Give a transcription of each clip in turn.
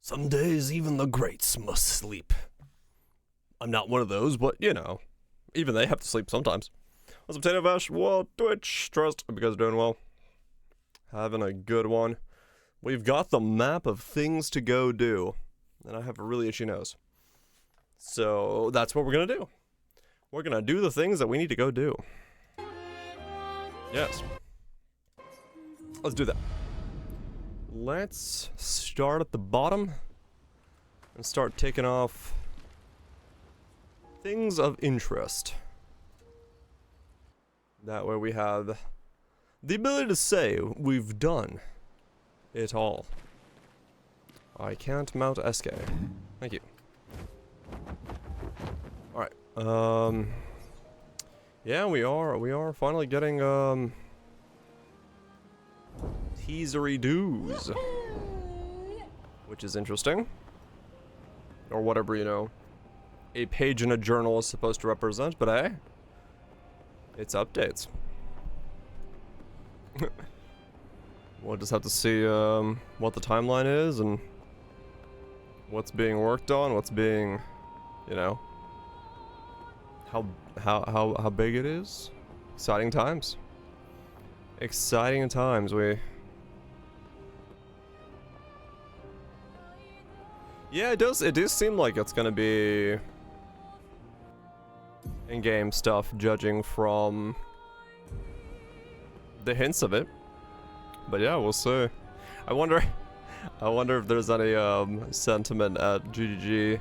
Some days even the greats must sleep. I'm not one of those, but you know, even they have to sleep sometimes. What's up, Potato Vash? Well, Twitch, trust, hope you guys are doing well. Having a good one. We've got the map of things to go do, and I have a really itchy nose. So that's what we're gonna do. We're gonna do the things that we need to go do. Yes. Let's do that. Let's start at the bottom and start taking off things of interest. That way we have the ability to say we've done it all. I can't mount SK. Thank you. Alright, yeah, we are finally getting, teasery doos. Which is interesting. Or whatever, you know, a page in a journal is supposed to represent, but hey, it's updates. We'll just have to see, what the timeline is and what's being worked on, what's being, you know, how big it is. Exciting times. Exciting times. Yeah, it does seem like it's gonna be in-game stuff, judging from the hints of it. But yeah, we'll see. I wonder if there's any sentiment at GGG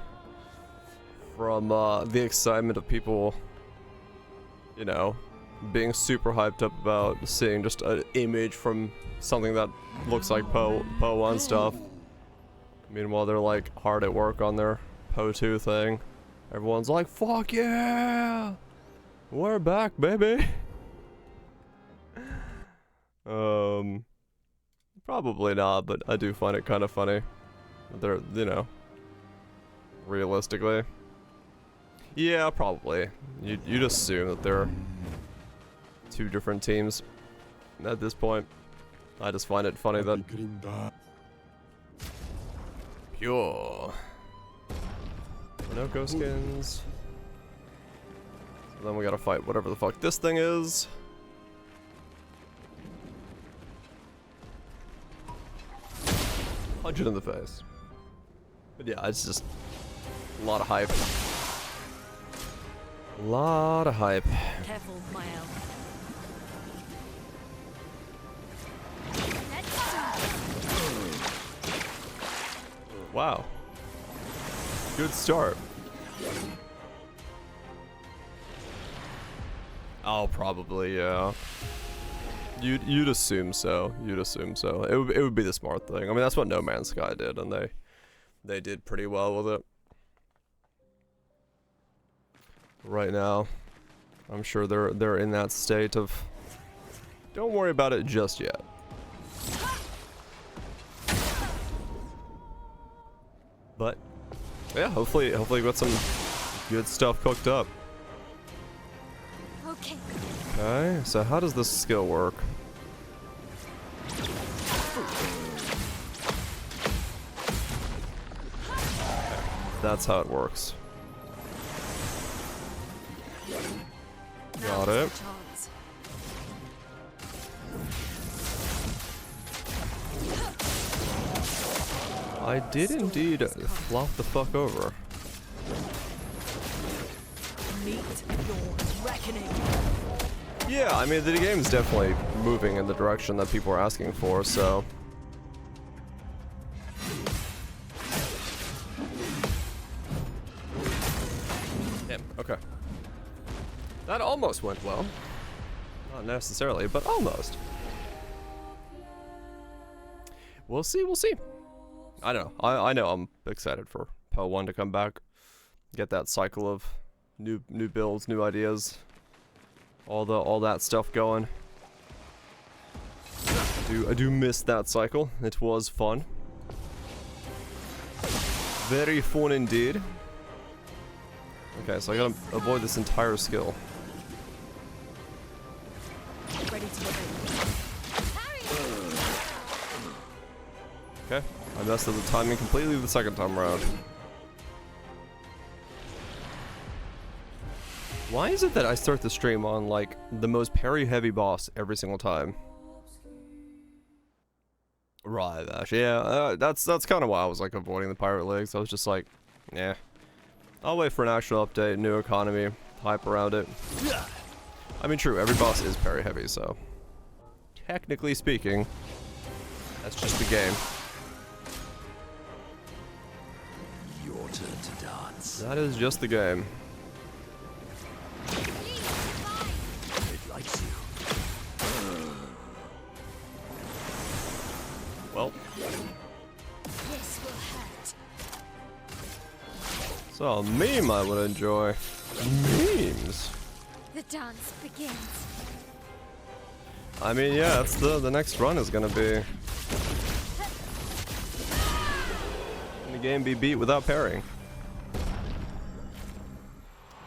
from the excitement of people, you know, being super hyped up about seeing just an image from something that looks like Poe 1 stuff. Meanwhile, they're like hard at work on their Poe 2 thing. Everyone's like, fuck yeah! We're back, baby! Probably not, but I do find it kind of funny. They're, you know, realistically. Yeah, probably. You'd assume that they're two different teams at this point. I just find it funny that... Pure. No ghost skins. So then we gotta fight whatever the fuck this thing is. Punch it in the face. But yeah, it's just a lot of hype. A lot of hype. Careful, my elf. Wow. Good start. Oh, probably, yeah. You'd assume so. You'd assume so. It would be the smart thing. I mean, that's what No Man's Sky did, and they did pretty well with it. Right now, I'm sure they're in that state of don't worry about it just yet. But yeah, hopefully we got some good stuff cooked up. Okay. Okay, so how does this skill work? That's how it works. Got it. I did indeed flop the fuck over. Meet your reckoning. Yeah, I mean, the game's definitely moving in the direction that people are asking for, so... Damn, okay. That almost went well. Not necessarily, but almost. We'll see, we'll see. I don't know. I know I'm excited for Poe 1 to come back. Get that cycle of new builds, new ideas. All that stuff going. I do miss that cycle. It was fun. Very fun indeed. Okay, so I gotta avoid this entire skill. Ready to go. Okay. I messed up the timing completely the second time around. Why is it that I start the stream on, like, the most parry-heavy boss every single time? Right, actually, yeah, that's kind of why I was, like, avoiding the pirate legs. I was just like, yeah. I'll wait for an actual update, new economy, hype around it. I mean, true, every boss is parry-heavy, so... technically speaking, that's just the game. Your turn to dance. That is just the game. It likes you. Well, This will hurt. so a meme I would enjoy. Memes. The dance begins. I mean, yeah, that's the next run is gonna be. Can the game be beat without parrying?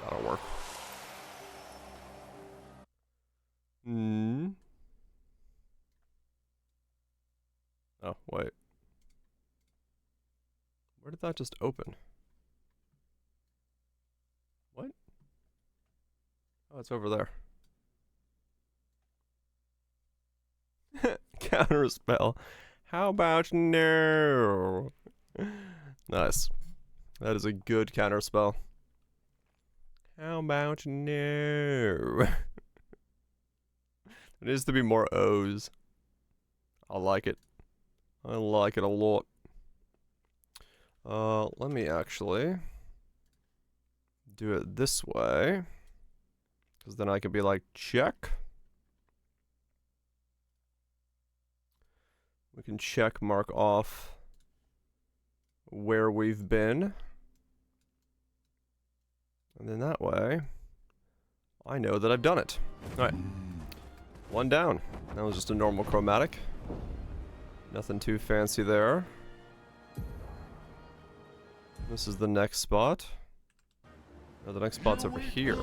That'll work. Hmm. Oh, wait. Where did that just open? What? Oh, it's over there. Counter spell. How about no? Nice. That is a good counter spell. How about no? It needs to be more O's. I like it. I like it a lot. Let me actually do it this way. Because then I can be like, check. We can check mark off where we've been. And then that way, I know that I've done it. Alright. One down. That was just a normal chromatic. Nothing too fancy there. This is the next spot. No, the next spot's over here.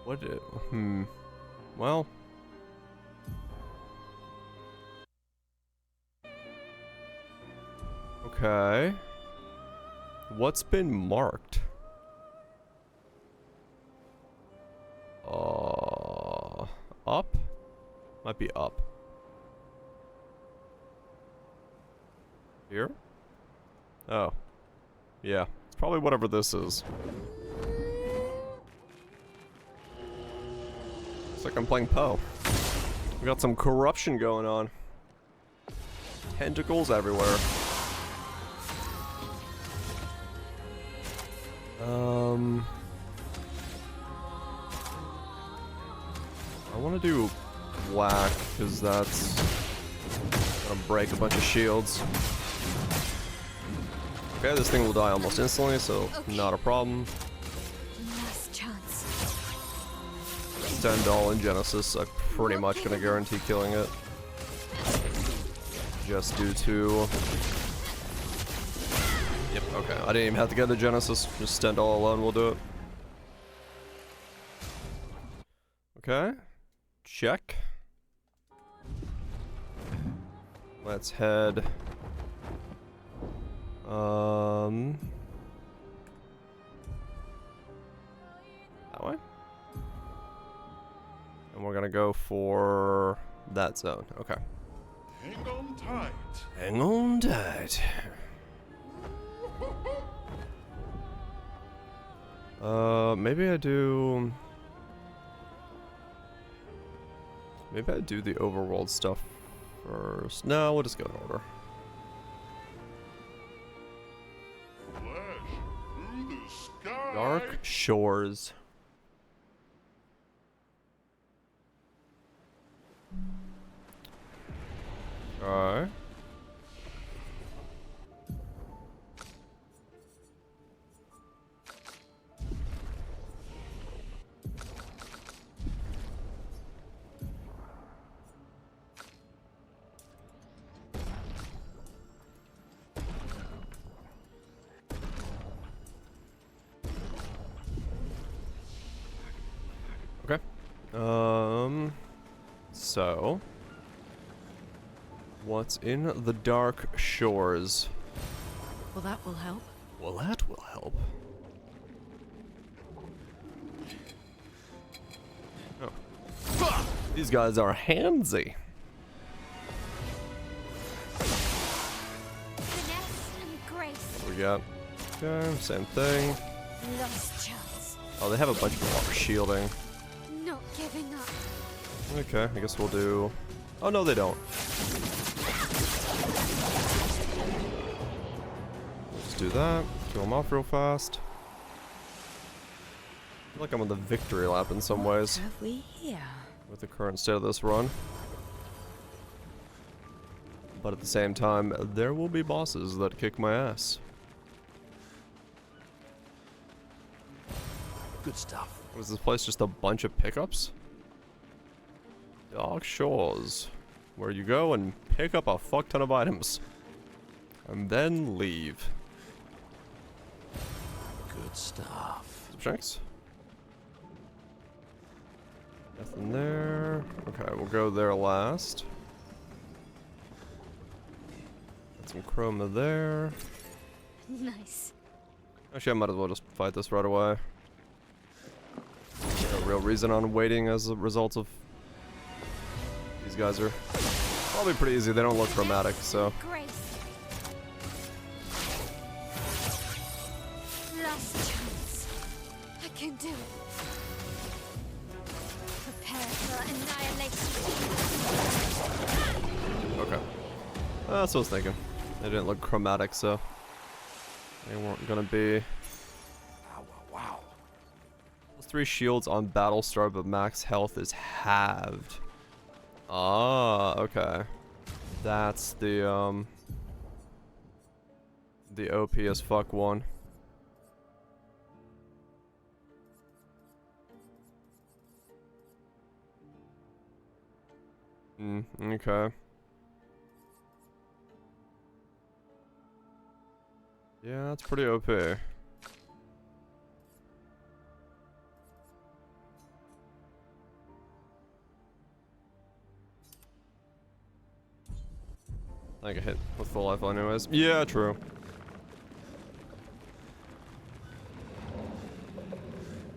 What did... Well... Okay... What's been marked? Up? Might be up. Here? Oh. Yeah. It's probably whatever this is. Looks like I'm playing Poe. We got some corruption going on. Tentacles everywhere. I want to do whack, because that's gonna break a bunch of shields. Okay, this thing will die almost instantly, so not a problem. Last chance. Stendhal in Genesis, I'm pretty much gonna guarantee killing it. Just due to... Yep, okay. I didn't even have to get the Genesis, just Stendhal alone will do it. Okay. Check. Let's head... that way? And we're gonna go for that zone. Okay. Hang on tight. Hang on tight. Maybe I do... Maybe I do the overworld stuff first. No, we'll just go in order. Flash through the sky. Dark Shores. Alright. So, what's in the dark shores? Well, that will help. Well, that will help. Oh. These guys are handsy. Finesse and grace. What we got? Okay, same thing. Lost chance. Oh, they have a bunch of water shielding. Not giving up. Okay, I guess we'll do... Oh, no, they don't. Let's do that. Kill them off real fast. I feel like I'm on the victory lap in some ways Have we here? with the current state of this run. But at the same time, there will be bosses that kick my ass. Good stuff. Was this place just a bunch of pickups? Dark Shores, where you go and pick up a fuck ton of items. And then leave. Good stuff. Some shanks? Nothing there. Okay, we'll go there last. Got some chroma there. Nice. Actually, I might as well just fight this right away. No real reason on waiting as a result of... These guys are probably pretty easy. They don't look dramatic, so... Grace. Last chance. I can do it. Prepare for annihilation. Okay. That's what I was thinking. They didn't look chromatic, so... They weren't gonna be... Wow, wow, wow. Plus 3 shields on Battlestar, but max health is halved. Ah, okay. That's the OP as fuck one. Okay. Yeah, that's pretty OP. I get hit with full life anyways. Yeah, true.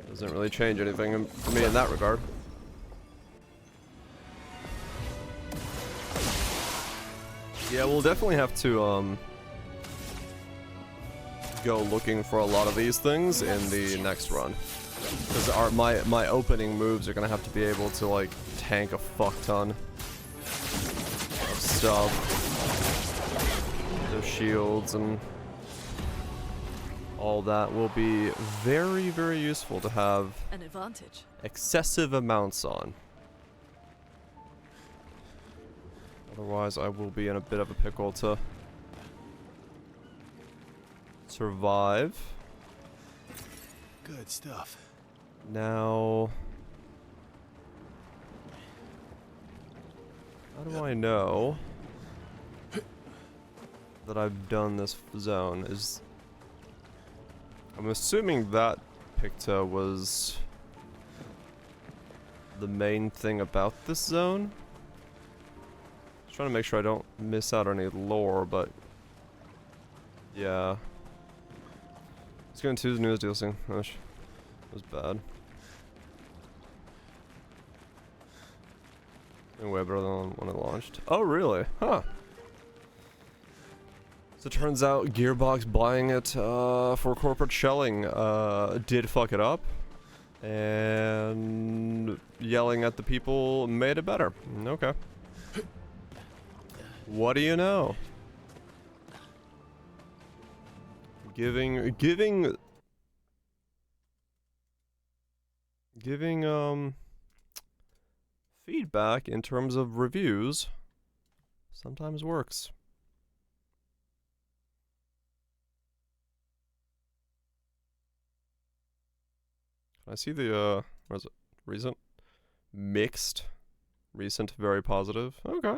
Doesn't really change anything for me in that regard. Yeah, we'll definitely have to go looking for a lot of these things in the next run. Because my opening moves are gonna have to be able to like tank a fuck ton of stuff. Those shields and all that will be very, very useful to have An advantage. excessive amounts on. Otherwise, I will be in a bit of a pickle to survive. Good stuff. Now, how do I know that I've done this zone? I'm assuming that Picta was the main thing about this zone. Just trying to make sure I don't miss out on any lore, but yeah. Let's go into the newest deal thing. Gosh, that was bad. Anyway, better than when it launched. Oh, really? Huh. So it turns out Gearbox buying it for corporate shelling did fuck it up. And yelling at the people made it better. Okay. What do you know? Giving feedback in terms of reviews sometimes works. Can I see the what is it? Recent? Mixed. Recent, very positive. Okay.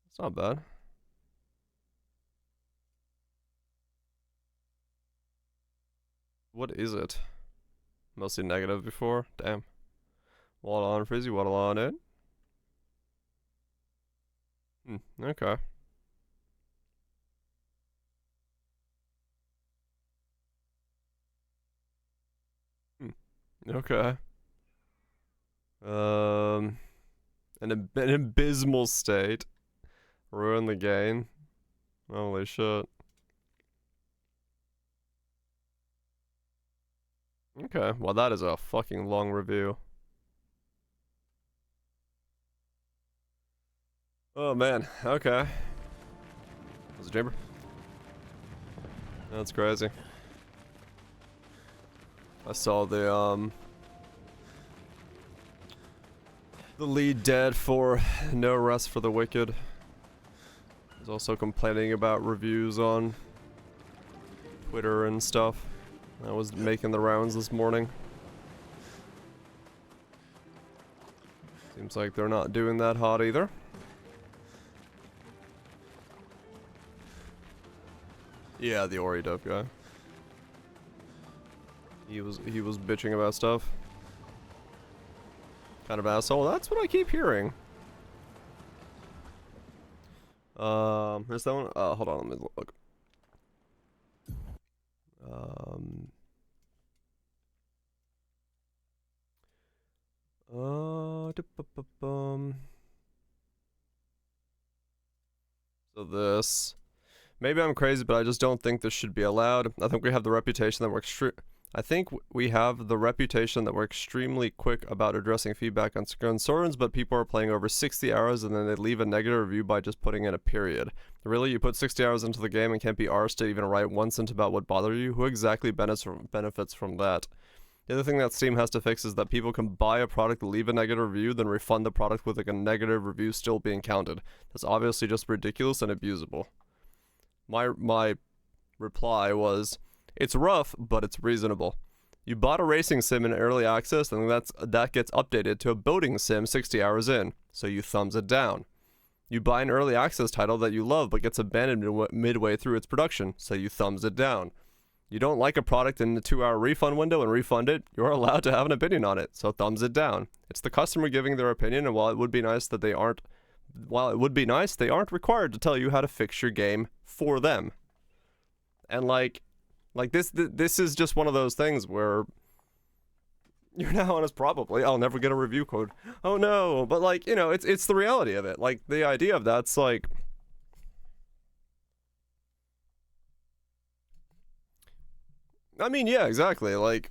It's not bad. What is it? Mostly negative before. Damn. Waddle on, Frizzy, waddle on it. Okay. Okay. An abysmal state. Ruin the game. Holy shit. Okay, well that is a fucking long review. Oh man, okay. Was it chamber? That's crazy. I saw the lead dead for No Rest for the Wicked. He's also complaining about reviews on Twitter and stuff. I was making the rounds this morning. Seems like they're not doing that hot either. Yeah, the Ori Dove guy. He was bitching about stuff. Kind of asshole. That's what I keep hearing. Is that one? Hold on, let me look. So this. Maybe I'm crazy, but I just don't think this should be allowed. I think we have the reputation that we're extremely quick about addressing feedback on concerns, but people are playing over 60 hours and then they leave a negative review by just putting in a period. Really, you put 60 hours into the game and can't be arsed to even write one sentence about what bothered you? Who exactly benefits from that? The other thing that Steam has to fix is that people can buy a product, leave a negative review, then refund the product with like a negative review still being counted. That's obviously just ridiculous and abusable. My reply was, it's rough, but it's reasonable. You bought a racing sim in early access, and that gets updated to a boating sim 60 hours in, so you thumbs it down. You buy an early access title that you love but gets abandoned midway through its production, so you thumbs it down. You don't like a product in the 2-hour refund window and refund it, you're allowed to have an opinion on it, so thumbs it down. It's the customer giving their opinion, and while it would be nice, they aren't required to tell you how to fix your game for them. And like this is just one of those things where you're now honest, probably I'll never get a review code. Oh no, but like, you know, it's the reality of it. Like the idea of that's like, I mean, yeah, exactly. Like,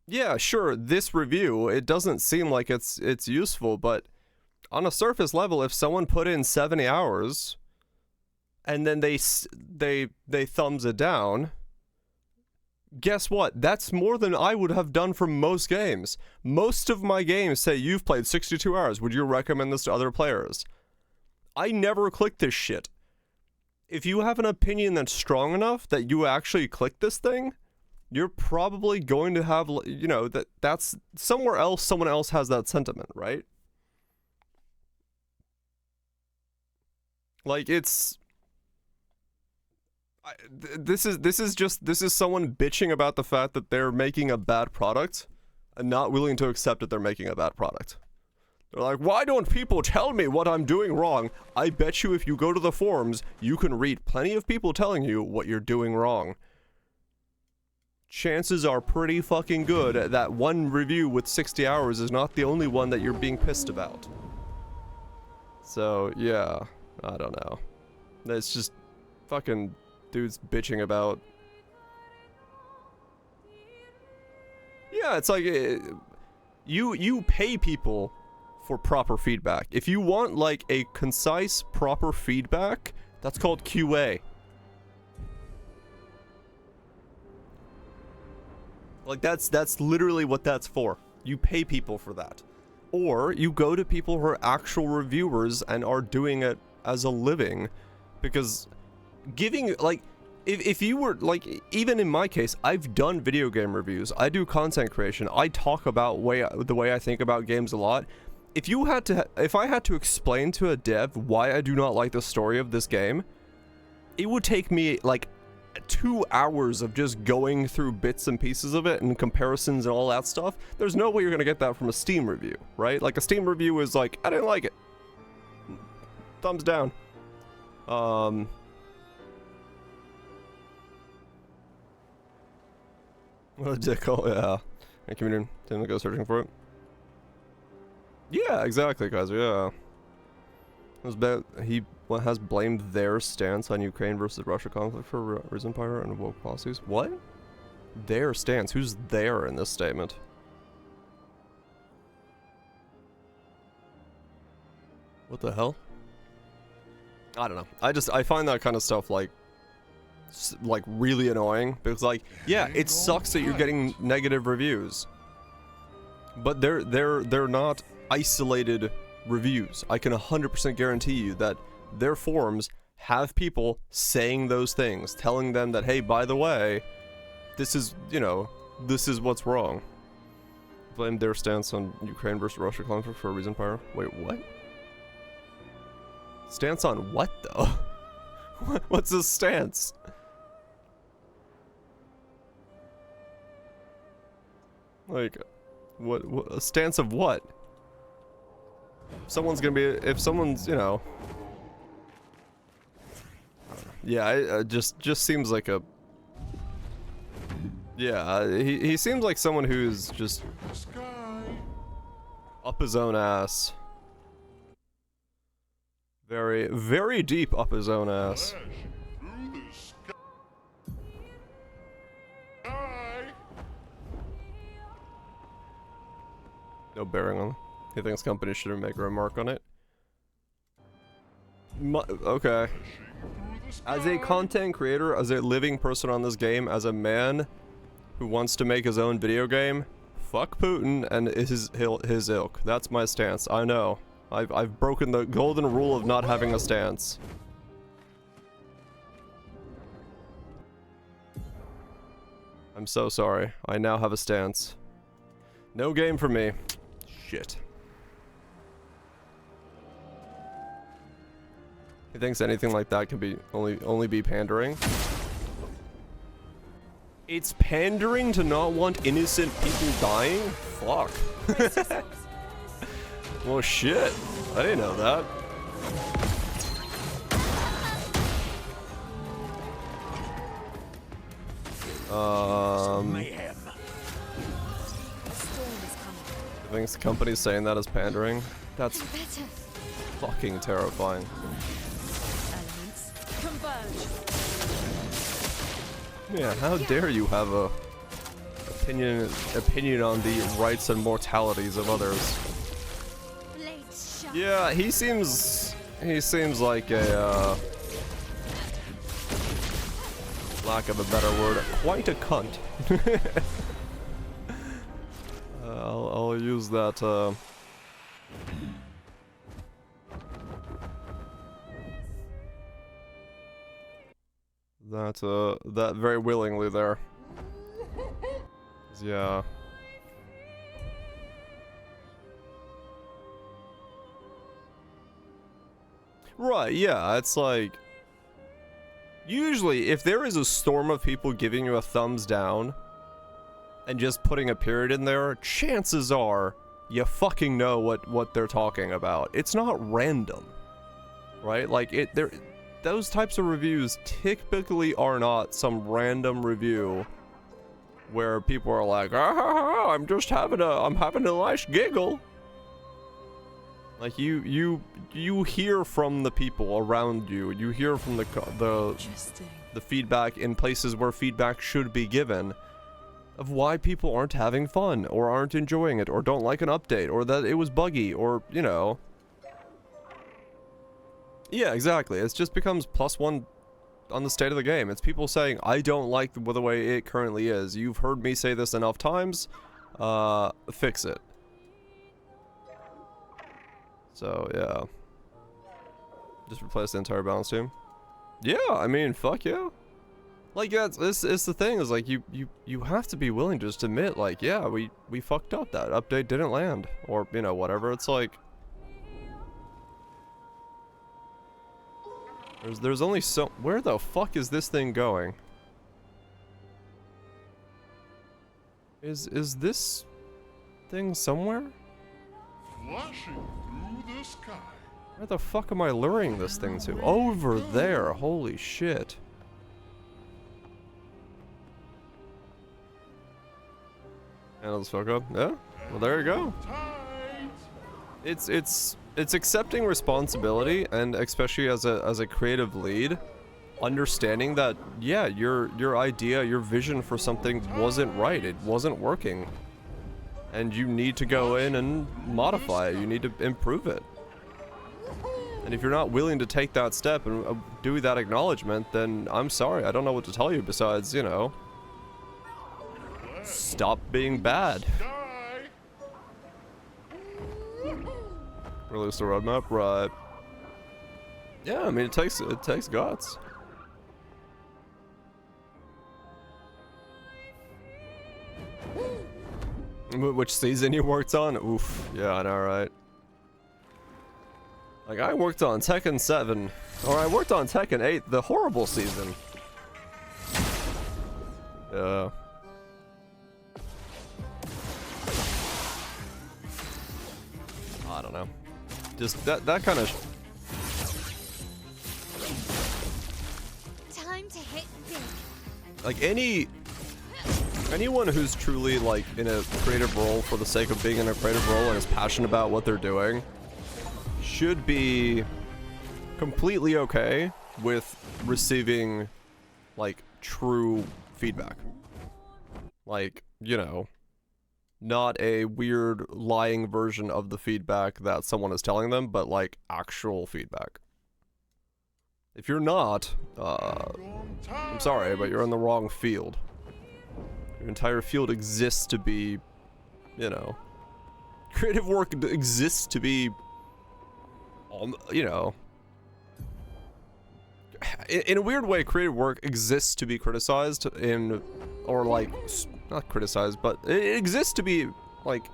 yeah, sure, this review, it doesn't seem like it's useful, but on a surface level, if someone put in 70 hours and then they thumbs it down, guess what? That's more than I would have done for most games. Most of my games say you've played 62 hours. Would you recommend this to other players? I never click this shit. If you have an opinion that's strong enough that you actually click this thing, you're probably going to have, you know, that's somewhere else, someone else has that sentiment, right? Like, it's... This is someone bitching about the fact that they're making a bad product and not willing to accept that they're making a bad product. They're like, why don't people tell me what I'm doing wrong? I bet you if you go to the forums, you can read plenty of people telling you what you're doing wrong. Chances are pretty fucking good that one review with 60 hours is not the only one that you're being pissed about. So, yeah, I don't know. It's just fucking dudes bitching about... Yeah, it's like, you pay people for proper feedback. If you want, like, a concise, proper feedback, that's called QA. Like, that's literally what that's for. You pay people for that. Or, you go to people who are actual reviewers and are doing it as a living. Because giving, like, if you were, like, even in my case, I've done video game reviews. I do content creation. I talk about the way I think about games a lot. If I had to explain to a dev why I do not like the story of this game, it would take me, like, 2 hours of just going through bits and pieces of it and comparisons and all that stuff. There's no way you're gonna get that from a Steam review, right? Like a Steam review is like, I didn't like it. Thumbs down. What a dick. Oh, yeah. A community didn't go searching for it. Yeah, exactly, guys. Yeah. He has blamed their stance on Ukraine versus Russia conflict for Risen Empire and woke policies. What? Their stance? Who's there in this statement? What the hell? I don't know. I find that kind of stuff like really annoying because like, yeah, it sucks that you're getting negative reviews, but they're not isolated reviews. I can 100% guarantee you that their forums have people saying those things, telling them that, hey, by the way, this is, you know, this is what's wrong. Blame their stance on Ukraine versus Russia conflict for a reason, Pyro. Wait, what? Stance on what, though? What's his stance? Like, what a stance of what? Someone's gonna be, if someone's, you know, yeah, it just seems like a, yeah, he seems like someone who's just up his own ass, very, very deep up his own ass. No bearing on it. He thinks companies shouldn't make a remark on it. Okay. As a content creator, as a living person on this game, as a man who wants to make his own video game, fuck Putin and his ilk. That's my stance. I know. I've broken the golden rule of not having a stance. I'm so sorry. I now have a stance. No game for me. Shit. He thinks anything like that can be only be pandering. It's pandering to not want innocent people dying? Fuck. Well, shit. I didn't know that. Mayhem. I think the company's saying that as pandering. That's fucking terrifying. Elements converge. Yeah, how dare you have a opinion on the rights and mortalities of others. Yeah, he seems like a lack of a better word, quite a cunt. I'll use that that very willingly there. Yeah. Right, yeah, it's like, usually if there is a storm of people giving you a thumbs down and just putting a period in there, chances are you fucking know what they're talking about. It's not random, right? Like those types of reviews typically are not some random review where people are like, ah, I'm having a nice giggle. Like you hear from the people around you. You hear from the feedback in places where feedback should be given of why people aren't having fun or aren't enjoying it or don't like an update or that it was buggy or, you know. Yeah, exactly. It just becomes +1 on the state of the game. It's people saying, I don't like the way it currently is. You've heard me say this enough times. Fix it. So, yeah. Just replace the entire balance team. Yeah, I mean, fuck yeah. Like, yeah, it's the thing, is like, you have to be willing to just admit, like, yeah, we fucked up. That update didn't land. Or, you know, whatever. It's like, there's only so, where the fuck is this thing going? Is this thing somewhere? Flashing through the sky. Where the fuck am I luring this thing to? Over there, holy shit. Handle this fuck up. Yeah? Well, there you go. Tight. It's accepting responsibility, and especially as a creative lead, understanding that, yeah, your idea, your vision for something wasn't right. It wasn't working. And you need to go in and modify it. You need to improve it. And if you're not willing to take that step and do that acknowledgement, then I'm sorry. I don't know what to tell you besides, you know, stop being bad. Sky. Release the roadmap, right? Yeah, I mean, it takes guts. Which season you worked on? Oof. Yeah, I know, right? Like, I worked on Tekken 7, or I worked on Tekken 8, the horrible season. Yeah. I don't know. Just that kind of. Time to hit big. Like anyone who's truly like in a creative role for the sake of being in a creative role and is passionate about what they're doing should be completely okay with receiving like true feedback. Like, you know, not a weird lying version of the feedback that someone is telling them, but like actual feedback. If you're not, I'm sorry, but you're in the wrong field. Your entire field exists to be, you know, creative work exists to be, you know, in a weird way, creative work exists to be criticized or like, not criticized, but it exists to be, like,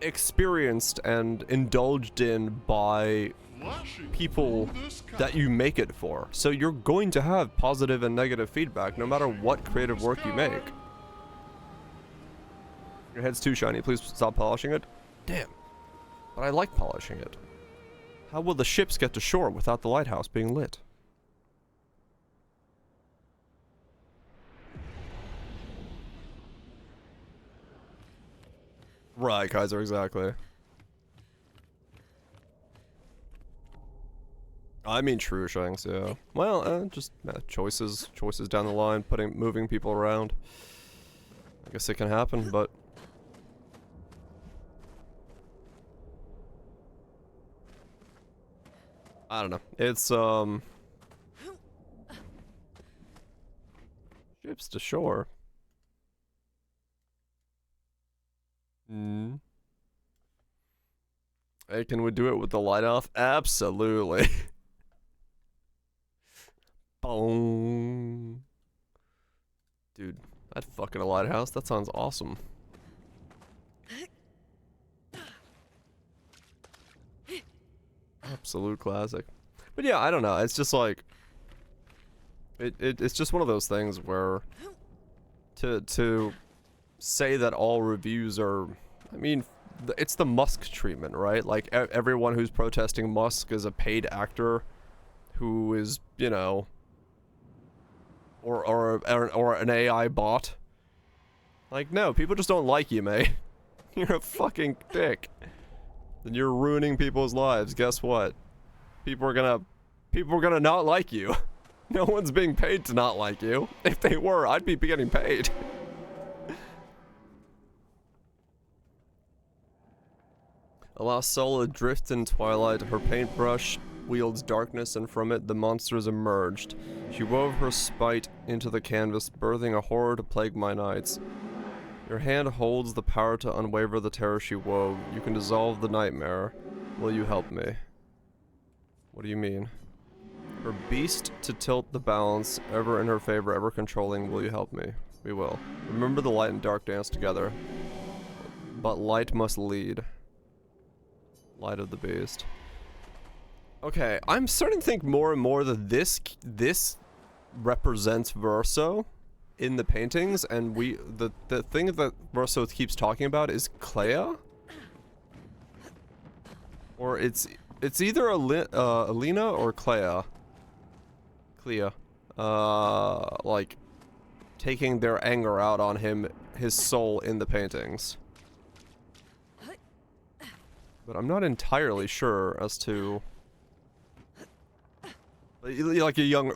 experienced and indulged in by people that you make it for. So you're going to have positive and negative feedback no matter what creative work you make. Your head's too shiny, please stop polishing it. Damn. But I like polishing it. How will the ships get to shore without the lighthouse being lit? Right, Kaiser, exactly. I mean, true shanks, yeah. Well, just choices down the line, moving people around. I guess it can happen, but I don't know. It's ships to shore. Hey, can we do it with the light off? Absolutely. Boom. Dude, I'd fucking a lighthouse. That sounds awesome. Absolute classic. But yeah, I don't know. It's just like it's just one of those things where to say that all reviews are, I mean, it's the Musk treatment, right? Like everyone who's protesting Musk is a paid actor who is, you know, or an AI bot. Like, no, people just don't like you, mate. You're a fucking dick. Then you're ruining people's lives. Guess what? People are gonna not like you. No one's being paid to not like you. If they were, I'd be getting paid. A lost soul adrift in twilight, her paintbrush wields darkness, and from it the monsters emerged. She wove her spite into the canvas, birthing a horror to plague my nights. Your hand holds the power to unwaver the terror she wove. You can dissolve the nightmare. Will you help me? What do you mean? Her beast to tilt the balance, ever in her favor, ever controlling. Will you help me? We will. Remember the light and dark dance together. But light must lead. Light of the beast. Okay, I'm starting to think more and more that this represents Verso. in the paintings, and the thing that Russo keeps talking about is Clea, or it's either Alina or Clea, like taking their anger out on him, his soul in the paintings. But I'm not entirely sure as to like a young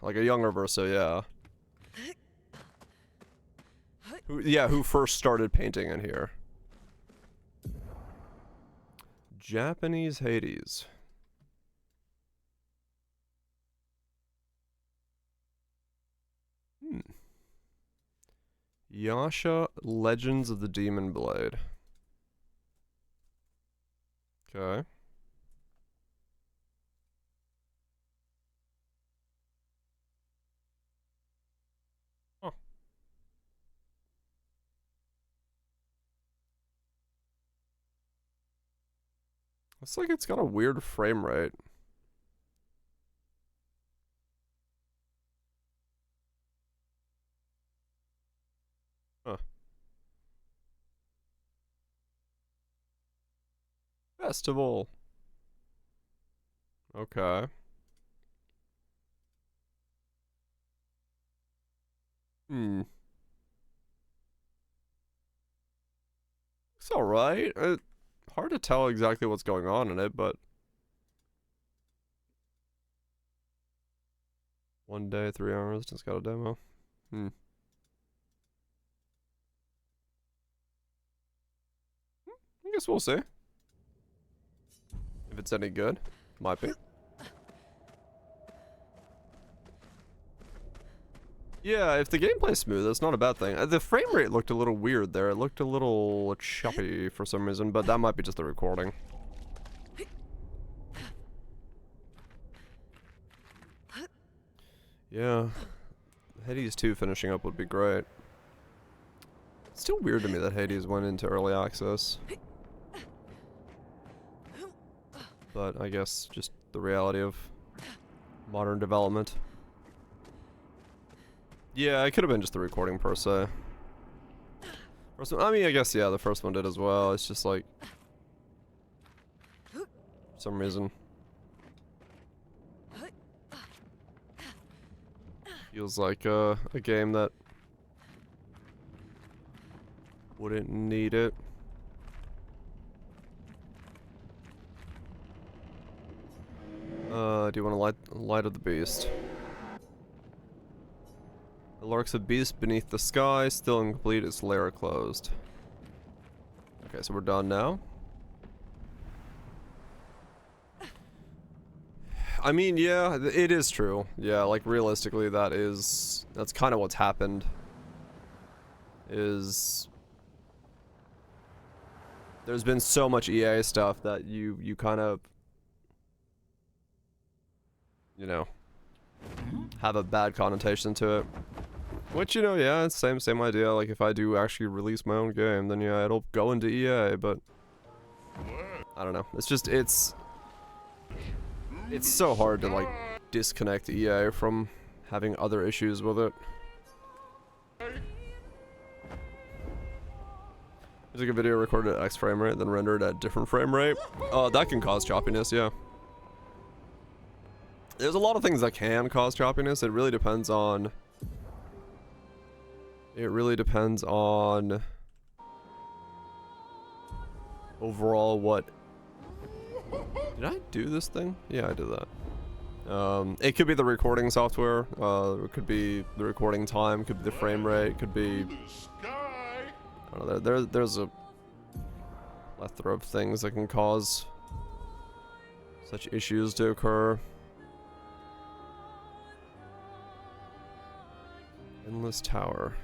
like a younger Verso, yeah. Who first started painting in here. Japanese Hades. Yasha, Legends of the Demon Blade. Okay. Huh. Looks like it's got a weird frame rate. Huh. Festival. Okay. It's alright. Hard to tell exactly what's going on in it, but... 1 day, 3 hours, just got a demo. I guess we'll see. If it's any good. Might be. Yeah, if the gameplay's smooth, that's not a bad thing. The frame rate looked a little weird there. It looked a little choppy for some reason, but that might be just the recording. Yeah. Hades 2 finishing up would be great. It's still weird to me that Hades went into early access. But I guess just the reality of modern development. Yeah, it could have been just the recording per se. I mean, I guess, yeah, the first one did as well. It's just like... for some reason. Feels like a game that wouldn't need it. Do you want to light of the beast? The lurks a beast beneath the sky, still incomplete, its lair closed. Okay, so we're done now. I mean, yeah, it is true. Yeah, like realistically, that's kind of what's happened. There's been so much EA stuff that you kind of, you know, have a bad connotation to it. Which, you know, yeah, it's same idea. Like, if I do actually release my own game, then yeah, it'll go into EA, but I don't know. It's just, it's so hard to, like, disconnect EA from having other issues with it. It's like a video recorded at X frame rate, then rendered at different frame rate. That can cause choppiness, yeah. There's a lot of things that can cause choppiness. It really depends on... overall what... Did I do this thing? Yeah, I did that. It could be the recording software, it could be the recording time, could be the frame rate, could be... I don't know, there's a plethora of things that can cause such issues to occur. Endless Tower.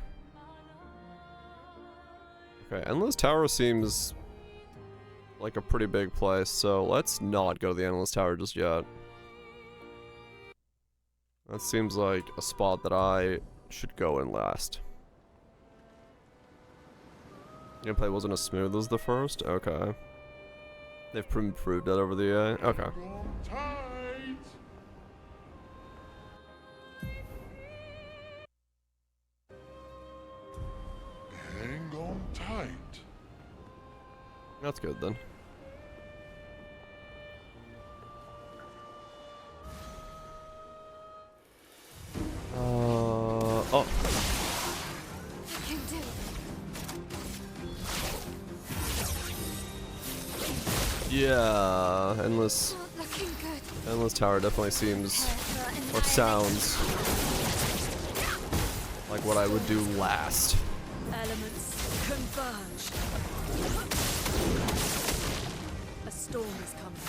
Okay, Endless Tower seems like a pretty big place, so let's not go to the Endless Tower just yet. That seems like a spot that I should go in last. Gameplay wasn't as smooth as the first? Okay. They've improved that over the EA? Okay. That's good then. Oh. I can do it. Yeah, endless Not looking good. endless tower definitely seems Prepare for or sounds like what I would do last. Elements converge. A storm is coming.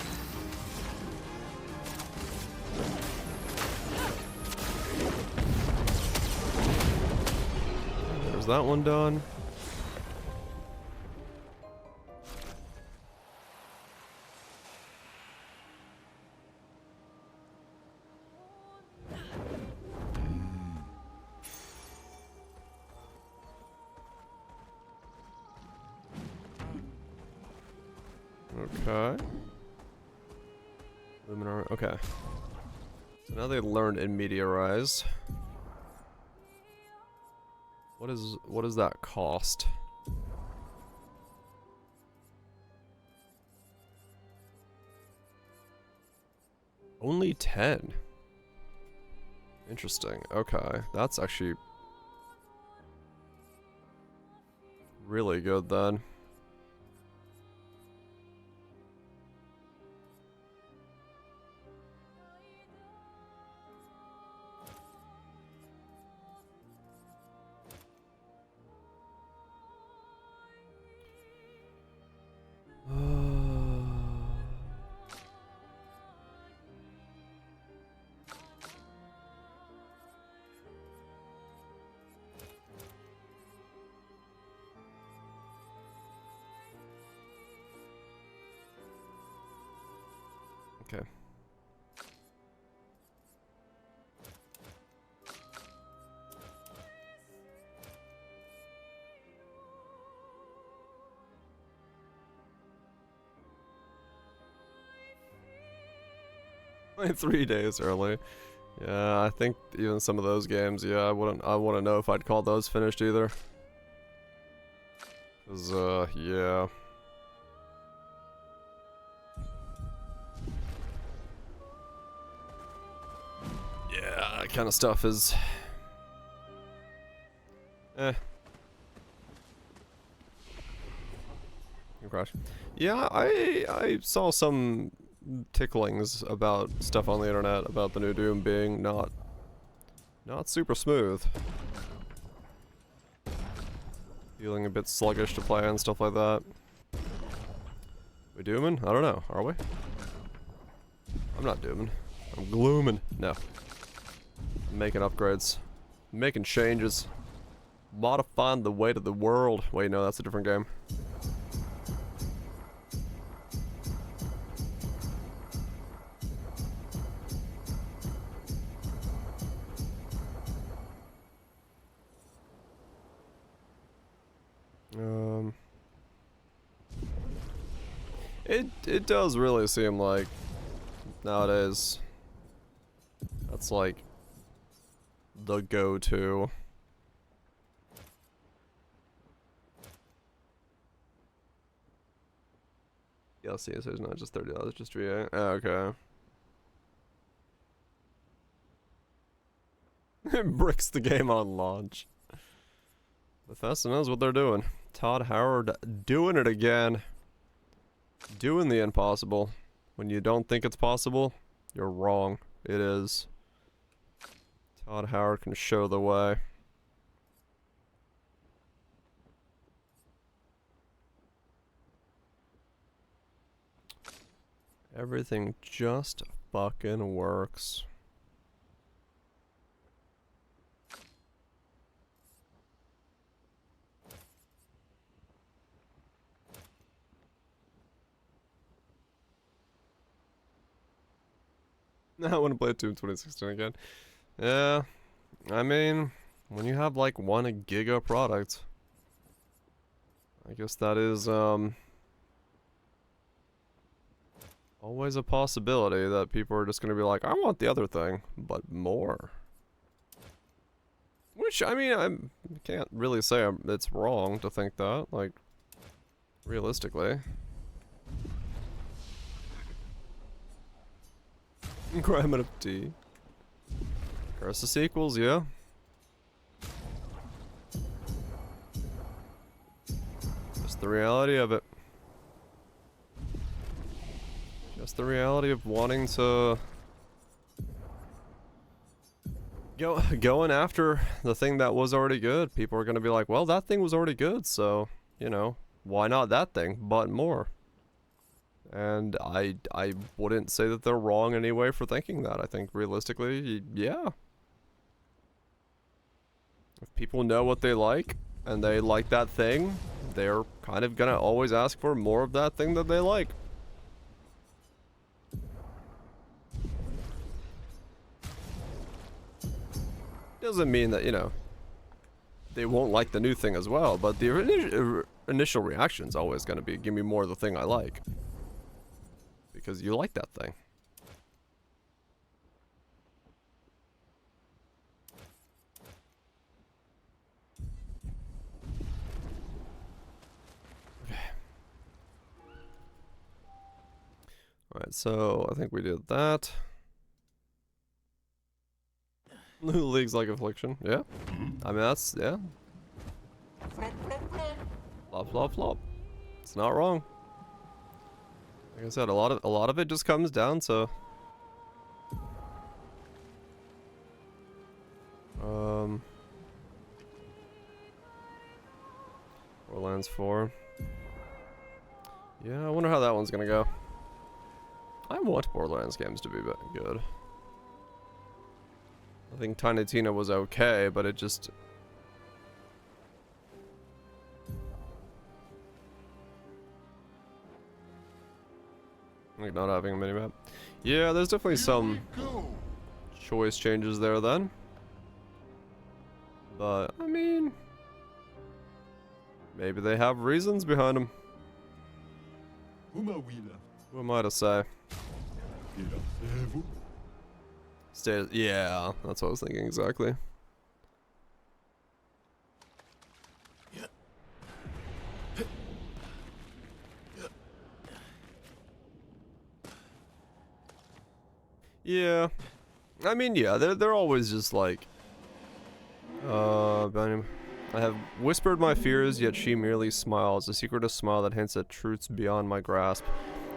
There's that one done. Okay. Luminar. Okay. So now they learned in Meteorize. What does that cost? Only 10. Interesting. Okay. That's actually really good then. Okay. Only 3 days early. Yeah, I think even some of those games, yeah, I wouldn't know if I'd call those finished either. 'Cause, yeah. Yeah, that kind of stuff is... Eh. Crash. Yeah, I saw some ticklings about stuff on the internet about the new Doom being not super smooth. Feeling a bit sluggish to play and stuff like that. We dooming? I don't know. Are we? I'm not dooming. I'm glooming. No. Making upgrades. Making changes. Modifying the weight of the world. Wait, no, that's a different game. It does really seem like nowadays that's like the go-to. DLC is not just $30, just VA. Oh, okay. It bricks the game on launch. Bethesda knows what they're doing. Todd Howard doing it again. Doing the impossible. When you don't think it's possible, you're wrong. It is. Todd Howard can show the way. Everything just fucking works. I want to play Doom 2016 again. Yeah, I mean, when you have like 1 giga product, I guess that is always a possibility that people are just gonna be like, I want the other thing, but more. Which, I mean, I can't really say it's wrong to think that. Like, Realistically. Crime of tea. Curse the sequels, yeah. Just the reality of it. Just the reality of wanting to going after the thing that was already good. People are gonna be like, well, that thing was already good, so, you know, why not that thing, but more. And I wouldn't say that they're wrong anyway for thinking that. I think realistically, yeah. If people know what they like, and they like that thing, they're kind of gonna always ask for more of that thing that they like. Doesn't mean that, you know, they won't like the new thing as well, but the initial reaction's always gonna be, give me more of the thing I like. Because you like that thing. Okay. Alright, so I think we did that. New League's like Affliction, yeah. I mean, that's, yeah. Flop, flop, flop. It's not wrong. Like I said, a lot of it just comes down to Borderlands 4. Yeah, I wonder how that one's gonna go. I want Borderlands games to be good. I think Tiny Tina was okay, but it just... like not having a minimap. Yeah, there's definitely some choice changes there then. But, I mean... maybe they have reasons behind them. Who am I to say? Yeah, that's what I was thinking exactly. Yeah, I mean, yeah, they're always just like, I have whispered my fears, yet she merely smiles, a secretive smile that hints at truths beyond my grasp.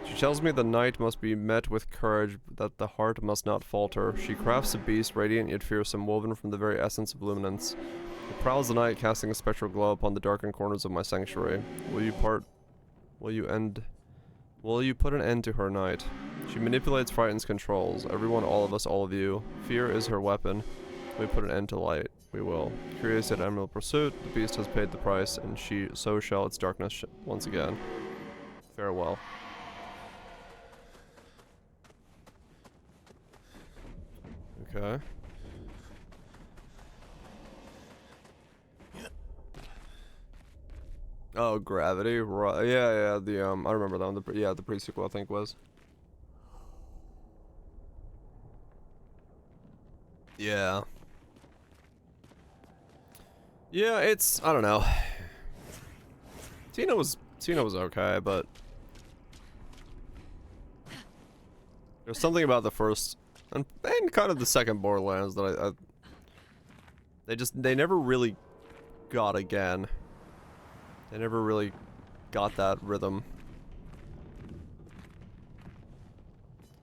She tells me the night must be met with courage, that the heart must not falter. She crafts a beast, radiant yet fearsome, woven from the very essence of luminance. It prowls the night, casting a spectral glow upon the darkened corners of my sanctuary. Will you put an end to her night? She manipulates, frightens, controls. Everyone, all of us, all of you. Fear is her weapon. We put an end to light. We will. Curious at emerald pursuit, the beast has paid the price, and so shall its darkness once again. Farewell. Okay. Oh, Gravity, right? Yeah, the I remember that one. The pre-sequel I think was. Yeah. Yeah, it's, I don't know. Tina was okay, but there's something about the first and kind of the second Borderlands that they never really got again. They never really got that rhythm.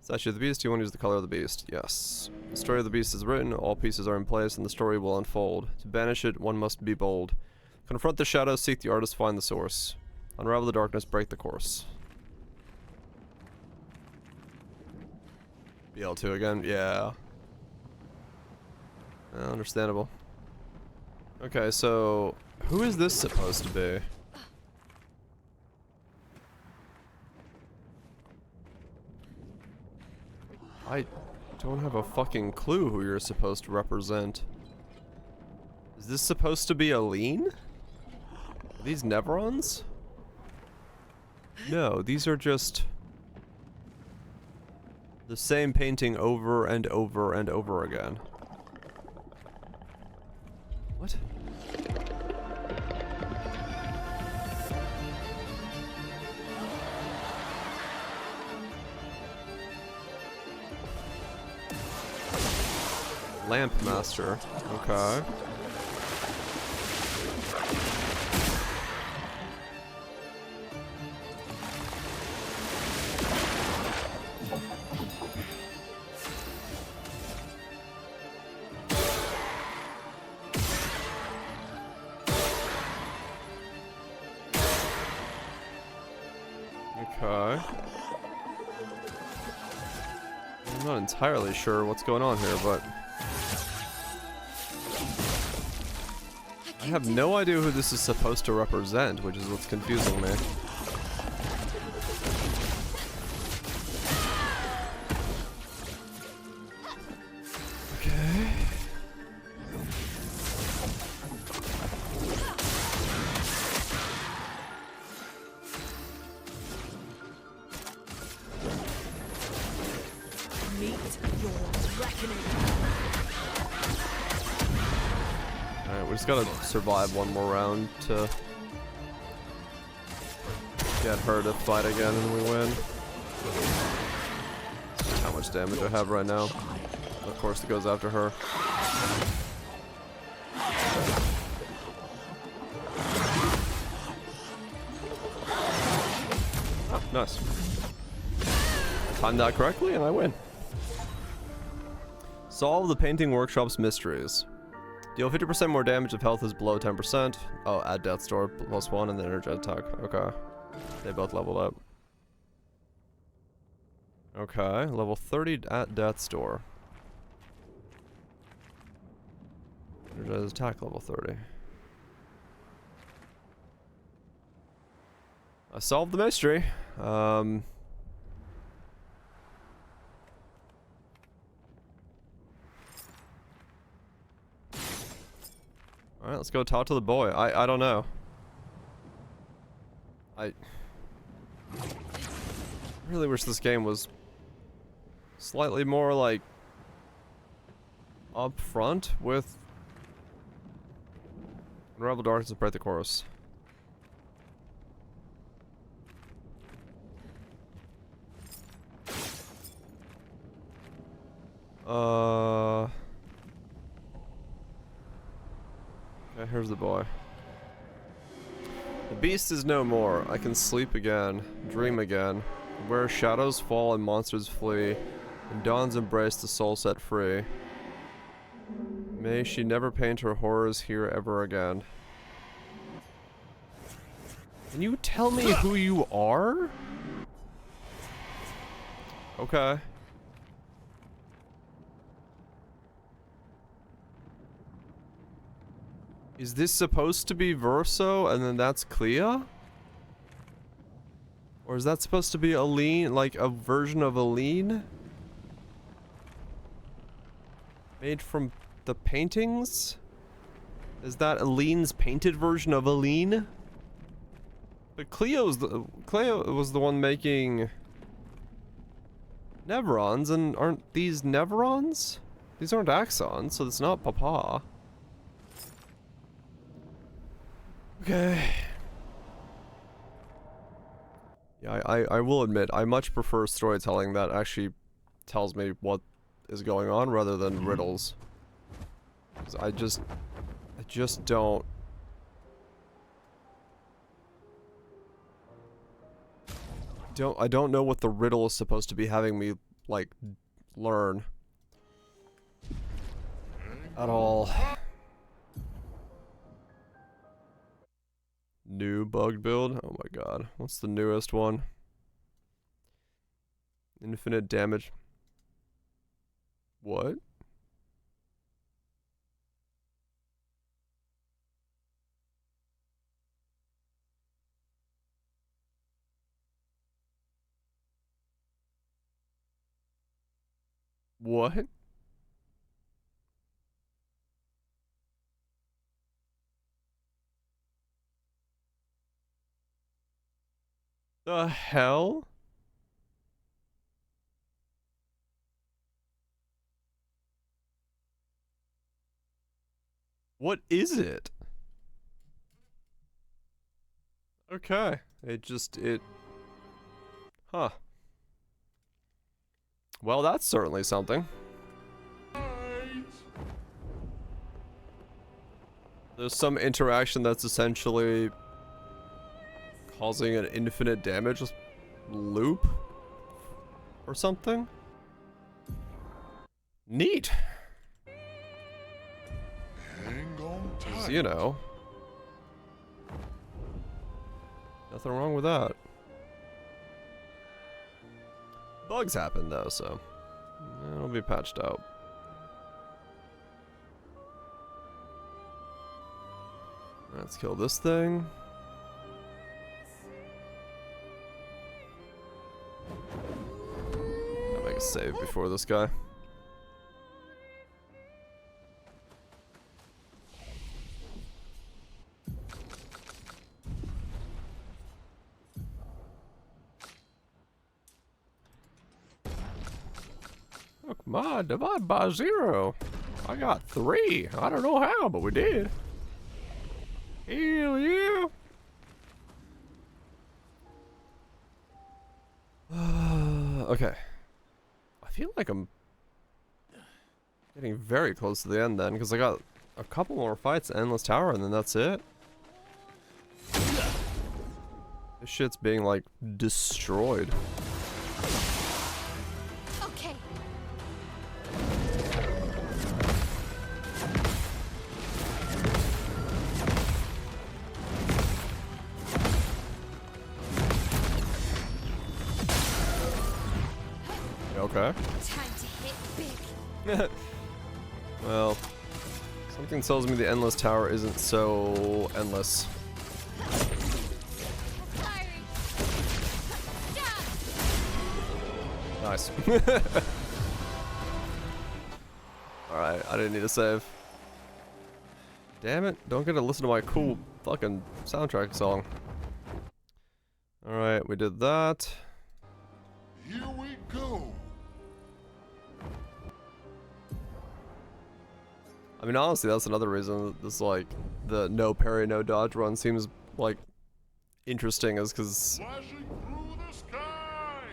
Statue of the Beast, you want to use the color of the beast. Yes. The story of the beast is written, all pieces are in place, and the story will unfold. To banish it, one must be bold. Confront the shadows, seek the artist, find the source. Unravel the darkness, break the course. BL2 again? Yeah. Understandable. Okay, so who is this supposed to be? I don't have a fucking clue who you're supposed to represent. Is this supposed to be Aline? Are these Neverons? No, these are just the same painting over and over and over again. What? Lamp Master. Okay. Okay. I'm not entirely sure what's going on here, but I have no idea who this is supposed to represent, which is what's confusing me. Okay. Meet your reckoning. Alright, we just gotta survive one more round to get her to fight again and we win. How much damage I have right now. Of course it goes after her. Oh, nice. Timed that correctly and I win. Solve the painting workshop's mysteries. Deal 50% more damage if health is below 10%. Oh, add death store +1 and then energetic attack. Okay. They both leveled up. Okay, level 30 at death store. Energized attack level 30. I solved the mystery. Alright, let's go talk to the boy. I don't know. I really wish this game was slightly more like up front with Unravel Darkness and Break the Chorus. Okay, here's the boy. The beast is no more. I can sleep again, dream again, where shadows fall and monsters flee, and dawn's embrace the soul set free. May she never paint her horrors here ever again. Can you tell me who you are? Okay. Is this supposed to be Verso and then that's Clea? Or is that supposed to be Aline, like a version of Aline? Made from the paintings? Is that Aline's painted version of Aline? But Clea was the one making Neverons, and aren't these Neverons? These aren't Axons, so it's not Papa. Okay. Yeah, I will admit, I much prefer storytelling that actually tells me what is going on rather than riddles. 'Cause I just don't. I don't know what the riddle is supposed to be having me, like, learn. At all. New bugged build? Oh my god. What's the newest one? Infinite damage. What? What? The hell? What is it? Okay. Huh. Well, that's certainly something. Right. There's some interaction that's essentially causing an infinite damage loop or something. Neat. Hang on 'Cause, tight. you know, nothing wrong with that. Bugs happen though, so it'll be patched out. Let's kill this thing. I'll make a save before this guy. Look, my divide by 0. I got 3. I don't know how, but we did. Hell yeah. Okay. I feel like I'm getting very close to the end then, because I got a couple more fights at Endless Tower and then that's it. This shit's being like destroyed. Okay. Okay. Time to hit big. Well, something tells me the Endless Tower isn't so endless. Parry. Yeah. Nice. Alright, I didn't need to save. Damn it, don't get to listen to my cool fucking soundtrack song. Alright, we did that. Here we go. I mean, honestly, that's another reason that this, like, the no parry, no dodge run seems, like, interesting, is because Flashing through the sky.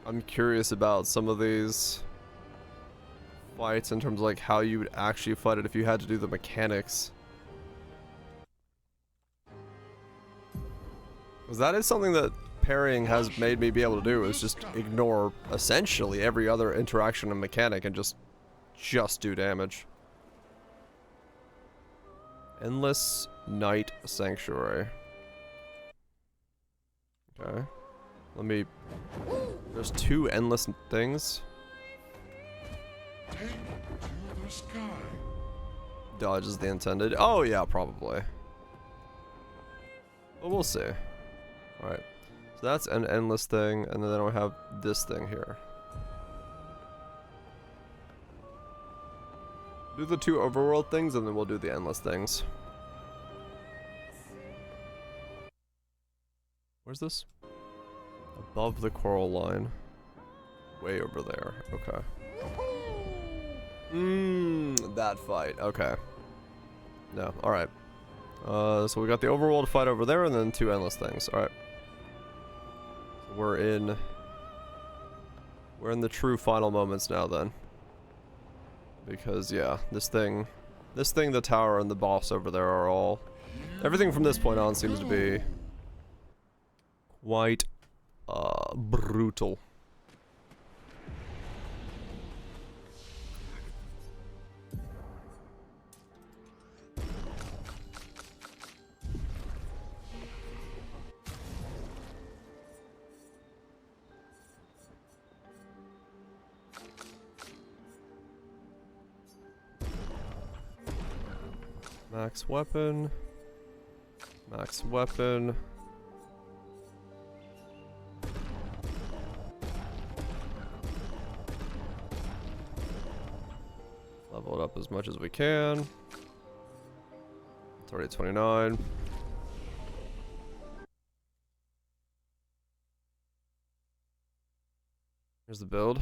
I'm curious about some of these fights in terms of, like, how you would actually fight it if you had to do the mechanics. Because that is something that parrying has made me be able to do, is just ignore essentially every other interaction and mechanic and just do damage. Endless Night Sanctuary. Okay. Let me... There's 2 endless things. Take it to the sky. Dodge is the intended. Oh yeah, probably. But we'll see. Alright. So that's an endless thing, and then I have this thing here. Do the 2 overworld things, and then we'll do the endless things. Where's this? Above the coral line. Way over there. Okay. That fight. Okay. No. Alright. So we got the overworld fight over there, and then 2 endless things. Alright. So we're in the true final moments now then. Because yeah, this thing, the tower, and the boss over there are all... Everything from this point on seems to be quite brutal. Max weapon. Max weapon. Level it up as much as we can. It's already 29. Here's the build.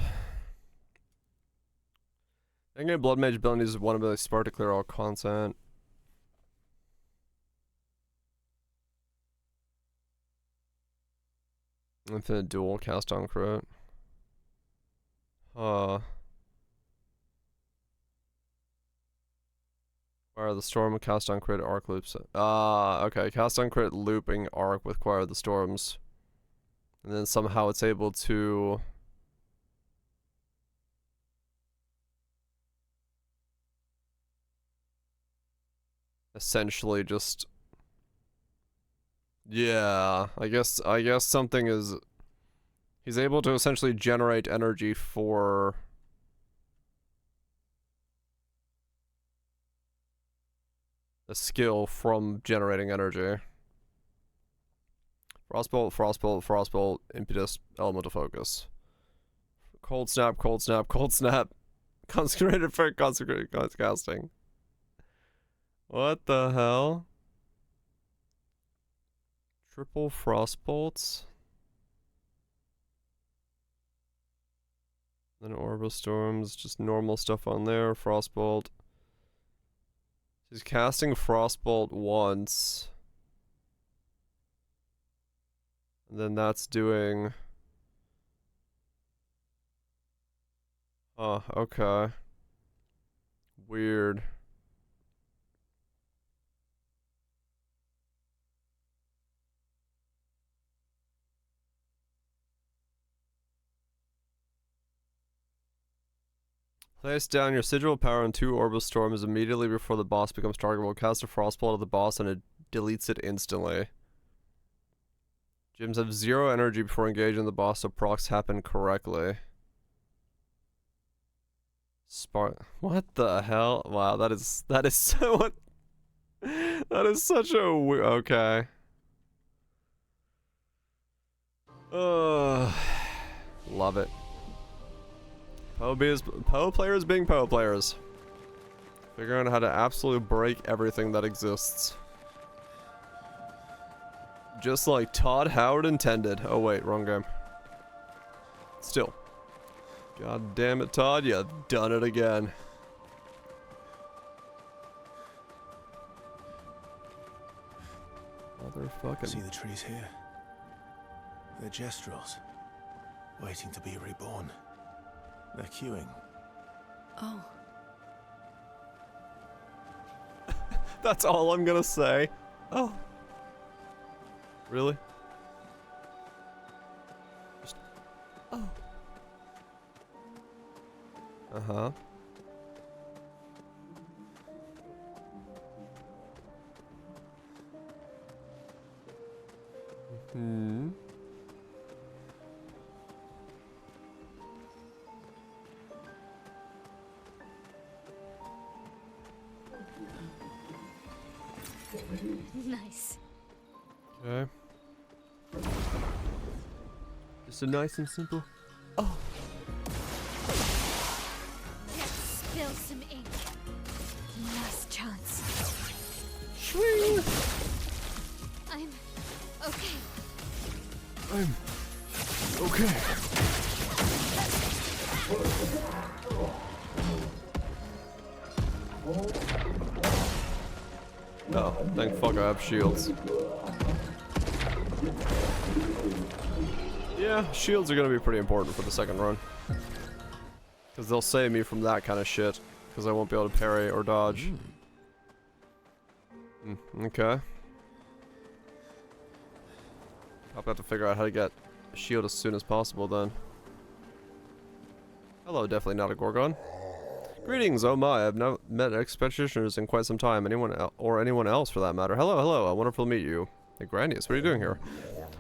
Negative Blood Mage ability uses 1 ability spark to clear all content. Infinite dual cast on crit. Choir of the Storm, cast on crit arc loops. Okay, cast on crit looping arc with Choir of the Storms. And then somehow it's able to... essentially just... yeah, I guess something is... he's able to essentially generate energy for... the skill from generating energy. Frostbolt, Frostbolt, Frostbolt, Impetus, Elemental Focus. Cold Snap, Cold Snap, Cold Snap. Consecrated for Consecrated Casting. What the hell? Triple Frostbolts. Then Orbital Storms, just normal stuff on there. Frostbolt. He's casting Frostbolt once. And then that's doing... oh, okay. Weird. Place down your sigil power on 2 orbital storms immediately before the boss becomes targetable. Cast a Frostbolt at the boss and it deletes it instantly. Gyms have 0 energy before engaging the boss, so procs happen correctly. What the hell? Wow, that is so what? That is such a okay. Love it. Poe players being Poe players. Figuring out how to absolutely break everything that exists. Just like Todd Howard intended. Oh wait, wrong game. Still. God damn it, Todd, you've done it again. Motherfucking. See the trees here? They're Jestrels, waiting to be reborn. They're queuing. Oh. That's all I'm gonna say. Oh. Really? Just... oh. Uh-huh. Hmm. Nice. Okay. Just a nice and simple. Oh. Let's spill some ink. Last chance. Swing. I'm okay. I'm okay. No, thank fuck I have shields. Yeah, shields are gonna be pretty important for the second run. Because they'll save me from that kind of shit. Because I won't be able to parry or dodge. Okay. I'll have to figure out how to get a shield as soon as possible then. Hello, definitely not a Gorgon. Greetings, oh my, I've not met expeditioners in quite some time, anyone else for that matter. Hello, hello, wonderful to meet you. Hey, Grandius, what are you doing here?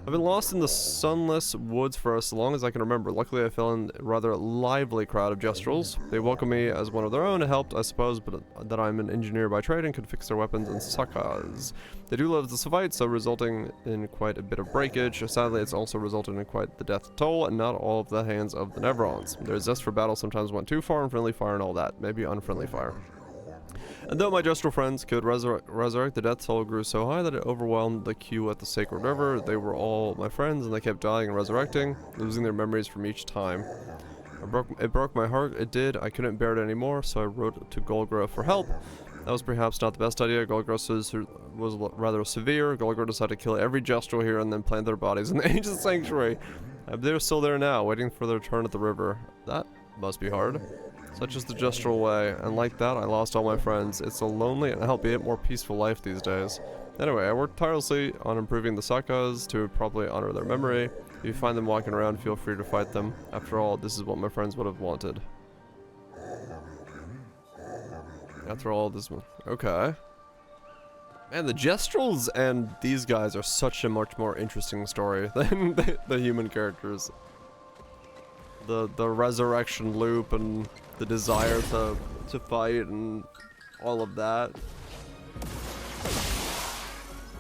I've been lost in the sunless woods for as long as I can remember. Luckily, I fell in a rather lively crowd of Jestrels. They welcomed me as one of their own and helped, I suppose, but that I'm an engineer by trade and could fix their weapons and suckers. They do love to fight, so resulting in quite a bit of breakage. Sadly, it's also resulted in quite the death toll, and not all of the hands of the Nevrons. Their zest for battle sometimes went too far, and friendly fire and all that. Maybe unfriendly fire. And though my Jestral friends could resurrect, the death toll grew so high that it overwhelmed the queue at the Sacred River. They were all my friends, and they kept dying and resurrecting, losing their memories from each time. It broke my heart, it did. I couldn't bear it anymore, so I wrote to Golgro for help. That was perhaps not the best idea. Golgro was rather severe. Golgro decided to kill every Jestral here and then plant their bodies in the ancient sanctuary. They're still there now, waiting for their turn at the river. That must be hard. Such is the gestural way, and like that, I lost all my friends. It's a lonely and albeit more peaceful life these days. Anyway, I worked tirelessly on improving the sakas to properly honor their memory. If you find them walking around, feel free to fight them. After all, this is what my friends would have wanted. After all, this one. Okay. Man, the gestrals and these guys are such a much more interesting story than the human characters. The resurrection loop and the desire to fight and all of that.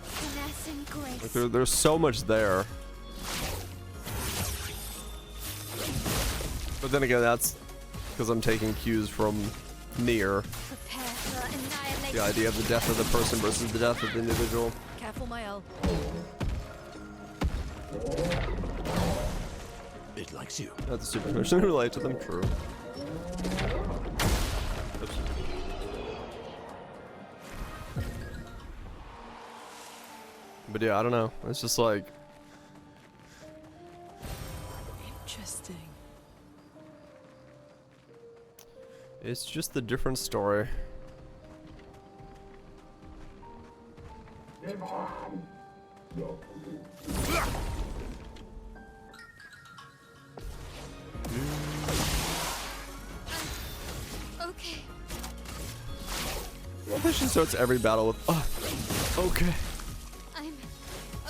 Finesse and grace. Like there's so much there. But then again, that's because I'm taking cues from Nier. Prepare for annihilation. The idea of the death of the person versus the death of the individual. Careful, my L. It likes you. That's a super mission to relate to them, true. Oops. But yeah, I don't know. It's just like, Interesting. it's just a different story. Okay. I love that she starts every battle with, okay. I'm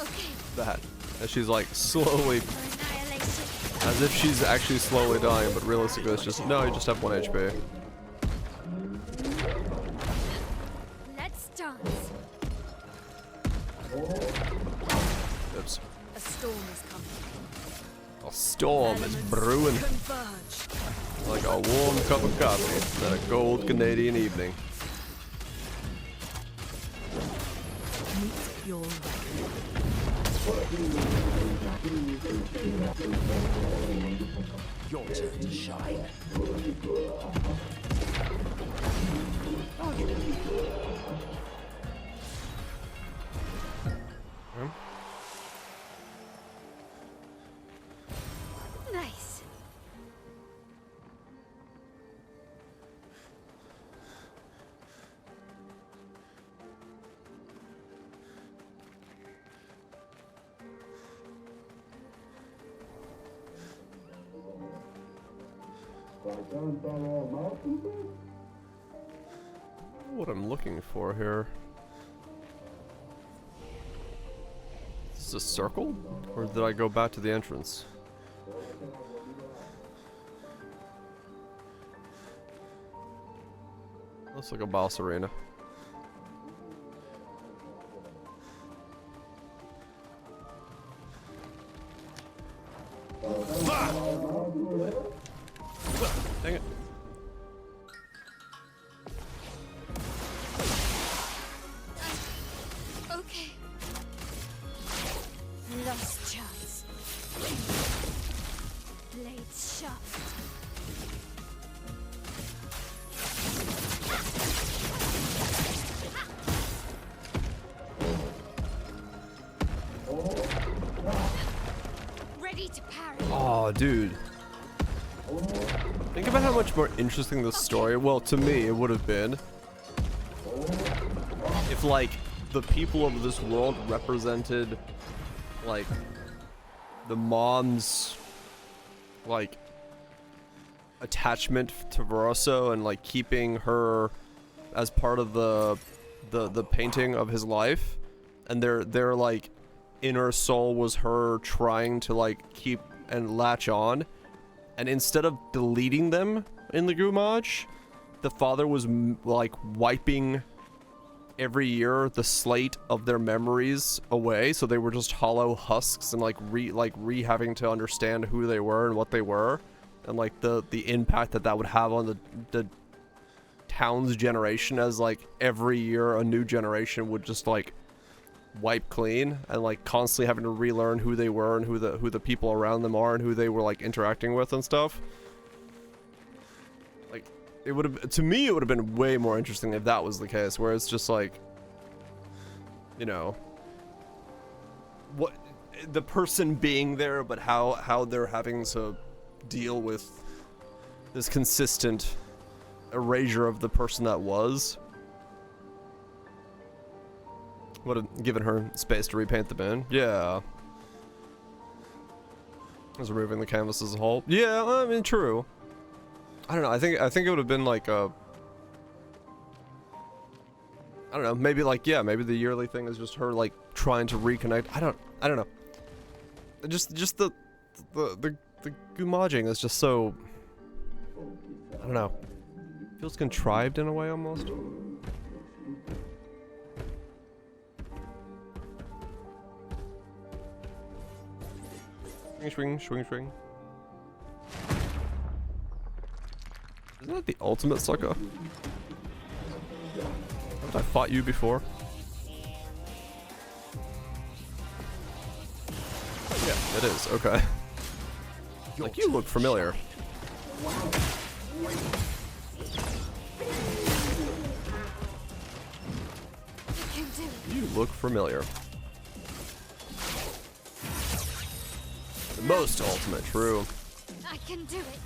okay. That. And she's like slowly, For annihilation. as if she's actually slowly dying, but realistically it's just, no, you just have 1 HP. Let's dance. Oops. A storm is coming. A storm is Elements brewing Converge. like a warm cup of coffee on a cold Canadian evening. Meet your reckoning. Your turn to shine. Nice. What I'm looking for here. Is this a circle? Or did I go back to the entrance? Looks like a boss arena. Dang it. Okay. Lost chance. Blades sharp. Ready to parry. Oh, dude. Think about how much more interesting this story, well, to me, it would have been if, like, the people of this world represented, like, the mom's, like, attachment to Veroso and, like, keeping her as part of the painting of his life, and their like inner soul was her trying to like keep and latch on, and instead of deleting them in the Gumage, the father was like wiping every year the slate of their memories away, so they were just hollow husks, and like having to understand who they were and what they were, and like the impact that would have on the town's generation, as like every year a new generation would just like wipe clean, and like constantly having to relearn who they were and who the people around them are and who they were like interacting with and stuff. Like, it would have, to me, it would have been way more interesting if that was the case, where it's just like, you know, what the person being there, but how they're having to deal with this consistent erasure of the person that was. Would have given her space to repaint the bin. Yeah. Was removing the canvas as a whole. Yeah, I mean, true. I don't know. I think it would have been like a. I don't know. Maybe like, yeah. Maybe the yearly thing is just her like trying to reconnect. I don't know. Just the gumaging is just so. I don't know. Feels contrived in a way almost. Swing, swing, swing. Isn't that the ultimate sucker? Haven't I fought you before? Yeah, it is. Okay. Like, you look familiar. You look familiar. The most ultimate, true. I can do it.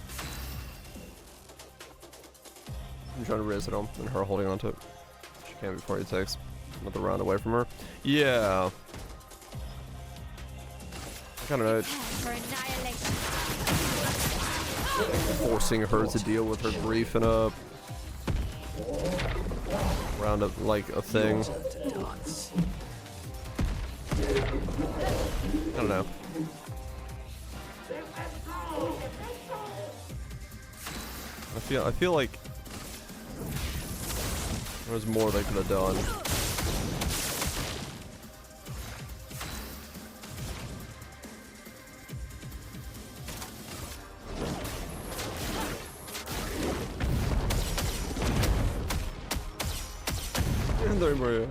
I'm trying to raise it home and her holding onto it. She can before he takes another round away from her. Yeah. I don't know. For annihilation. Forcing her to deal with her grief in a round of like a thing. I don't know. I feel like there's more they could have done.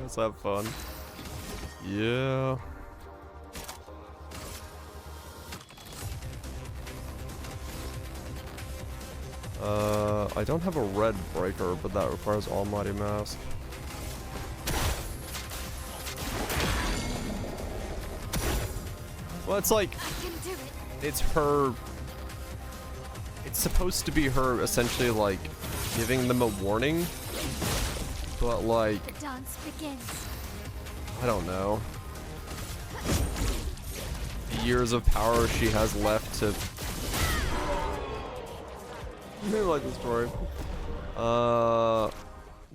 Let's have fun. Yeah. I don't have a red breaker, but that requires Almighty Mask. Well, it's like, I can do it. it's her, it's supposed to be her essentially like giving them a warning, but like, The dance begins. I don't know. The years of power she has left to. I like the story.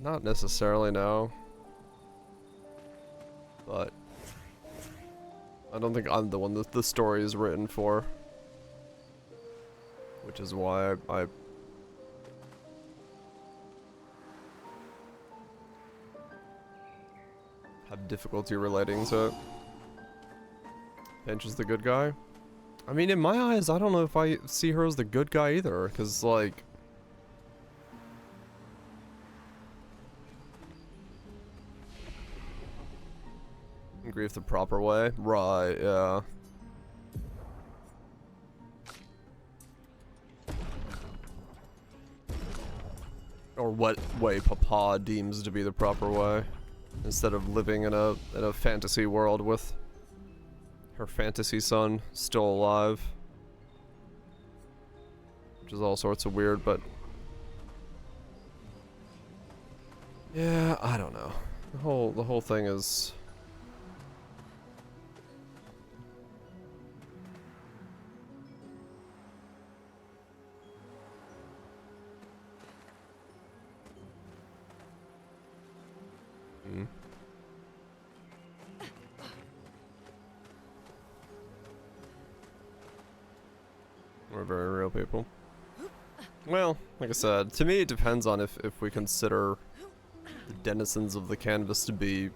Not necessarily, no. But I don't think I'm the one that the story is written for. Which is why I have difficulty relating to it. Pinch is the good guy. I mean, in my eyes, I don't know if I see her as the good guy either, because, like... Grief the proper way? Right, yeah. Or what way Papa deems to be the proper way. Instead of living in a fantasy world with her fantasy son still alive, which is all sorts of weird, but yeah, I don't know. The whole thing is we're very real people. Well, like I said, to me it depends on if we consider the denizens of the canvas to be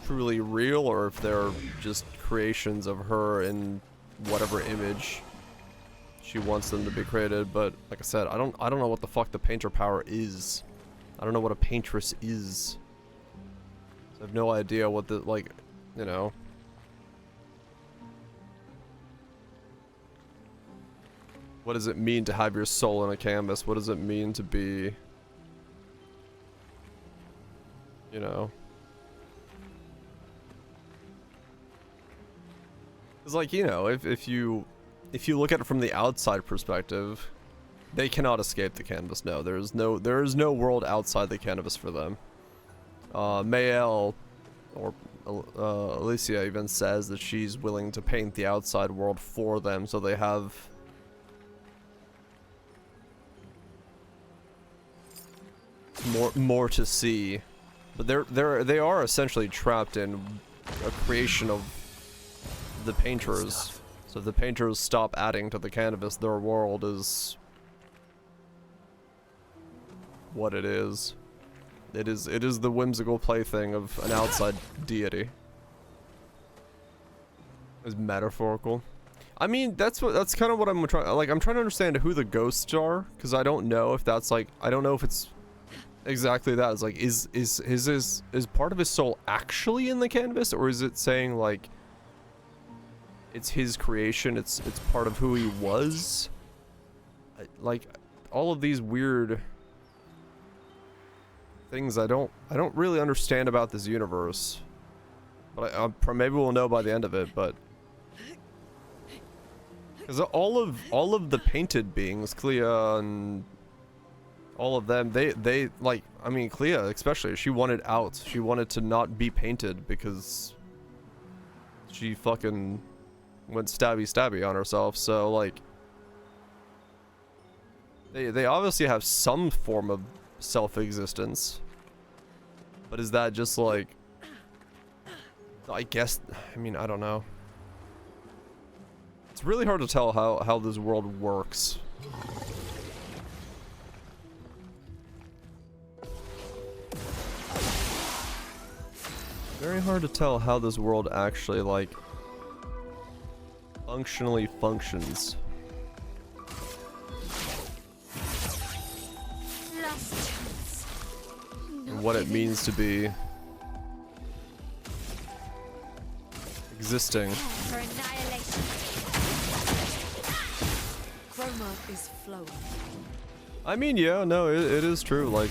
truly real, or if they're just creations of her in whatever image she wants them to be created. But like I said, I don't know what the fuck the painter power is. I don't know what a paintress is. I have no idea what the, like, you know. What does it mean to have your soul in a canvas? What does it mean to be, you know? It's like, you know, if you look at it from the outside perspective, They cannot escape the canvas. No, there is no world outside the canvas for them. Mael, or Alicia even says that she's willing to paint the outside world for them, so they have more to see. But they are essentially trapped in a creation of the painters. So if the painters stop adding to the canvas, their world is what it is. It is the whimsical plaything of an outside deity. It's metaphorical. I mean, that's kind of what I'm trying. Like, I'm trying to understand who the ghosts are, because I don't know if that's like, I don't know if it's exactly that. It's like, is part of his soul actually in the canvas, or is it saying like it's his creation? It's part of who he was. Like all of these weird things I don't really understand about this universe, but maybe we'll know by the end of it. But because all of the painted beings, Clea and all of them, they like, I mean, Clea especially, she wanted out. She wanted to not be painted because she fucking went stabby on herself. So like, they obviously have some form of self-existence, but is that just like, I guess, I mean, I don't know. It's really hard to tell how this world works. Very hard to tell how this world actually like functionally functions. Last chance. And what it means to be existing. For annihilation. Chroma is flowing. I mean, yeah, no, it is true. Like,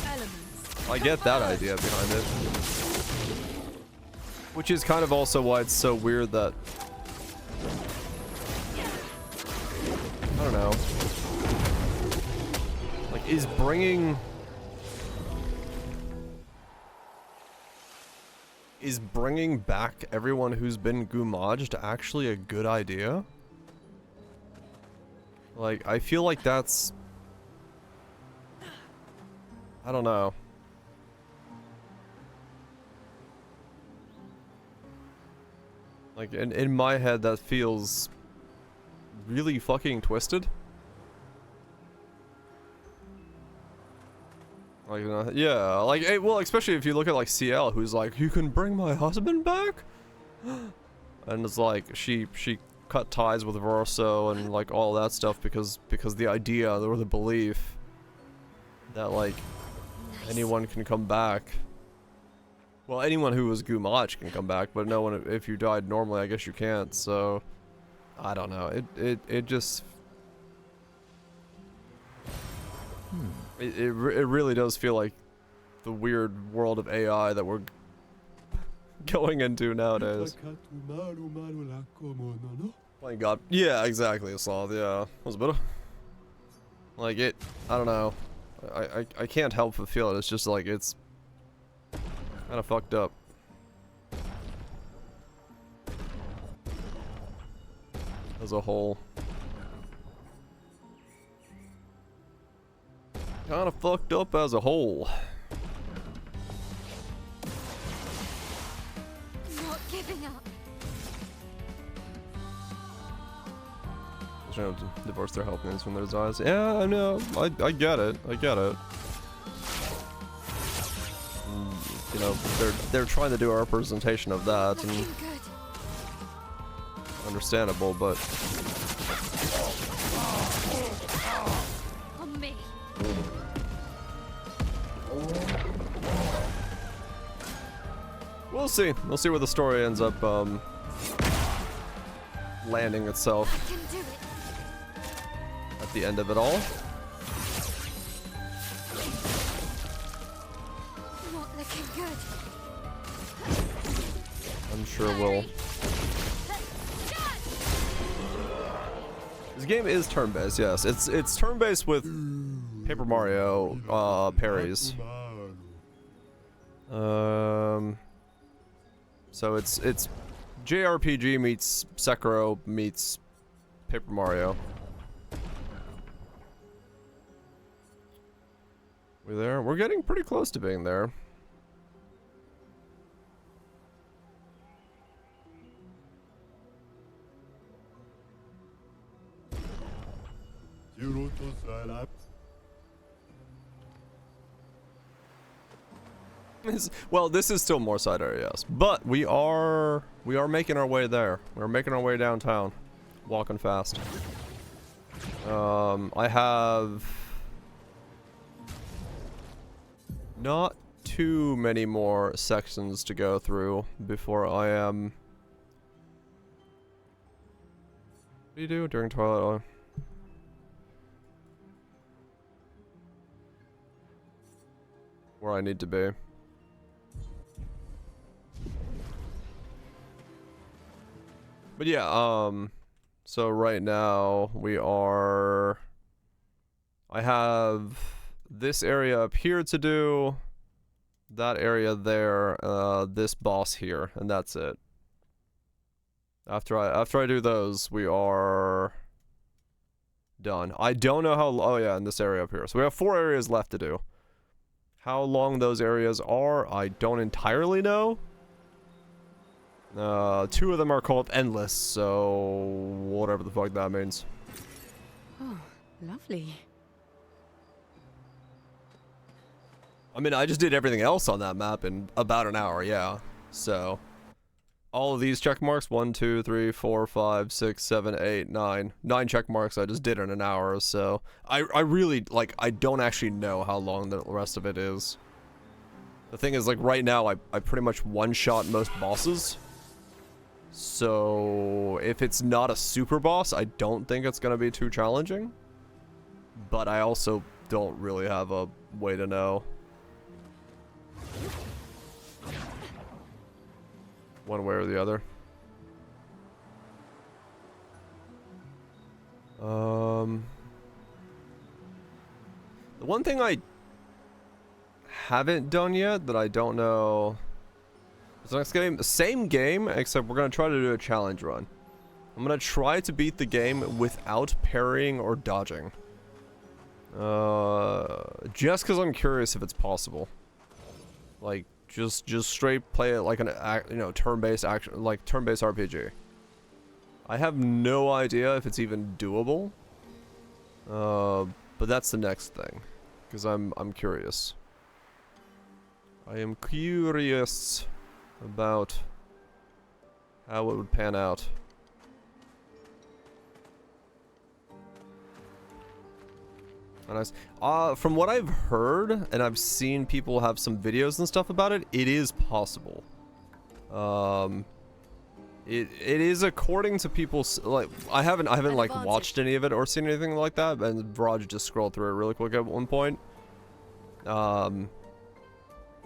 Elements. I get that idea behind it. Which is kind of also why it's so weird that, I don't know, like, is bringing back everyone who's been gumaged actually a good idea? Like, I feel like that's, I don't know. Like, in my head, that feels really fucking twisted. Like, yeah, like, well, especially if you look at, like, CL, who's like, you can bring my husband back? And it's like, she cut ties with Verso and, like, all that stuff because the idea, or the belief that, like, anyone can come back. Well, anyone who was Gumaj can come back, but no one, if you died normally, I guess you can't, so I don't know. It just it really does feel like the weird world of AI that we're going into nowadays. Playing God. Yeah, exactly, Sloth, yeah. Was a bit of, like, it, I don't know. I can't help but feel it. It's just like, it's kind of fucked up. As a whole. Kind of fucked up as a whole. Not giving up. Trying to divorce their help names from their eyes. Yeah, I know. I get it. I get it. You know, they're trying to do a representation of that, and understandable, but On me. we'll see. We'll see where the story ends up landing itself I can do it. at the end of it all. Not looking good. I'm sure we'll. game is turn-based, yes. It's turn-based with Paper Mario parries. So it's JRPG meets Sekiro meets Paper Mario. We there? We're getting pretty close to being there. Well, this is still more side area, yes, but we are making our way there. We're making our way downtown, walking fast. I have not too many more sections to go through before I am. What do you do during Twilight? Where I need to be. But yeah, so right now I have this area up here to do, that area there, this boss here, and that's it. After I do those, we are done. I don't know how, oh yeah, in this area up here. So we have 4 areas left to do. How long those areas are, I don't entirely know. 2 of them are called endless, so whatever the fuck that means. Oh, lovely. I mean, I just did everything else on that map in about an hour, yeah. So, all of these check marks, 1, 2, 3, 4, 5, 6, 7, 8, 9. 9 check marks I just did in an hour, so I really, like, I don't actually know how long the rest of it is. The thing is, like, right now, I pretty much one-shot most bosses. So, if it's not a super boss, I don't think it's gonna be too challenging. But I also don't really have a way to know. One way or the other. The one thing I haven't done yet that I don't know. It's next game, same game, except we're gonna try to do a challenge run. I'm gonna try to beat the game without parrying or dodging. Just because I'm curious if it's possible. Like, just straight play it like an, you know, turn-based action, like turn-based RPG. I have no idea if it's even doable. But that's the next thing, because I'm curious. I am curious about how it would pan out. Nice. From what I've heard, and I've seen people have some videos and stuff about it, it is possible. It is according to people's, like, I haven't like watched any of it or seen anything like that, and Raj just scrolled through it really quick at one point.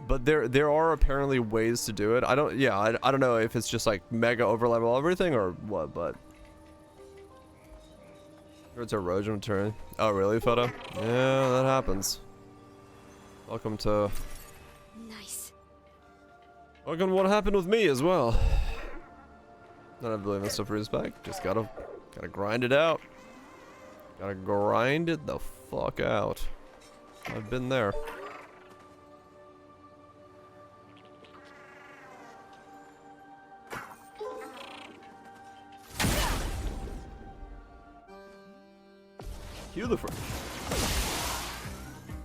But there are apparently ways to do it. I don't know if it's just like mega overlevel everything or what, but it's erosion turn. Oh really, Photo? Yeah, that happens. Welcome to Nice. welcome to what happened with me as well. Not believing stuff for his back. Just gotta grind it out. Gotta grind it the fuck out. I've been there. Cue the front.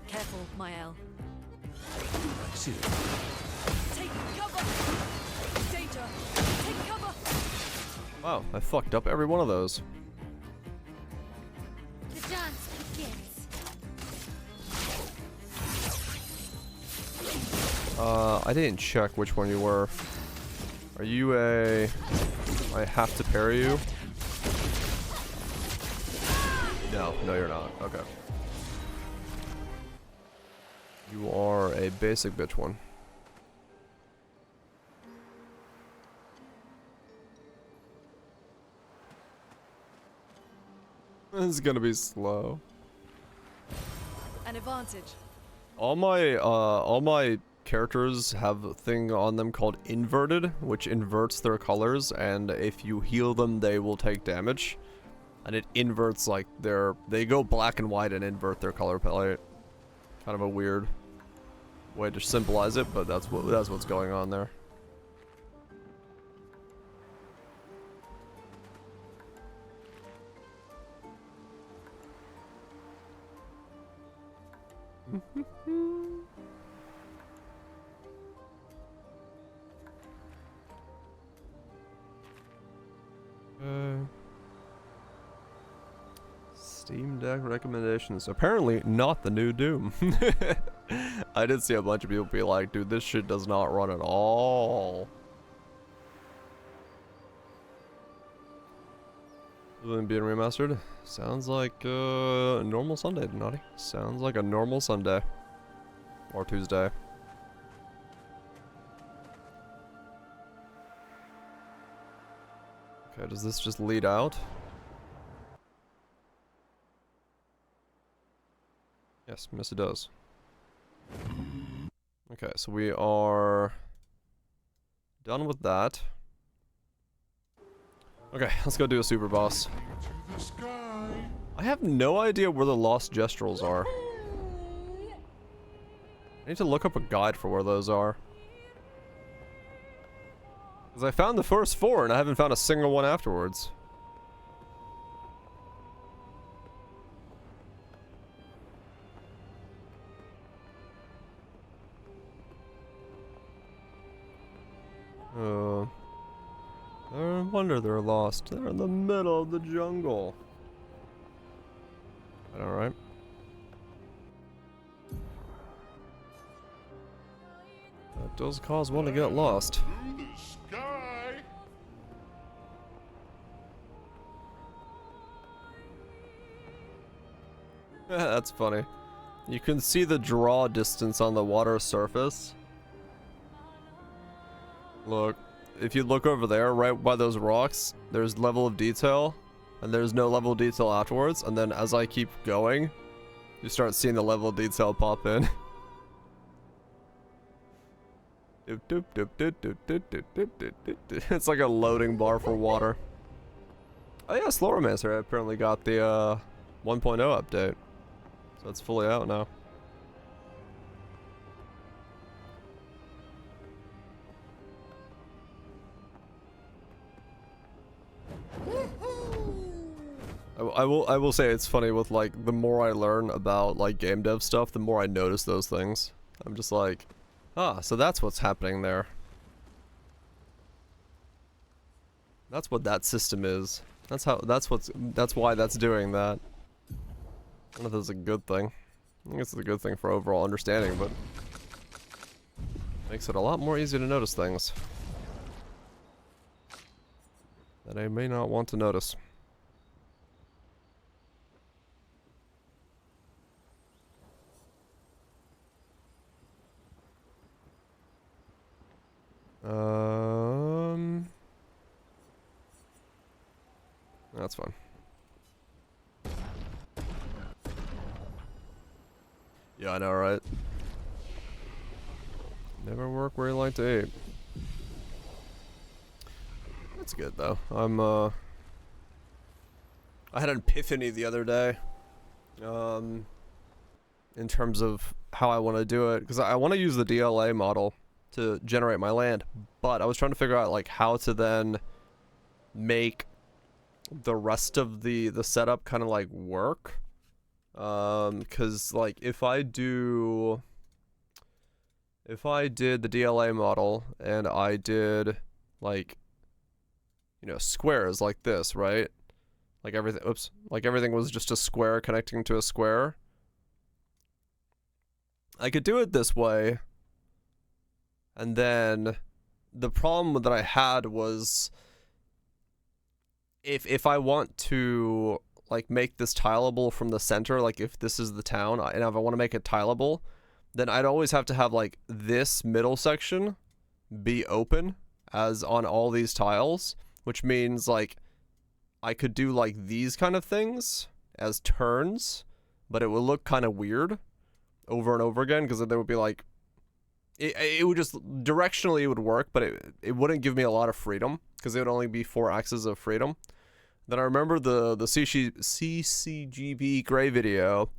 Careful, Mael. I see it. Take cover! Danger! Take cover! Wow, I fucked up every one of those. The dance begins. I didn't check which one you were. Are you a... I have to parry you? No, you're not. Okay. You are a basic bitch one. It's gonna be slow. An advantage. All my characters have a thing on them called inverted, which inverts their colors, and if you heal them, they will take damage. And it inverts like they go black and white and invert their color palette. Kind of a weird way to symbolize it, but that's what's going on there. Steam Deck recommendations. Apparently not the new Doom. I did see a bunch of people be like, dude, this shit does not run at all. Being remastered? Sounds like a normal Sunday, Naughty. Sounds like a normal Sunday. Or Tuesday. Okay, does this just lead out? Yes, it does. Okay, so we are done with that. Okay, let's go do a super boss. To the sky. I have no idea where the lost gestrels are. I need to look up a guide for where those are. Because I found the first 4 and I haven't found a single one afterwards. No wonder they're lost. They're in the middle of the jungle. Alright. That does cause one to get lost. To the sky. That's funny. You can see the draw distance on the water surface. Look, if you look over there, right by those rocks, there's level of detail, and there's no level of detail afterwards, and then as I keep going, you start seeing the level of detail pop in. It's like a loading bar for water. Oh yeah, Slowromancer apparently got the 1.0 update, so it's fully out now. I will say it's funny with like the more I learn about like game dev stuff, the more I notice those things. I'm just like, ah, so that's what's happening there. That's what that system is. That's why that's doing that. I don't know if that's a good thing. I think it's a good thing for overall understanding, but makes it a lot more easy to notice things that I may not want to notice. That's fine. Yeah, I know, right? Never work where you like to eat. That's good, though. I had an epiphany the other day. In terms of how I want to do it. Because I want to use the DLA model to generate my land. But I was trying to figure out, like, how to then make the rest of the setup kind of, like, work. Because, like, if I did the DLA model and I did, like, you know, squares like this, right? Like everything, oops, like everything was just a square connecting to a square. I could do it this way. And then the problem that I had was if I want to like make this tileable from the center, like if this is the town and if I want to make it tileable, then I'd always have to have like this middle section be open as on all these tiles, which means like I could do like these kind of things as turns, but it would look kind of weird over and over again, because there would be like, it would just, directionally it would work, but it wouldn't give me a lot of freedom, because it would only be 4 axes of freedom. Then I remember the CCGB Gray video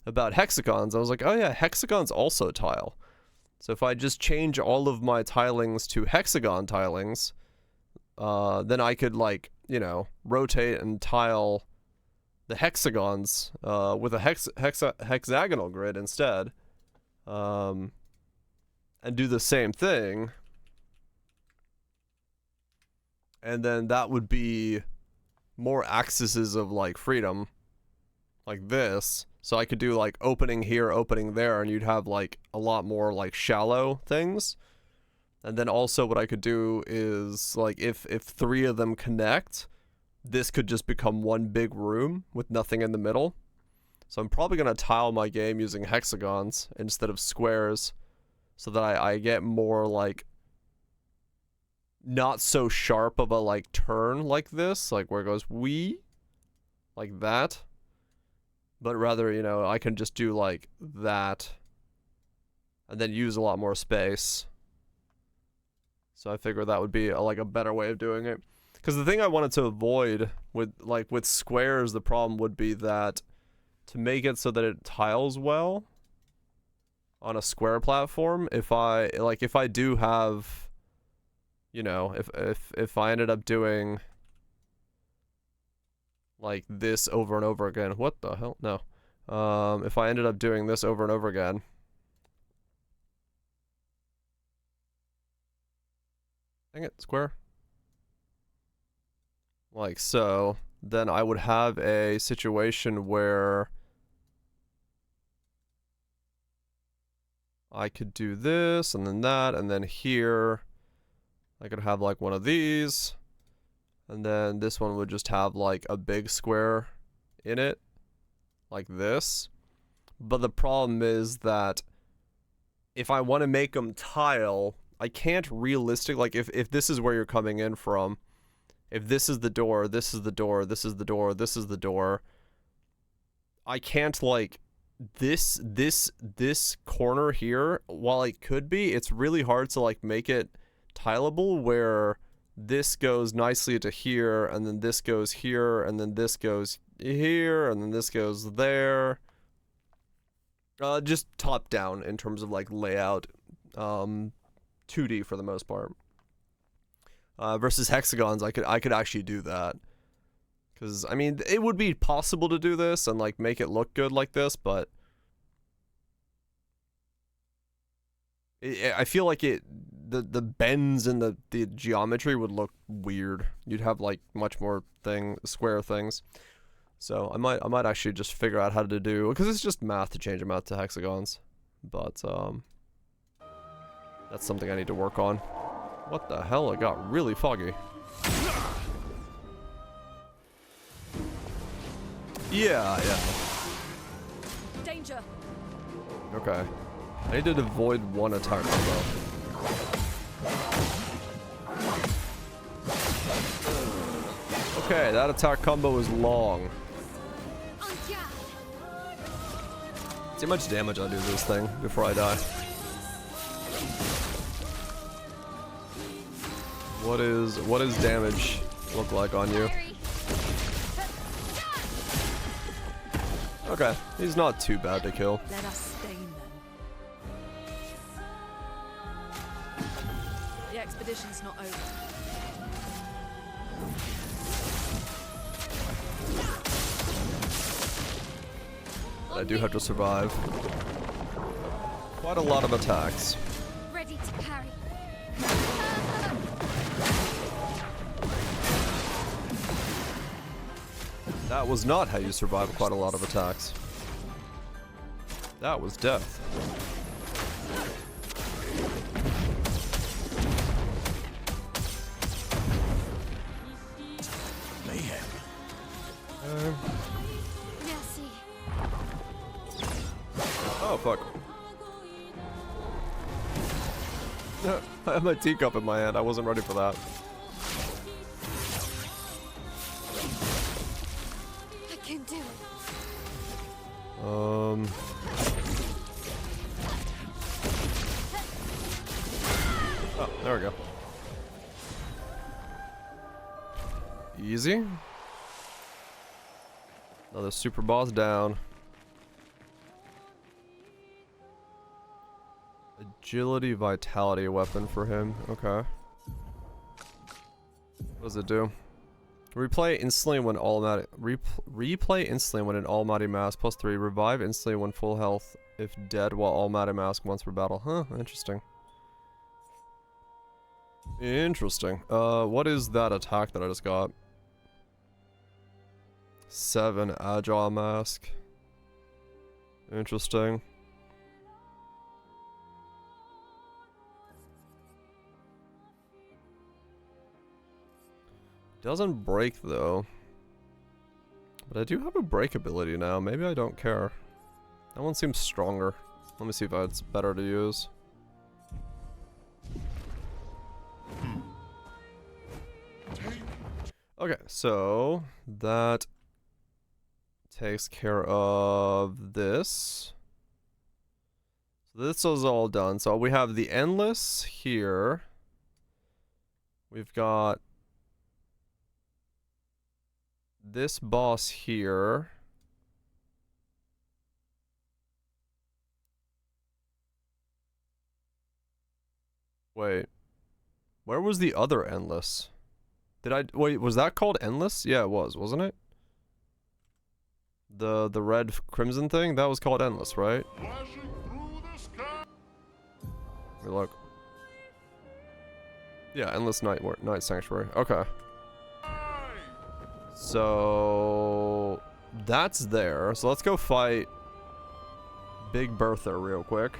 about hexagons. I was like, oh yeah, hexagons also tile. So if I just change all of my tilings to hexagon tilings, then I could, like, you know, rotate and tile the hexagons with a hexagonal grid instead, and do the same thing, and then that would be more axes of like freedom, like this. So I could do like opening here, opening there, and you'd have like a lot more like shallow things. And then also what I could do is, like, if 3 of them connect, this could just become one big room with nothing in the middle. So I'm probably going to tile my game using hexagons instead of squares, so that I get more, like, not so sharp of a, like, turn like this, like where it goes wee, like that. But rather, you know, I can just do like that and then use a lot more space. So I figured that would be like a better way of doing it. Because the thing I wanted to avoid with squares, the problem would be that to make it so that it tiles well on a square platform, if I do have, you know, if I ended up doing like this over and over again, what the hell? No. If I ended up doing this over and over again, dang it, square. Like so, then I would have a situation where I could do this, and then that, and then here, I could have like one of these, and then this one would just have like a big square in it, like this. But the problem is that if I want to make them tile, I can't realistic, like if this is where you're coming in from, if this is the door, this is the door, this is the door, this is the door, I can't, like, this corner here, while it could be, it's really hard to like make it tileable where this goes nicely to here, and then this goes here, and then this goes here, and then this goes there. Just top down in terms of like layout, 2D for the most part. Versus hexagons, I could actually do that. Because, I mean, it would be possible to do this and, like, make it look good like this, but I feel like the bends in the geometry would look weird. You'd have, like, much more square things. So, I might actually just figure out how to do, because it's just math to change them out to hexagons. But, that's something I need to work on. What the hell? It got really foggy. Yeah. Danger. Okay. I need to avoid one attack combo. Okay, that attack combo is long. See how much damage I do to this thing before I die. What does damage look like on you? Okay, he's not too bad to kill. Let us stain them. The expedition's not over. But I do have to survive. Quite a lot of attacks. Ready to parry. That was not how you survive quite a lot of attacks. That was death. Mayhem. Merci. Oh, fuck. I have my teacup in my hand. I wasn't ready for that. can do it. Oh, there we go. Easy. Another super boss down. Agility, vitality weapon for him. Okay. What does it do? Replay instantly when replay instantly when an Almighty Mask +3. Revive instantly when full health if dead while Almighty Mask once per battle. Huh, interesting. Interesting. What is that attack that I just got? 7 Agile Mask. Interesting. Doesn't break though. But I do have a break ability now. Maybe I don't care. That one seems stronger. Let me see if it's better to use. Okay, so that takes care of this. So this is all done. So we have the Endless here. We've got this boss here. Wait. Where was the other Endless? Wait, was that called Endless? Yeah, it was, wasn't it? The red crimson thing? That was called Endless, right? Flashing through the sky. Let me look. Yeah, Endless Night Sanctuary. Okay. So that's there. So let's go fight Big Bertha real quick.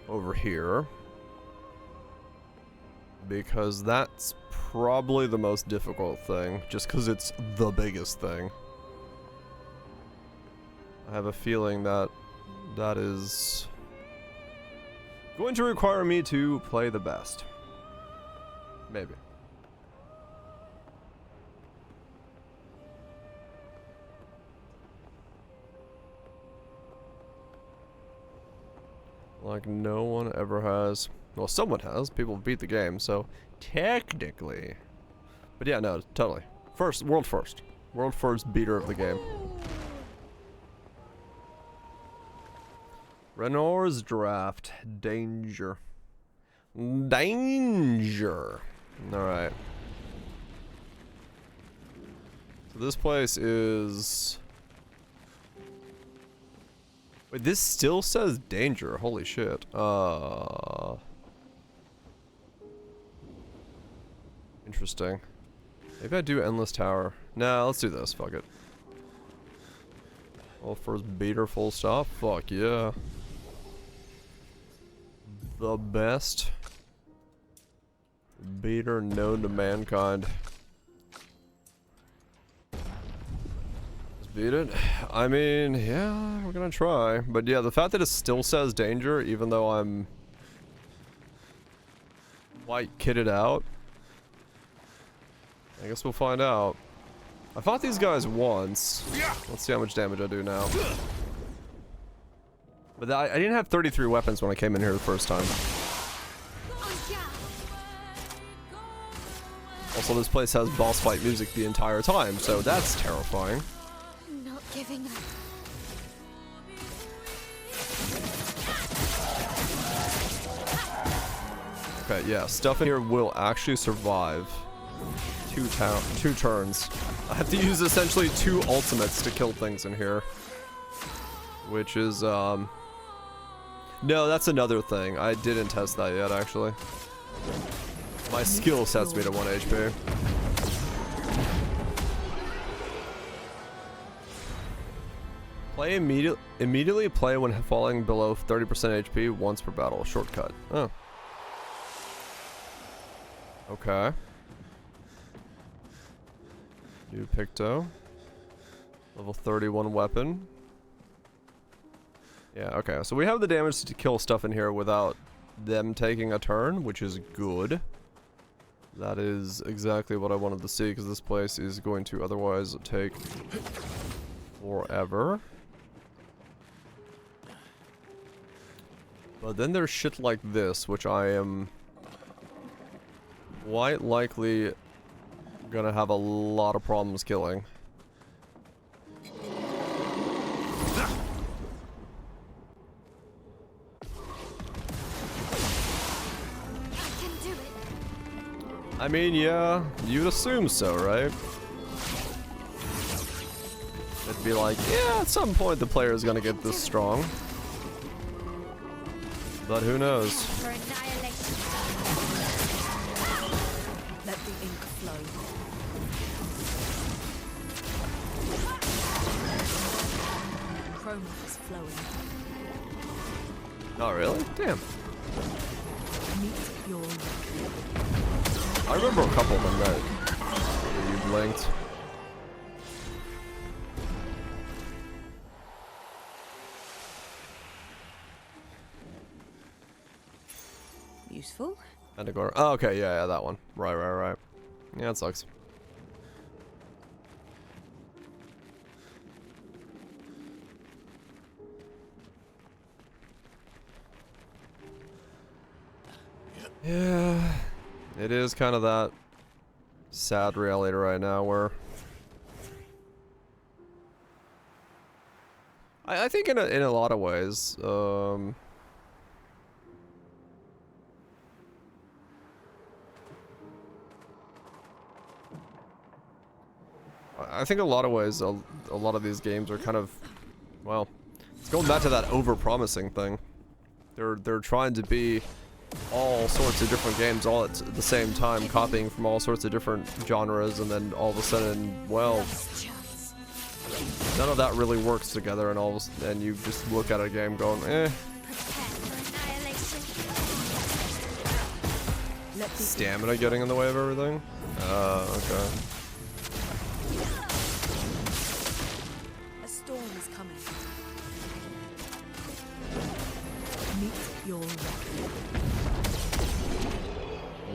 Over here. Because that's probably the most difficult thing, just because it's the biggest thing. I have a feeling that that is going to require me to play the best. Maybe. Like no one ever has. Well, someone has. People beat the game, so technically. But yeah, no, totally. World first. World first beater of the game. Renor's Draft. Danger. Danger. Alright. So this place is... Wait, this still says danger. Holy shit. Interesting. Maybe I do Endless Tower. Nah, let's do this. Fuck it. Well, first beater full stop. Fuck yeah. The best beater known to mankind. Let's beat it. I mean, yeah, we're gonna try. But yeah, the fact that it still says danger, even though I'm quite kitted out. I guess we'll find out. I fought these guys once. Let's see how much damage I do now. But I didn't have 33 weapons when I came in here the first time. Also, this place has boss fight music the entire time, so that's terrifying. Not giving up. Okay, yeah, stuff in here will actually survive. Two turns. I have to use essentially 2 ultimates to kill things in here. Which is, no, that's another thing. I didn't test that yet, actually. My skill sets me to 1 HP. Play immediately play when falling below 30% HP once per battle. Shortcut. Oh. Okay. New Picto. Level 31 weapon. Yeah, okay. So we have the damage to kill stuff in here without them taking a turn, which is good. That is exactly what I wanted to see, because this place is going to otherwise take forever. But then there's shit like this, which I am quite likely gonna have a lot of problems killing. I mean, yeah, you'd assume so, right? It'd be like, yeah, at some point the player is gonna get this strong. But who knows? For annihilation. Let the ink flow. Chroma is flowing. Oh, really? Damn. Meet your reckoning. I remember a couple of them that you blinked. Useful. And a go. Oh, okay, yeah, that one. Right. Yeah, it sucks. Yeah, it is kind of that sad reality right now where I think in a lot of ways, I think a lot of ways, a lot of these games are kind of, well, it's going back to that over-promising thing. They're trying to be all sorts of different games all at the same time, copying from all sorts of different genres, and then all of a sudden, well, none of that really works together, and you just look at a game going, eh. Stamina getting in the way of everything? Okay. A storm is coming. Meet your reckoning.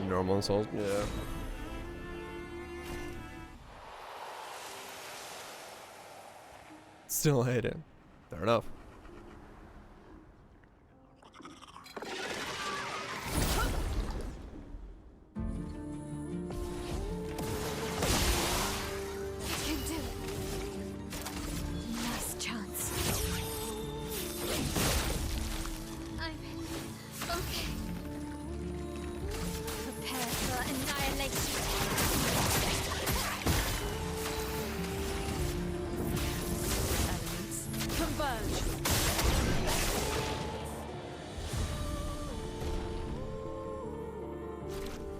Normal insult? Yeah. Still hate it. Fair enough.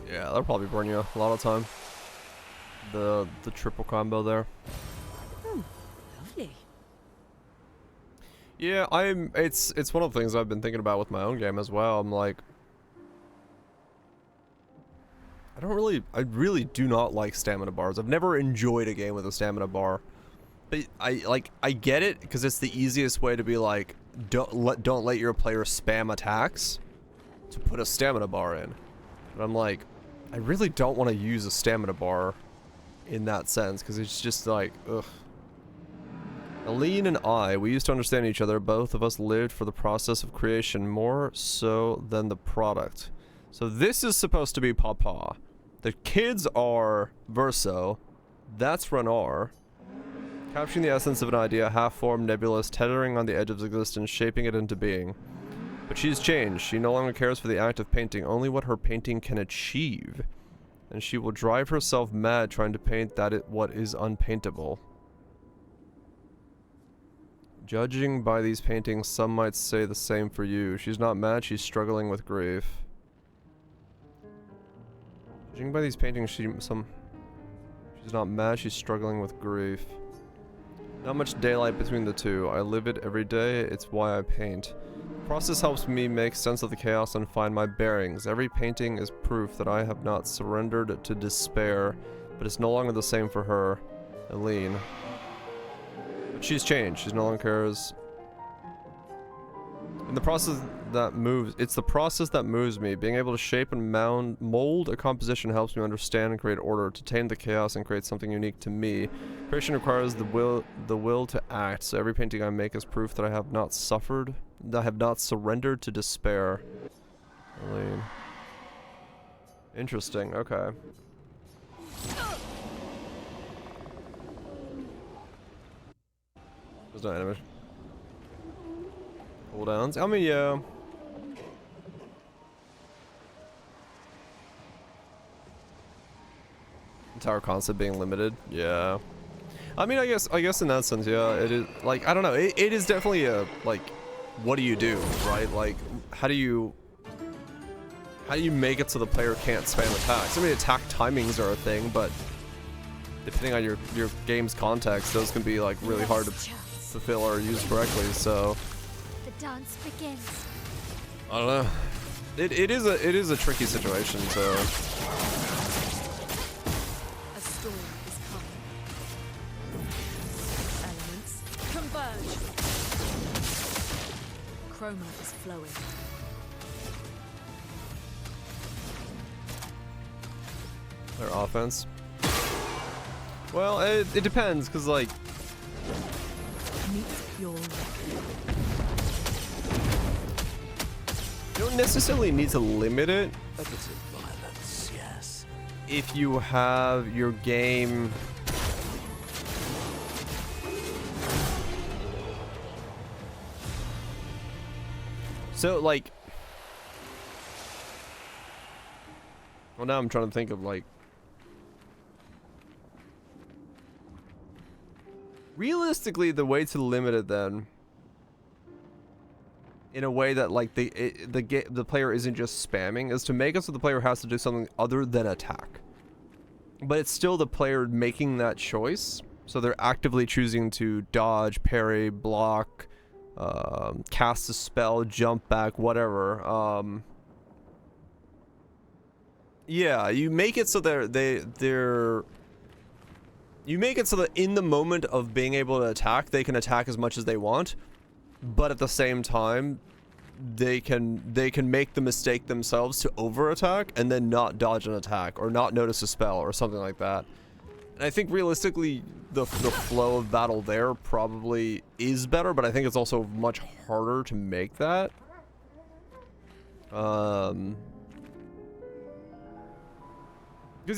Yeah, that'll probably burn you a lot of time. The triple combo there. Lovely. Yeah, it's one of the things I've been thinking about with my own game as well. I'm like, I really do not like stamina bars. I've never enjoyed a game with a stamina bar. But I get it, because it's the easiest way to be like, don't let your player spam attacks to put a stamina bar in. But I'm like, I really don't want to use a stamina bar in that sense, because it's just like, ugh. Aline and I, we used to understand each other. Both of us lived for the process of creation more so than the product. So this is supposed to be Papa. The kids are Verso. That's Renar. Capturing the essence of an idea, half-formed, nebulous, tethering on the edge of existence, shaping it into being. But she's changed. She no longer cares for the act of painting, only what her painting can achieve. And she will drive herself mad trying to paint what is unpaintable. Judging by these paintings, some might say the same for you. She's not mad, she's struggling with grief. Judging by these paintings, she's not mad, she's struggling with grief. Not much daylight between the two. I live it every day, it's why I paint. The process helps me make sense of the chaos and find my bearings. Every painting is proof that I have not surrendered to despair, but it's no longer the same for her, Aline. But she's changed. She no longer cares. In the process that moves. It's the process that moves me. Being able to shape and mold a composition helps me understand and create order, to tame the chaos and create something unique to me. Creation requires the will to act. So every painting I make is proof that I have not suffered, that I have not surrendered to despair. Really interesting. Okay. There's no animation. Cooldowns. I mean, yeah. Entire concept being limited. Yeah. I mean, I guess in that sense, yeah, it is, like, I don't know, it is definitely a, like, what do you do, right? Like, how do you make it so the player can't spam attacks? I mean, attack timings are a thing, but depending on your game's context, those can be, like, really hard to fulfill or use correctly, so. The dance begins. I don't know. It is a tricky situation, so. A storm is coming. Elements converge. Chroma is flowing. Their offense. Well, it depends, cause like. Meet your reckoning. You don't necessarily need to limit it. A bit of violence, yes. If you have your game so like, well, now I'm trying to think of like realistically the way to limit it then in a way that like the player isn't just spamming is to make it so the player has to do something other than attack, but it's still the player making that choice, so they're actively choosing to dodge, parry, block, cast a spell, jump back, whatever. Yeah, you make it so you make it so that in the moment of being able to attack, they can attack as much as they want, but at the same time, they can make the mistake themselves to over attack and then not dodge an attack or not notice a spell or something like that. And I think realistically, the flow of battle there probably is better, but I think it's also much harder to make that. Because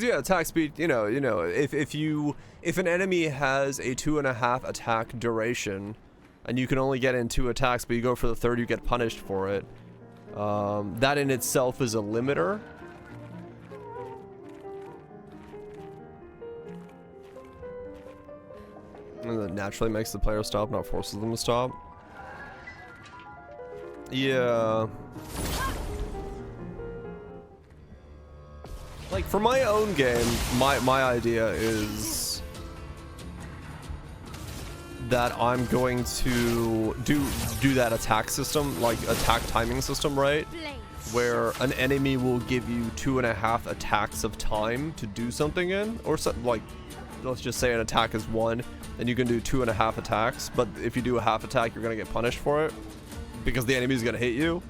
yeah, attack speed, you know, if an enemy has a 2.5 attack duration, and you can only get in 2 attacks, but you go for the 3rd, you get punished for it. That in itself is a limiter. And that naturally makes the player stop, not forces them to stop. Yeah. Like, for my own game, my idea is that I'm going to do that attack system, like attack timing system, right? Where an enemy will give you 2.5 attacks of time to do something in, or something like, let's just say an attack is 1, and you can do 2.5 attacks, but if you do a half attack, you're gonna get punished for it because the enemy's gonna hit you.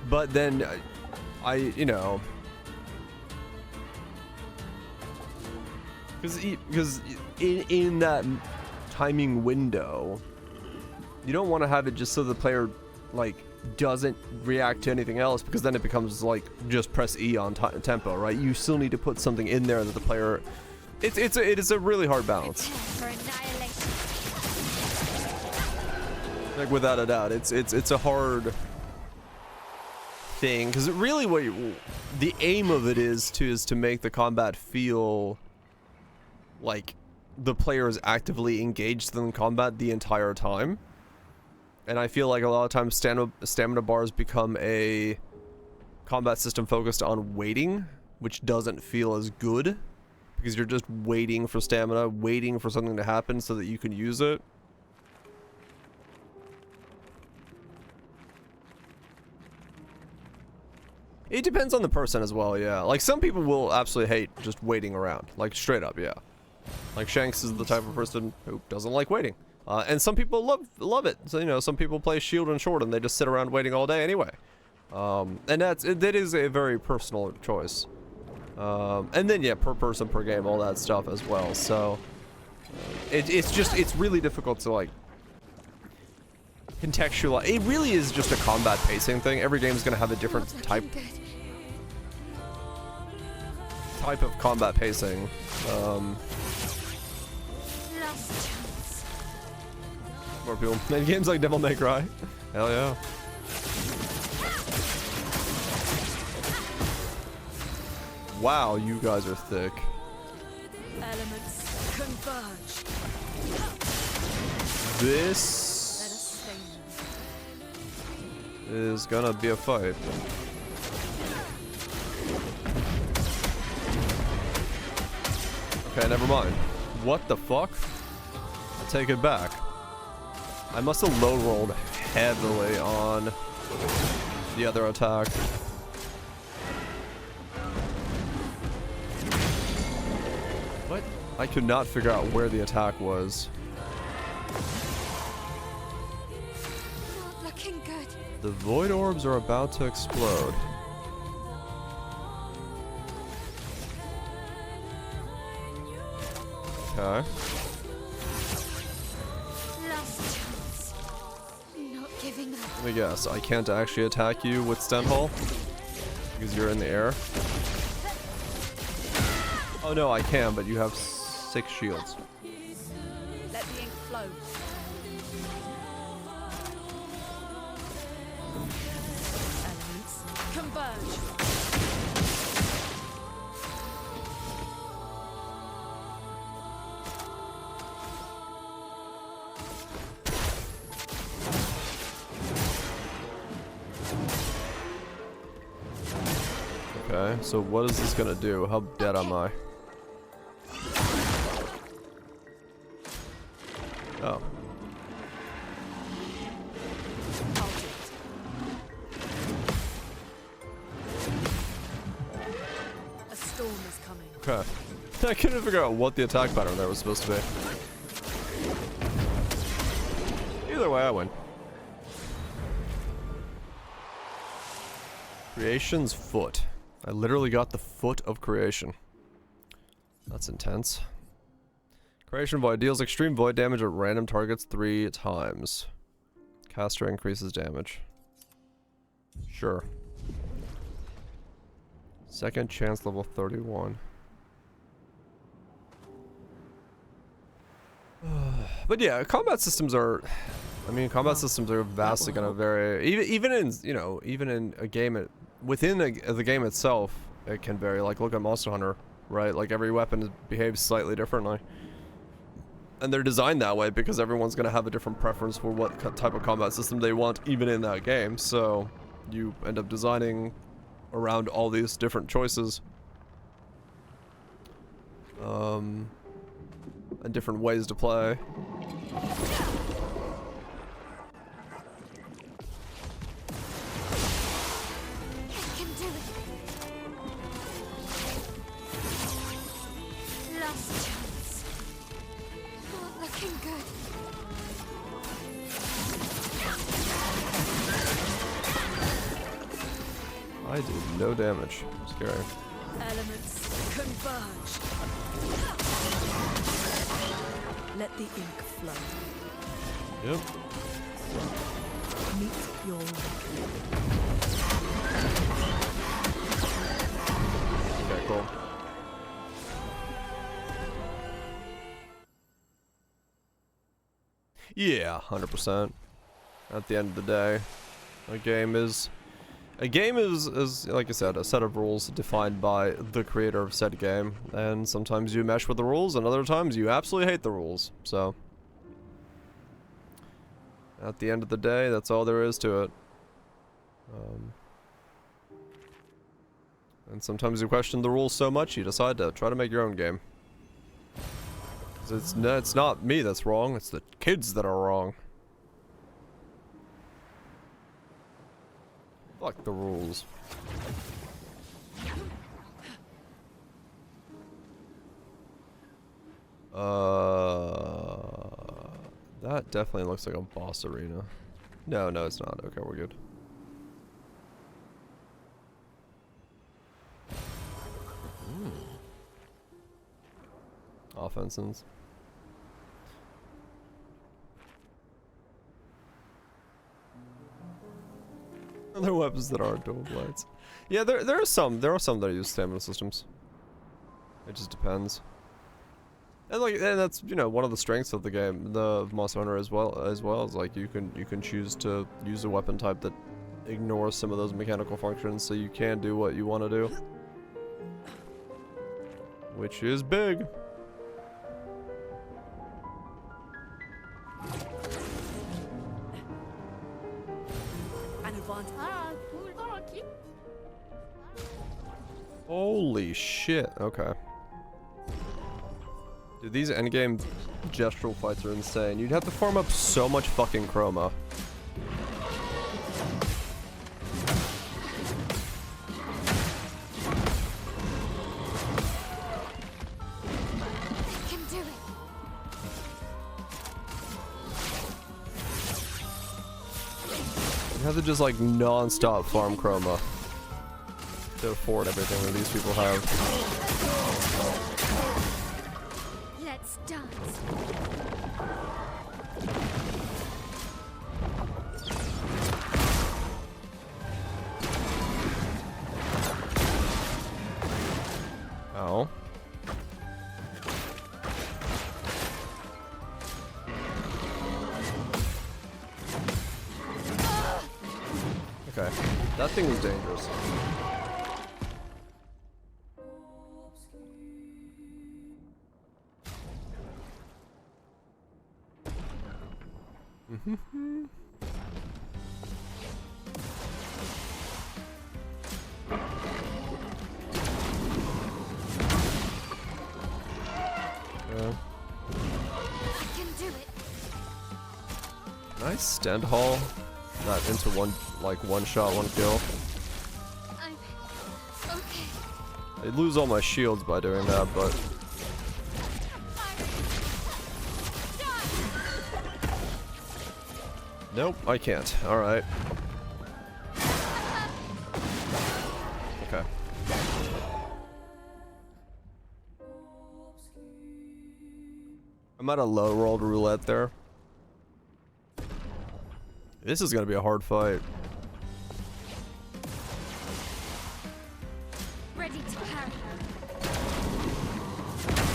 But then you know, because in that timing window, you don't want to have it just so the player like doesn't react to anything else, because then it becomes like just press E on tempo, right? You still need to put something in there that the player. It is a really hard balance. Like, without a doubt, it's a hard thing, because really the aim of it is to make the combat feel like the player is actively engaged in combat the entire time. And I feel like a lot of times stamina bars become a combat system focused on waiting, which doesn't feel as good, because you're just waiting for stamina, waiting for something to happen so that you can use it. It depends on the person as well, yeah. Like, some people will absolutely hate just waiting around, like straight up, yeah. Like Shanks is the type of person who doesn't like waiting. And some people love it. So, you know, some people play shield and sword and they just sit around waiting all day anyway. And that is a very personal choice. And then yeah, per person, per game, all that stuff as well. So it's really difficult to like contextualize. It really is just a combat pacing thing. Every game is going to have a different type of combat pacing. More people in games like Devil May Cry. Hell yeah. Wow, you guys are thick. Elements converge. This is gonna be a fight. Okay, never mind. What the fuck? I take it back. I must have low rolled heavily on the other attack. What? I could not figure out where the attack was. Not looking good. The void orbs are about to explode. Okay. Last chance. Not giving up. Let me guess. I can't actually attack you with Stenhall because you're in the air. Oh no, I can, but you have 6 shields. Let the ink flow. Elements converge. Okay, so what is this gonna do? How dead am I? Oh. A storm is coming. Okay. I couldn't figure out what the attack pattern there was supposed to be. Either way, I win. Creation's foot. I literally got the foot of creation. That's intense. Creation Void deals extreme void damage at random targets 3 times. Caster increases damage. Sure. Second chance level 31. But yeah, combat systems are... I mean, combat systems are vastly going to vary. Even in, you know, even in a game... Within the game itself, it can vary. Like, look at Monster Hunter, right? Like, every weapon behaves slightly differently. And they're designed that way because everyone's going to have a different preference for what type of combat system they want, even in that game. So, you end up designing around all these different choices. And different ways to play. I did no damage. Scary. Elements converge. Let the ink flow. Yep. Meet your reckoning. Okay, cool. Yeah, 100%. At the end of the day, a game is like I said, a set of rules defined by the creator of said game, and sometimes you mesh with the rules, and other times you absolutely hate the rules. So, at the end of the day, that's all there is to it. And sometimes you question the rules so much, you decide to try to make your own game. 'Cause it's not me that's wrong, it's the kids that are wrong. Fuck the rules. That definitely looks like a boss arena. No, no, it's not. Okay, we're good. Offenses. Other weapons that are dual blades. Yeah, there are some that use stamina systems. It just depends. And that's, you know, one of the strengths of the game, the Monster Hunter as well is like you can choose to use a weapon type that ignores some of those mechanical functions, so you can do what you want to do. Which is big. An advantage. Holy shit, okay. Dude, these endgame gestural fights are insane. You'd have to farm up so much fucking chroma. I can do it. You have to just like non-stop farm chroma to afford everything that these people have. Let's dance. Oh. Okay, that thing was dangerous. I can do it. Nice stand haul that into one shot, one kill. I'm okay. I lose all my shields by doing that, but nope, I can't. Alright. Okay. I'm at a low rolled roulette there. This is gonna be a hard fight. Ready to parry.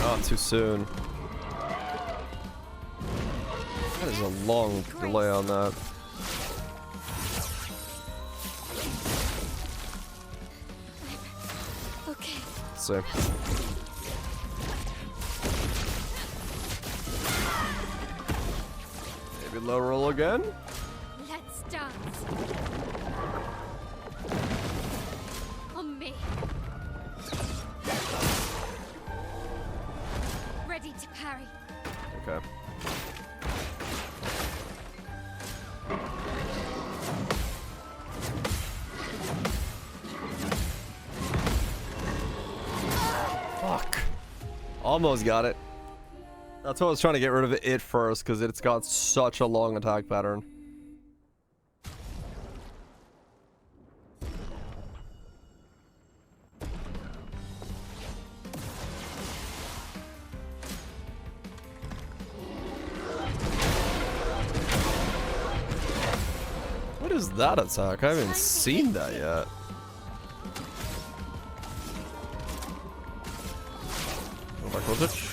Not too soon. That is a long delay on that. Okay. Let's see. Maybe low roll again? Let's dance. On me. Ready to parry. Okay. Fuck. Almost got it. That's why I was trying to get rid of it first, because it's got such a long attack pattern. What is that attack? I haven't seen that yet. Go back voltage.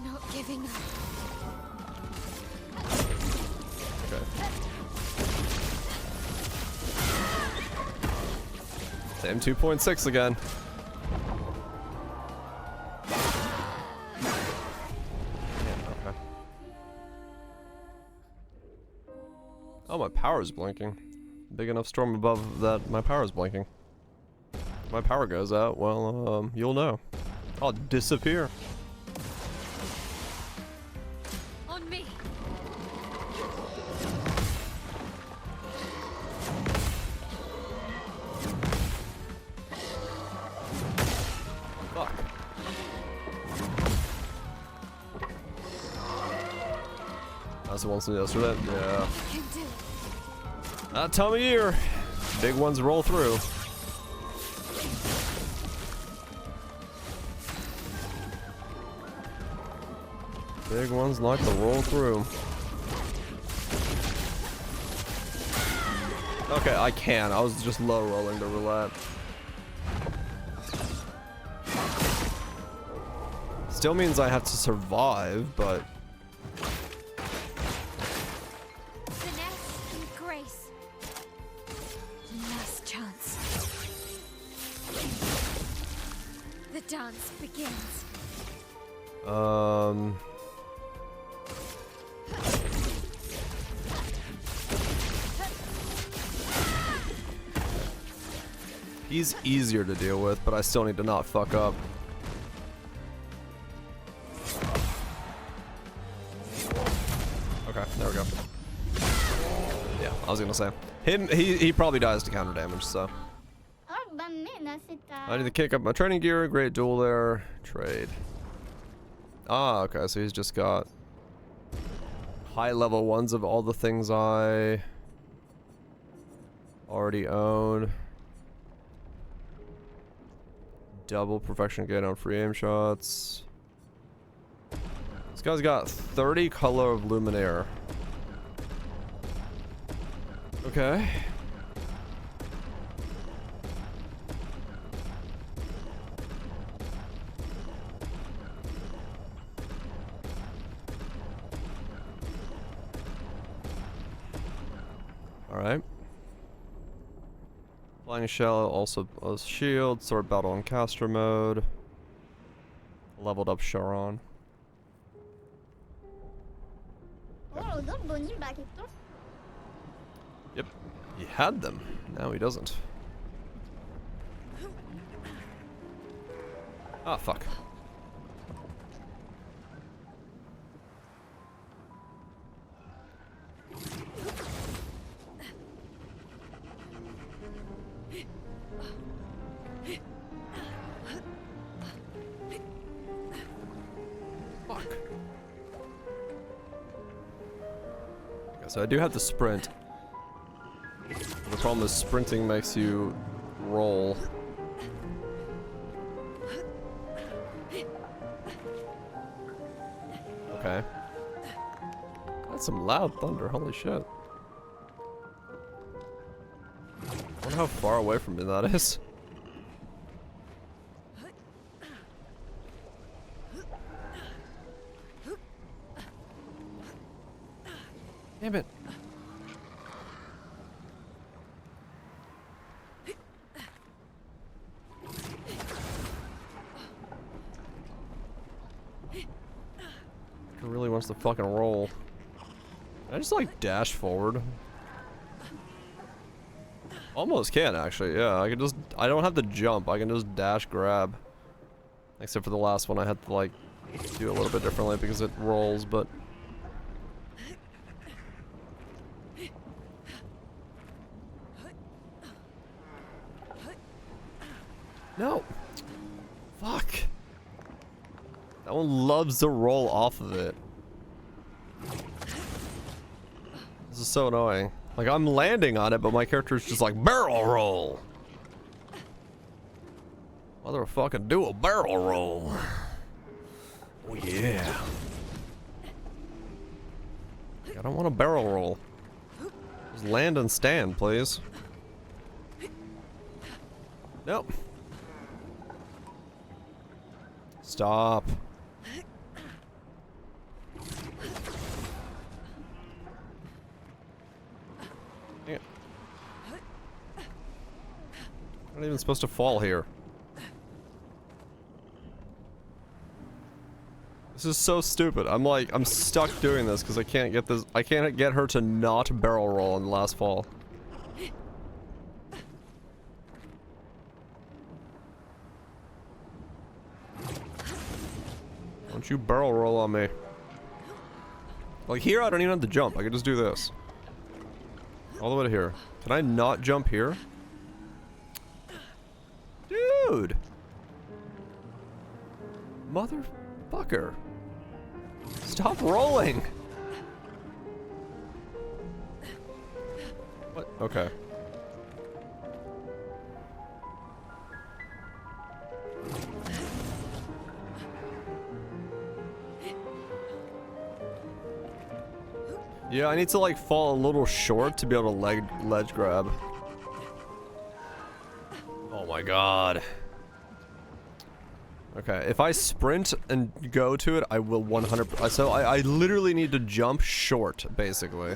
Not giving up. Okay. Same 2.6 again. Yeah, okay. Oh, my power is blinking. Big enough storm above that my power is blinking. If my power goes out, well, you'll know. I'll disappear. On me. Fuck. That's the one from yesterday. Yeah. Can do it. That time of year. Big ones roll through. Big ones like to roll through. Okay, I can. I was just low rolling the roulette. Still means I have to survive, but... Finesse and grace. Last chance. The dance begins. He's easier to deal with, but I still need to not fuck up. Okay, there we go. Yeah, I was gonna say. He probably dies to counter damage, so. I need to kick up my training gear, great duel there, trade. Ah, okay, so he's just got high level ones of all the things I already own. Double perfection gain on free aim shots. This guy's got 30 color of luminaire. Okay. Alright. Flying shell, also a shield, sword battle in caster mode. Leveled up Charon. Yep, he had them. Now he doesn't. Ah, fuck. So I do have to sprint. The problem is sprinting makes you roll. Okay. That's some loud thunder, holy shit. I wonder how far away from me that is. Damn it. He really wants to fucking roll. I just like dash forward. Almost can actually, yeah. I can just, I don't have to jump, I can just dash grab. Except for the last one I had to like do a little bit differently because it rolls, but no. Fuck. That one loves to roll off of it. This is so annoying. Like, I'm landing on it, but my character's just like, barrel roll! Motherfucking do a barrel roll. Oh yeah. I don't want a barrel roll. Just land and stand, please. Nope. Stop. Dang it. I'm not even supposed to fall here. This is so stupid. I'm stuck doing this because I can't get this. I can't get her to not barrel roll in the last fall. Don't you barrel roll on me. Like here, I don't even have to jump. I can just do this. All the way to here. Can I not jump here? Dude! Motherfucker. Stop rolling! Okay. Yeah, I need to like fall a little short to be able to ledge grab. Oh my god. Okay, if I sprint and go to it, I will 100%. So I literally need to jump short, basically.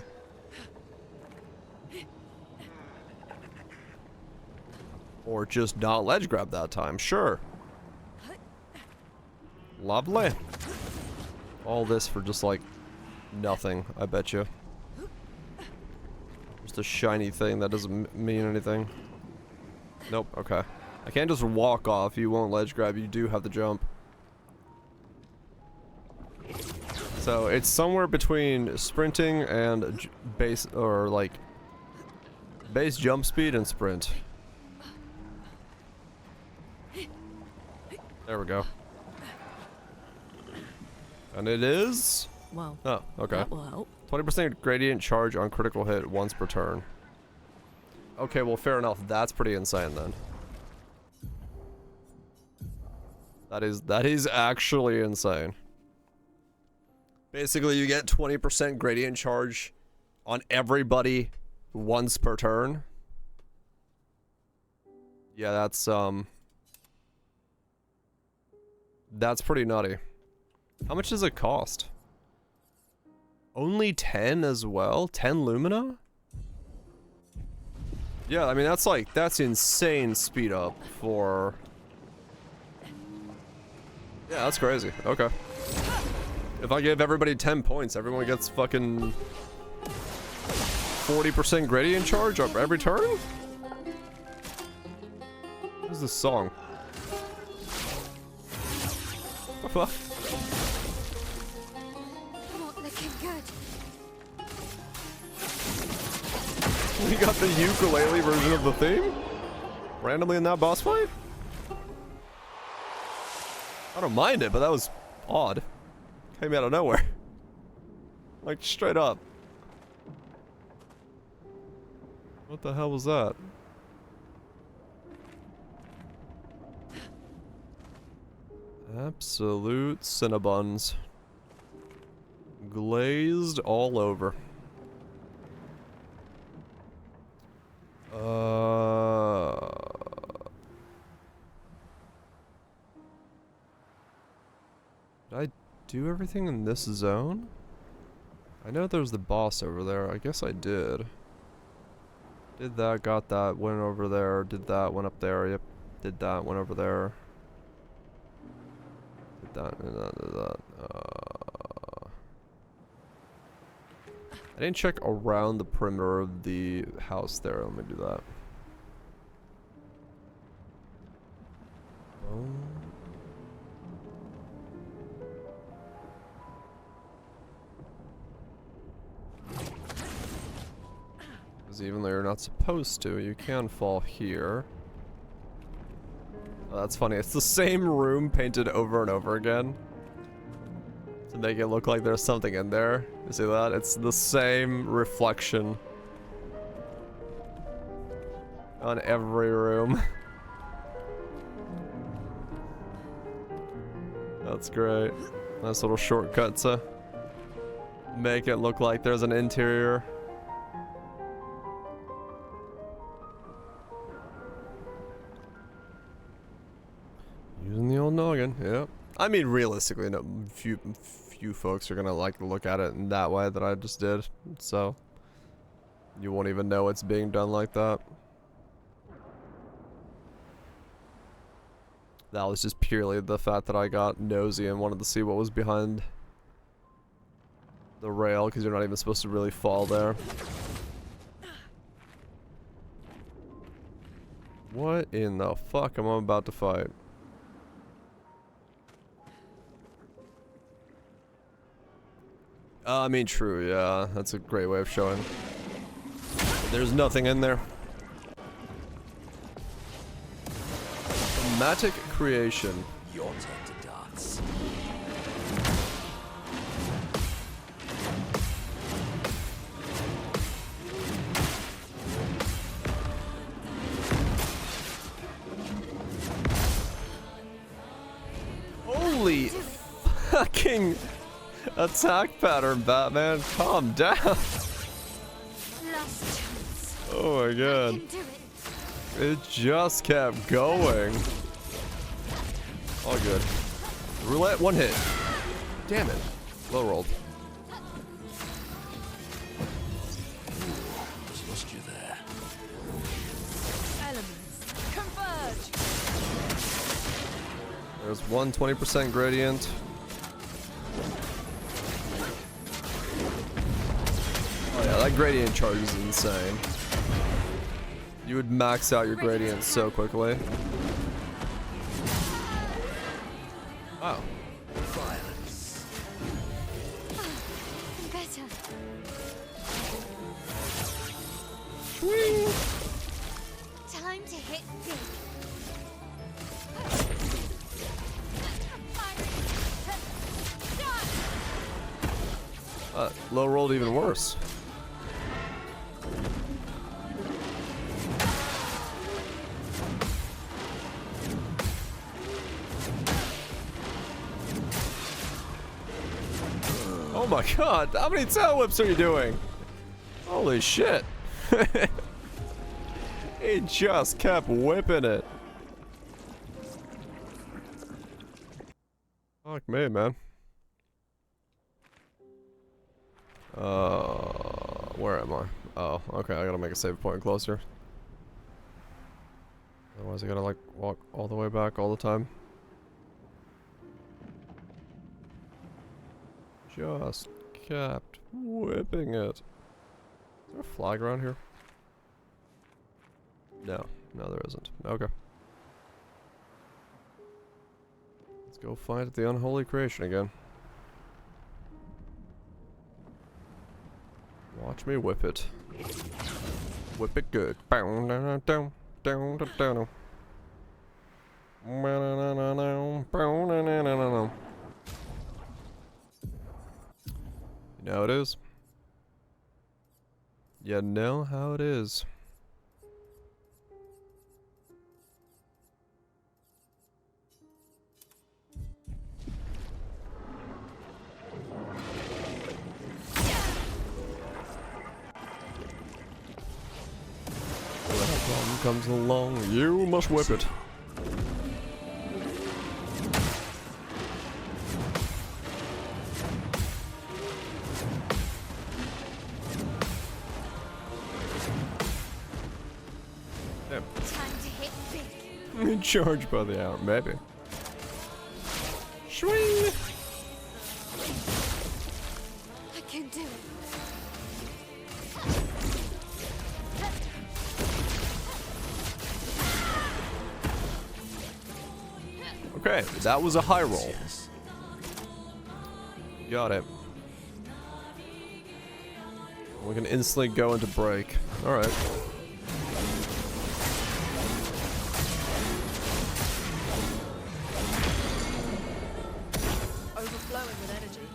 Or just not ledge grab that time, sure. Lovely. All this for just like nothing, I bet you. Just a shiny thing that doesn't mean anything. Nope, okay. I can't just walk off, you won't ledge grab, you do have to jump. So it's somewhere between sprinting and base, or like base jump speed and sprint. There we go. And it is? Well, Oh, okay. that will help. 20% gradient charge on critical hit once per turn. Okay, well, fair enough. That's pretty insane then. That is actually insane. Basically, you get 20% gradient charge on everybody once per turn. Yeah, that's pretty nutty. How much does it cost? Only 10 as well? 10 lumina? Yeah, I mean, that's insane speed up for... Yeah, that's crazy. Okay. If I give everybody 10 points, everyone gets fucking 40% gradient charge up every turn? What is this song? What the fuck? Not looking good. We got the ukulele version of the theme? Randomly in that boss fight? I don't mind it, but that was odd. Came out of nowhere. Like, straight up. What the hell was that? Absolute Cinnabuns. Glazed all over. Did I do everything in this zone? I know there's the boss over there. I guess I did. Did that, got that, went over there, did that, went up there, yep. Did that, went over there. Did that, did that, did that. I didn't check around the perimeter of the house there. Let me do that. Because even though you're not supposed to, you can fall here. Oh, that's funny. It's the same room painted over and over again. To make it look like there's something in there. You see that? It's the same reflection on every room. That's great. Nice little shortcut to make it look like there's an interior. Using the old noggin, yep. I mean, realistically, no, few folks are gonna like look at it in that way that I just did, so you won't even know it's being done like that. That was just purely the fact that I got nosy and wanted to see what was behind the rail, because you're not even supposed to really fall there. What in the fuck am I about to fight? I mean, true, yeah. That's a great way of showing. There's nothing in there. Thematic creation. Your turn to dance. fucking attack pattern, Batman. Calm down. Last chance. Oh my I god. can do it. It just kept going. All good. Roulette, one hit. Damn it. Low rolled. Just lost you there. Elements converge. There's one 20% gradient. Oh yeah, that gradient charge is insane. You would max out your gradient so quickly. Wow. Violence. Better. Time to hit big. Low rolled even worse. Oh my god, how many tail whips are you doing? Holy shit. He just kept whipping it. Fuck me, man. Where am I? Oh, okay, I gotta make a save point closer. Otherwise I gotta like walk all the way back all the time. Just kept whipping it. Is there a flag around here? No, there isn't. Okay. Let's go find the unholy creation again. Watch me whip it. Whip it good. You know how it is. You know how it is. When a problem comes along, you must whip it. Damn. Time to hit big. Charge by the hour, maybe. Swing! I can do it. Okay, that was a high roll. Yes. Got it. We can instantly go into break. Alright. Overflowing with energy.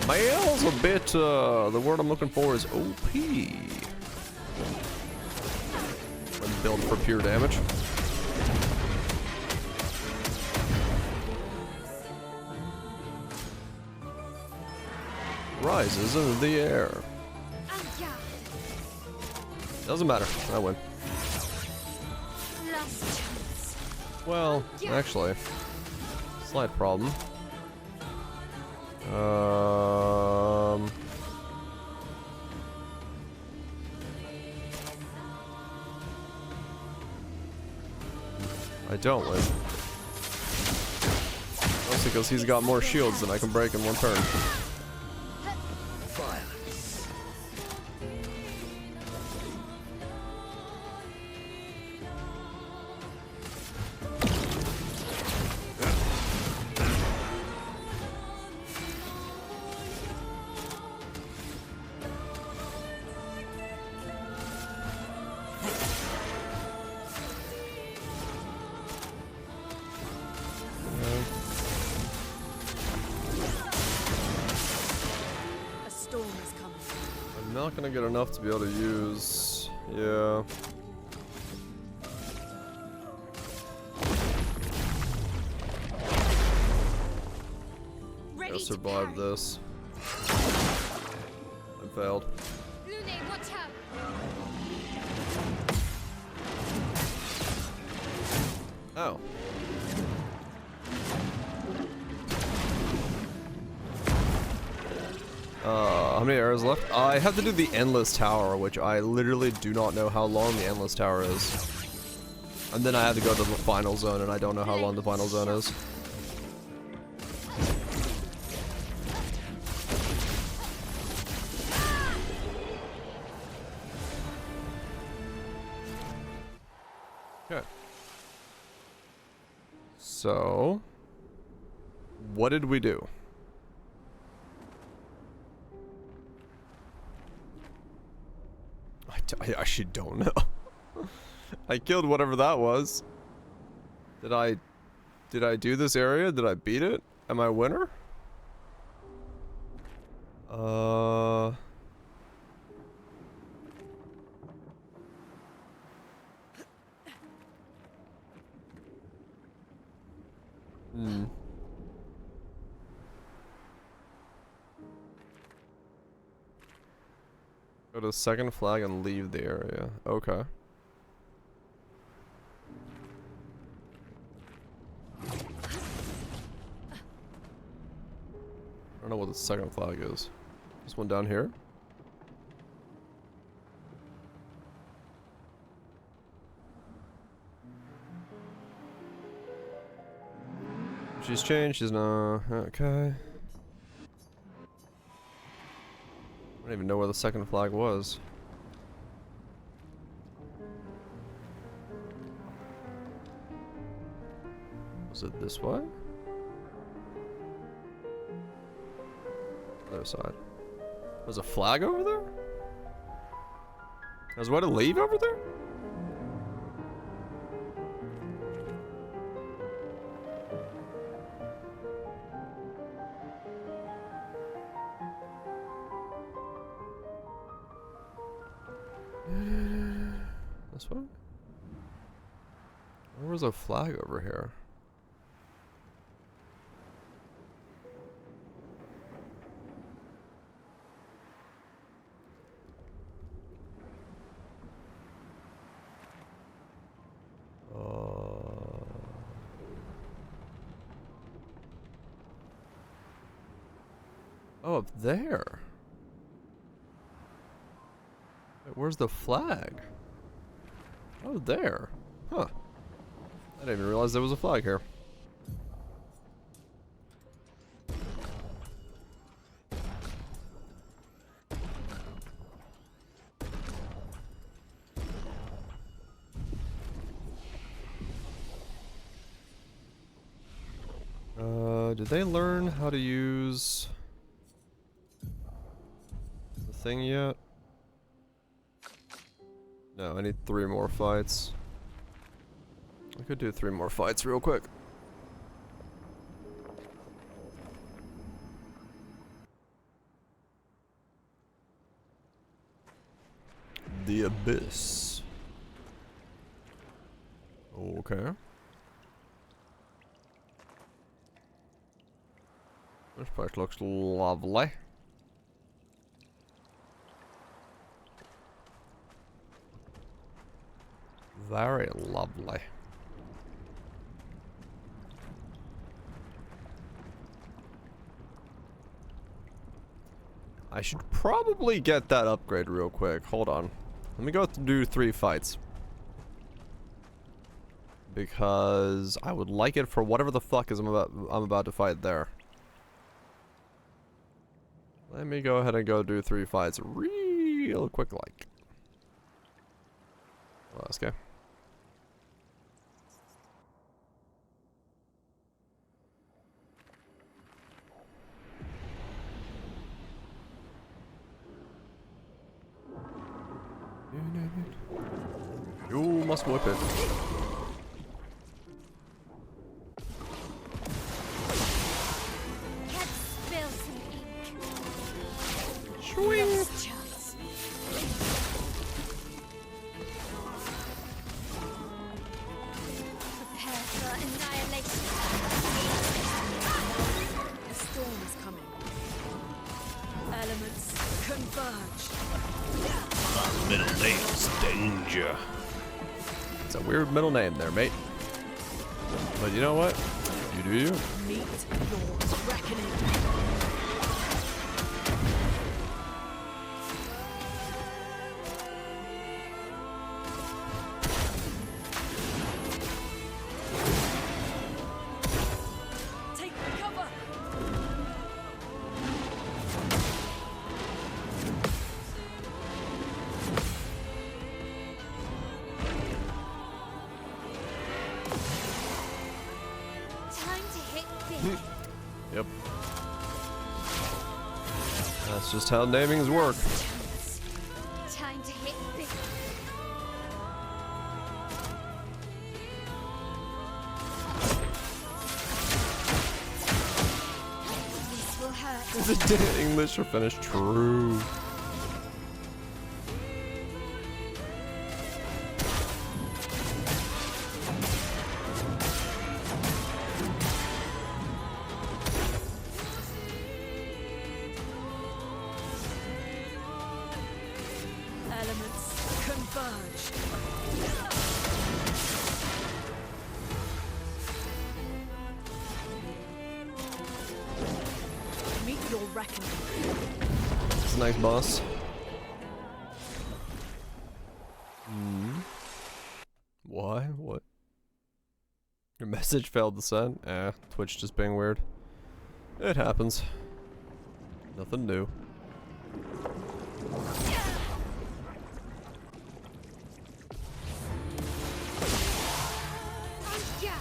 Mail's a bit, the word I'm looking for is OP. When build for pure damage. Rises into the air. Doesn't matter, I win. Last chance. Well, actually, slight problem. I don't win. Mostly because he's got more shields than I can break in one turn. Violence. A storm is coming. I'm not gonna get enough to be able to use. Yeah. gotta survive this. I failed. Lune, watch out! Oh. How many arrows left? I have to do the Endless Tower, which I literally do not know how long the Endless Tower is. And then I have to go to the final zone, and I don't know how long the final zone is. Okay. So, what did we do? I actually don't know. I killed whatever that was. Did I do this area? Did I beat it? Am I a winner? Go to the second flag and leave the area. Okay. I don't know what the second flag is. This one down here? She's changed, she's not. Okay. I don't even know where the second flag was. Was it this way? Other side. There's a flag over there? There's a way to leave over there? This one? There was a flag over here. Oh, up there. Wait, where's the flag? Oh, there. Huh. I didn't even realize there was a flag here. Did they learn how to use the thing yet? No, I need 3 more fights. I could do 3 more fights real quick. The Abyss. Okay. This place looks lovely. Very lovely. I should probably get that upgrade real quick. Hold on. Let me go do 3 fights. Because I would like it for whatever the fuck is I'm about to fight there. Let me go ahead and go do 3 fights real quick like. Well, let's go. You must whip it. Can't spill some ink. Swing. Next chance. Prepare for annihilation. A storm is coming. Elements converge. Middle name's Danger. It's a weird middle name there, mate. But you know what? You do you. Meet your reckoning. Take cover. Time to hit big. Yep. That's just how namings work. Time to hit big. This will hurt. Is it English or Finnish? True. Elements converge. Meet your reckoning. It's a nice boss. Hmm. Why? What? Your message failed to send? Twitch just being weird. It happens. Nothing new. Yeah.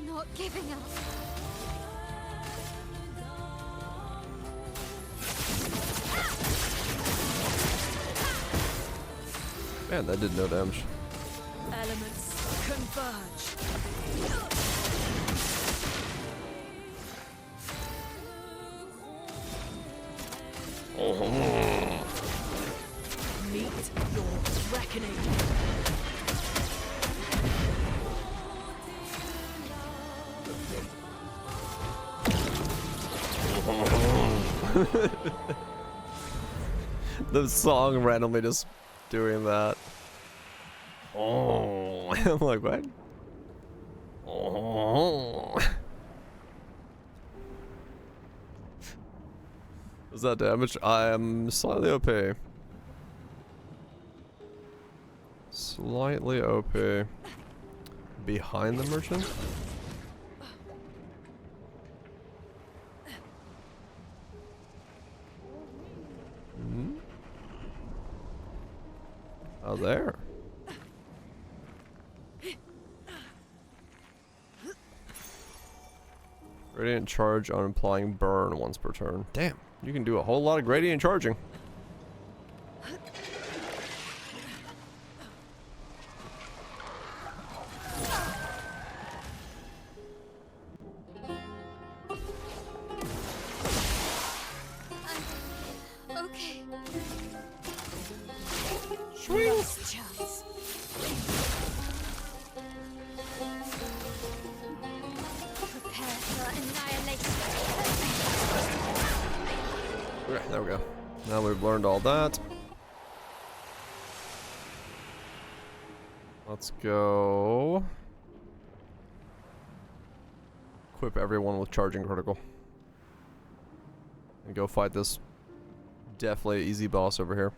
Not giving up. Man, that did no damage. Elements converge. Meet your reckoning. The song randomly just doing that. Oh, I'm like, what? Oh. Was that damage? I am slightly OP. Slightly OP. Behind the merchant? Hmm? Oh, there. Gradient charge on applying burn once per turn. Damn, you can do a whole lot of gradient charging. Okay. Swing. Last chance. Prepare for annihilation. Okay, there we go. Now we've learned all that. Let's go. Equip everyone with charging critical. And go fight this definitely easy boss over here.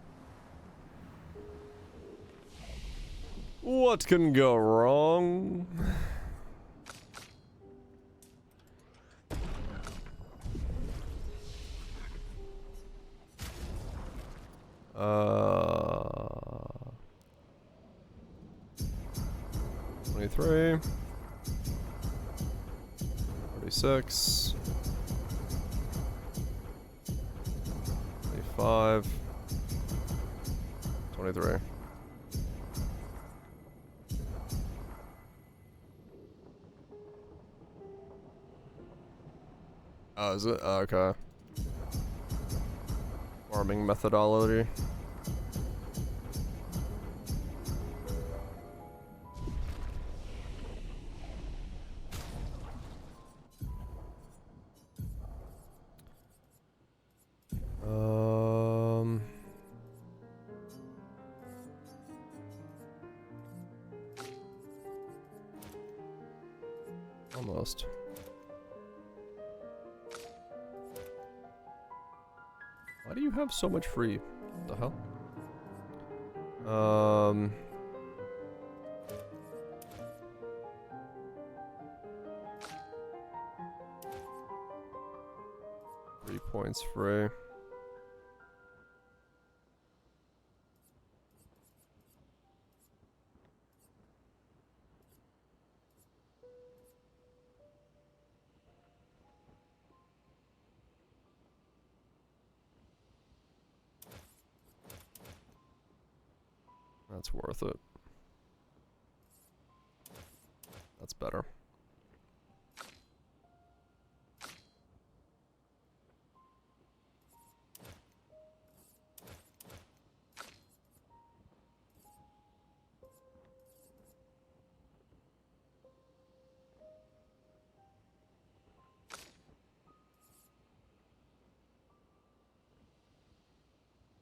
What can go wrong? Uh, 23, 36, 25, 23. Oh, is it? Oh, okay. Farming methodology. Almost. Why do you have so much free? What the hell? 3 points free. That's worth it. That's better.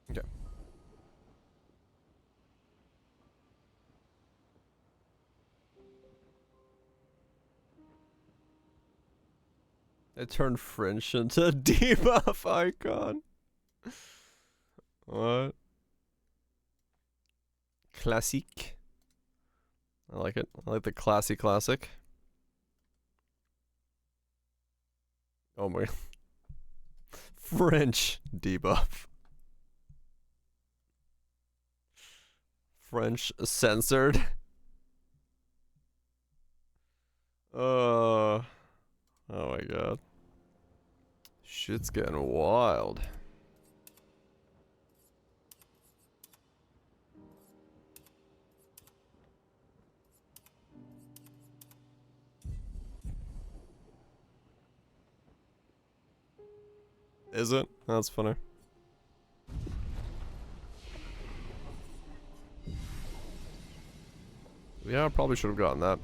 Okay. It turned French into a debuff icon. What? Classique. I like it. I like the classy classic. Oh my. French debuff. French censored. Oh my god. Shit's getting wild. Is it? That's funny. Yeah, I probably should have gotten that.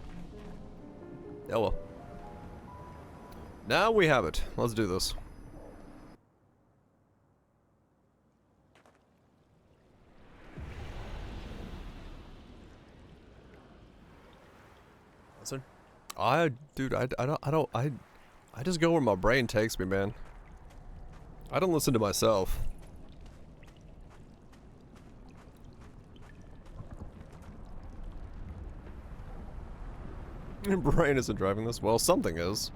Oh well. Now we have it. Let's do this. Listen. Dude, I just go where my brain takes me, man. I don't listen to myself. Your brain isn't driving this. Well, something is.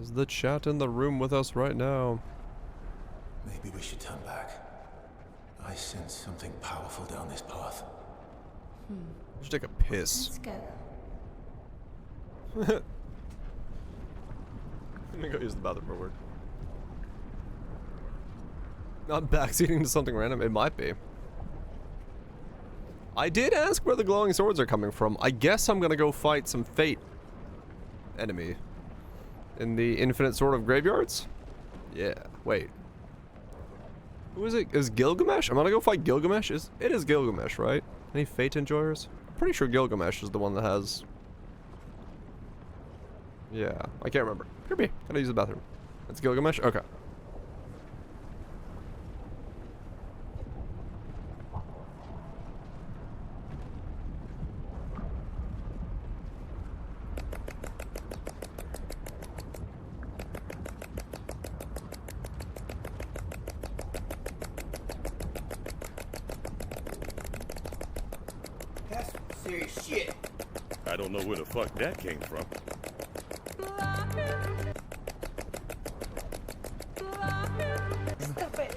Is the chat in the room with us right now? Maybe we should turn back. I sense something powerful down this path. I should take a piss. Let's go. Let me go use the bathroom for work. Not backseating to something random? It might be. I did ask where the glowing swords are coming from. I guess I'm gonna go fight some Fate enemy in the Infinite Sword of Graveyards? Yeah, wait. Who is it? Is Gilgamesh? I'm gonna go fight Gilgamesh? It is Gilgamesh, right? Any Fate enjoyers? Pretty sure Gilgamesh is the one that has... Yeah, I can't remember. Could be. Gotta use the bathroom. It's Gilgamesh? Okay. That's some serious shit. I don't know where the fuck that came from. Stop it.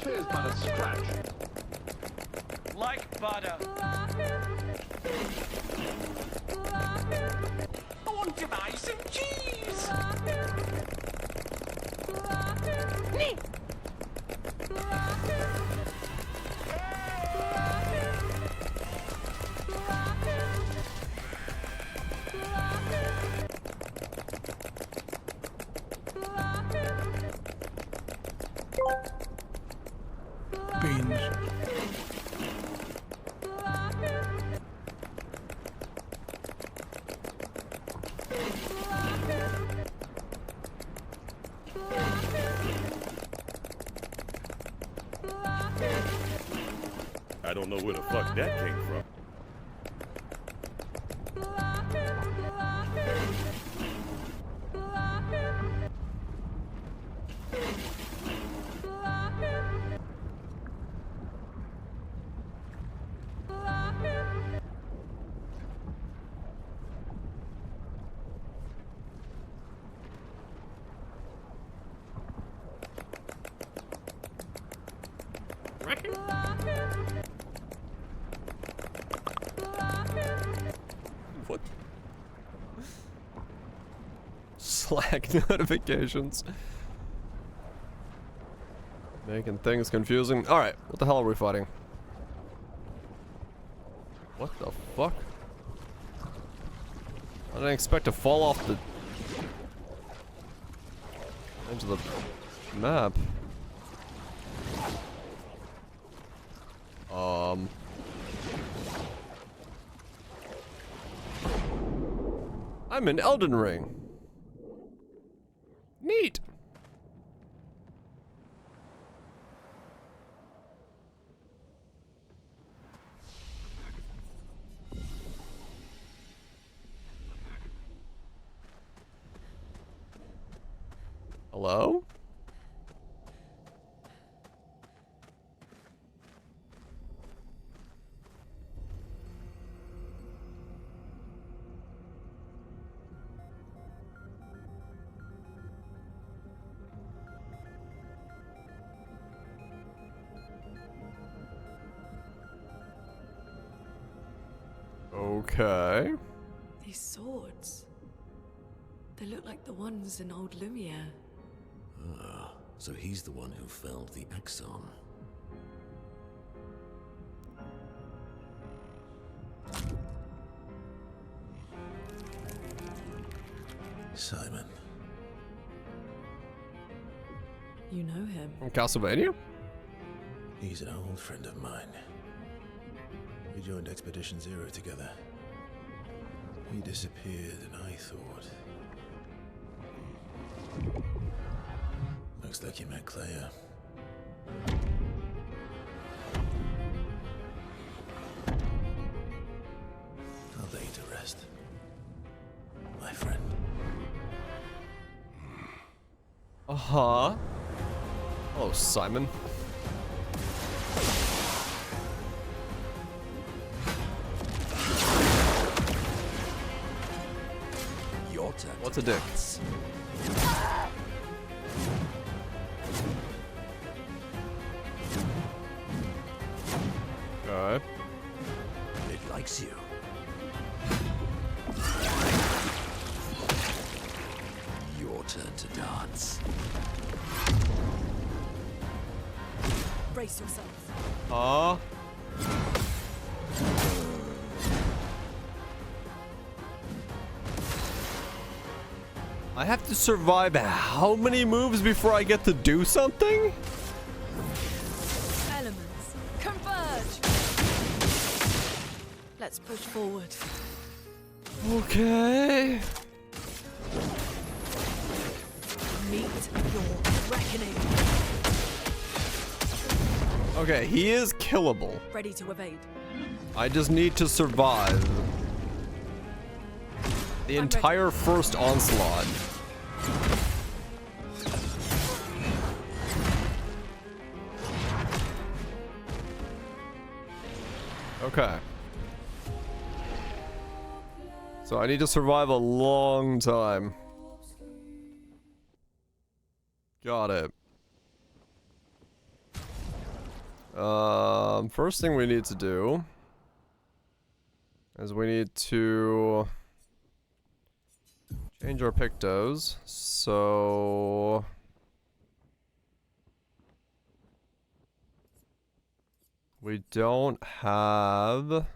Here's but a scratch. Like butter. I want to buy some cheese. Beans. I don't know where the fuck that came from. What? Slack notifications. Making things confusing. Alright, what the hell are we fighting? What the fuck? I didn't expect to fall off the edge of the map. I'm in Elden Ring. Neat. Hello? Okay. These swords. They look like the ones in old Lumiere. Ah, so he's the one who felled the Exxon. Simon. You know him. From Castlevania? He's an old friend of mine. We joined Expedition Zero together. He disappeared and I thought... Looks like you met Claire. I'll lay you to rest. My friend. Uh-huh. Hello, Simon. Your turn. What's a dick? Okay. It likes you. Your turn to dance. Brace yourselves. I have to survive how many moves before I get to do something? Elements, converge! Let's push forward. Okay. Meet your reckoning. Okay, he is killable. Ready to evade. I just need to survive the entire first onslaught. Okay. So I need to survive a long time. Got it. First thing we need to do is we need to change our pictos. So we don't have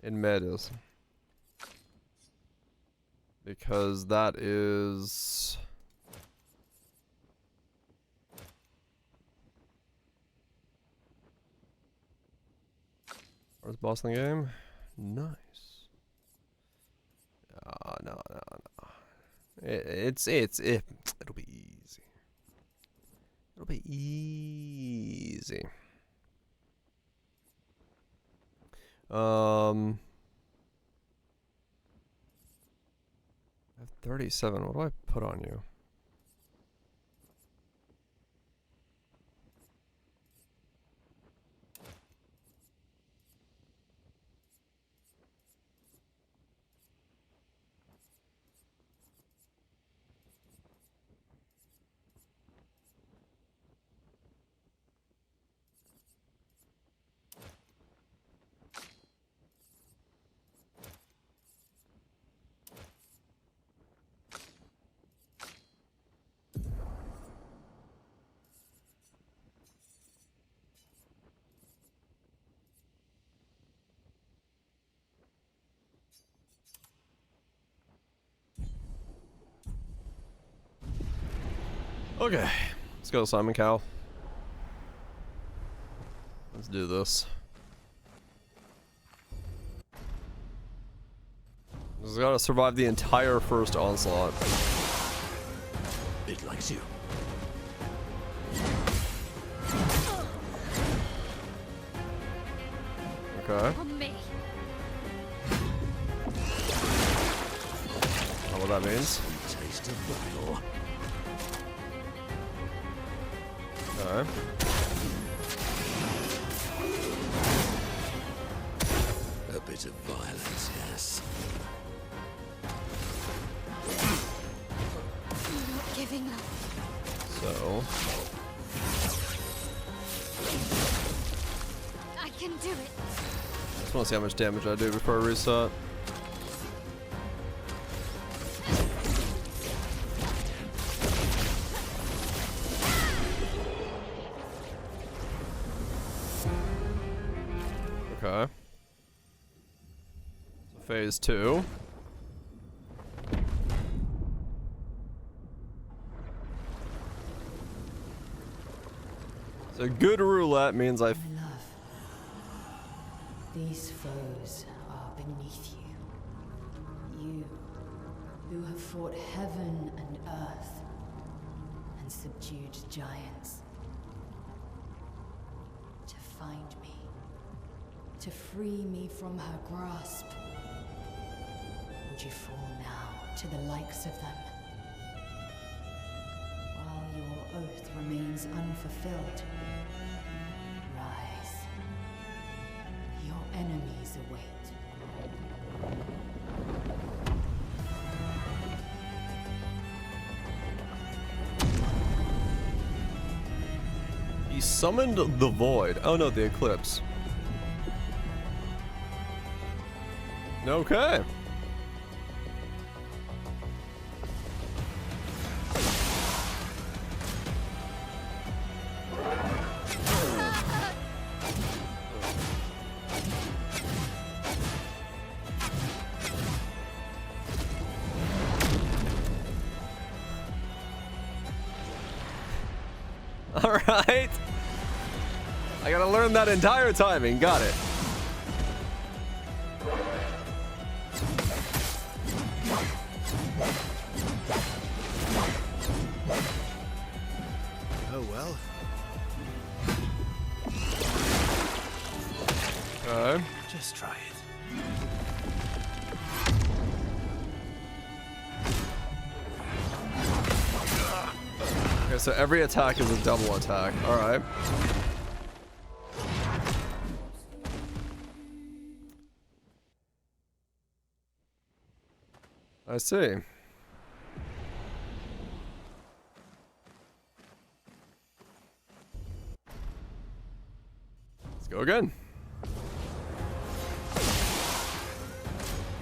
in metas because that is first boss in the game. Nice. No. It'll be easy. It'll be easy. I have 37. What do I put on you? Okay, let's go, Simon Cowell. Let's do this. Just gotta survive the entire first onslaught. It likes you. Okay. On me. I don't know what that means. Taste of battle. Okay. A bit of violence, yes. I'm not giving up. So, I can do it. I just want to see how much damage I do before I reset. Okay. So phase 2. So good roulette means I... My love, these foes are beneath you. You, who have fought heaven and earth, and subdued giants. To find me, to free me from her grasp. Would you fall now to the likes of them? While your oath remains unfulfilled, rise. Your enemies await. He summoned the void. Oh no, the eclipse. Okay. All right. I gotta learn that entire timing. Got it. Oh well. Okay. Just try it. Okay, so every attack is a double attack. All right. I see. Let's go again.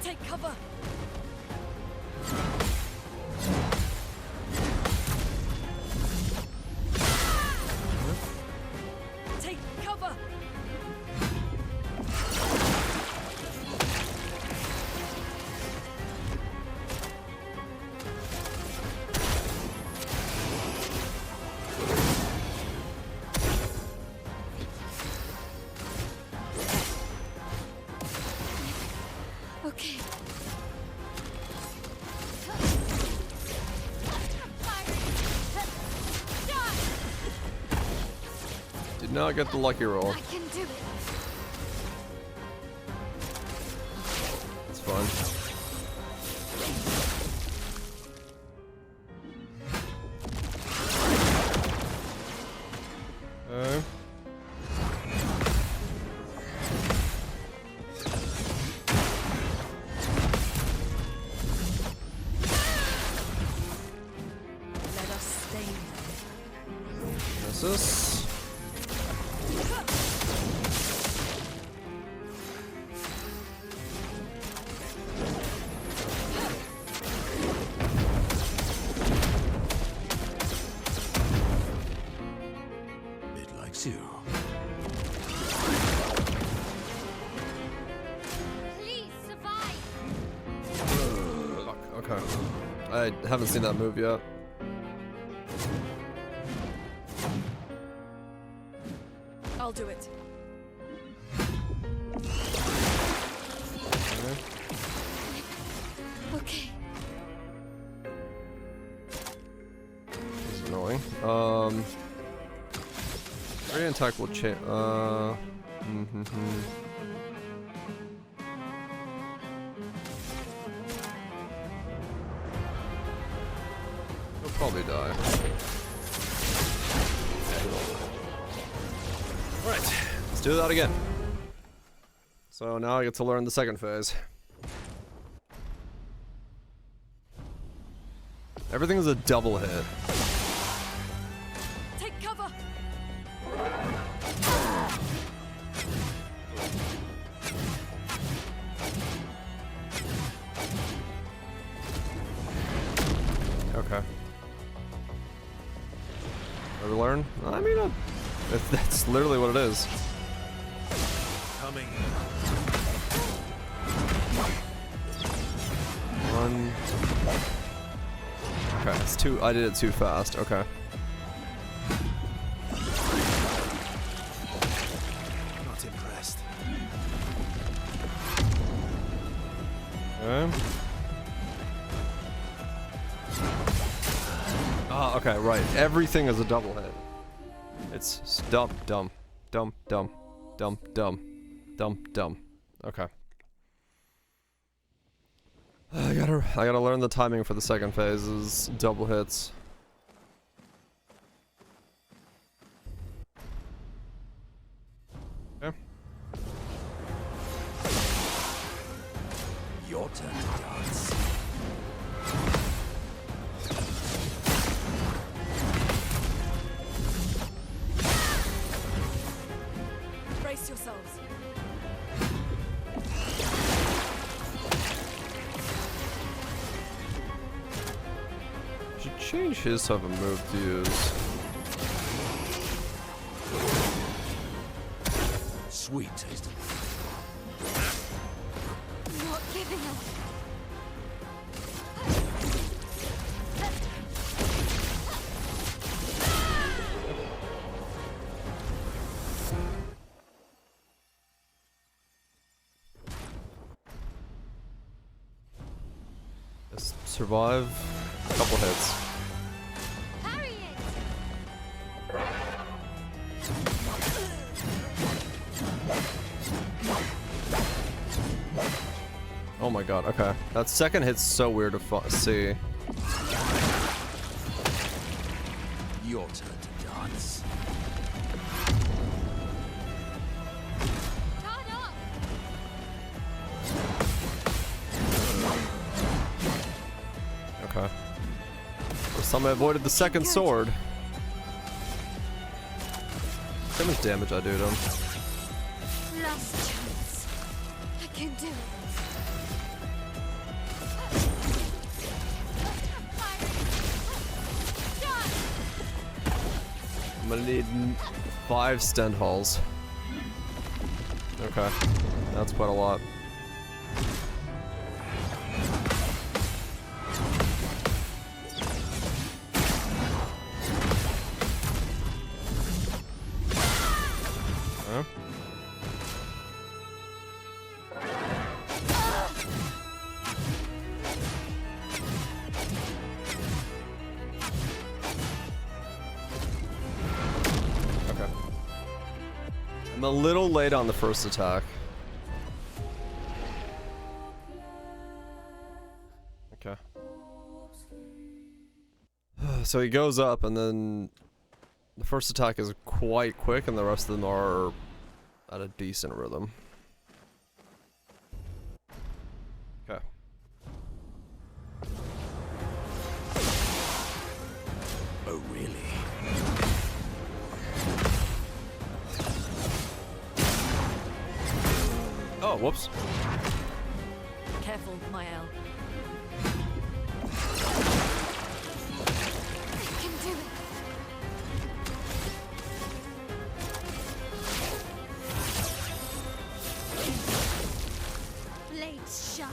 Take cover. Take cover. Did not get the lucky roll. I can do it. It's fun. Okay. Let us stay. This. It likes you. Please survive. Fuck, okay. I haven't seen that move yet. I'll do it. Okay. This is annoying. Radiant attack will change. He'll probably die. Alright, let's do that again. So now I get to learn the second phase. Everything is a double hit. Take cover. Okay. Ever learn? I mean, that's literally what it is. Coming. One. Okay, it's too. I did it too fast. Okay. Not impressed. Okay. Ah, okay, right. Everything is a double hit. It's dumb, dumb, dumb, dumb, dumb, dumb, dumb, dumb. Okay. I gotta learn the timing for the second phase is double hits. Okay. Your turn to dance. Brace yourselves. Should change his type of move to use. Sweet taste. Not giving up. Just survive a couple hits. Parry it. Oh my god, okay. That second hit's so weird to see. Your turn to dance. Turn up. Okay. First time I avoided the second sword. How much damage I do to him. Last chance. I can do it. I'm gonna need 5 stand halls. Okay. That's quite a lot. Huh? Okay. I'm a little late on the first attack. Okay. So he goes up, and then the first attack is quite quick, and the rest of them are at a decent rhythm. Okay. Oh, really? Oh, whoops. Careful, Mael. I can do it. Blades sharp.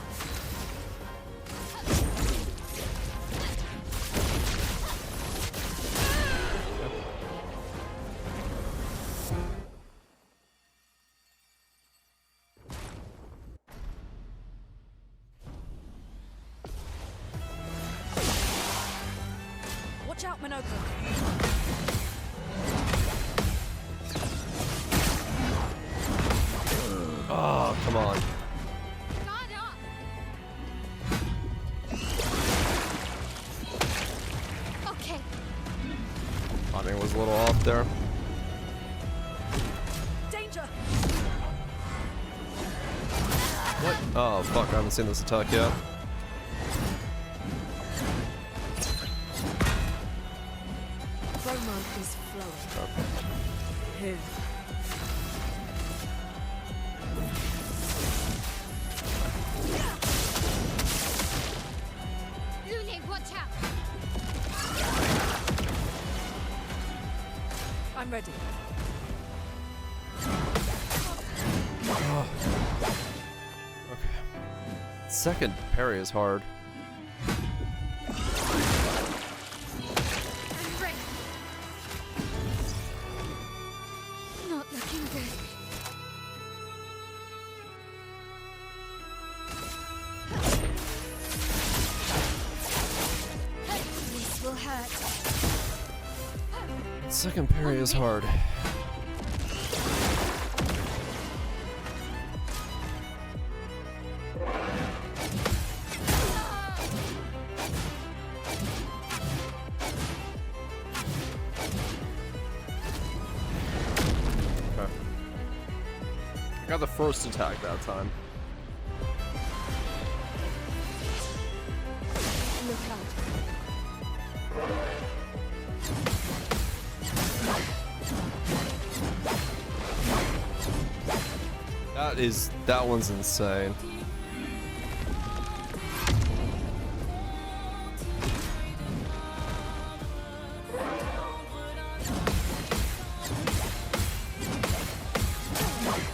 Watch out, Minoko. Oh, come on. Guard up. Okay. Timing was a little off there. Danger! What? Oh, fuck, I haven't seen this attack yet. Promo is flowing. Here. Lune, watch out. I'm ready. Okay. Second parry is hard. I'm ready. Not looking good. This will hurt. Second parry is hard. Okay. I got the first attack that time. Look out. That one's insane.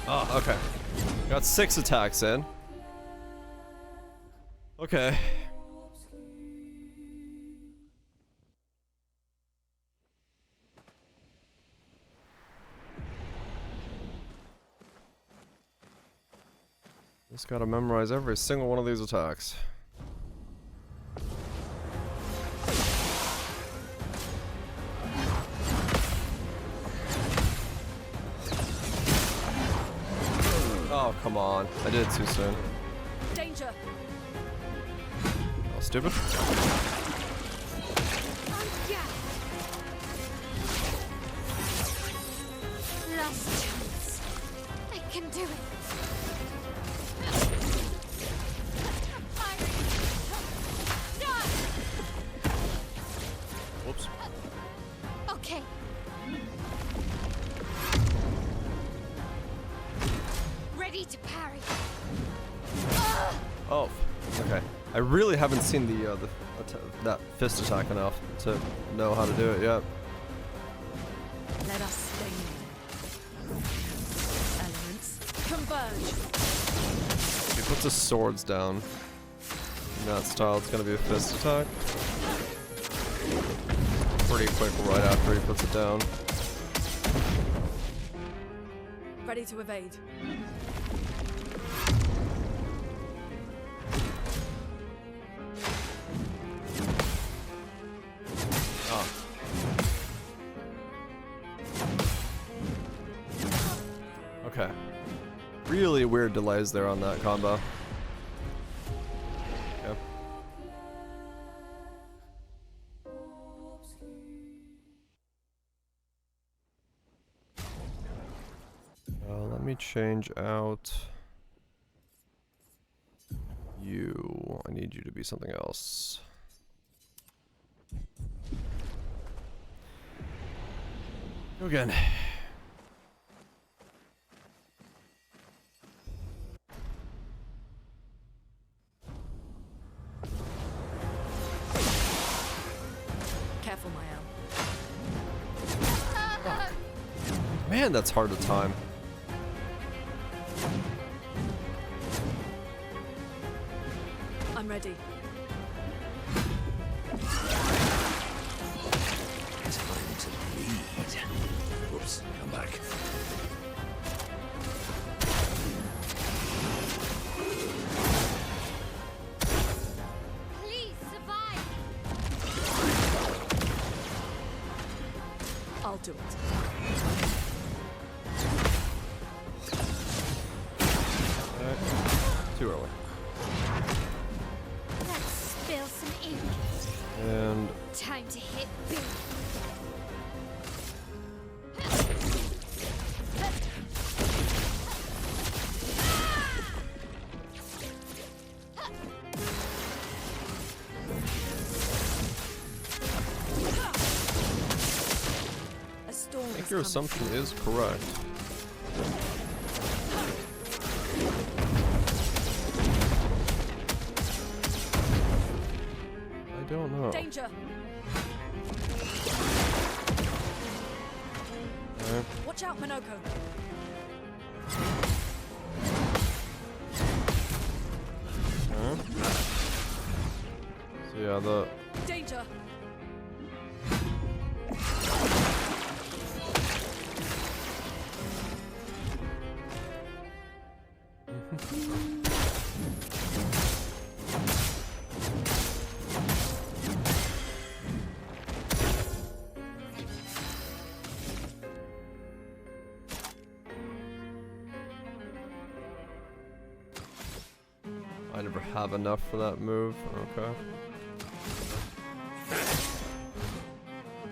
Oh, okay. Got 6 attacks in. Okay. Just gotta memorize every single one of these attacks. Oh, come on. I did it too soon. Danger! Oh, stupid. Last chance. I can do it. Whoops. Okay. Ready to parry. Oh, okay. I really haven't seen that fist attack enough to know how to do it yet. Let us stay near. Elements converge. If he puts his swords down in that style, it's gonna be a fist attack. Pretty quick right after he puts it down. Ready to evade. Oh. Okay. Really weird delays there on that combo. Okay. Let me change out you. I need you to be something else. Go again. Careful, Mael. Man, that's hard to time. I'm ready. Time to bleed. Whoops, come back. Please survive. I'll do it. Too early. Let's spill some ink. And Time to hit big. A storm I think is your coming. assumption is correct. I don't know. Danger! Okay. Watch out, Minoko. Okay. So yeah, the Danger! I never have enough for that move. Okay.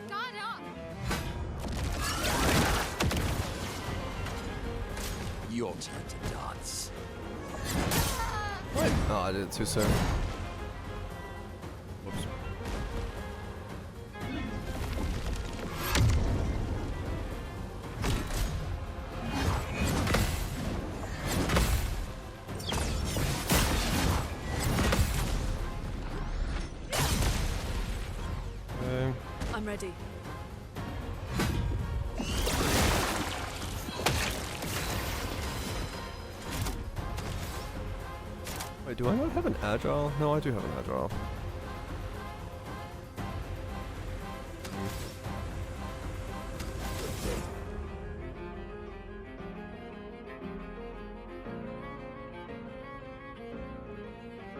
Guard up. Your turn to dance. What? Oh, I did it too soon. Whoops. Okay. I'm ready. Wait, do I not have an agile? No, I do have an agile.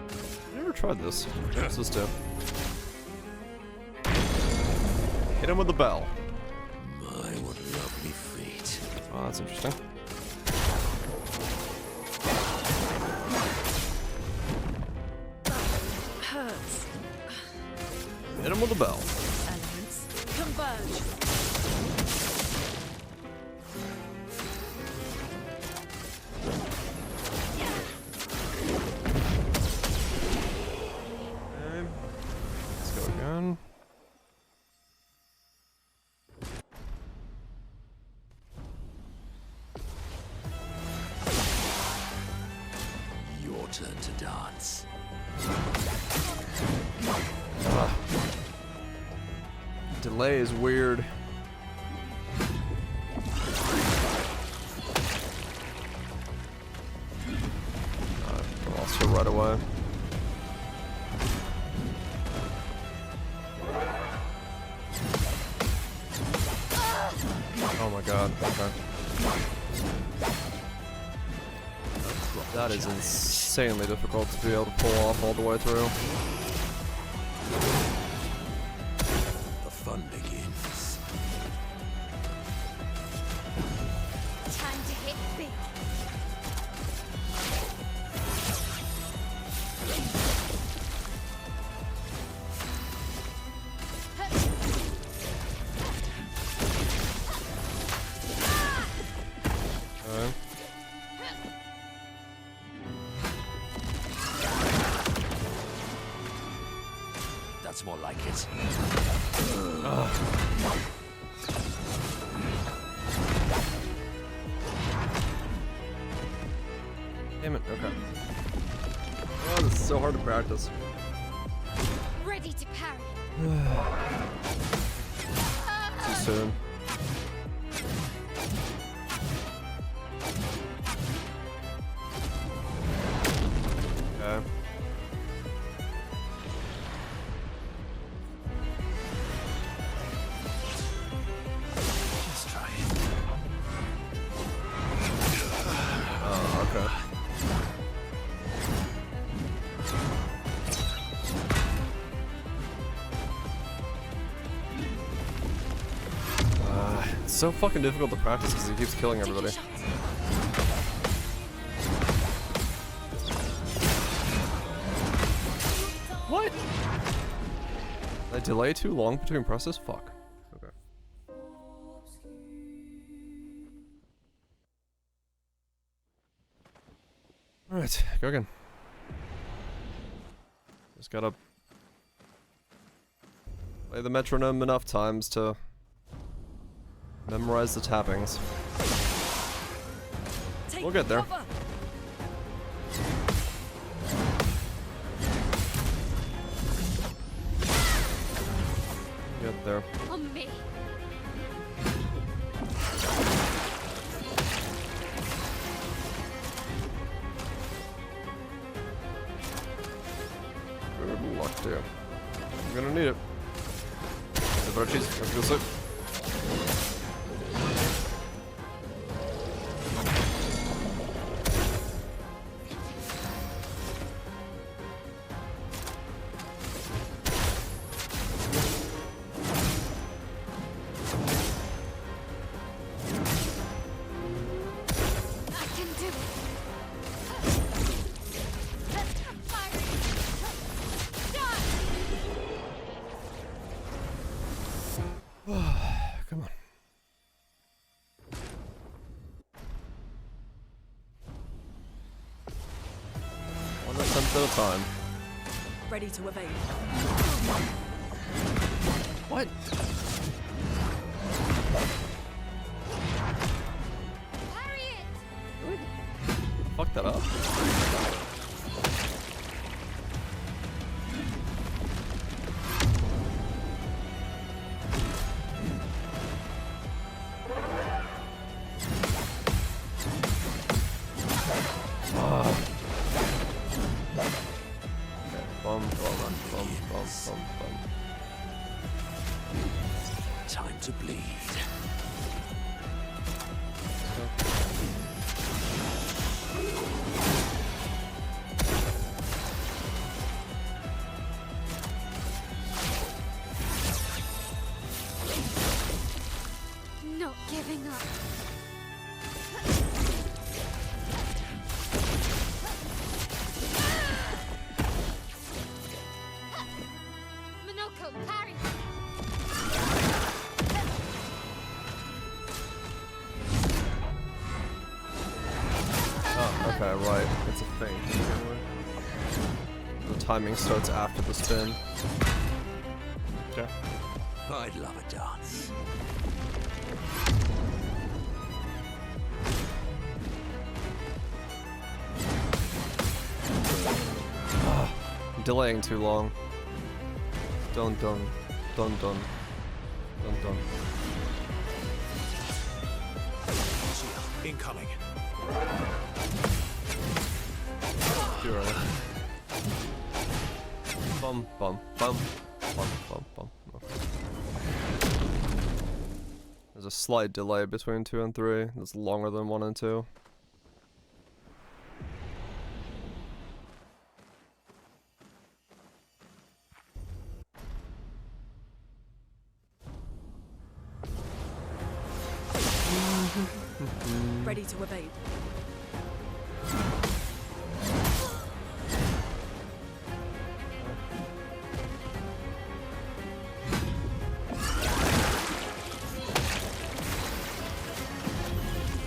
I've never tried this. What's this do? Hit him with the bell. My, what lovely feet. Oh, that's interesting. Hurts. Hit him with the bell. Elements. Converge. Okay. Let's go again. Your turn to dance. Ah. Delay is weird. I lost her right away. Oh my god, okay. That is insanely difficult to be able to pull off all the way through. The fun begins. Time to hit big. That's more like it. Damn it, okay. Oh, this is so hard to practice. Ready to parry. Too soon. Okay. Let's try it. Oh, okay. It's so fucking difficult to practice because he keeps killing everybody. What? Did I delay too long between presses? Fuck. Okay. Alright, go again. Just gotta play the metronome enough times to memorize the tappings. We'll get there. Get there. On me. Good luck, dear. I'm gonna need it. The virtues, let's go sleep. I can do it. Fire. Die. Come on. One attempt at a time. Ready to evade. What? Parry it. Fuck that up. Time to bleed. Not giving up. Monoko, parry. Oh, okay, right. It's a feint. The timing starts after the spin. Okay. I'd love a dance. I'm delaying too long. Dun dun. Dun dun. Dun dun. Incoming. Too early. Bum bum bum. Bum bum bum. Okay. There's a slight delay between 2 and 3. That's longer than 1 and 2. Ready to evade.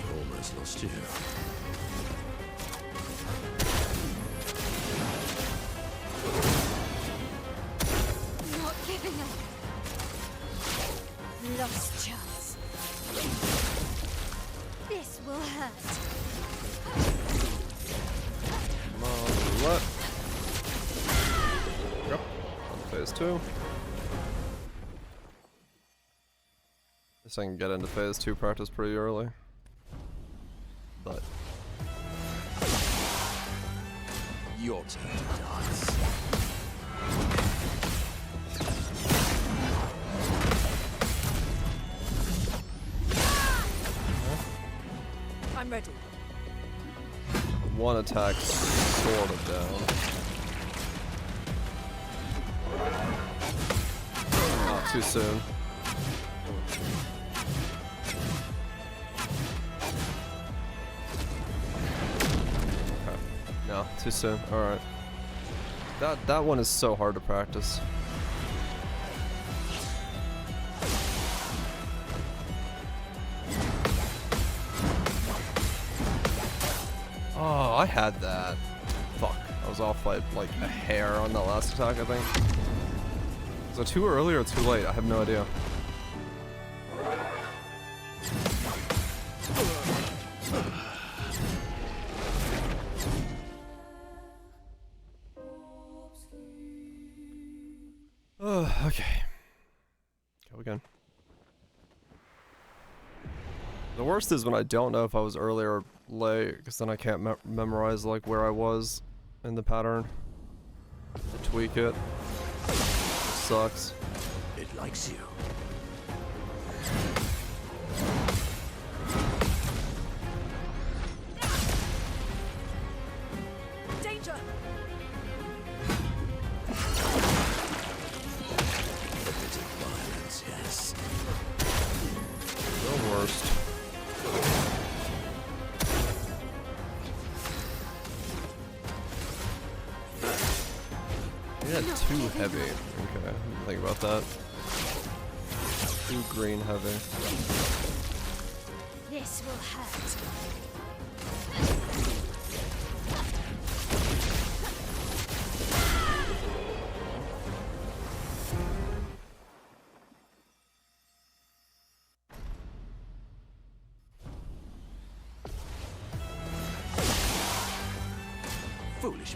Almost lost you. Not Lost chance. This will hurt. Come on, what? Yep. On phase 2. Guess I can get into phase 2 practice pretty early. But Your turn to dance. I'm ready. one attack sort of down. Oh, too soon. Okay. No, too soon. Alright. That one is so hard to practice. Oh, I had that. Fuck. I was off by like a hair on that last attack, I think. Was it too early or too late? I have no idea. Okay. Go again. The worst is when I don't know if I was early or late, because then I can't memorize like where I was in the pattern. To tweak it. It sucks. It likes you. Danger! A bit of violence, yes. The worst. Yeah, too heavy. Okay, think about that. Too green heavy. This will hurt. Foolish.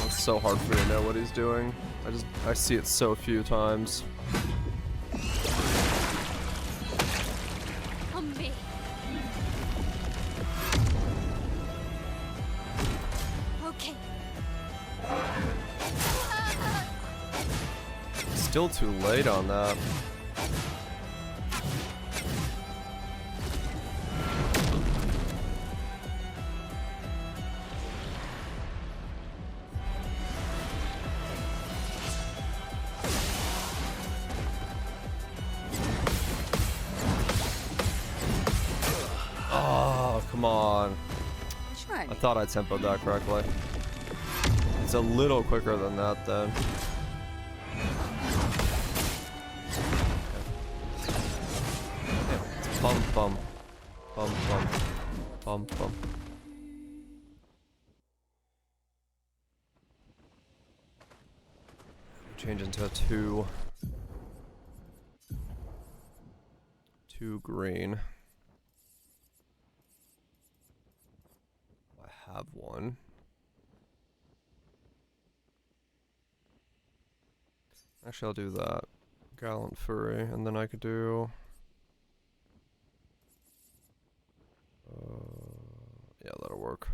It's so hard for me to know what he's doing. I see it so few times. On me. Okay. Still too late on that. Oh, come on. Try I me. thought I tempoed that correctly. It's a little quicker than that then. Yeah, it's bum bum. Bum bum. Bum bum. Change into a 2. 2 green. I have one. Actually, I'll do that. Gallant Fury, and then I could do... yeah, that'll work.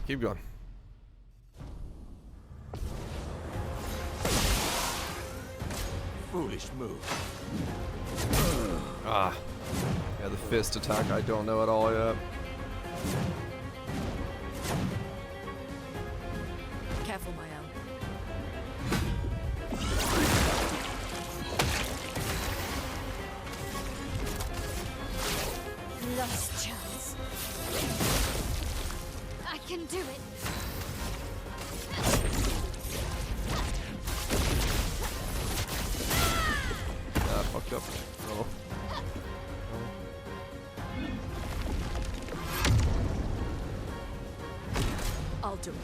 Keep going. Foolish move. Ah. Yeah, the fist attack, I don't know at all yet. Careful, my own. Lost chance. can do it. Ah, fucked up. Oh. I'll do it.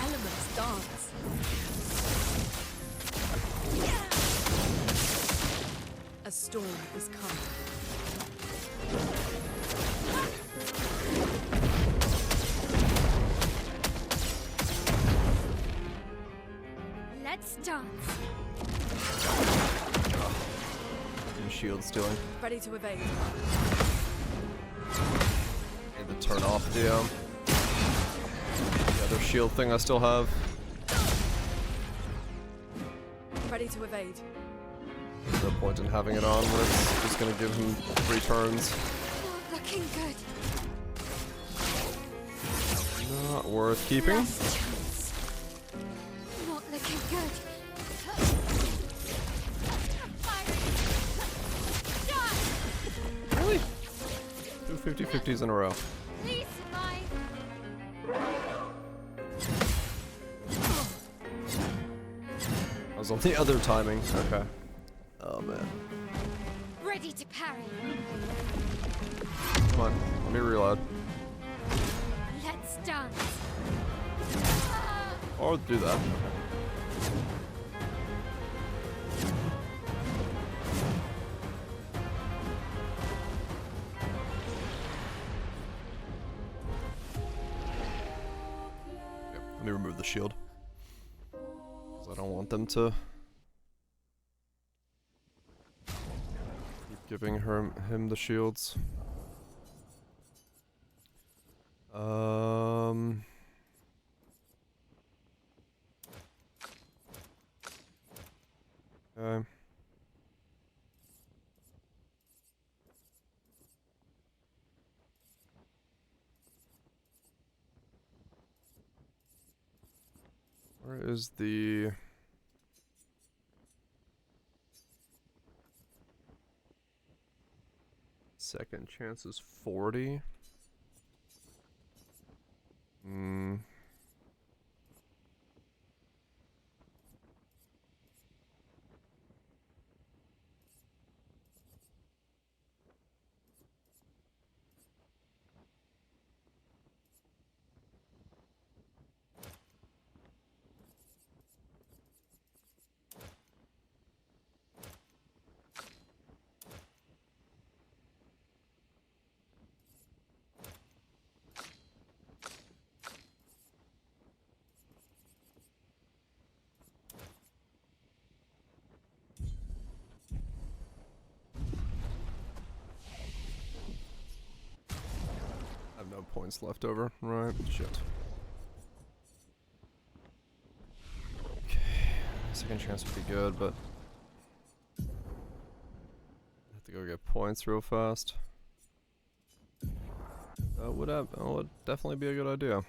Elements dance. A storm is coming. Let's dance. Shield stealing. Ready to evade. Need to turn off the other shield thing I still have. Ready to evade. No point in having it on when it's just gonna give him 3 turns. Not looking good. Not worth keeping. Last chance. Not looking good. Really? 2 50-50s in a row. Please, my. I was on the other timing. Okay. Oh man. Ready to parry. Come on. Let me reload. Let's dance. Or do that. Let me remove the shield. Because I don't want them to keep giving him the shields. Okay. Where is the... Second chance is 40. I have no points left over. Right, shit. Okay, second chance would be good, but I have to go get points real fast. That would definitely be a good idea.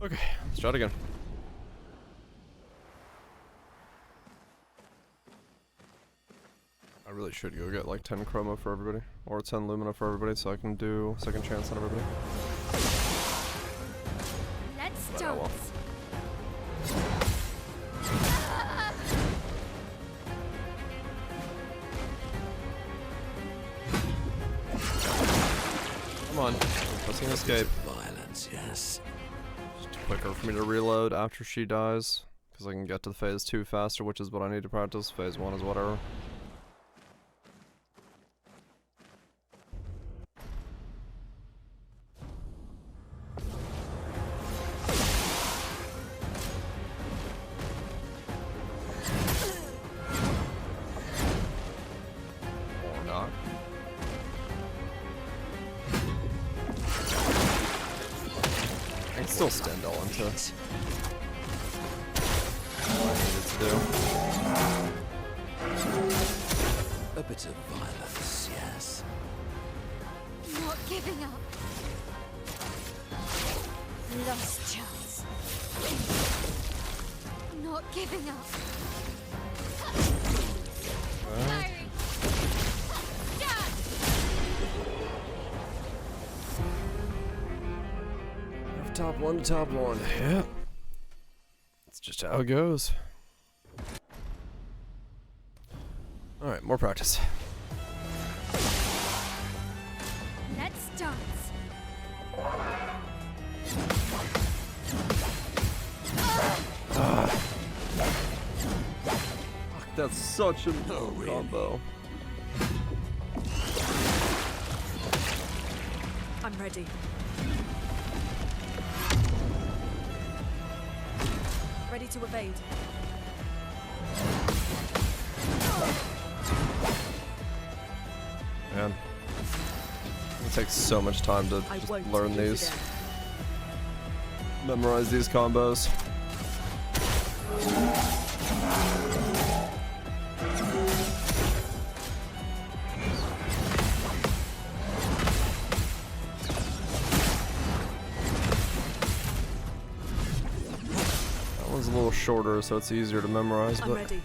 Okay, let's try it again. I really should go get like 10 chroma for everybody, or 10 lumina for everybody, so I can do second chance on everybody. Let's But dance. oh well. Come on, pressing escape. Violence, yes. Just quicker for me to reload after she dies, because I can get to phase 2 faster, which is what I need to practice. Phase 1 is whatever. Or not. I can still stand all into it. do. A bit of violence, yes. Not giving up. Lost chance. Not giving up. Parry. Top one to top one. Yeah. It's just how it goes. Alright, more practice. Let's dance. Fuck, that's such a no combo. I'm ready. Ready to evade. Man. It takes so much time to I just won't learn use these. again. Memorize these combos. That one's a little shorter, so it's easier to memorize, I'm but ready.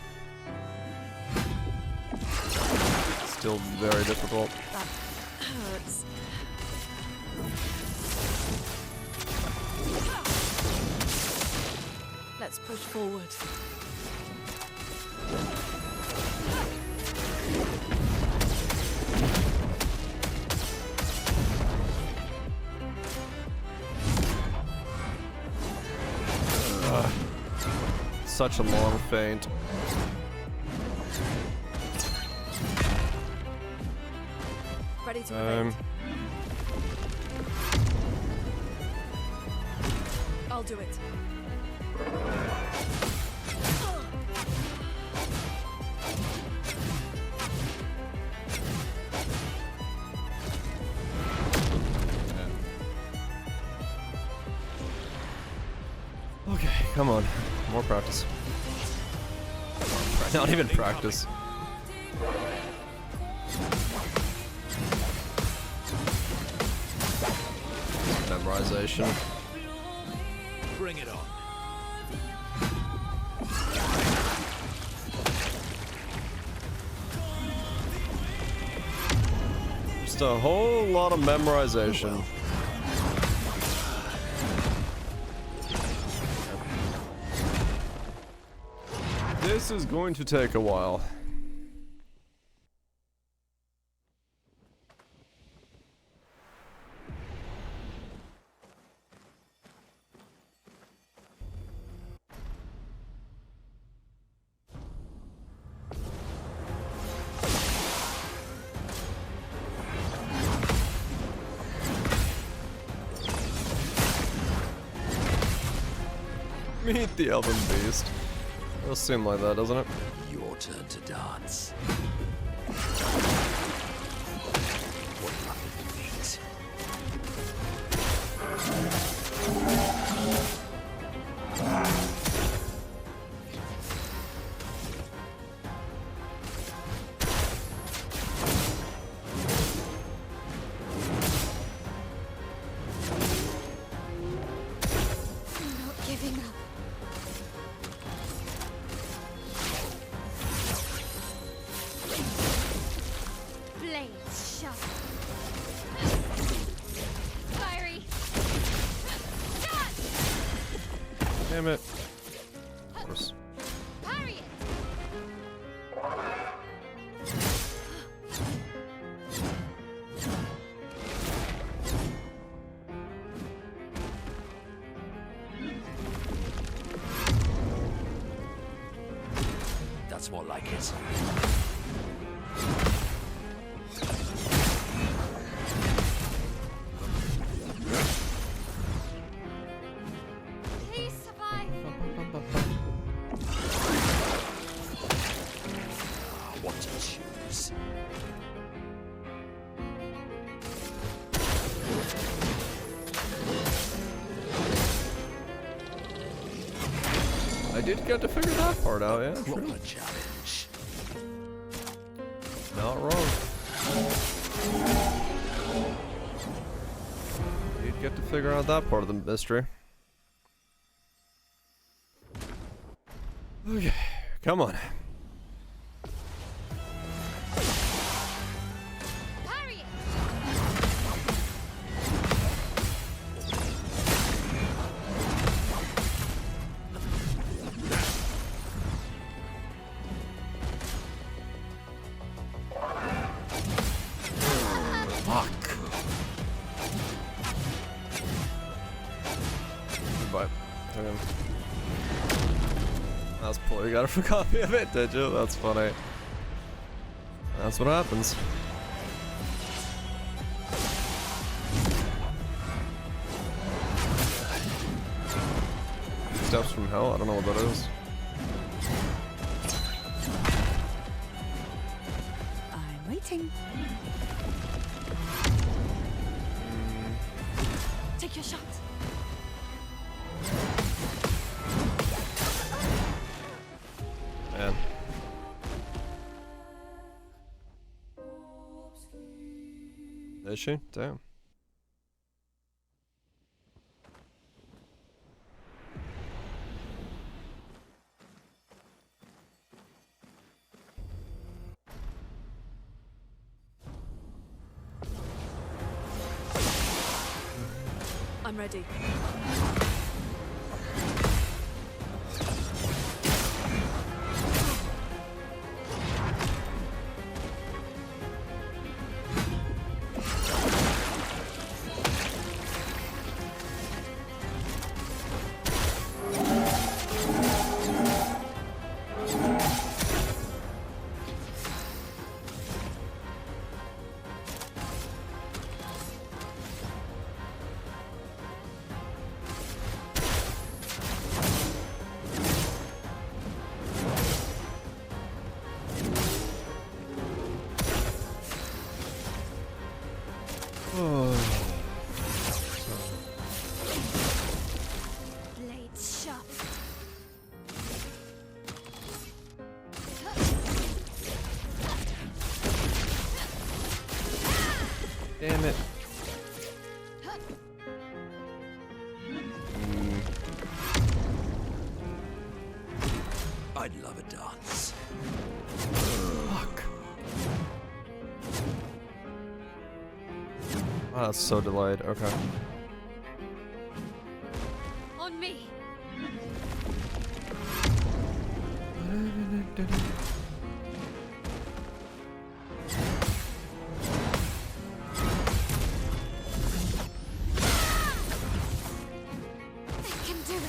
still very difficult. That hurts. Let's push forward. Such a long feint. Ready to evade. I'll do it. Okay, come on. More practice. Not even practice. Memorization. Bring it on. Just a whole lot of memorization. This is going to take a while. Meet the Elven Beast. It'll seem like that, doesn't it? Your turn to dance. What lucky feet. Not giving up. Blades sharp. Fiery. Dance. Damn it. Of course. Parry it. That's more like it. Please survive. What to choose? I did get to figure that part out, yeah. True. Proper challenge. Not wrong. Did get to figure out that part of the mystery. Okay, come on. Parry it! Fuck. Goodbye. Okay. That's poor. You got a copy of it, did you? That's funny. That's what happens. Steps from hell? I don't know what that is. I'm waiting. Take your shot. Man. Is she? Damn. I'm ready. Blades sharp. Damn it. I'd love a dance. Fuck. Oh, that's so delayed. Okay. On me. They can do it.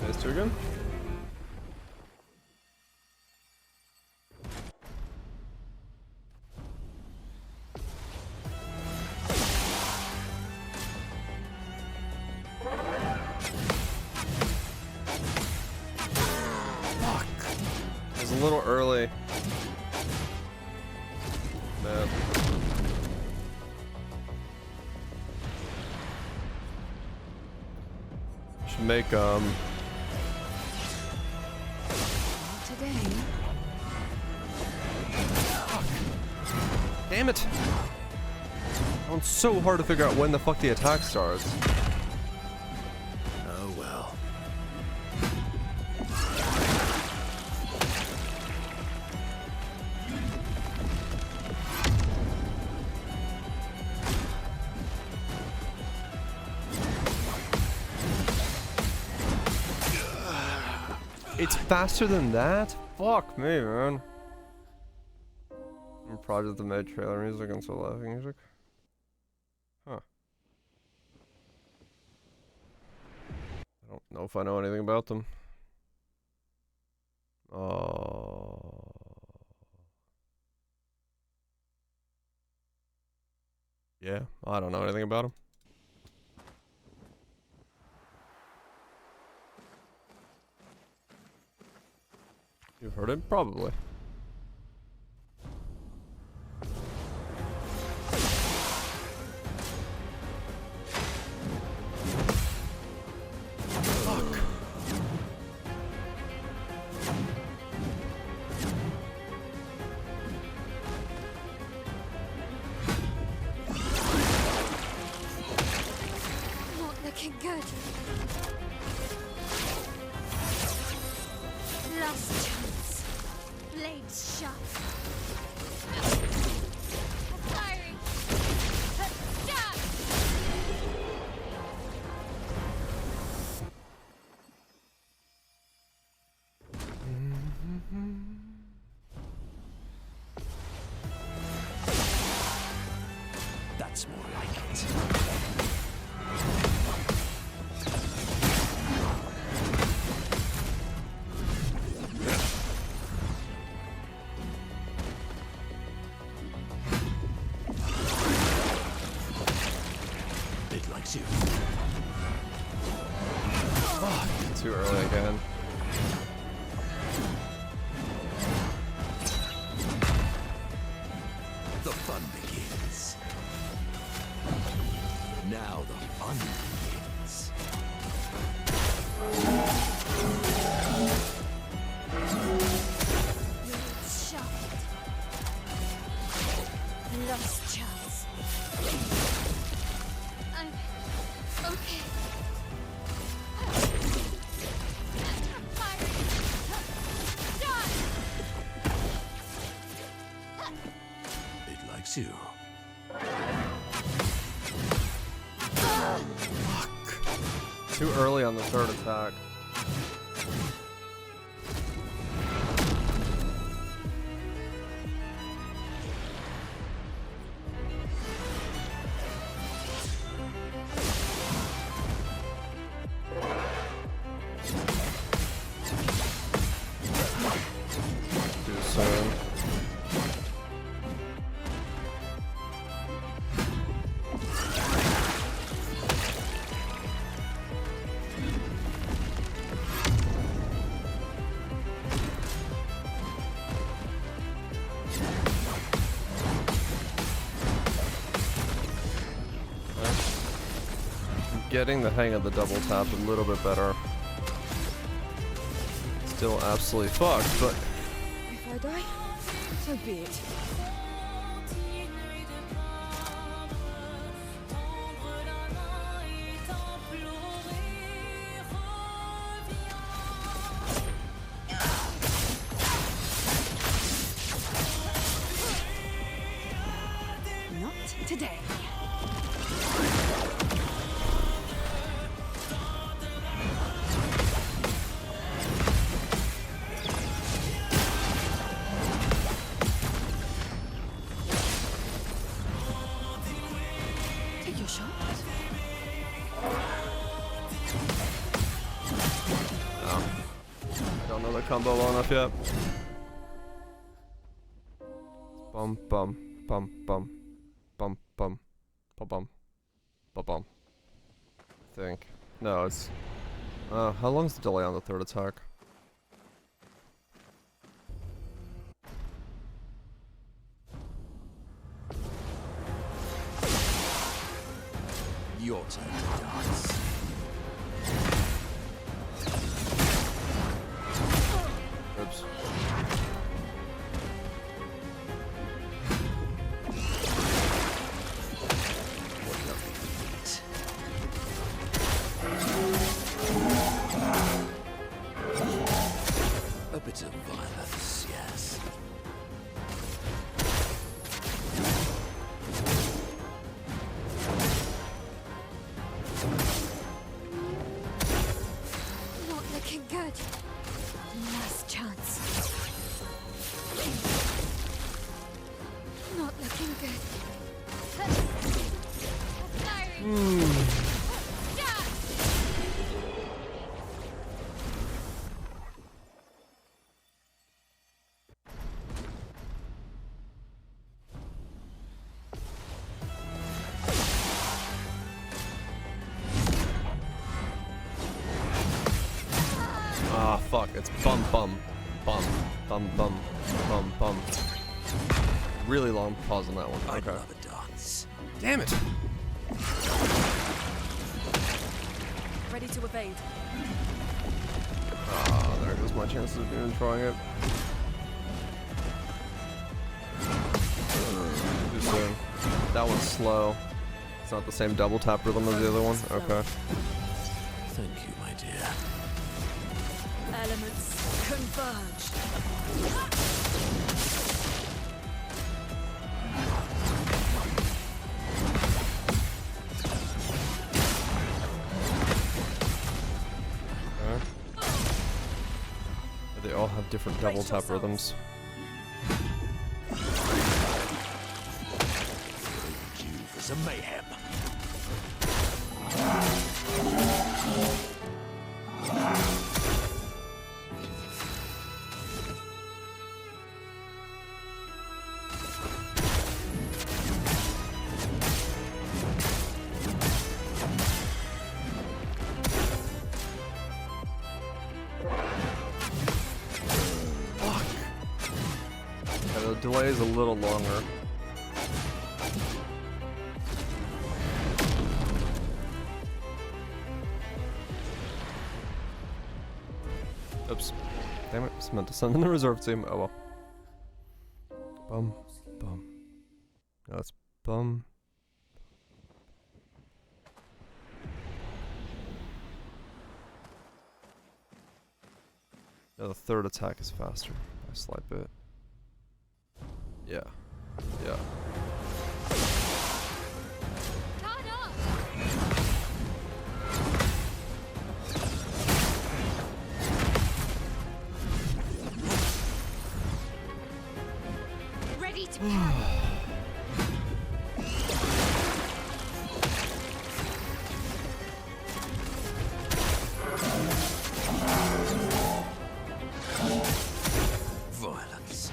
Phase 2 again? Fuck. It was a little early. Man. Should make Today. damn it! It's so hard to figure out when the fuck the attack starts. Oh well. It's faster than that? Fuck me, man. Project that made trailer music and so laughing music. Huh. I don't know if I know anything about them. Yeah, I don't know anything about them. You've heard it? Probably. That's more like it. It likes you. Too early again. The fun begins. Now the fun begins. Shot. Lost chance. I'm okay. It likes you. Too early on the third attack. Too soon. Getting the hang of the double tap a little bit better. Still absolutely fucked, but If I die, so be it. Not today. Take your shot. I don't know the combo well enough yet. Bum bum bum bum bum bum bum bum bum bum. I think. No, it's how long's the delay on the third attack? Your turn to dance. Oops. What lovely feet. A bit of violence, yes. Not looking good. Last chance. Not looking good. Ah, fuck. It's bum bum bum bum bum bum bum. Really long pause on that one. I'd Okay. love a dance. Damn it. Ready to evade. Ah, there goes my chances of even trying it. Too soon. That one's slow. It's not the same double tap rhythm as the other one? Okay. Thank you, my dear. Elements converge. They all have different double tap rhythms. Due for some mayhem. Yeah, the delay is a little longer. Oops. Damn it, just meant to send in the reserve team. Oh well. Bum, bum. No, it's bum. Yeah, the third attack is faster. A slight bit. Yeah. Yeah. Guard up! Ready to parry. Violence.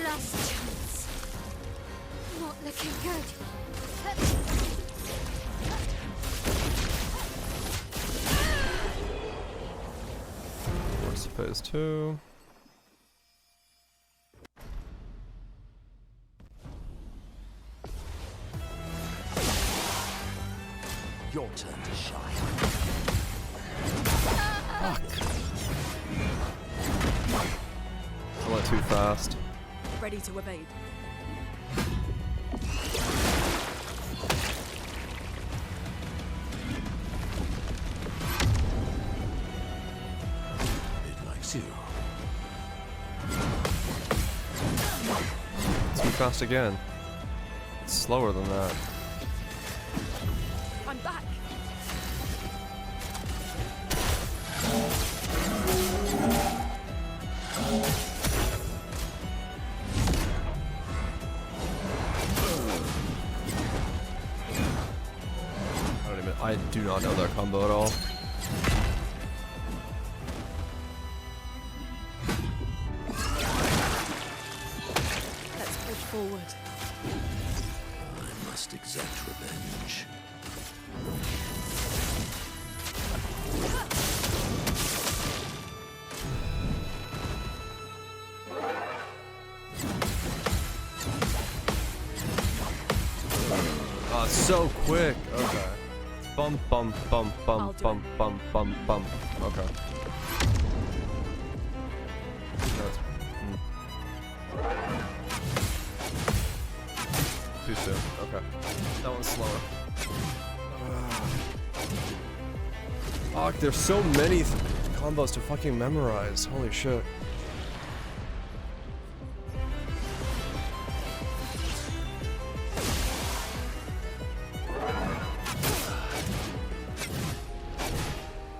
Last chance. Not looking good. Where's phase 2? Your turn to shine. I went too fast. Ready to evade. It likes you. Too fast again. It's slower than that. I'm back. I do not know that combo at all. Let's push forward. I must exact revenge. Oh, so quick. Okay. Bum bum bum bum I'll do bum bum bum bum. Okay. That's, Too soon. Okay. That one's slower. Fuck, there's so many combos to fucking memorize. Holy shit.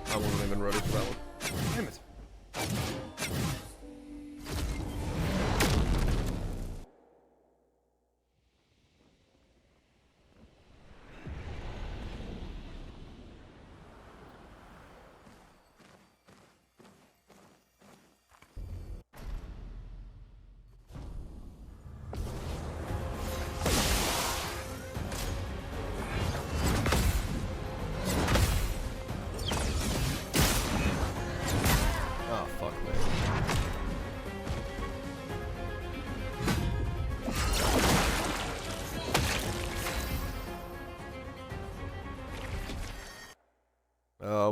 I wasn't even ready for that one. Damn it. Oh, fuck me.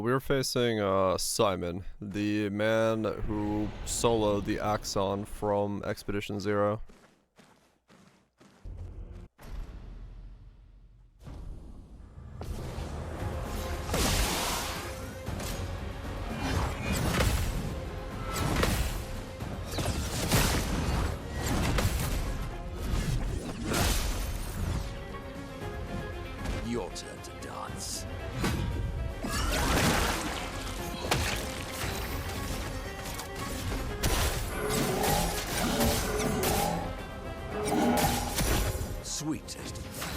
We're facing Simon, the man who soloed the Axon from Expedition Zero. Your turn to dance. Sweet taste of that.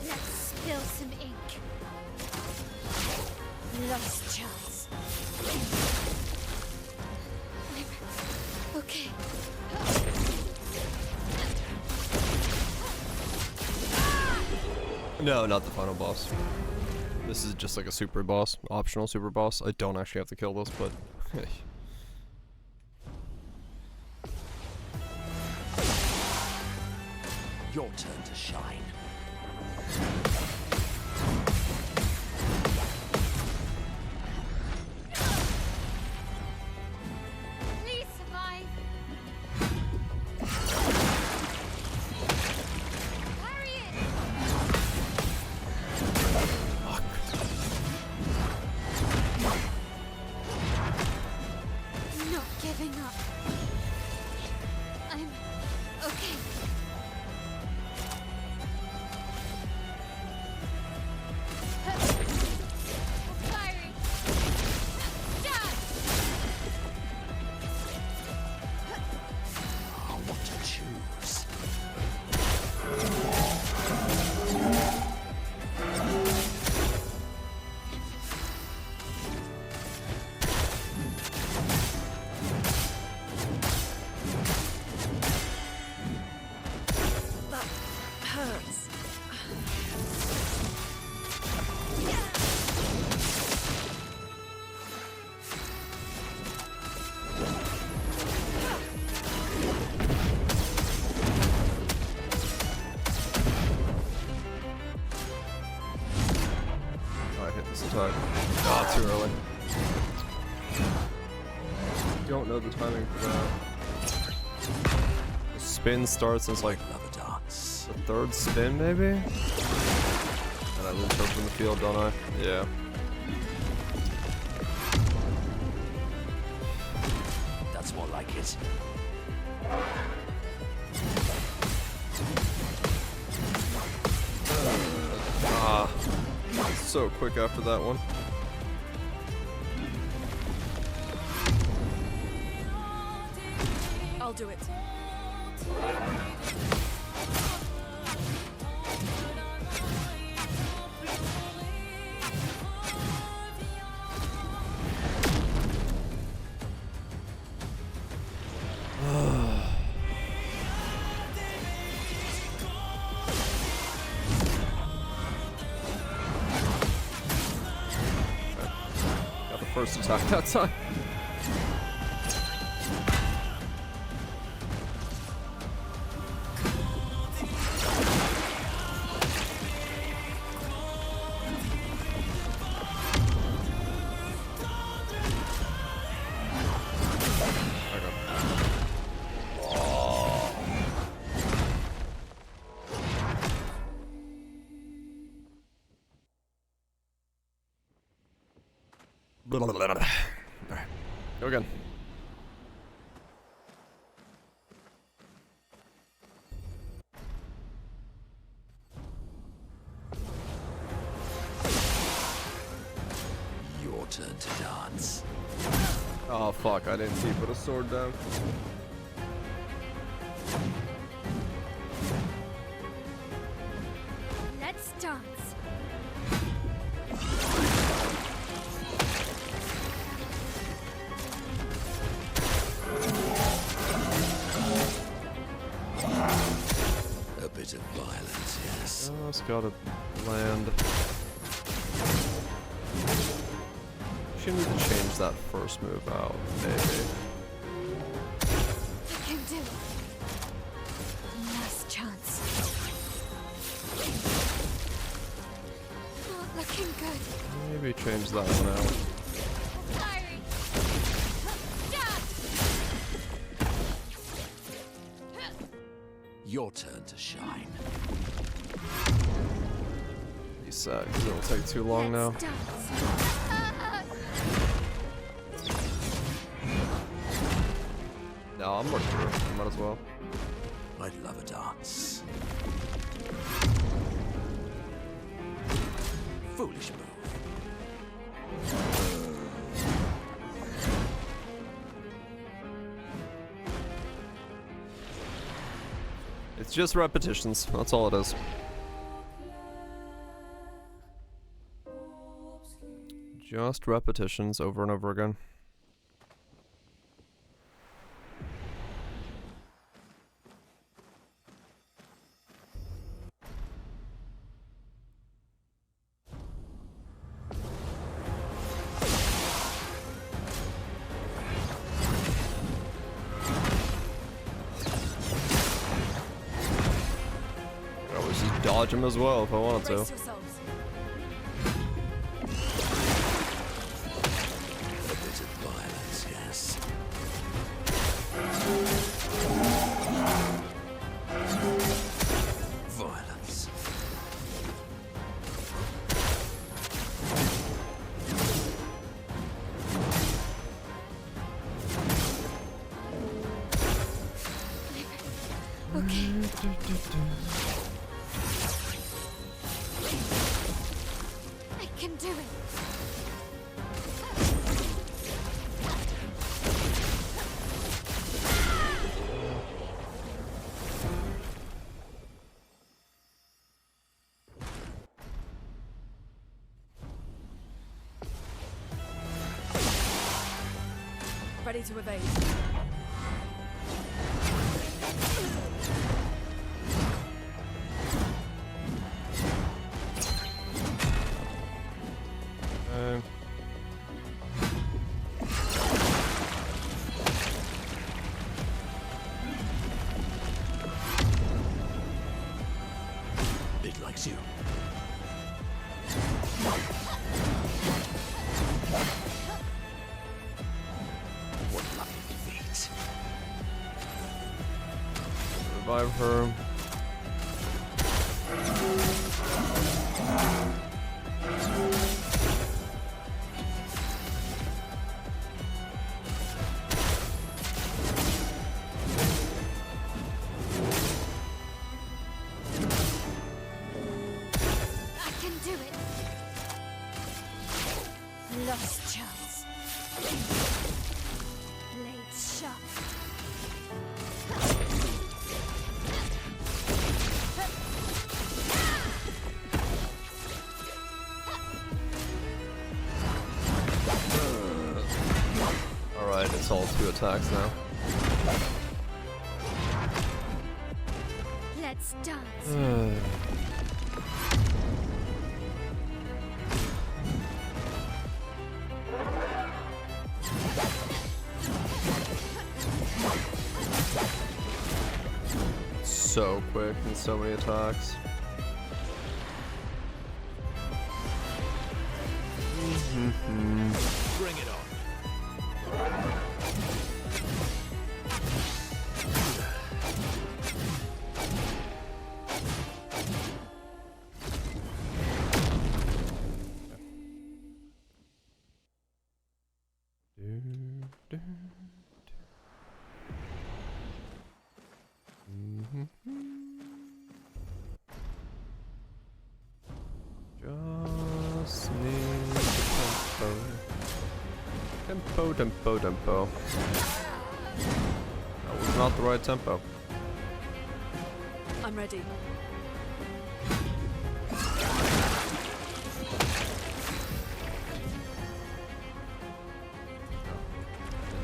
Let's spill some ink. Lost chance. I'm okay. No, not the final boss. This is just like a super boss, optional super boss. I don't actually have to kill this, but Your turn to shine. Please survive. Parry it. Not giving up. I'm okay. Parry. Done. What to choose? That hurts. I hit this attack. Ah, too early. Don't know the timing for that. The spin starts as like Love a dance. the third spin, maybe? And I lose hope in the field, don't I? Yeah. That's more like it. Ah. So quick after that one. I'll do it. Got the first attack that time. Alright, go again. Your turn to dance. Oh fuck, I didn't see put a sword down. Let's dance. A bit of violence, yes. Just gotta land. She need to change that first move out, maybe. I can do it. Last chance. Not looking good. Maybe change that one out. Parry. Done. Your turn to shine. Reset, because it'll take too long now. Let's dance. No, I'm more sure. Might as well. I'd love a dance. Foolish move. It's just repetitions. That's all it is. Just repetitions over and over again. Could always just dodge him as well if I wanted to. Violence, yes. Violence. Okay. I can do it. Ready to evade. It likes you. What lucky defeat. Revive her. I can do it. Lost chance. Blades sharp. Alright, it's all 2 attacks now. Let's dance. So quick and so many attacks. Bring it on. Just need the tempo. Tempo. That was not the right tempo. I'm ready.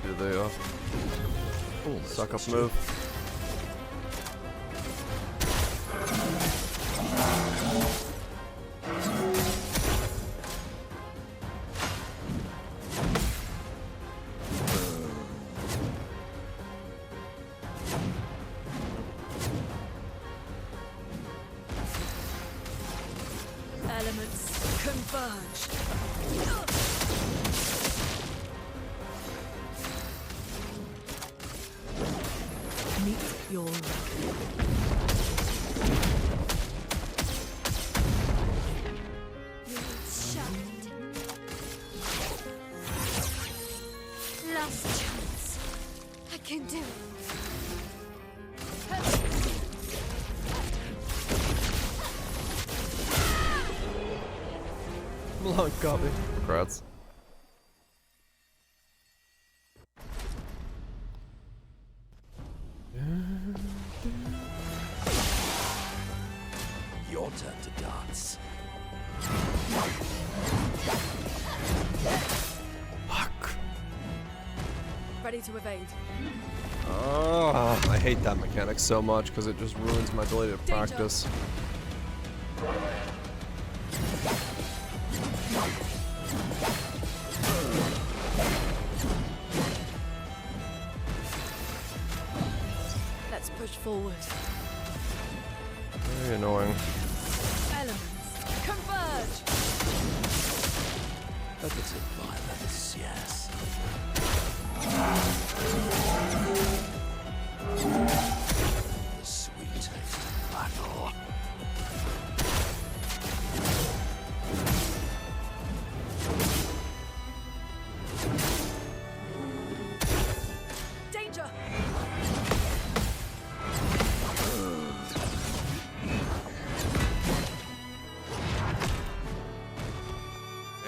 Do the suck up move. Elements converge. Meet your Blades sharpened. Last chance. I can do it. Long copy. Congrats. Your turn to dance. Fuck. Ready to evade. Oh, I hate that mechanic so much because it just ruins my ability to practice. Let's push forward. Very annoying. Elements, converge! A bit of violence, yes. The sweet taste of battle. Danger!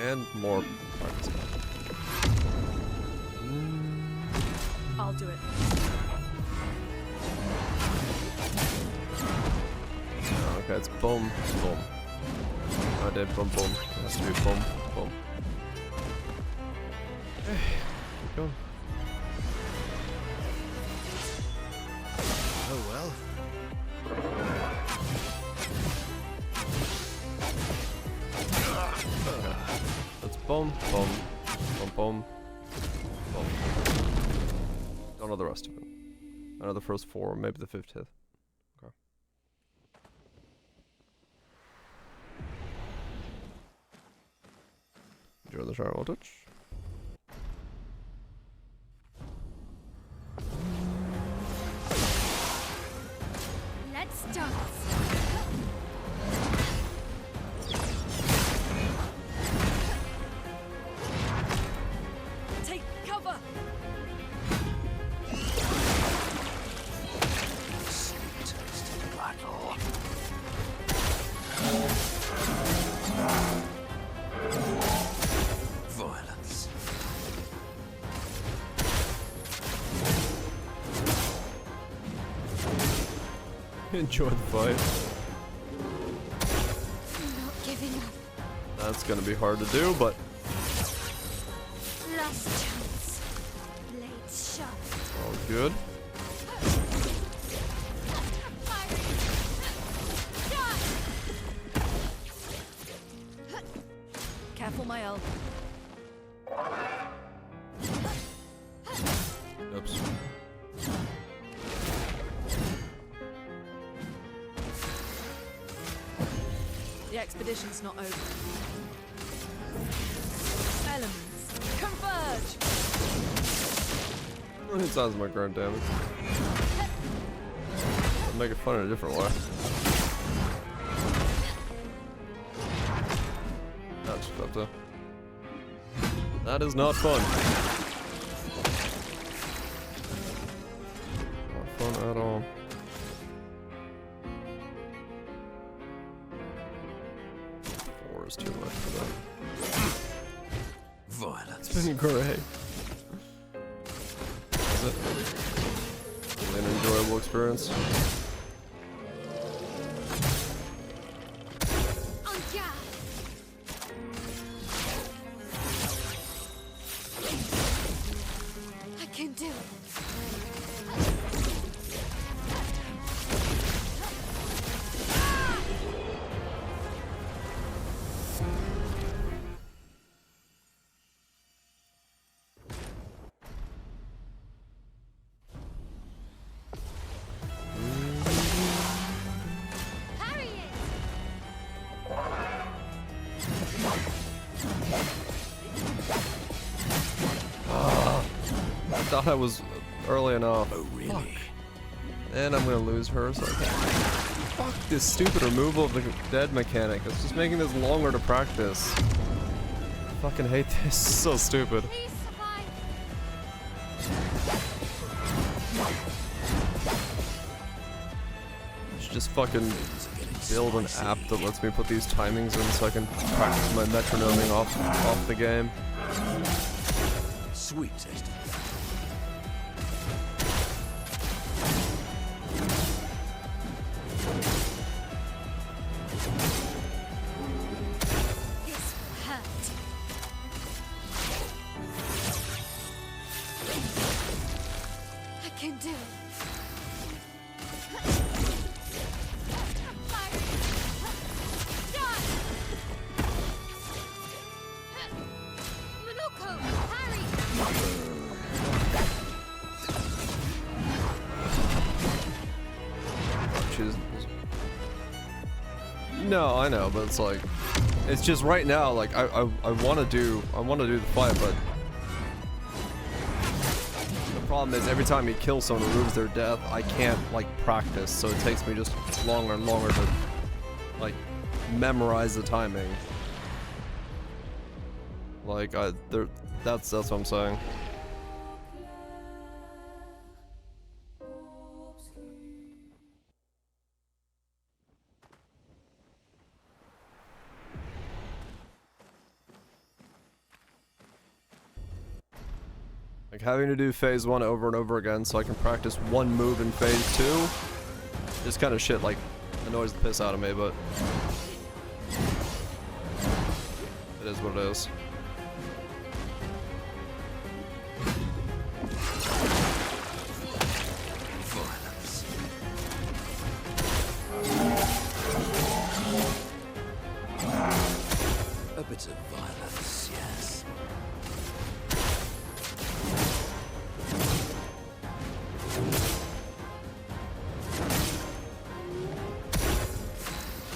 And more practice. I'll do it. Oh, okay, it's boom, boom. I did boom, boom. It has to be boom, boom. Okay, keep going. Oh well. Let's boom, boom, boom, boom, boom. Don't know the rest of it. I know the first four, maybe the 50th. Okay. Enjoy the shower voltage. Let's dance. Take cover! Sweet taste of battle. Violence. Enjoy the fight. Not giving up. That's gonna be hard to do, but Last chance. Blades sharp. all good. Careful, my elbow. Oops. The expedition's not over. Elements, converge! How many times my current damage? I'll make it fun in a different way. That's fucked up. That is not fun. Not fun at all. Four is too much for that. Violence. It's been great. Is it? Really an enjoyable experience. On guard. I can do it. Parry it. I thought I was early enough. Oh, really? And I'm gonna lose her, so okay. Fuck this stupid removal of the dead mechanic. It's just making this longer to practice. I fucking hate this. It's so stupid. Please survive. just fucking build an app that lets me put these timings in so I can practice my metronoming off the game. Sweet tasting. This will hurt. I can do it. Monoko, parry. No, I know, but it's like, it's just right now. Like I want to do the fight, but the problem is every time you kill someone who removes their death, I can't like practice, so it takes me just longer and longer to like memorize the timing. Like that's what I'm saying. Like having to do phase 1 over and over again so I can practice one move in phase 2. This kind of shit like annoys the piss out of me, but it is what it is. A bit of violence, yes.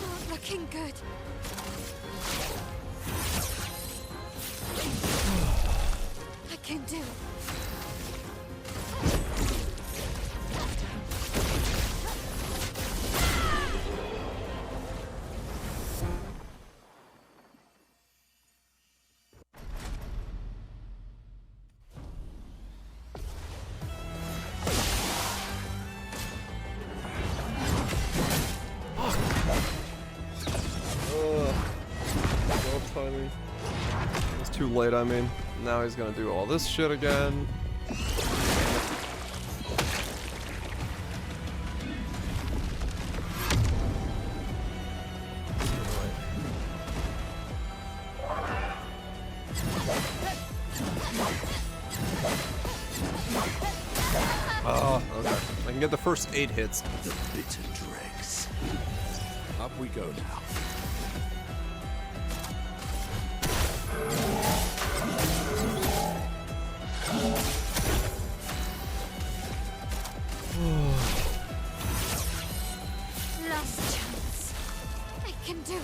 Not looking good. I can do it. Timing. It's too late, I mean. Now he's gonna do all this shit again. Oh, okay. I can get the first 8 hits. The bitter dregs. Up we go now. Last chance. I can do it.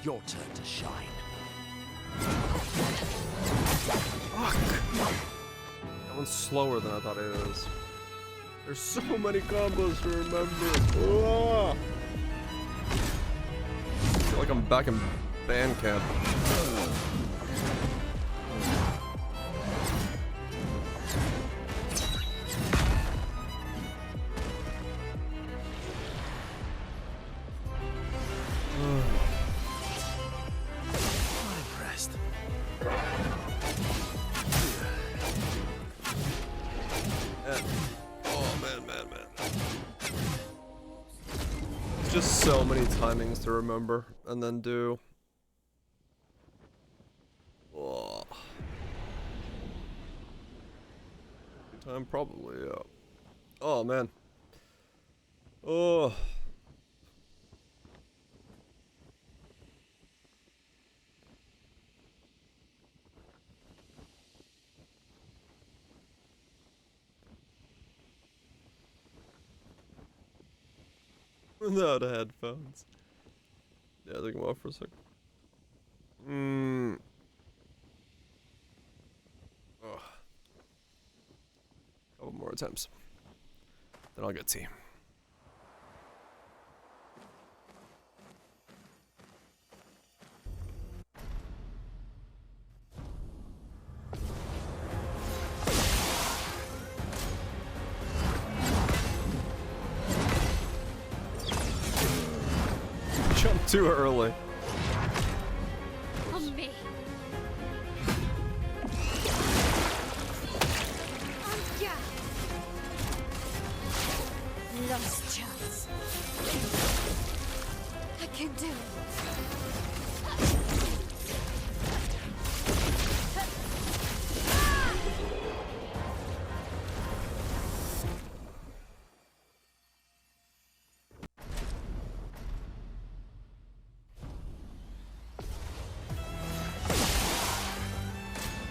Your turn to shine. That one's slower than I thought it is. There's so many combos to remember. Oh. I feel like I'm back in band camp. Rest. Oh man. Just so many timings to remember and then do. Oh. Time probably, yeah. Oh man. Oh. Without headphones. Yeah, take them off for a second. Oh. Couple more attempts. Then I'll get tea. jumped too early. On me. On ya. Lost chance. I can do it.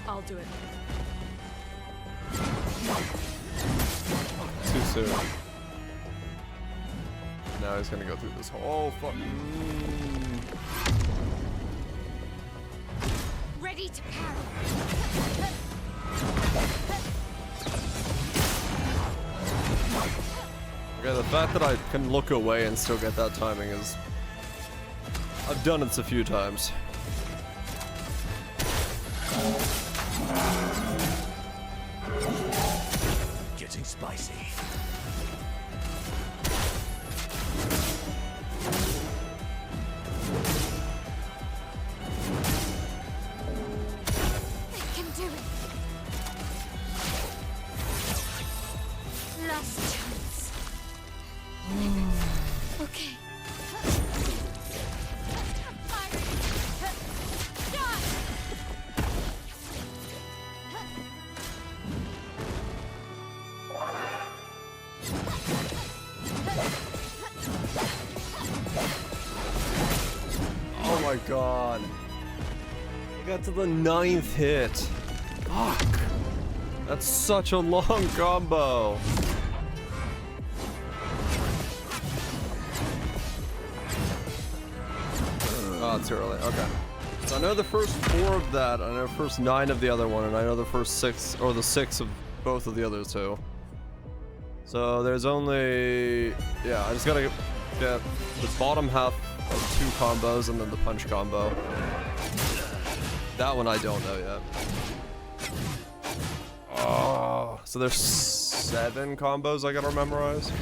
I'll do it. Too soon. Now he's gonna go through this whole fuck. Ready to parry. Okay, the fact that I can look away and still get that timing is... I've done it a few times. Getting spicy. I can do it. Last chance. Okay. Oh my god. I got to the 9th hit. Fuck. That's such a long combo. Oh, it's too early. Okay. So I know the first 4 of that, I know the first 9 of the other one, and I know the first 6, or the 6 of both of the others too. So there's only... yeah, I just gotta get the bottom half of 2 combos and then the punch combo. That one I don't know yet. Oh, so there's 7 combos I gotta memorize?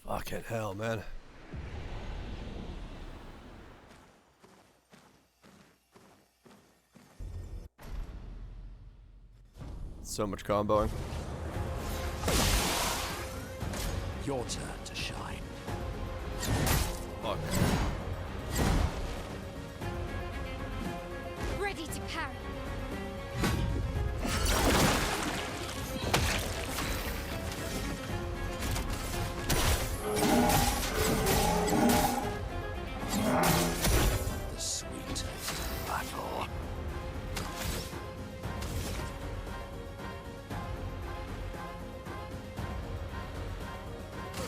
Fucking hell, man. So much comboing. Your turn to shine. Fuck. Ready to parry. The sweet taste of battle.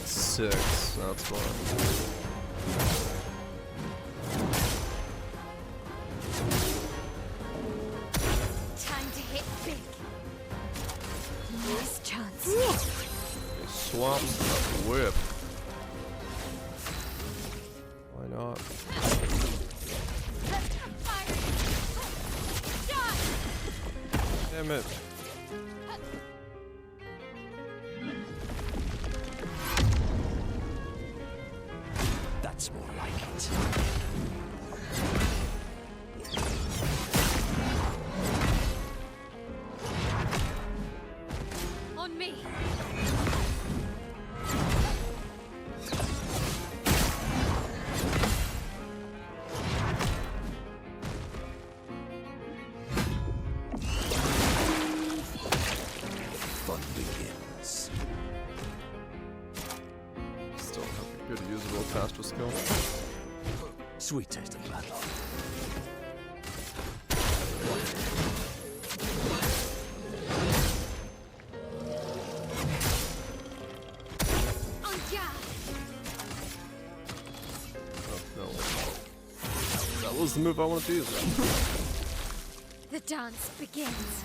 Six, that's fine. Time to hit big. Last chance. He swaps the whip. Why not? Damn it. That's more like it. On me. Fun begins. Still have a good usable caster skill. Sweet taste of battle. On ya. Oh, no. That was the move I wanted to use. The dance begins.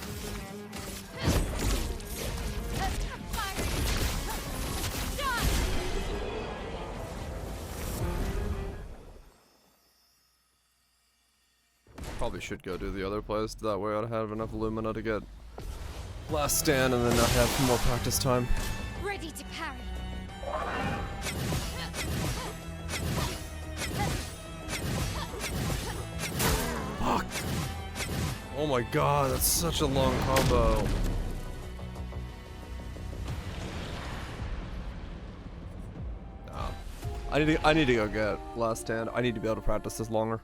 Probably should go do the other place. That way I'd have enough Lumina to get last stand and then I'd have more practice time. Ready to parry. Oh my god, that's such a long combo. I need to go get Last Stand. I need to be able to practice this longer.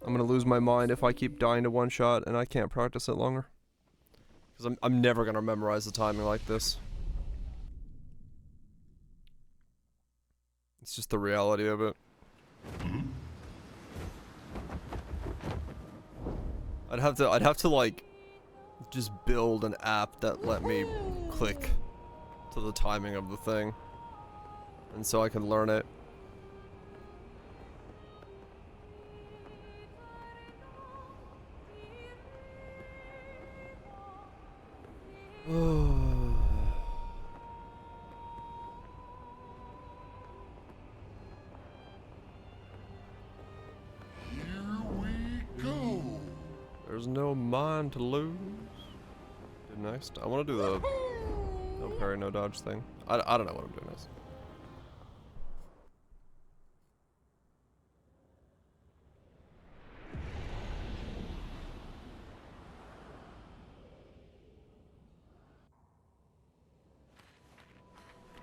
I'm gonna lose my mind if I keep dying to one shot and I can't practice it longer. Because I'm never gonna memorize the timing like this. It's just the reality of it. I'd have to like just build an app that let me click to the timing of the thing. And so I can learn it. There's no mind to lose. Do next. I want to do the no parry, no dodge thing. I don't know what I'm doing next.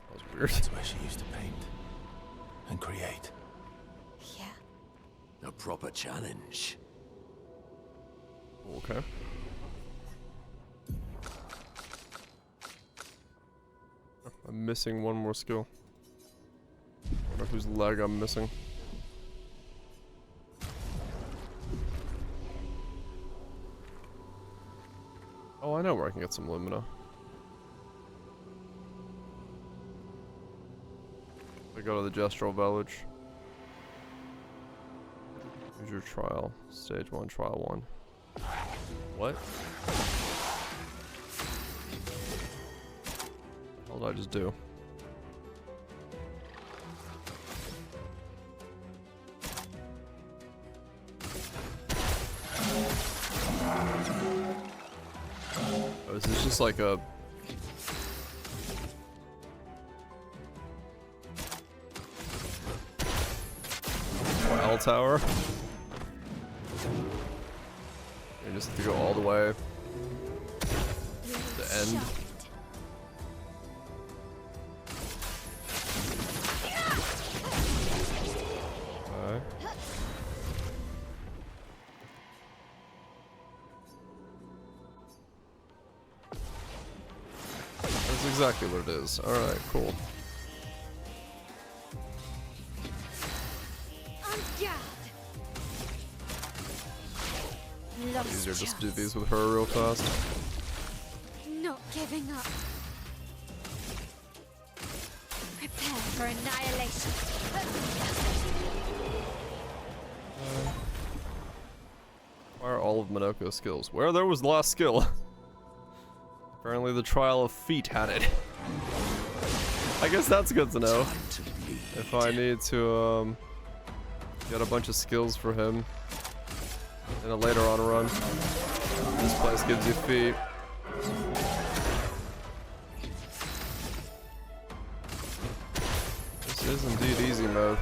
That was weird. That's where she used to paint and create. Yeah. A proper challenge. Okay. I'm missing one more skill. I wonder whose leg I'm missing. Oh, I know where I can get some Lumina. I go to the Gestural Village. Here's your trial. Stage 1, trial 1. What? What did I just do? Oh, is this just like a... trial tower? You just have to go all the way to the end. Okay. That's exactly what it is. Alright, cool. Easier just to do these with her real fast. Not giving up. Prepare for annihilation. Why are all of Minoko's skills? Where there was the last skill? Apparently the Trial of Feet had it. I guess that's good to know. If I need to get a bunch of skills for him in a later on run. This place gives you feet. This is indeed easy mode.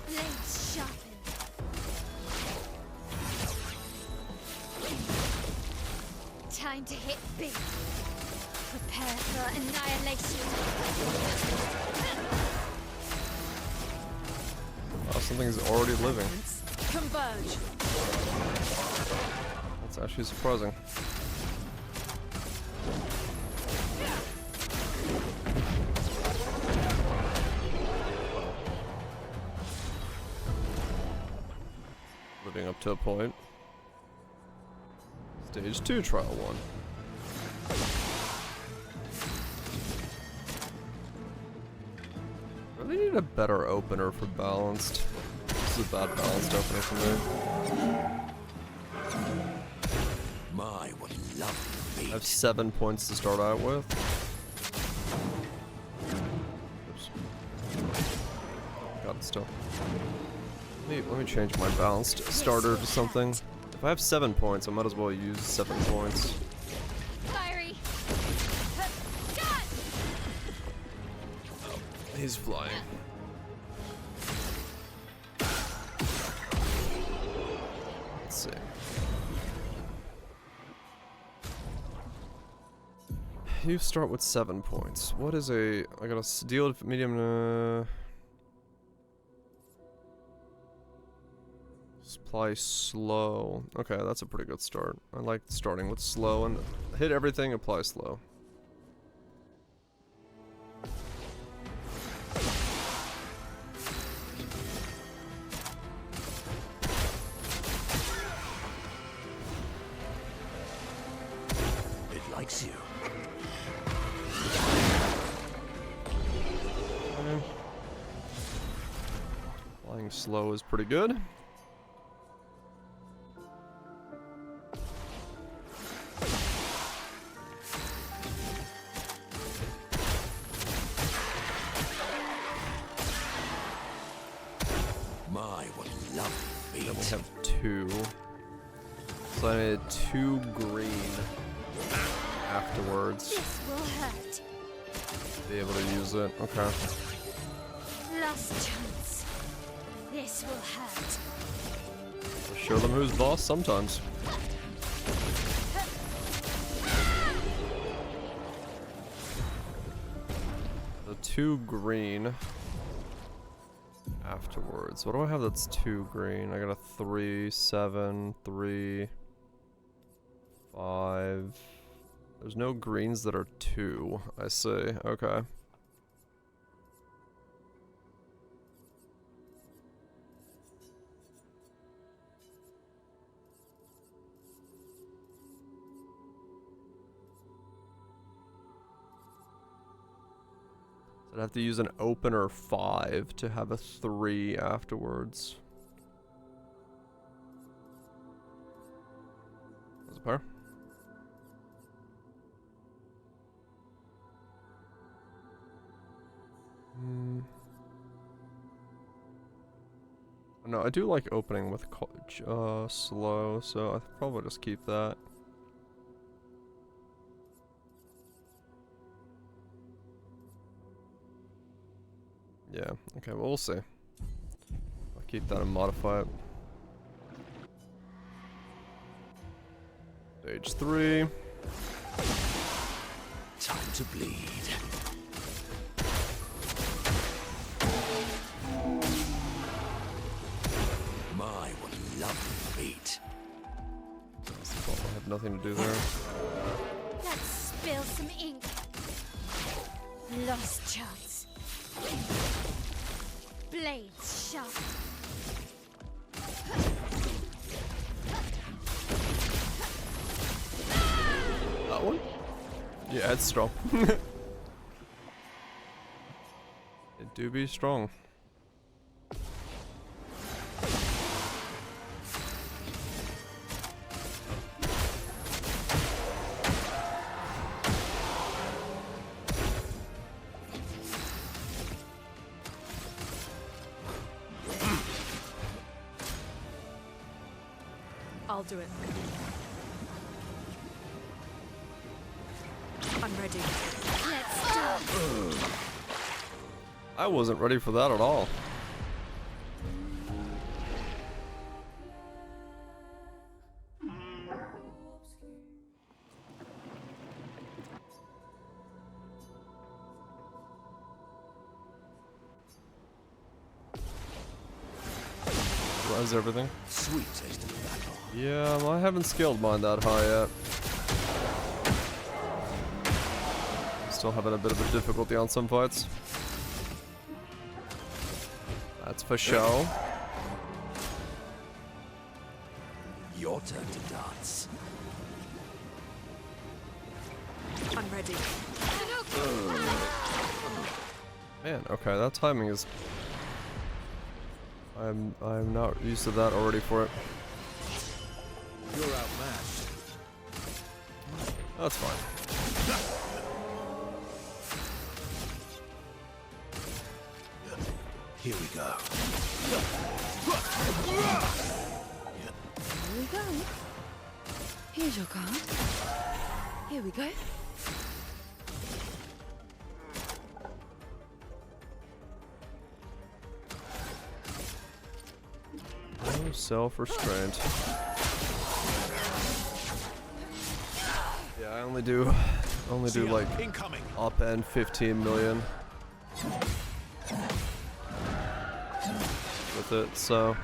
Blades sharpen. Time to hit big. Prepare for annihilation. Oh, something's already living. Converge. That's actually surprising. Living up to a point. Stage 2, trial 1. Really need a better opener for balanced. This is a bad balanced opener for me. My, what lovely feet. I have 7 points to start out with. Oops. Got it still. Let me change my balanced starter to something. If I have 7 points, I might as well use 7 points. Fiery. He's flying. you start with 7 points. What is a... I got a deal with medium... Supply slow. Okay, that's a pretty good start. I like starting with slow and hit everything, apply slow. It likes you. Okay. Flying slow is pretty good. Then we have 2. So I need 2 green afterwards. This will hurt. Be able to use it. Okay. Last chance. This will hurt. Show them who's boss sometimes. The 2 green afterwards. What do I have that's 2 green? I got a 3, 7, 3, 5. There's no greens that are 2. I see. Okay. I'd have to use an opener 5 to have a 3 afterwards. That's a pair. No, I do like opening with slow, so I'll probably just keep that. Yeah, okay, well, we'll see. I'll keep that and modify it. Stage 3. Time to bleed. My, what a lovely beat. I have nothing to do there. Let's spill some ink. Lost chance. Blades sharp. That one? Yeah, it's strong. It do be strong. I'll do it. I'm ready. Let's start. I wasn't ready for that at all. Res everything. Sweet taste of battle. Yeah, well, I haven't skilled mine that high yet. Still having a bit of a difficulty on some fights. That's for show. Your turn to dance. I'm ready. Man, okay, that timing is... I'm not used to that already for it. You're outmatched. That's fine. Here we go. Here we go. Here's your card. Here we go. No self-restraint. Yeah, I only do only do like incoming. up end 15 million with it, so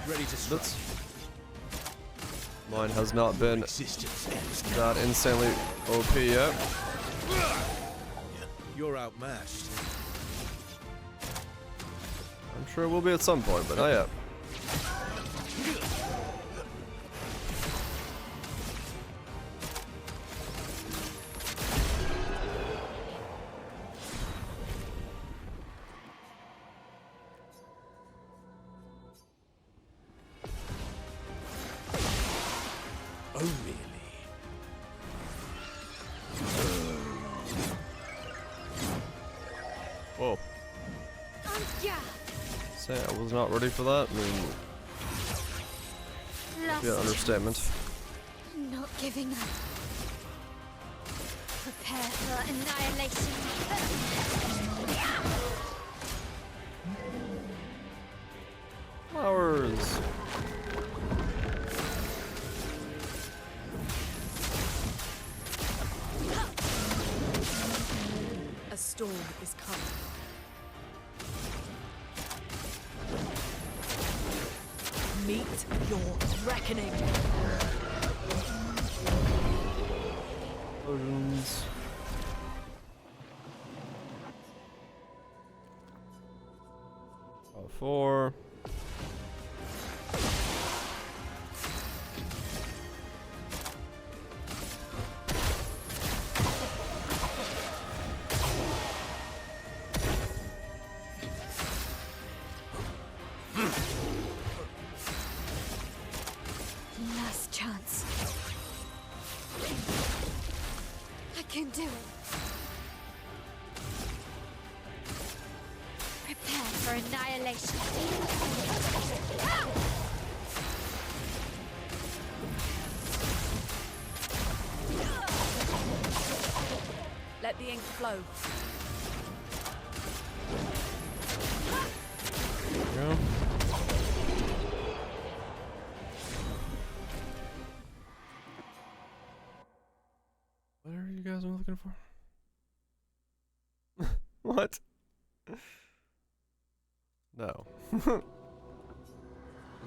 Ready to strike. that's mine has not been Resistance ends. that insanely OP yet. You're outmatched. I'm sure it will be at some point, but not yet. Oh, really? Whoa. Say I was not ready for that. I mean, Last yeah, understatement. chance. Not giving up. Prepare for annihilation. Flowers. A storm is coming. Meet your reckoning. Explosions. Oh, 4. Last chance. I can do it. Prepare for annihilation. Let the ink flow. There we go. What are you guys looking for? What? No. She's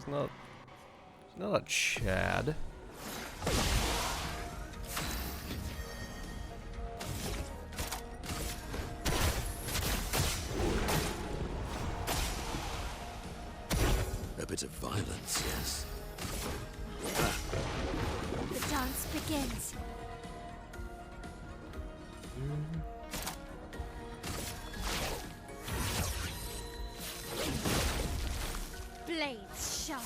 not a Chad. A bit of violence, yes. The dance begins. Blades sharp.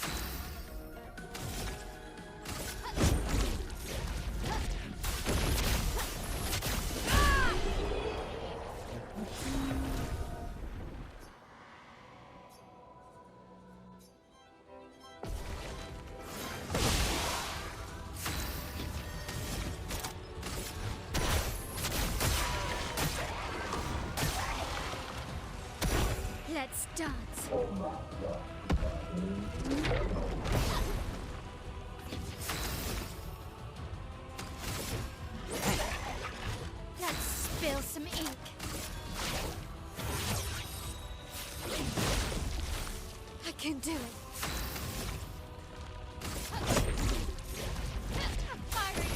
Let's dance. Let's spill some ink. I can do it. Parry.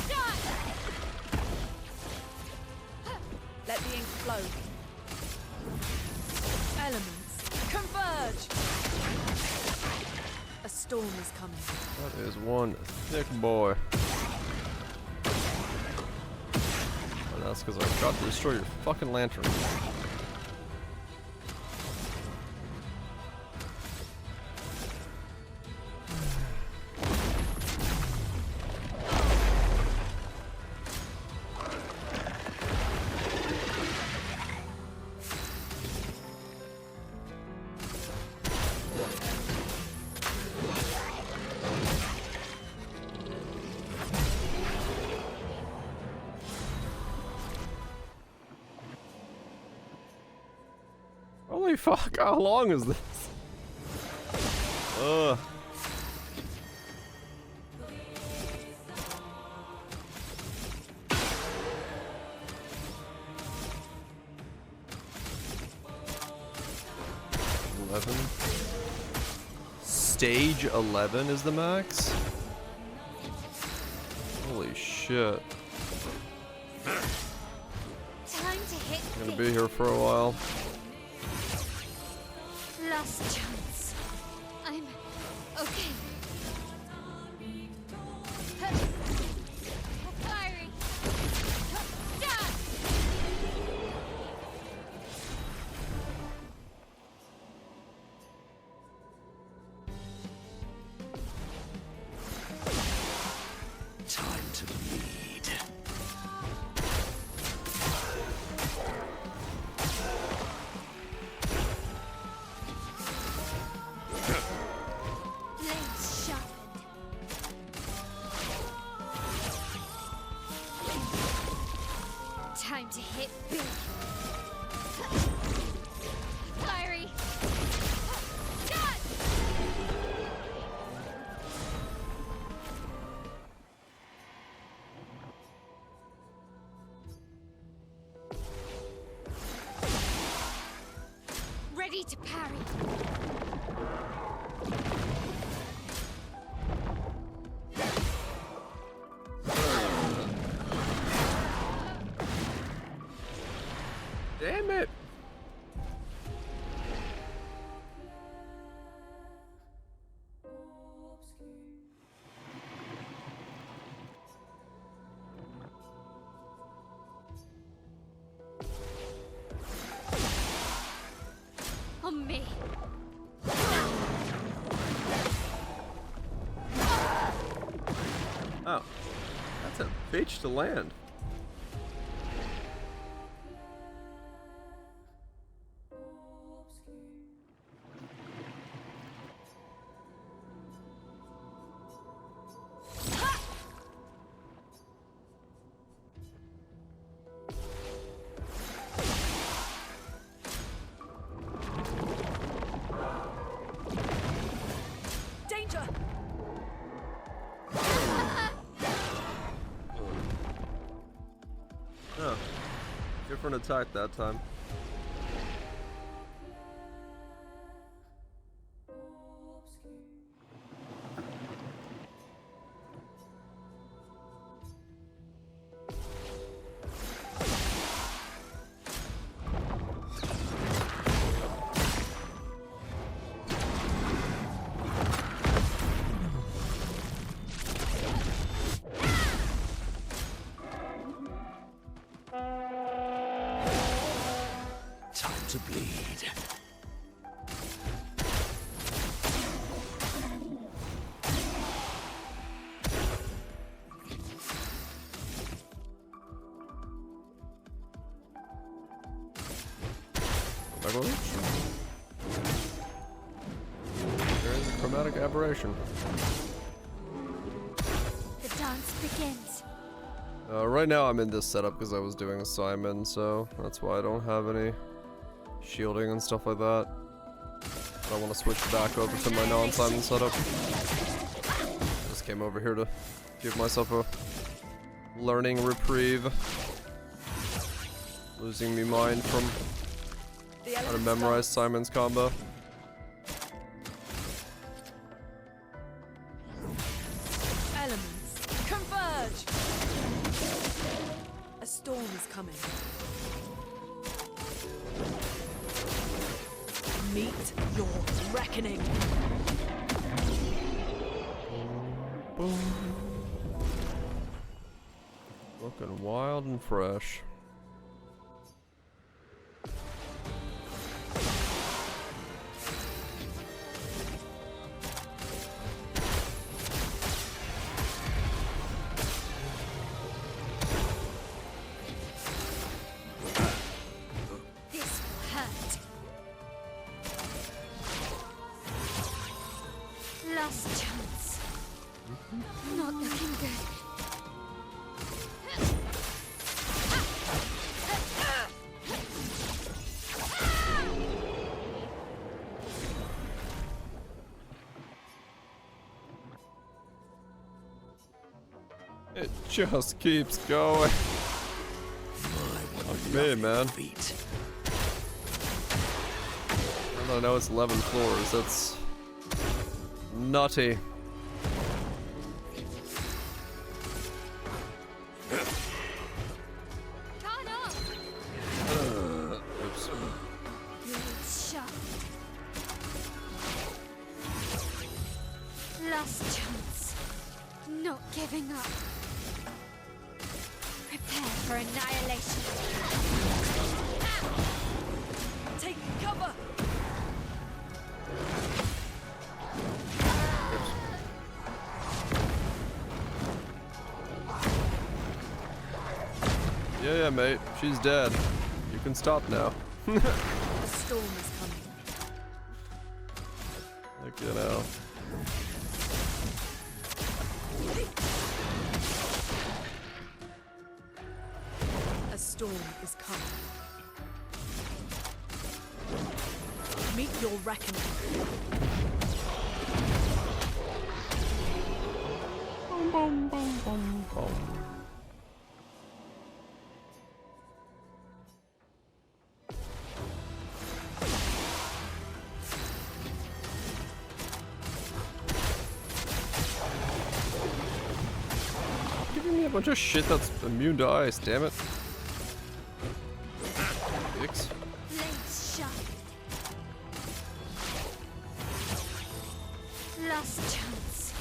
Done. Let the ink flow. Elements, converge! A storm is coming. That is one thick boy. And that's because I got to destroy your fucking lantern. Holy fuck, how long is this? Ugh. 11. Stage 11 is the max? Holy shit. Time to hit I'm gonna be here for a while. Last chance. I'm okay. Parry. Done. Time to bleed. Blades sharpened. Time to hit big. Fiery. Done. Ready to parry. Damn it! On me. Oh. That's a bitch to land. Danger! Oh. Different attack that time. Time to bleed. There is a chromatic aberration. The dance begins. Right now I'm in this setup because I was doing a Simon, so that's why I don't have any shielding and stuff like that. I want to switch back over to my non-Simon setup. Just came over here to give myself a learning reprieve. Losing me mind from how to memorize Simon's combo. Elements, converge! A storm is coming. Meet your reckoning. Boom. Looking wild and fresh. This will hurt. Last chance. Not looking good. It just keeps going. Fuck me, man. Feet. I'm I know it's 11 floors. That's nutty. Turn up! Oops. Blades sharp. Last chance. Not giving up. Prepare for annihilation. Take cover! Yeah, mate. She's dead. You can stop now. The storm is coming. Like, you know. A storm is coming. Meet your reckoning. Boom, boom, boom, boom. Giving me a bunch of shit that's immune to ice, damn it. Dicks. Blades sharp. Last chance.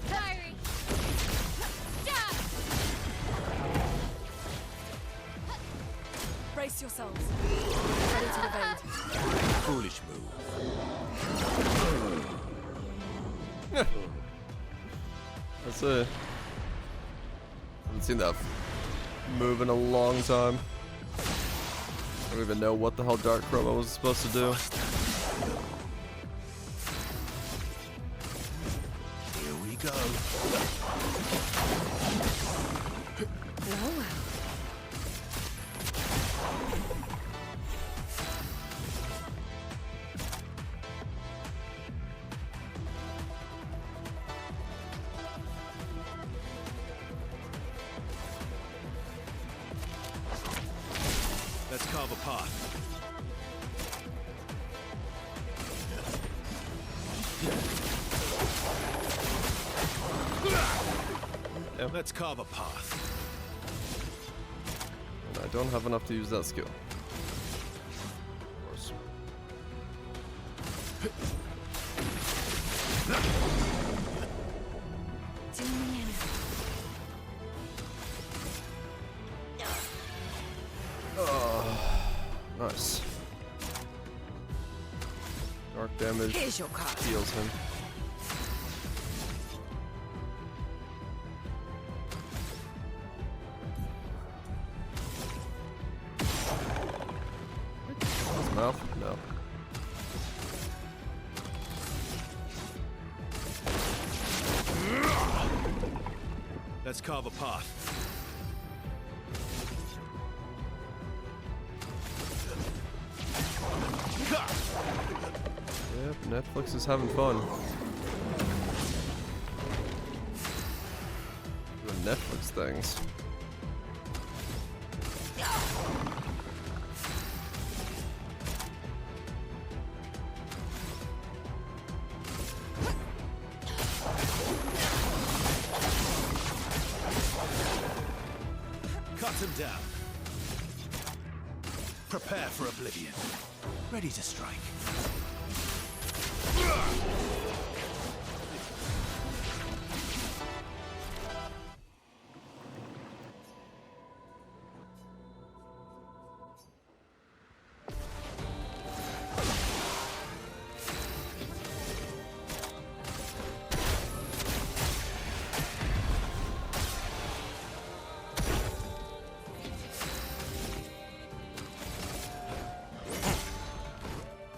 Parry. Jab. Brace yourselves. Ready to evade. Foolish move. That's it. Haven't seen that move in a long time. I don't even know what the hell Dark Chroma was supposed to do. Here we go. Well, well. Let's carve a path. Yeah. Let's carve a path. And I don't have enough to use that skill. Of course. To me and Nice. Dark damage Here's your card. heals him. His mouth? No. Let's carve a path. Yep, Netflix is having fun. Doing Netflix things. Cut him down. Prepare for oblivion. Ready to strike.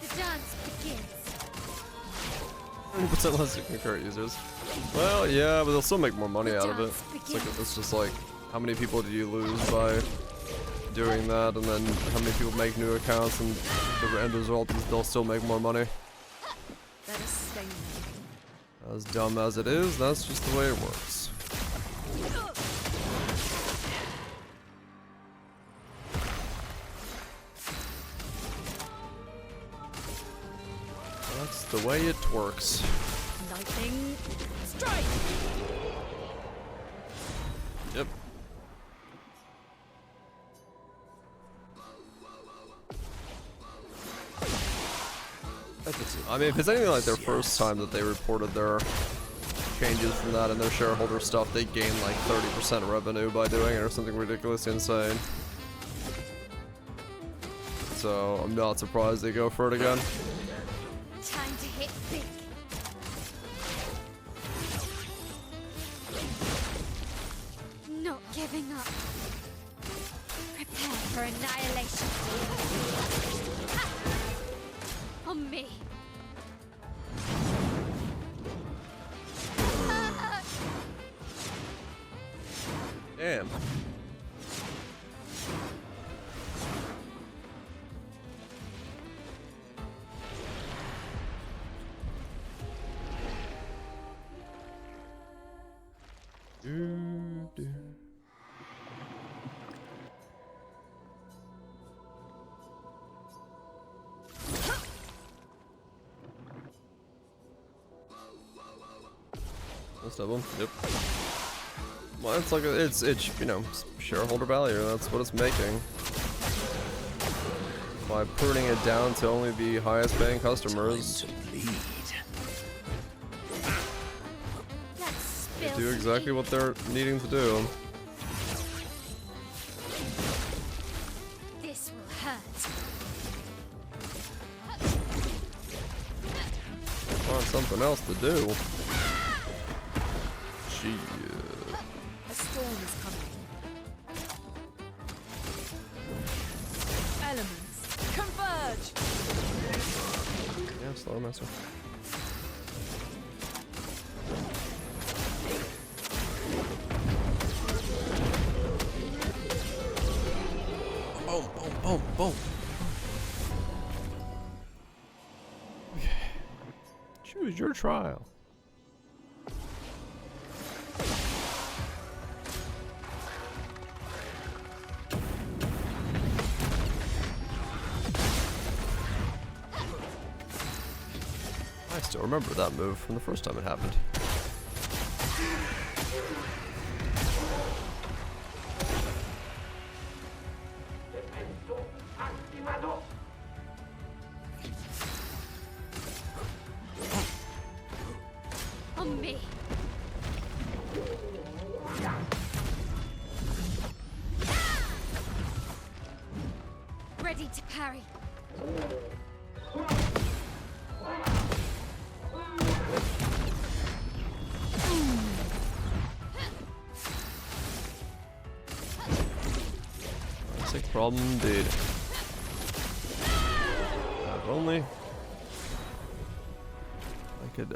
the dance begins. 100% less than concurrent users. Well, yeah, but they'll still make more money out of it. It's just like, how many people do you lose by doing that, and then how many people make new accounts, and the end result is they'll still make more money. Let us stay now. As dumb as it is, that's just the way it works. the way it works. Lightning strike. Yep. I mean, if it's anything like their first time that they reported their changes from that and their shareholder stuff, they gained like 30% revenue by doing it or something ridiculously insane. So I'm not surprised they go for it again. Time to hit big. Not giving up. Prepare for annihilation. Ha! On me. Damn. Most of them, yep. Well, it's like it's you know, shareholder value. That's what it's making by pruning it down to only the highest paying customers. They do exactly what they're needing to do. This will hurt. Find something else to do. Gee. A storm is coming. Elements converge. Yeah, slow master. Boom, boom, boom, boom. Okay. Choose your trial. I still remember that move from the first time it happened. On me. Ready to parry. Basic problem indeed. If only I could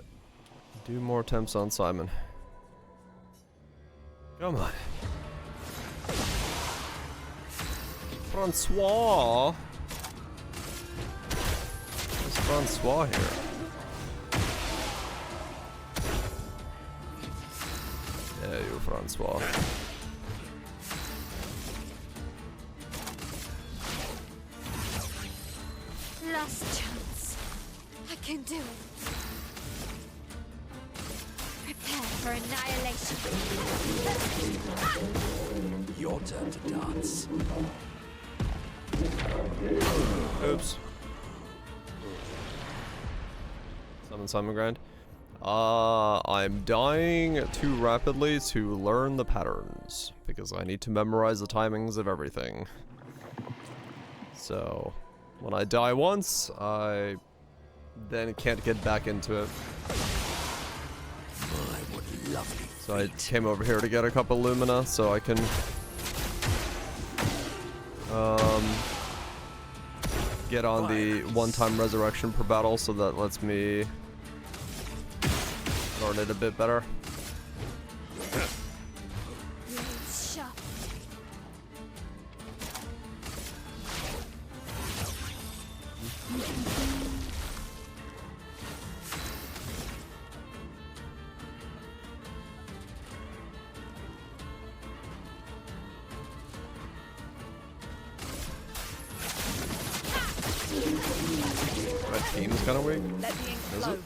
do more attempts on Simon. Come on. Francois! Where's Francois here? Yeah, you, Francois. Last chance. I can do it. Prepare for annihilation. Your turn to dance. Oops. Simon grind. I'm dying too rapidly to learn the patterns because I need to memorize the timings of everything. So when I die once, I then can't get back into it. My, what lovely So I came over here to get a couple Lumina so I can get on the one-time resurrection per battle, so that lets me learn it a bit better. Blades sharp. My team's kind of weak. Let the Is it?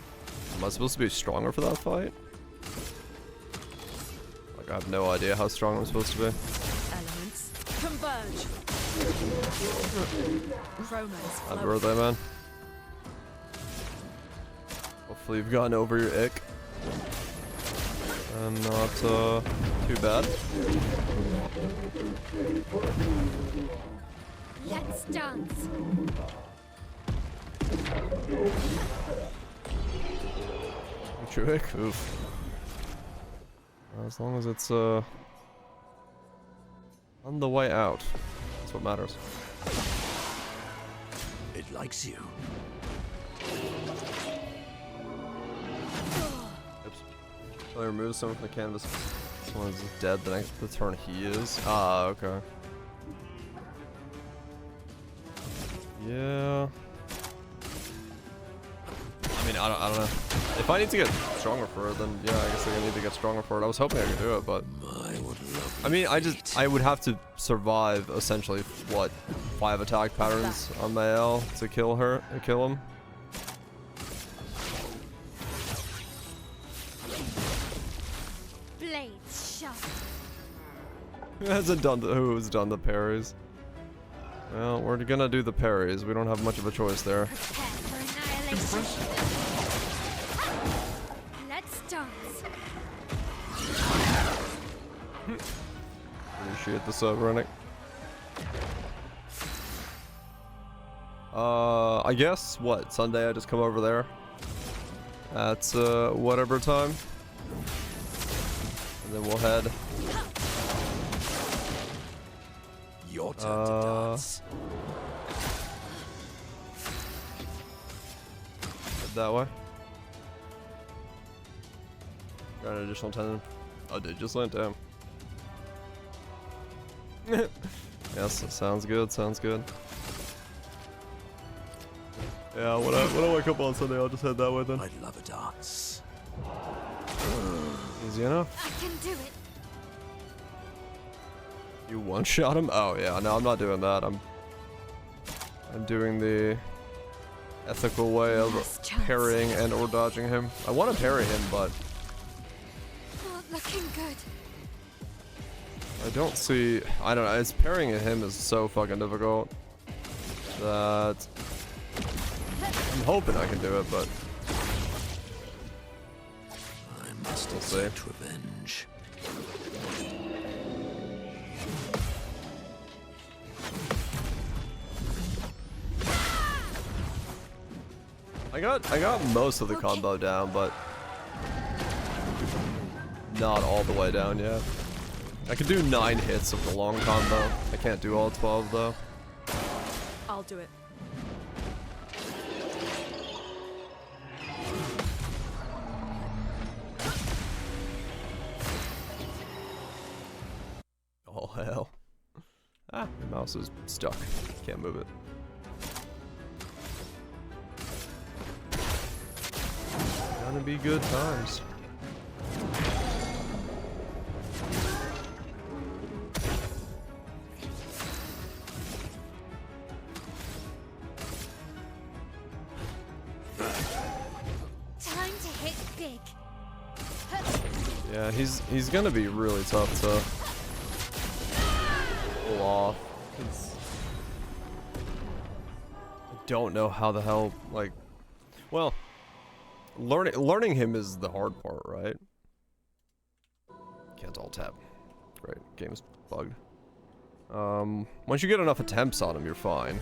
Am I supposed to be stronger for that fight? Like, I have no idea how strong I'm supposed to be. Elements converge. Romance Happy birthday, man. Hopefully you've gotten over your ick. And not too bad. Let's dance. True ick? Oof. As long as it's on the way out. That's what matters. It likes you. Oops. So I remove someone from the canvas. Someone's dead the next turn he is. Ah, okay. Yeah. I mean, I don't know. If I need to get stronger for it, then yeah, I guess I need to get stronger for it. I was hoping I could do it, but I mean, I would have to survive essentially what 5 attack patterns on my L to kill him. Blades sharp. Who's done the parries? Well, we're gonna do the parries. We don't have much of a choice there. Prepare for annihilation. Let's dance. Appreciate the sub, Rennick. I guess what Sunday I just come over there at whatever time, and then we'll head. Your turn to dance. Head that way. Got an additional 10. Oh, did just land down. Yes, sounds good. Sounds good. Yeah, when I wake up on Sunday, I'll just head that way then. I'd love a dance. Easy enough. I can do it. You one-shot him? Oh yeah, no, I'm not doing that. I'm doing the ethical way of parrying and or dodging him. I want to parry him, but Not looking good. I don't see. I don't know. It's parrying him is so fucking difficult that I'm hoping I can do it, but I must we'll see. accept revenge. I got most of the combo down, but not all the way down yet. I can do 9 hits of the long combo. I can't do all 12 though. I'll do it. Oh hell. Ah, my mouse is stuck. Can't move it. Gonna be good times. Time to hit big. Yeah, he's gonna be really tough to pull off. 'Cause I don't know how the hell, like, well, learning him is the hard part, right? Can't alt tab. Great, game's bugged. Once you get enough attempts on him, you're fine.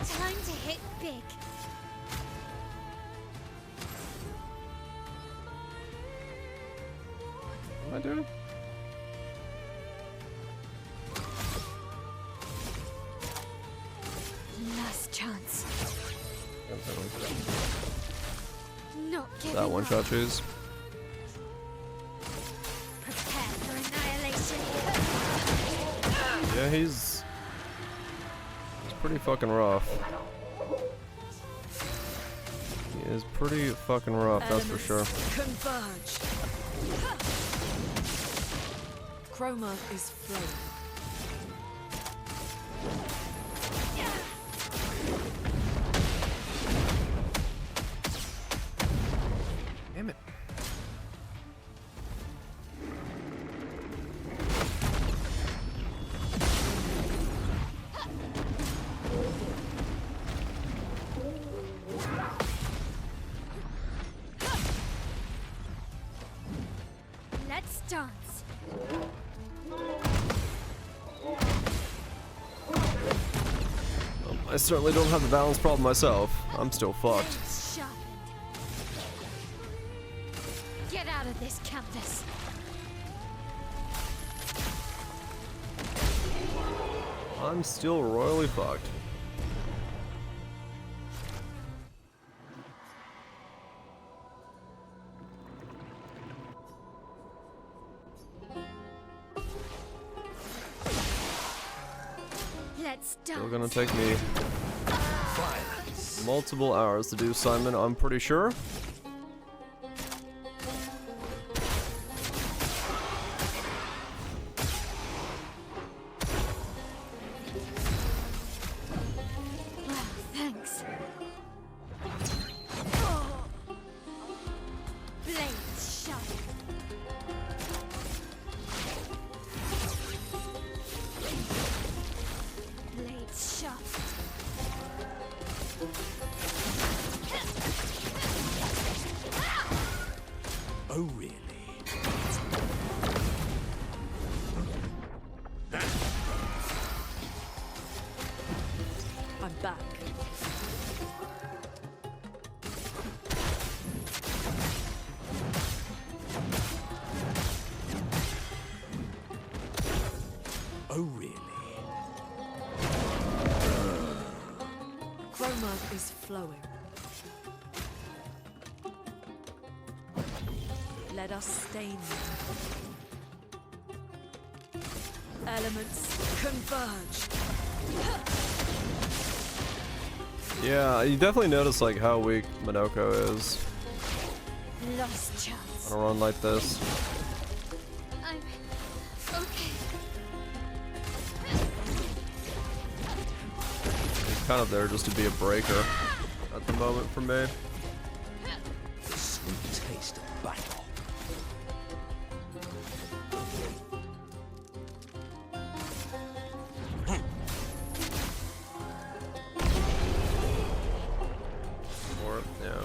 Time to hit big. What am I doing? Last chance. Not giving That one up. shot cheese. Prepare for annihilation. Yeah, he's pretty fucking rough. He is pretty fucking rough, that's for sure. Converge. Chroma is flowing. Damn it. Let's dance. I certainly don't have the balance problem myself. I'm still fucked. Blades sharpened. Get out of this canvas. I'm still royally fucked. Let's dance. Still gonna take me multiple hours to do Simon, I'm pretty sure. Wow, thanks. Blades sharpened. Blades sharpened. Oh, really? I'm back. Oh, really? Chroma is flowing. Let us stain them. Elements converge. Yeah, you definitely notice like how weak Minoko is Lost chance. on a run like this. I'm okay. He's kind of there just to be a breaker at the moment for me. The sweet taste of battle. Or, yeah.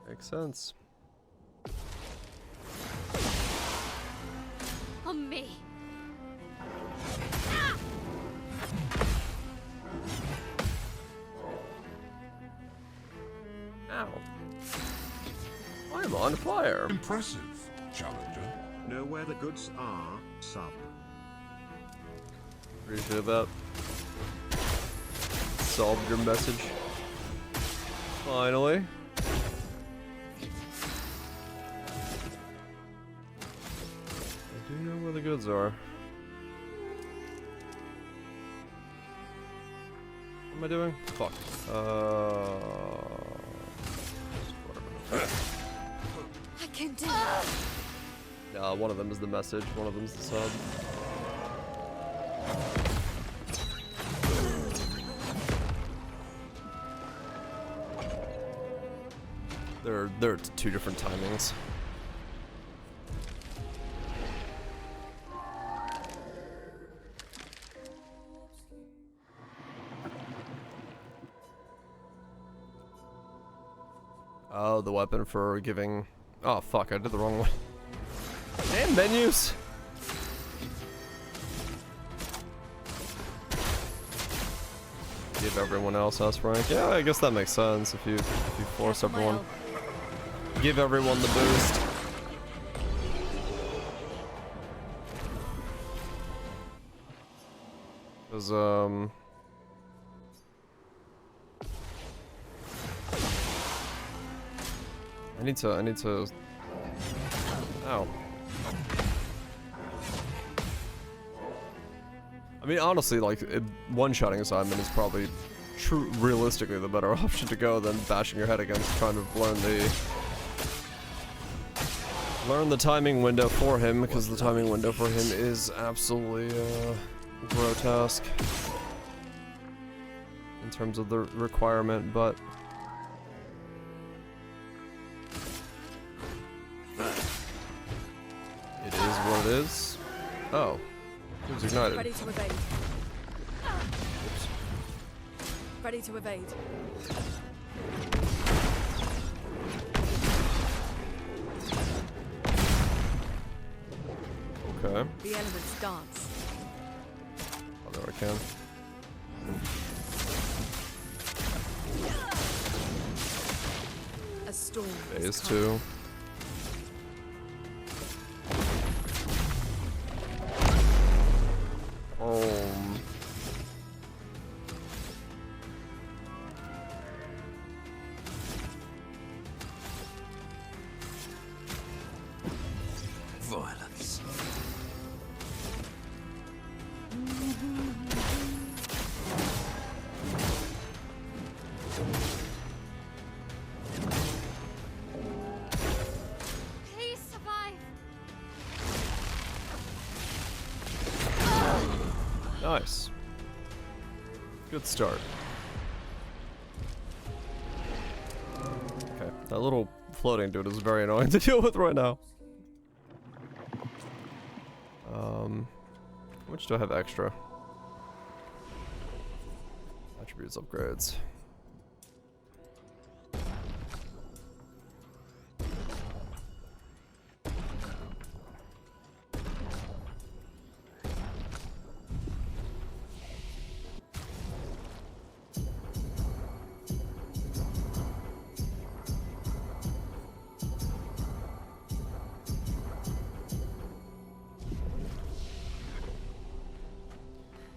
Makes sense. On me. Ow. I'm on fire. Impressive, challenger. Know where the goods are, sub. Appreciate that. Solved your message. Finally. I do know where the goods are. What am I doing? Fuck. Whatever. I can do it. One of them is the message, one of them is the sub. They're two different timings. Oh, the weapon for giving... Oh, fuck, I did the wrong one. Damn menus! Give everyone else S rank. Yeah, I guess that makes sense if you force everyone. Give everyone the boost. Cause I need to ow. I mean, honestly, like, one-shotting Simon is probably realistically the better option to go than bashing your head against trying to learn Learn the timing window for him, because the timing window for him is absolutely grotesque in terms of the requirement, but it is what it is. Oh, it was ignited. Ready to evade. Ready to evade. Okay. The elements dance. Oh, there I can. A storm. Phase 2. Violence. Please survive. Nice. Good start. Okay, that little floating dude is very annoying to deal with right now. How much do I have extra? Attributes upgrades.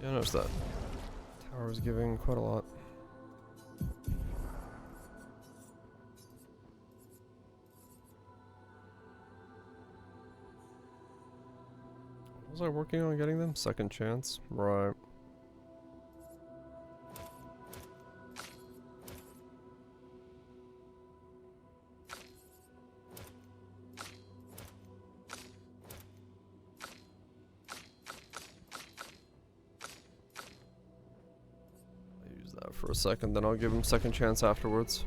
Yeah, I noticed that. Tower was giving quite a lot. Was I working on getting them? Second chance? Right. For a second, then I'll give him second chance afterwards.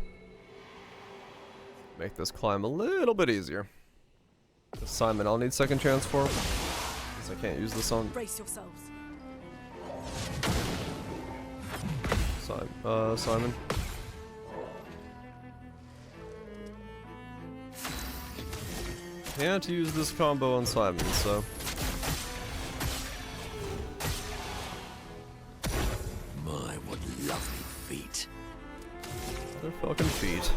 Make this climb a little bit easier. Simon, I'll need second chance for, because I can't use this on. Brace yourselves. Simon. Can't use this combo on Simon, so. My, what lovely feet. Their fucking feet.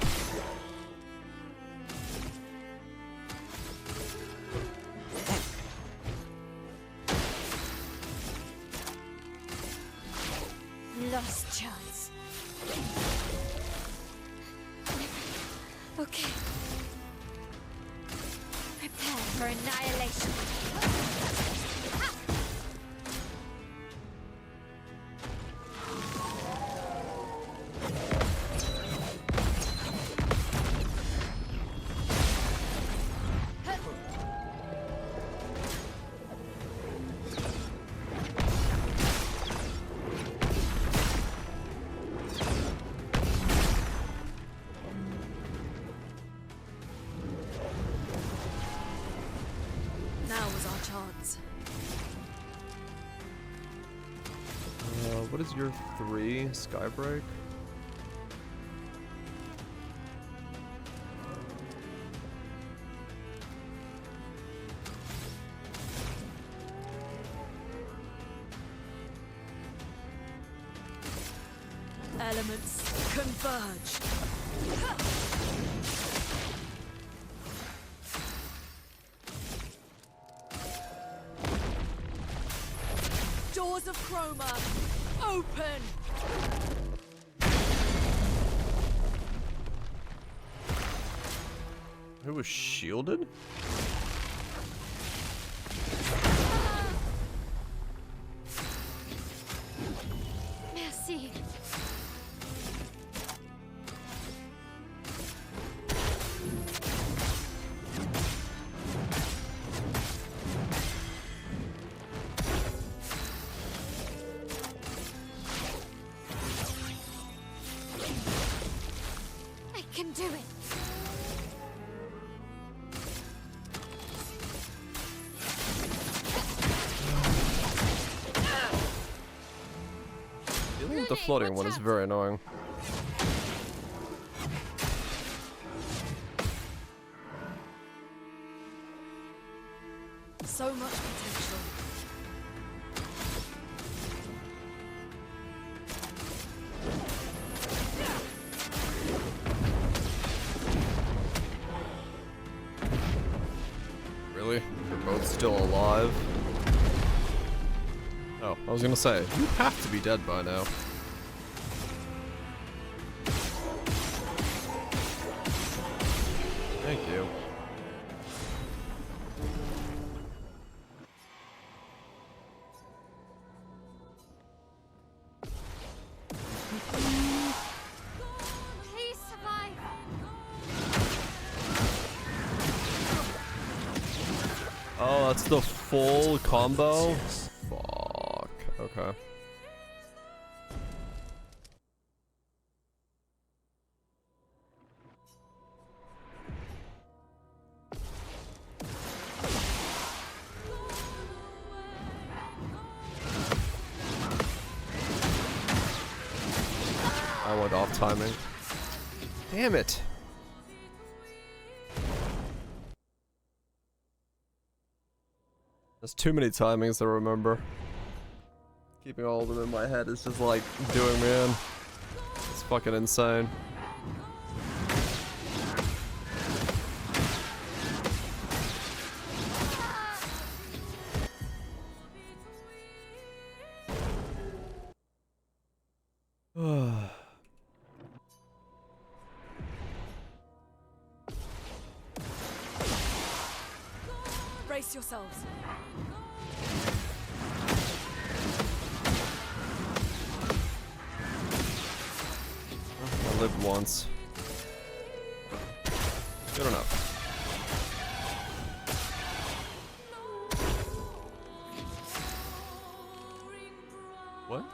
Lost chance. Okay. Prepare for annihilation. Now was our chance. What is your 3? Skybreak? Elements converge. Doors of Chroma, open! Who was shielded? Merci. The floating one is very annoying. So much potential. Really? You're both still alive? Oh, I was gonna say, you have to be dead by now. Thank you. Please survive. Oh, that's the full combo? Fuck. Okay. I went off timing. Damn it. There's too many timings to remember. Keeping all of them in my head is just like doing me in. It's fucking insane. Brace yourselves. I lived once. Good enough. What?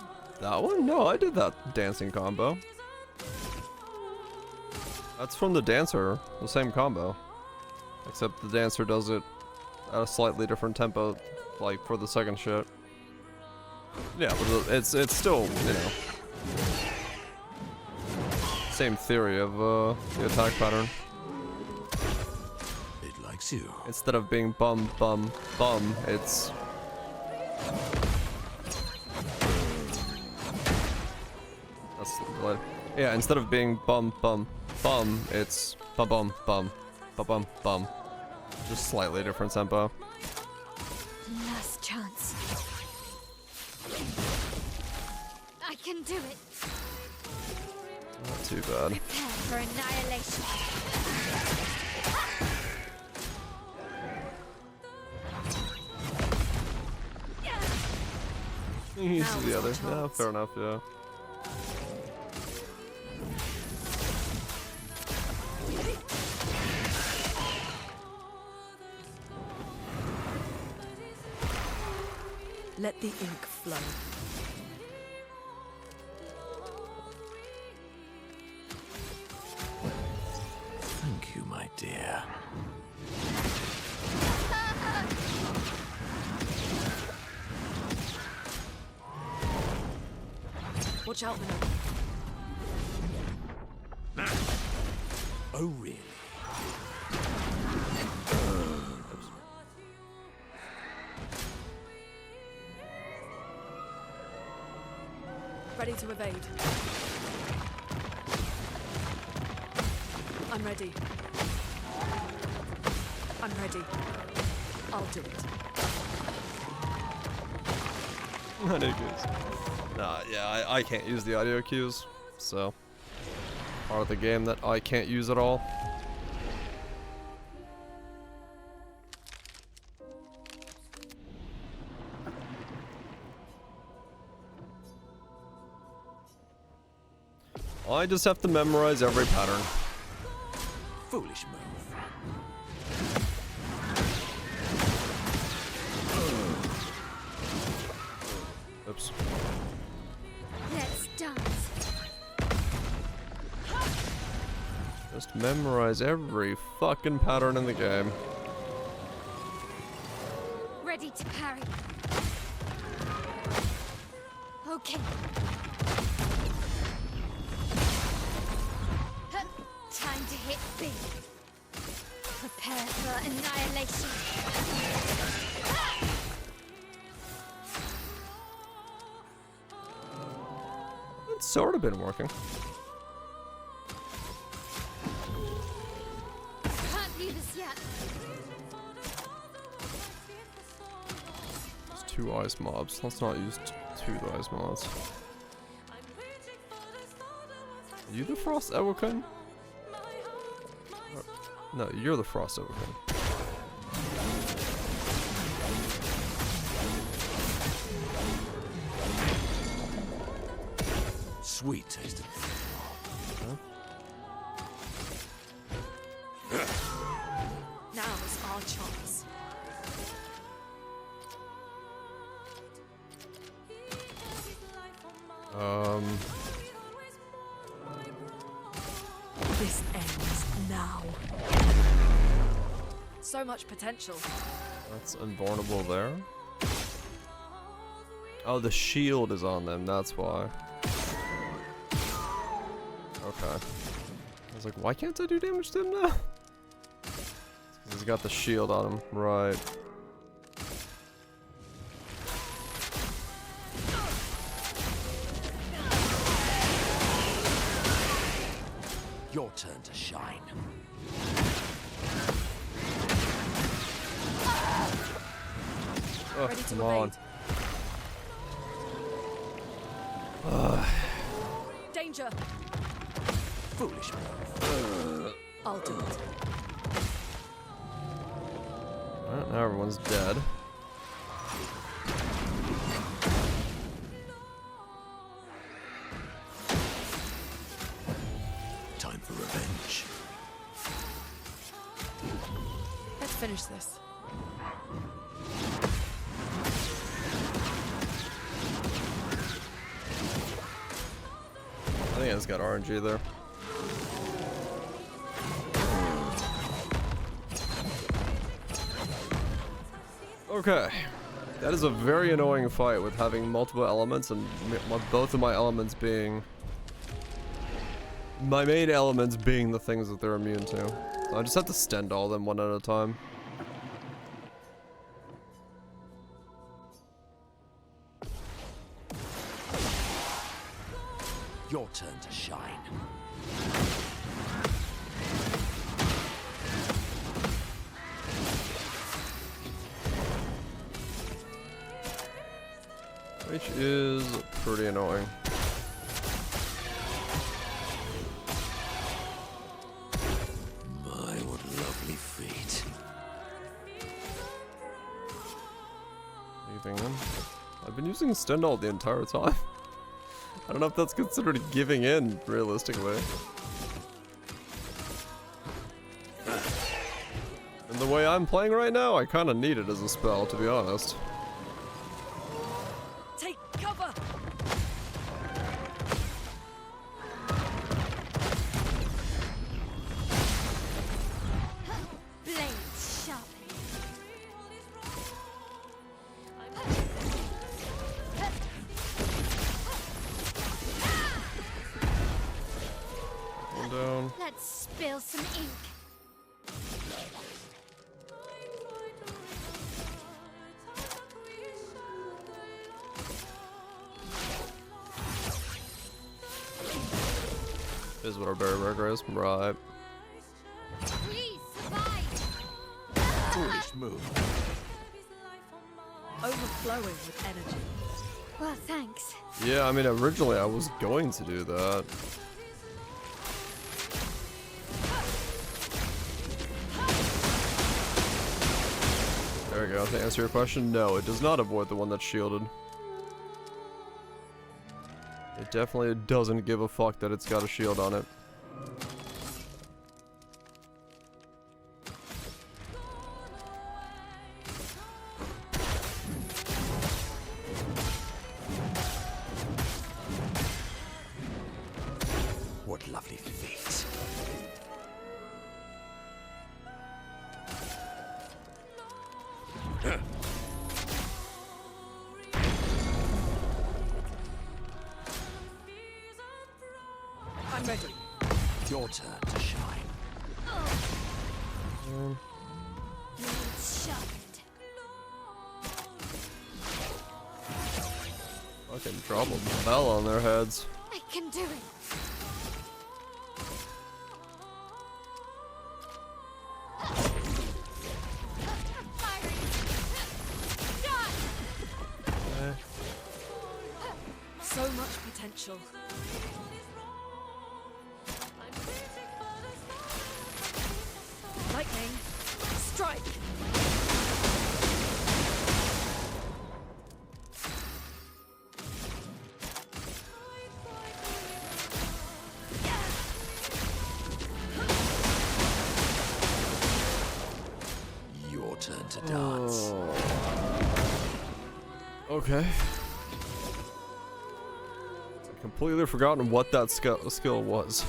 That one? No, I did that dancing combo. That's from the dancer, the same combo. Except the dancer does it at a slightly different tempo, like for the second shit. Yeah, but it's still, you know, same theory of the attack pattern. It likes you. Instead of being bum bum bum, it's that's like, yeah. Instead of being bum bum bum, it's bum bum bum bum bum bum. Just slightly different tempo. Last chance. I can do it. Not too bad. Prepare for annihilation. He's the other. Yeah, fair enough. Yeah. Let the ink flow. Thank you, my dear. Watch out, Manila. Oh, really? Ready to evade. I'm ready. I'm ready. I'll do it. Audio cues. Nah, yeah, I can't use the audio cues, so part of the game that I can't use at all. I just have to memorize every pattern. Foolish move. Oops. Let's dance. Just memorize every fucking pattern in the game. Ready to parry. Okay. Time to hit big. Prepare for annihilation. It's sort of been working. Can't do this yet. There's 2 ice mobs. Let's not use 2 ice mobs. Are you the Frost Ewokin? No, you're the Frost Ewokin. Sweet tasting. Now is our chance. This ends now. So much potential. That's invulnerable there. Oh, the shield is on them, that's why. Okay. I was like, why can't I do damage to him now? It's 'cause he's got the shield on him, right. Your turn to shine. Oh, Ready to come on. evade. Danger. Foolish move. I'll do it. Alright, now everyone's dead. Time for revenge. Let's finish this. I think it's got RNG there. Okay. That is a very annoying fight with having multiple elements and both of my elements being... my main elements being the things that they're immune to. So I just have to stend all them one at a time. Your turn to shine. Which is pretty annoying. My, what lovely feet. Leaving him. I've been using Stendhal the entire time. I don't know if that's considered giving in, realistically. And the way I'm playing right now, I kind of need it as a spell, to be honest. Take cover. Blades sharpened. One down. Let's spill some ink. Is what our barrier is, right? Please survive. Foolish move. Overflowing with energy. Well, thanks. Yeah, I mean, originally I was going to do that. There we go. To answer your question, no, it does not avoid the one that's shielded. It definitely doesn't give a fuck that it's got a shield on it. What lovely feet. I'm ready. Your turn to shine. Blades sharpened. Fucking drop a bell on their heads. I can do it. So much potential. Lightning, strike. Your turn to dance. Okay. Completely forgotten what that skill was.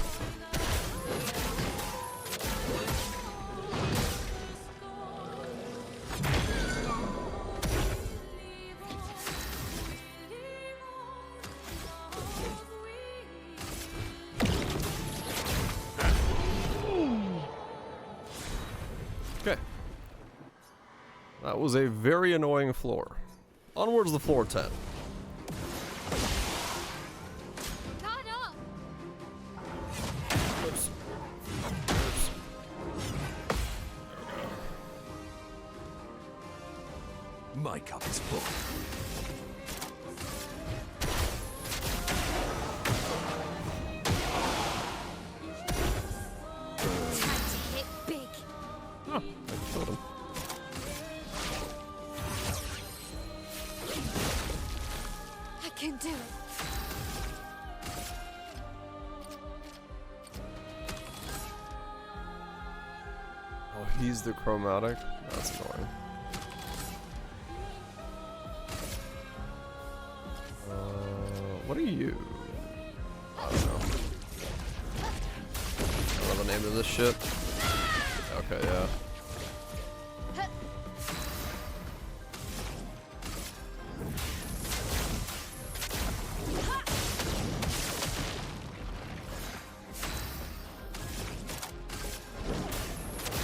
Okay. That was a very annoying floor. Onwards to floor 10. My cup is full. Time to hit big. Oh, I killed him. I can do it. Oh, he's the chromatic? That's annoying. What are you? I don't know. I don't know the name of this shit. Okay, yeah.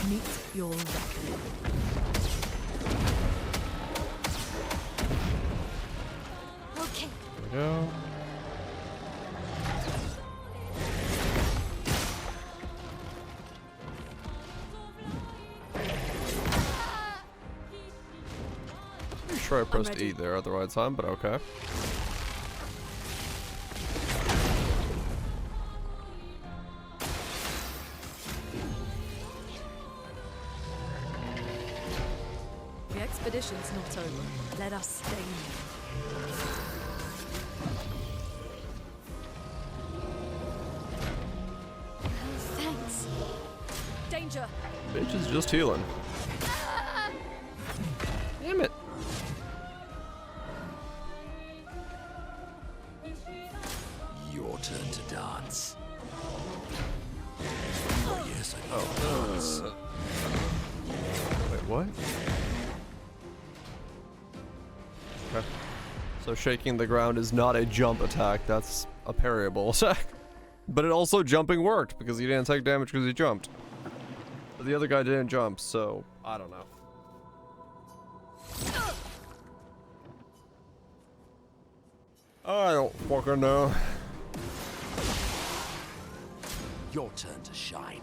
Meet your reckoning. Okay. There we go. Pretty sure I pressed E there at the right time, but okay. The expedition's not over. Let us stay here. Thanks. Danger! Bitch is just healing. Damn it. Your turn to dance. Oh yes, I can dance. Wait, what? Okay. So shaking the ground is not a jump attack, that's a parryable attack. But it also jumping worked because he didn't take damage because he jumped. But the other guy didn't jump, so I don't know. I don't fucking know. Your turn to shine.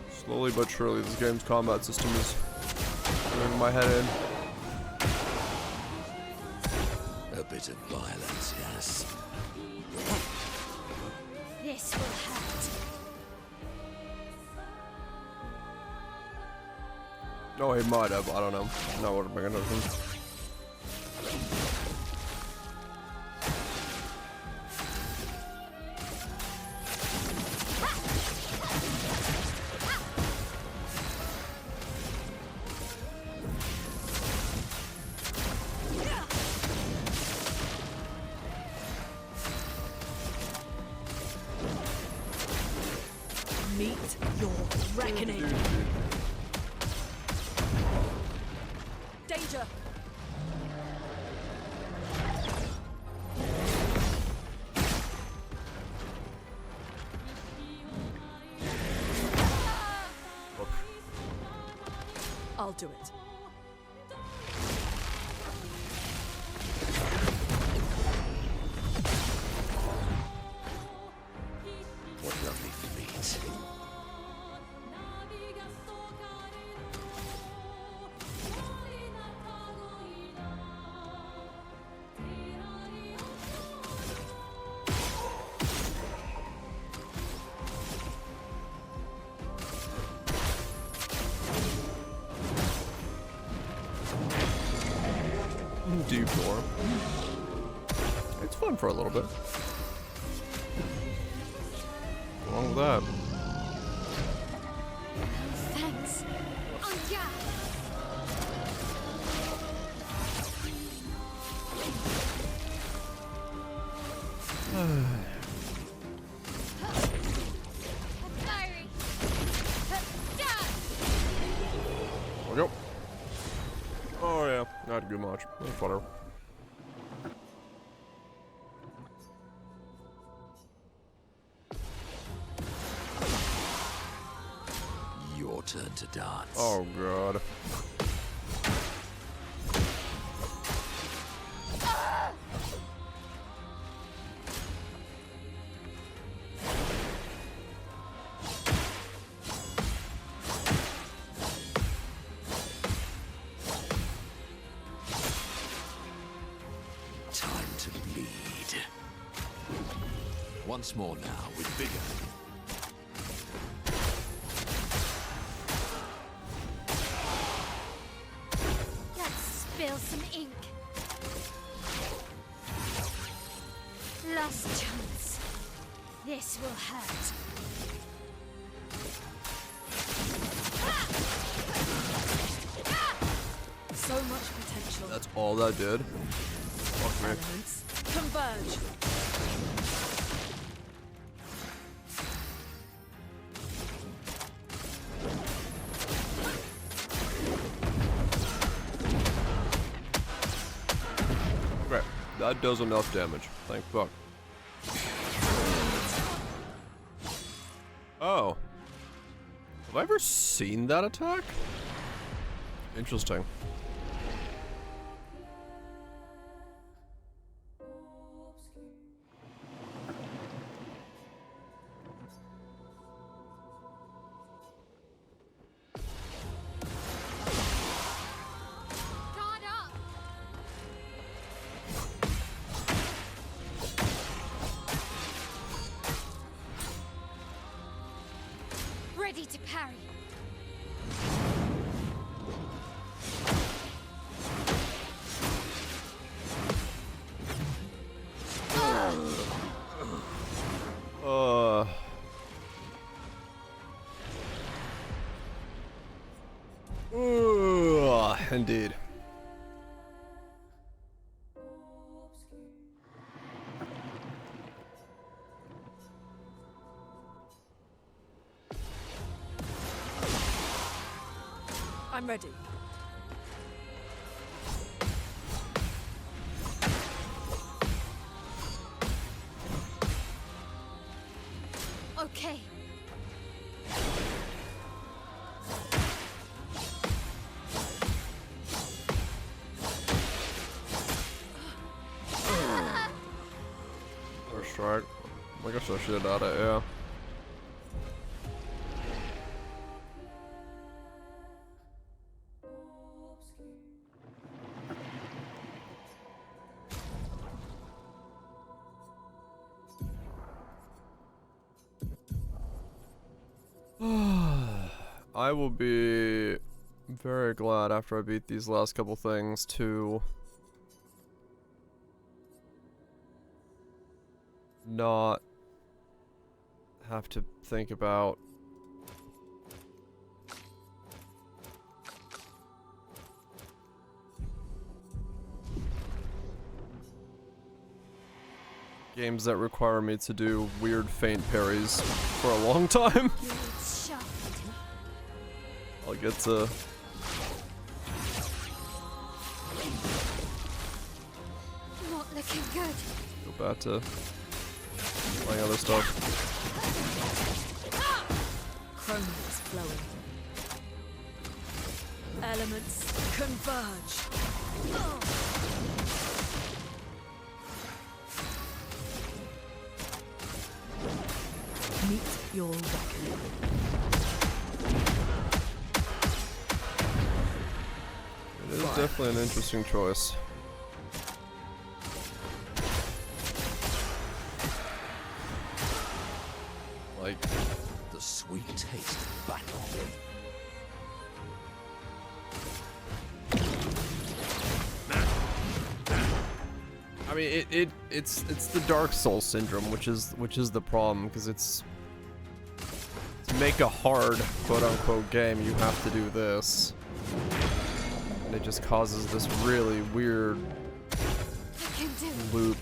Slowly but surely, this game's combat system is doing my head in. A bit of violence, yes. This will hurt. Oh, he might have. I don't know. Not what I'm making of him. Meet your reckoning. Danger! I'll do it. What lovely feet. Deep door. It's fun for a little bit. What's wrong with that? Thanks. Oh, yeah. Parry. There we go. Oh yeah, not good much. Whatever. Your turn to dance. Oh god. Time to bleed. Once more now, with vigor. Let's spill some ink. Last chance. This will hurt. So much potential. That's all that did. Fuck me. Elements converge. Okay, that does enough damage. Thank fuck. Oh. Have I ever seen that attack? Interesting. Guard up. Ready to parry. Indeed. I'm ready. Okay. First strike. I guess I should have it, yeah. I will be very glad after I beat these last couple things to not have to think about games that require me to do weird feint parries for a long time. I'll get to Not looking good. go back to playing other stuff. Chrome is flowing. Elements converge. Meet your reckoning. It is definitely an interesting choice. Like, The sweet taste of battle. I mean, it's the Dark Souls syndrome, which is the problem, because it's to make a hard quote unquote game, you have to do this, and it just causes this really weird loop.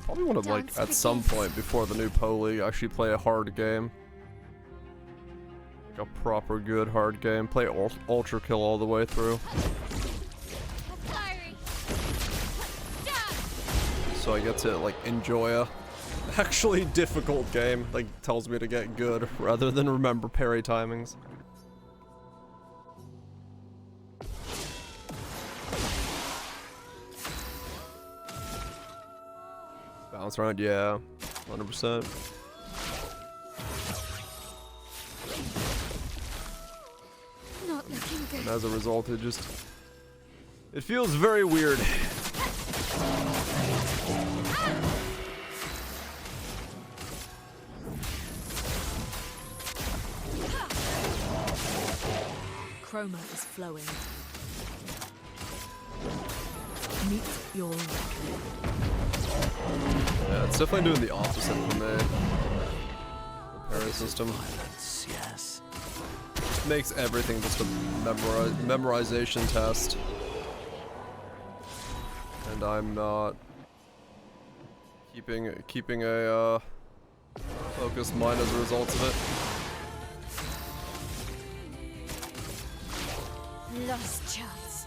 Probably want to, like, at some point before the new Pro League, actually play a hard game. Like a proper good hard game. Play Ultra Kill all the way through. So I get to, like, enjoy a actually difficult game. Like, tells me to get good rather than remember parry timings. Bounce around, yeah, 100%. Not looking good. And as a result, it feels very weird. Chroma is flowing. Meet your reckoning. Yeah, it's definitely doing the opposite for me. The parry system. Violence, yes. Just makes everything just a memorization test. And I'm not keeping a focused mind as a result of it. Lost chance.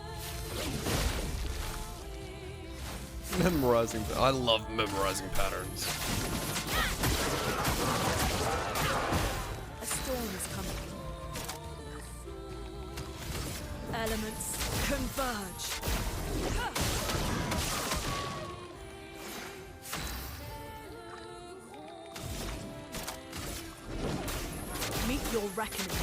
Memorizing. I love memorizing patterns. A storm is coming. Elements converge. Meet your reckoning.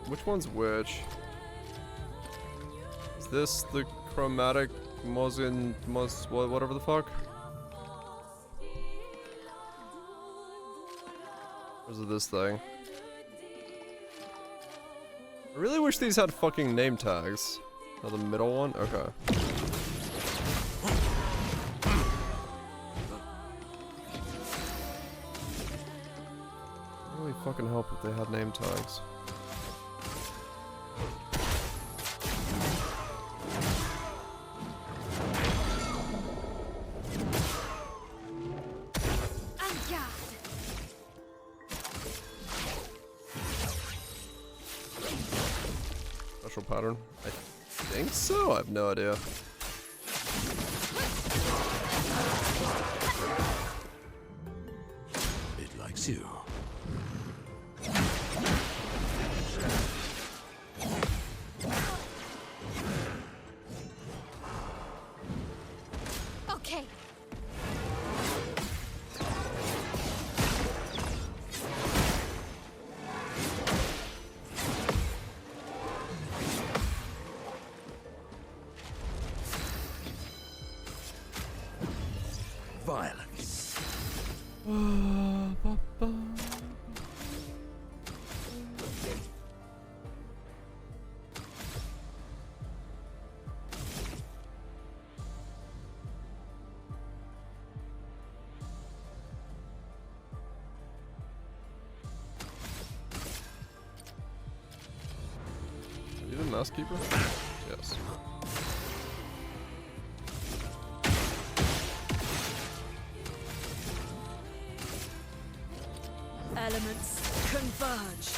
Which one's which? Is this the chromatic whatever the fuck? Or is it this thing? I really wish these had fucking name tags. Oh, the middle one? Okay. Really fucking help if they had name tags. Special pattern? I think so? I have no idea. It likes you. Okay. Violence. Mousekeeper? Yes. Elements converge.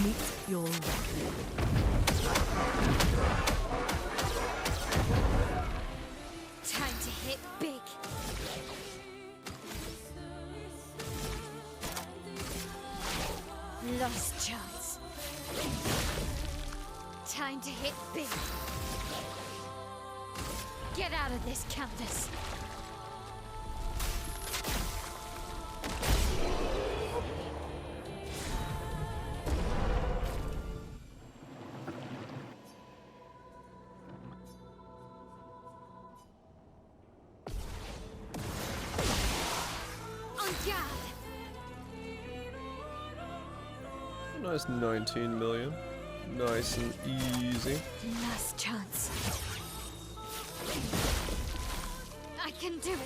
Meet your reckoning. Time to hit big. Lost chance. Time to hit big. Get out of this, Countess. Nice 19 million. Nice and easy. Last chance. I can do it.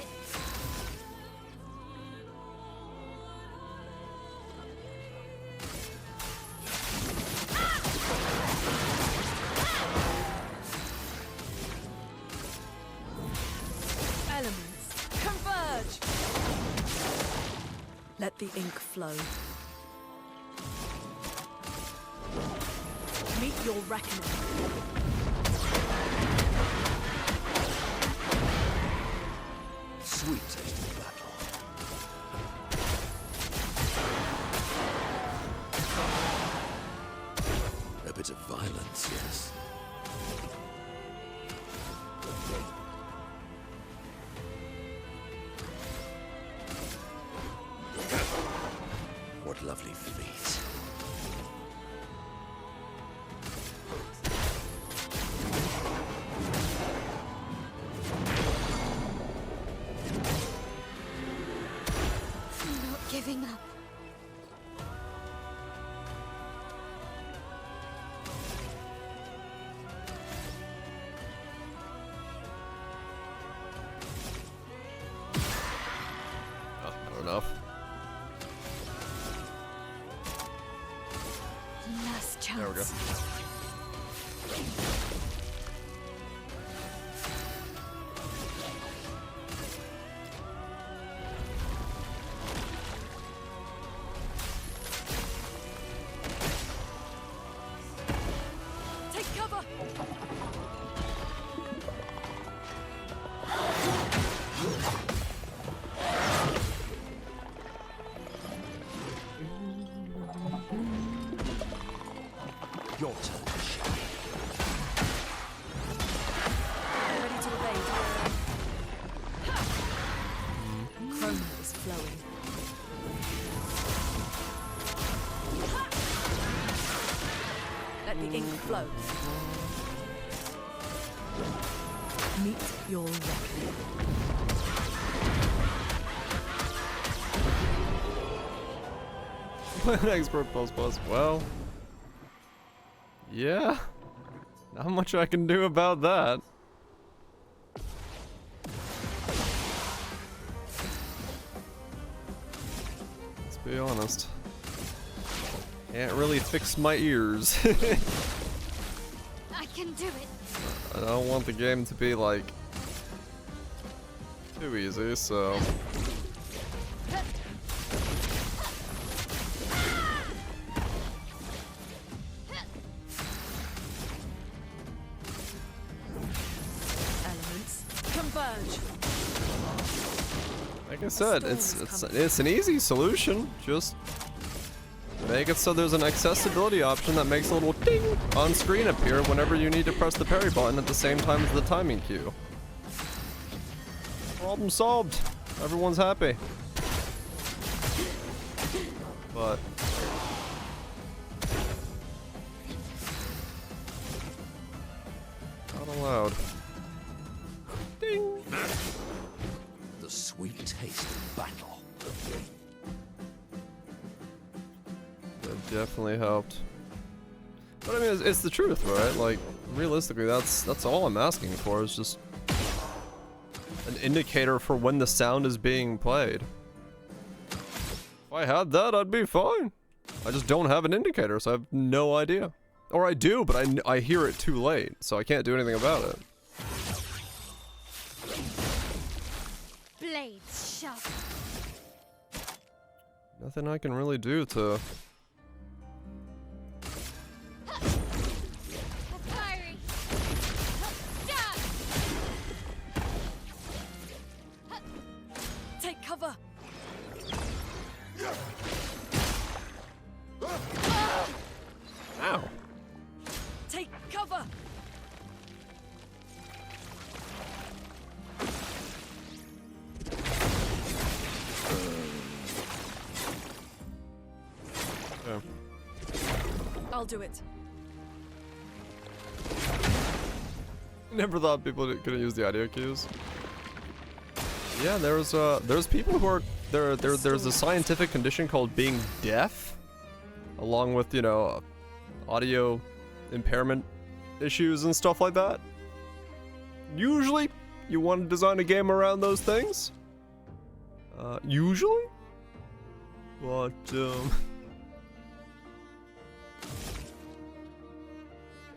Elements converge. Let the ink flow. Meet your reckoning. Sweet taste of battle. A bit of violence, yes. What lovely feet. Giving up. Oh, not enough. Last chance. There we go. Your turn to shine. Ready to evade. Chrome is flowing. Let the ink flow. Meet your reckoning. An expert plus. Well, yeah, not much I can do about that. Let's be honest. Can't really fix my ears. I can do it. I don't want the game to be like too easy, so. Like I said, it's an easy solution. Just make it so there's an accessibility option that makes a little ding on screen appear whenever you need to press the parry button at the same time as the timing cue. Problem solved. Everyone's happy. But not allowed. Ding. The sweet taste of battle. That definitely helped. But I mean, it's the truth, right? Like, realistically, that's all I'm asking for is just an indicator for when the sound is being played. If I had that, I'd be fine. I just don't have an indicator, so I have no idea. Or I do, but I hear it too late, so I can't do anything about it. Blades sharp. Nothing I can really do to... Parry. Take cover. Ow. Take cover. Yeah. I'll do it. Never thought people couldn't use the audio cues. Yeah, there's people who are there's a scientific condition called being deaf, along with, you know, audio impairment issues and stuff like that. Usually, you want to design a game around those things. Usually, but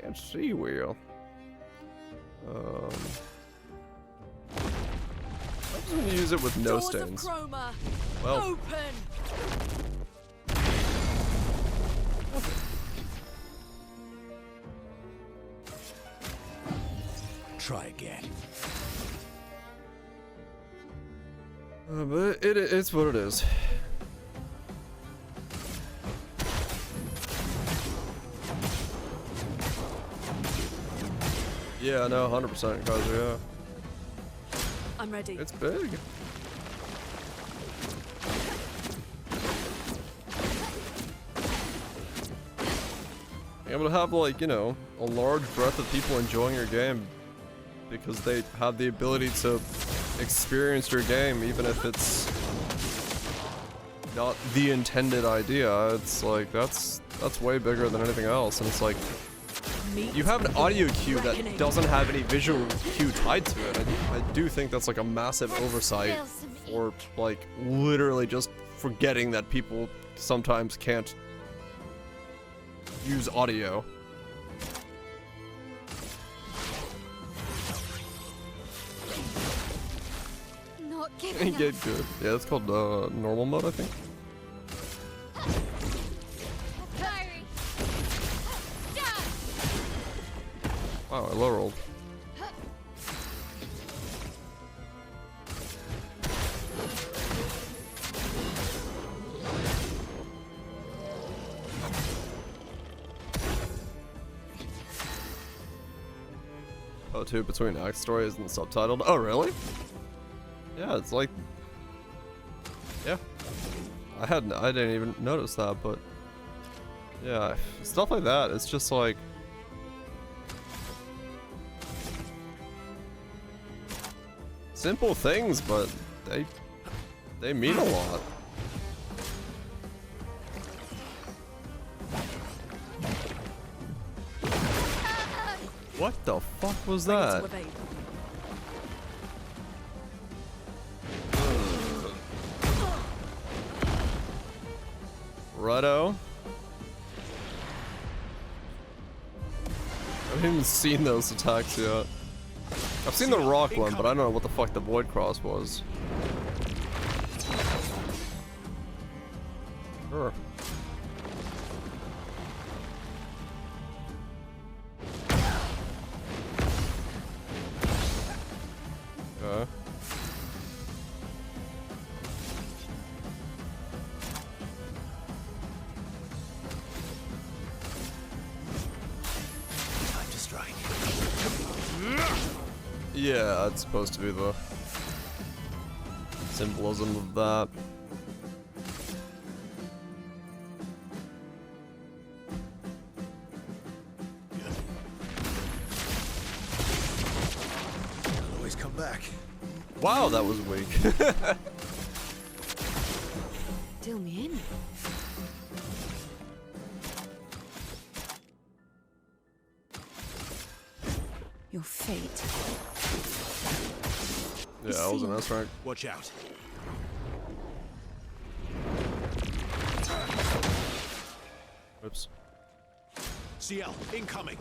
can't see well. I'm just gonna use it with no Doors stains. of chroma. Well, Open. Try again. but it's what it is. Yeah, no, 100% cause yeah. I'm ready. It's big. Being able to have, like, you know, a large breadth of people enjoying your game because they have the ability to experience your game even if it's not the intended idea. It's like, that's way bigger than anything else, and it's like, you have an audio cue that doesn't have any visual cue tied to it. I do think that's like a massive oversight, or like literally just forgetting that people sometimes can't use audio. Not giving Get up. good. Yeah, it's called normal mode, I think. Parry. Wow, I low rolled. Oh, too, between act story isn't subtitled. Oh, really? Yeah, it's like, yeah. I didn't even notice that, but yeah, stuff like that. It's just like, simple things, but they mean a lot. What the fuck was that? Righto. I haven't even seen those attacks yet. I've seen the rock one, but I don't know what the fuck the void cross was. Sure. Okay. Time to strike. Yeah, that's supposed to be the symbolism of that. I'll always come back. Wow, that was weak. Deal me in. Your fate Yeah, I was an S rank. Watch out. Oops. CL, incoming.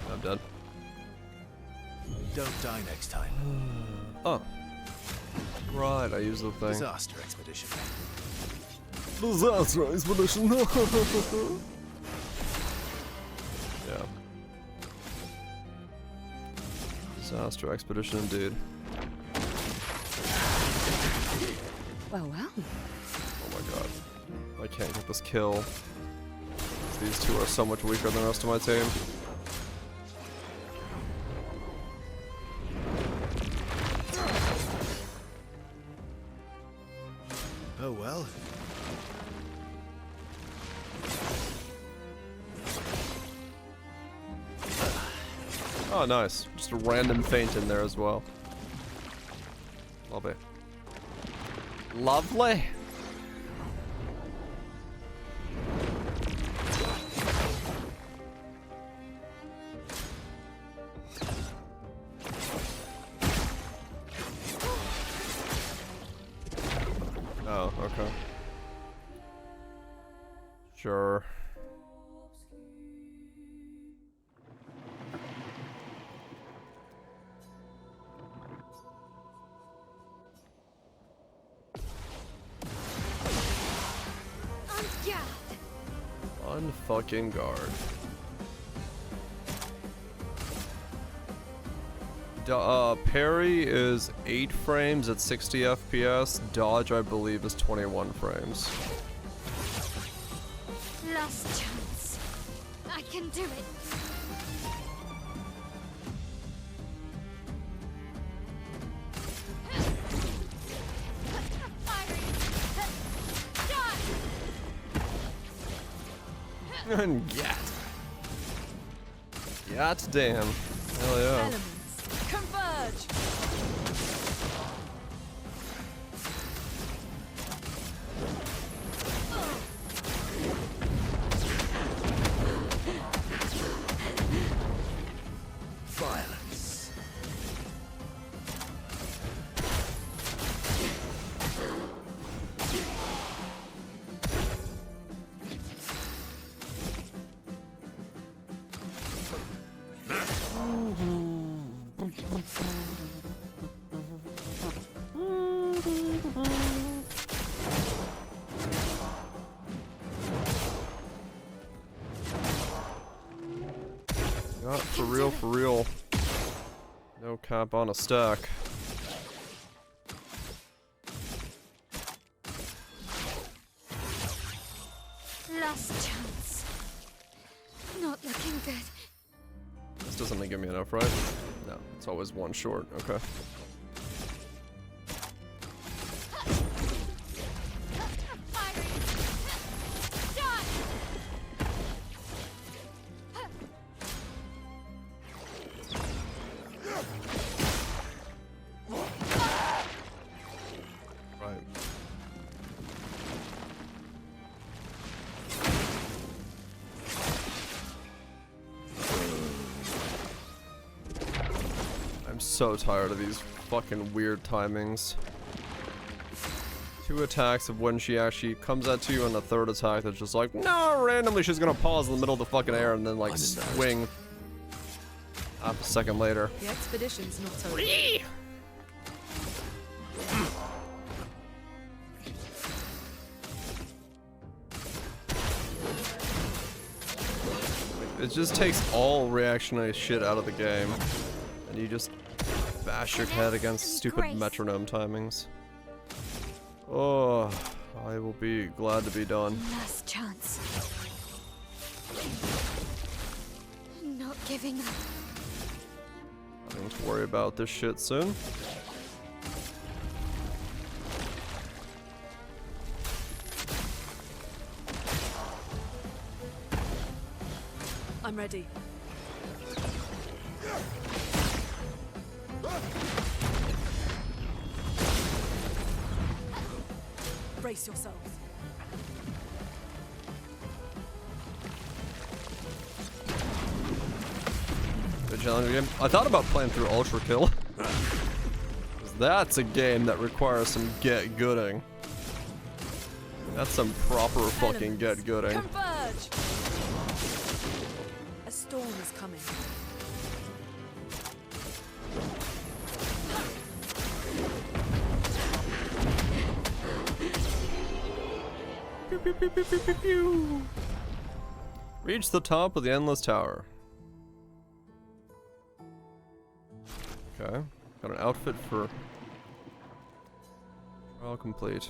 I'm dead. Don't die next time. Oh. Right, I used the thing. Disaster expedition. Disaster expedition. Yeah. Disaster expedition indeed. Well, well. Oh my god. I can't get this kill. These two are so much weaker than the rest of my team. Oh well. Oh, nice. Just a random feint in there as well. Lovely. Lovely. Oh, okay. Sure. Unfucking guard. Parry is 8 frames at 60 FPS. Dodge, I believe, is 21 frames. Last chance. I can do it. And yat. Yat damn. Hell yeah. Elements converge. Violence. Not for real, for real. No cap on a stack. Last chance. Not looking good. This doesn't give me enough, right? No, it's always one short. Okay. Right. I'm so tired of these fucking weird timings. 2 attacks of when she actually comes at you, and a 3rd attack that's just like, no, randomly she's gonna pause in the middle of the fucking air and then like swing half a second later. The expedition's not over. It just takes all reactionary shit out of the game, and you just bash your head against stupid metronome timings. Oh, I will be glad to be done. Last chance. Not giving up. Nothing to worry about this shit soon. I'm ready. Brace yourselves. challenging game. I thought about playing through Ultra Kill. That's a game that requires some get-gooding. That's some proper fucking get-gooding. Converge! A storm is coming. Pew, pew, pew, pew, pew, pew, pew. Reach the top of the endless tower. Okay, got an outfit for trial complete.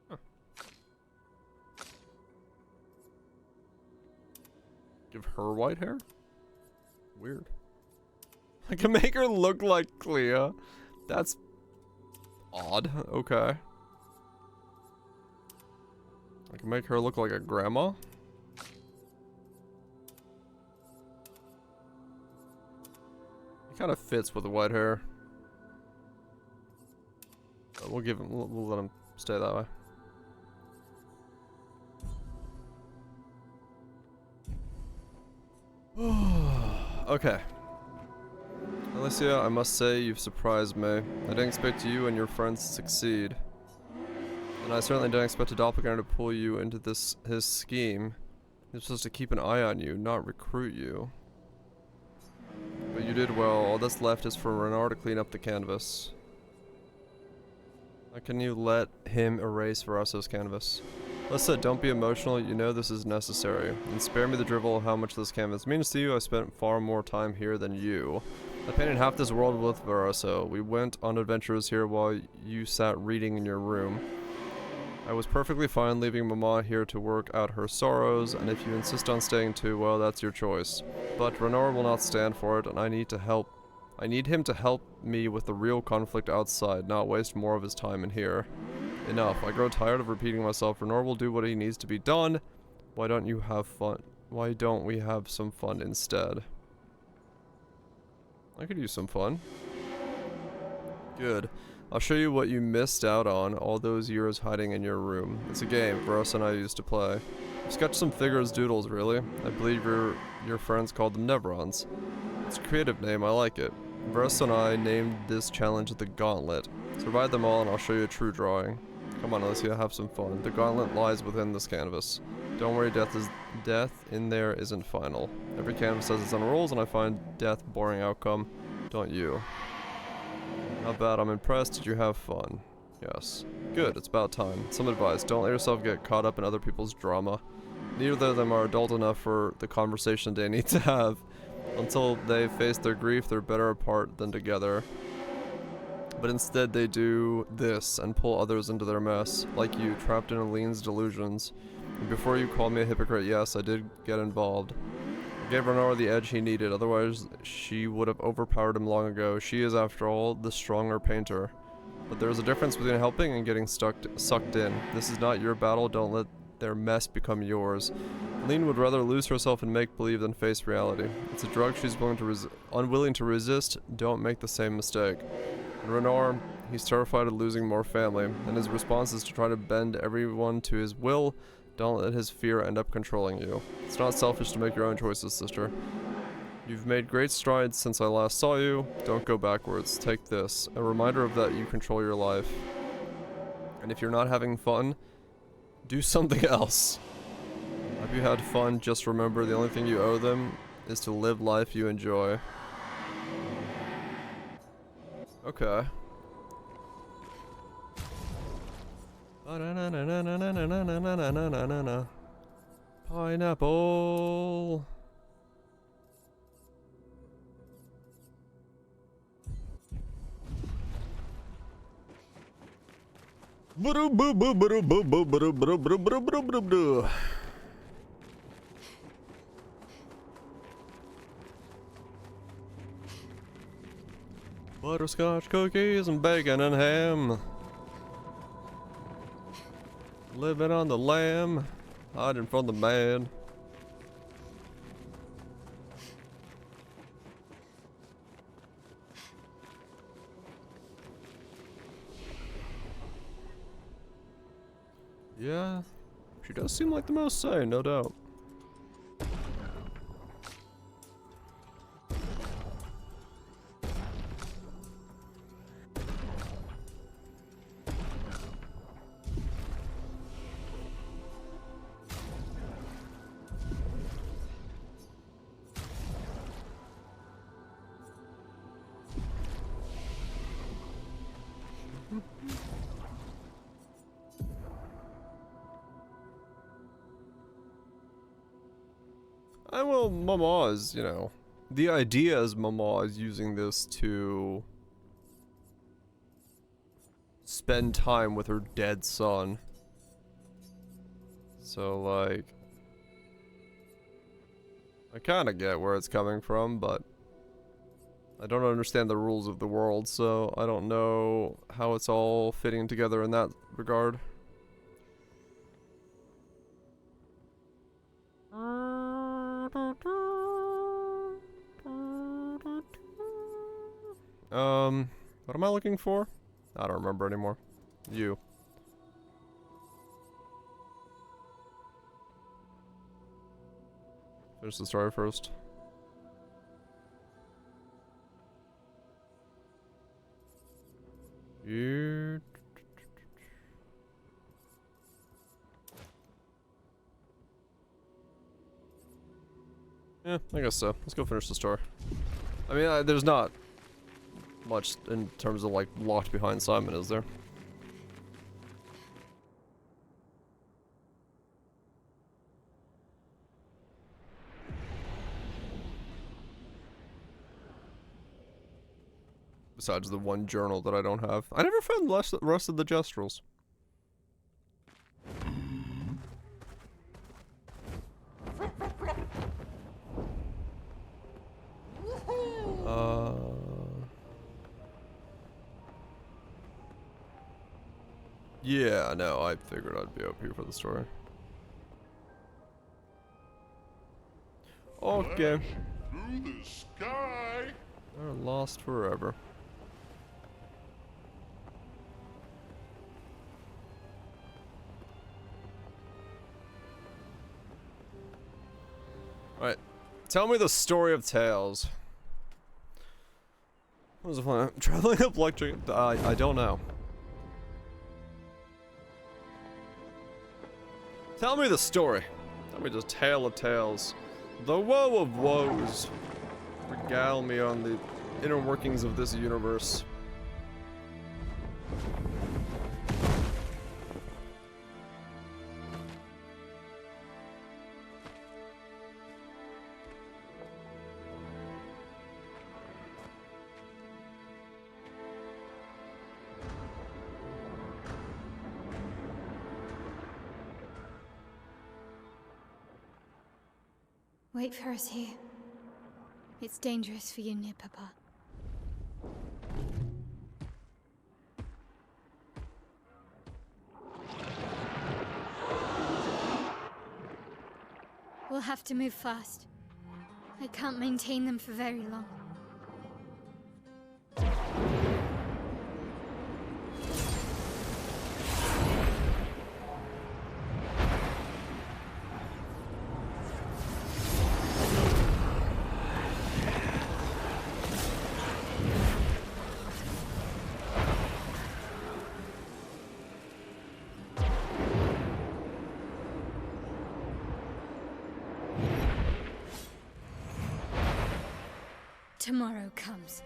Huh. Give her white hair? Weird. I can make her look like Clea. That's odd. Okay. I can make her look like a grandma. It kind of fits with the white hair. We'll give him. We'll let him stay that way. Okay. Alicia, I must say you've surprised me. I didn't expect you and your friends to succeed. And I certainly didn't expect a doppelganger to pull you into his scheme. He was supposed to keep an eye on you, not recruit you. But you did well. All that's left is for Renard to clean up the canvas. How can you let him erase Veraso's canvas? Alyssa, don't be emotional. You know this is necessary. And spare me the drivel of how much this canvas means to you. I spent far more time here than you. I painted half this world with Veraso. We went on adventures here while you sat reading in your room. I was perfectly fine leaving Mama here to work out her sorrows, and if you insist on staying too, well, that's your choice. But Renard will not stand for it, and I need him to help me with the real conflict outside, not waste more of his time in here. Enough. I grow tired of repeating myself. Renard will do what he needs to be done. Why don't you have fun? Why don't we have some fun instead? I could use some fun. Good. I'll show you what you missed out on all those years hiding in your room. It's a game Veros and I used to play. I've sketched some figures doodles, really. I believe your friends called them Nevrons. It's a creative name, I like it. Veros and I named this challenge the Gauntlet. Survive them all and I'll show you a true drawing. Come on, Alicia, have some fun. The gauntlet lies within this canvas. Don't worry, death in there isn't final. Every canvas has its own rules, and I find death boring outcome. Don't you? Not bad, I'm impressed. Did you have fun? Yes. Good, it's about time. Some advice, don't let yourself get caught up in other people's drama. Neither of them are adult enough for the conversation they need to have. Until they face their grief, they're better apart than together. But instead they do this and pull others into their mess, like you, trapped in Aline's delusions. And before you called me a hypocrite, yes, I did get involved. I gave Renard the edge he needed, otherwise she would have overpowered him long ago. She is, after all, the stronger painter. But there is a difference between helping and getting sucked in. This is not your battle, don't let their mess become yours. Aline would rather lose herself in make-believe than face reality. It's a drug she's unwilling to resist. Don't make the same mistake. And Renard, he's terrified of losing more family, and his response is to try to bend everyone to his will. Don't let his fear end up controlling you. It's not selfish to make your own choices, sister. You've made great strides since I last saw you. Don't go backwards. Take this, a reminder of that you control your life. And if you're not having fun, do something else. If you had fun, just remember the only thing you owe them is to live life you enjoy. Okay. Pineapple. Butterscotch cookies and bacon and ham. Living on the lamb, hiding from the man. Yeah, she does seem like the most sane, no doubt. Well, Mama is, you know, the idea is Mama is using this to spend time with her dead son. So, like, I kind of get where it's coming from, but I don't understand the rules of the world, so I don't know how it's all fitting together in that regard. What am I looking for? I don't remember anymore. You. Finish the story first. You. Yeah, I guess so. Let's go finish the story. I mean, there's not much in terms of, like, locked behind Simon, is there? Besides the one journal that I don't have. I never found the rest of the gestrels. Yeah, no, I figured I'd be up here for the story. Okay. Through the sky. They're lost forever. Alright. Tell me the story of Tales. What was the plan? Traveling up electric. I don't know. Tell me the story. Tell me the tale of tales. The woe of woes. Regale me on the inner workings of this universe. Wait for us here. It's dangerous for you near Papa. We'll have to move fast. I can't maintain them for very long. Tomorrow comes.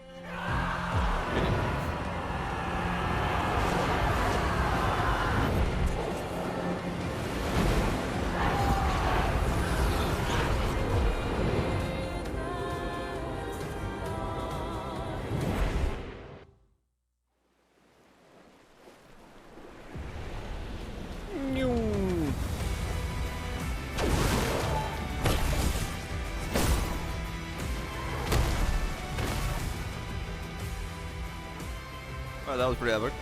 Oh, that was pretty epic.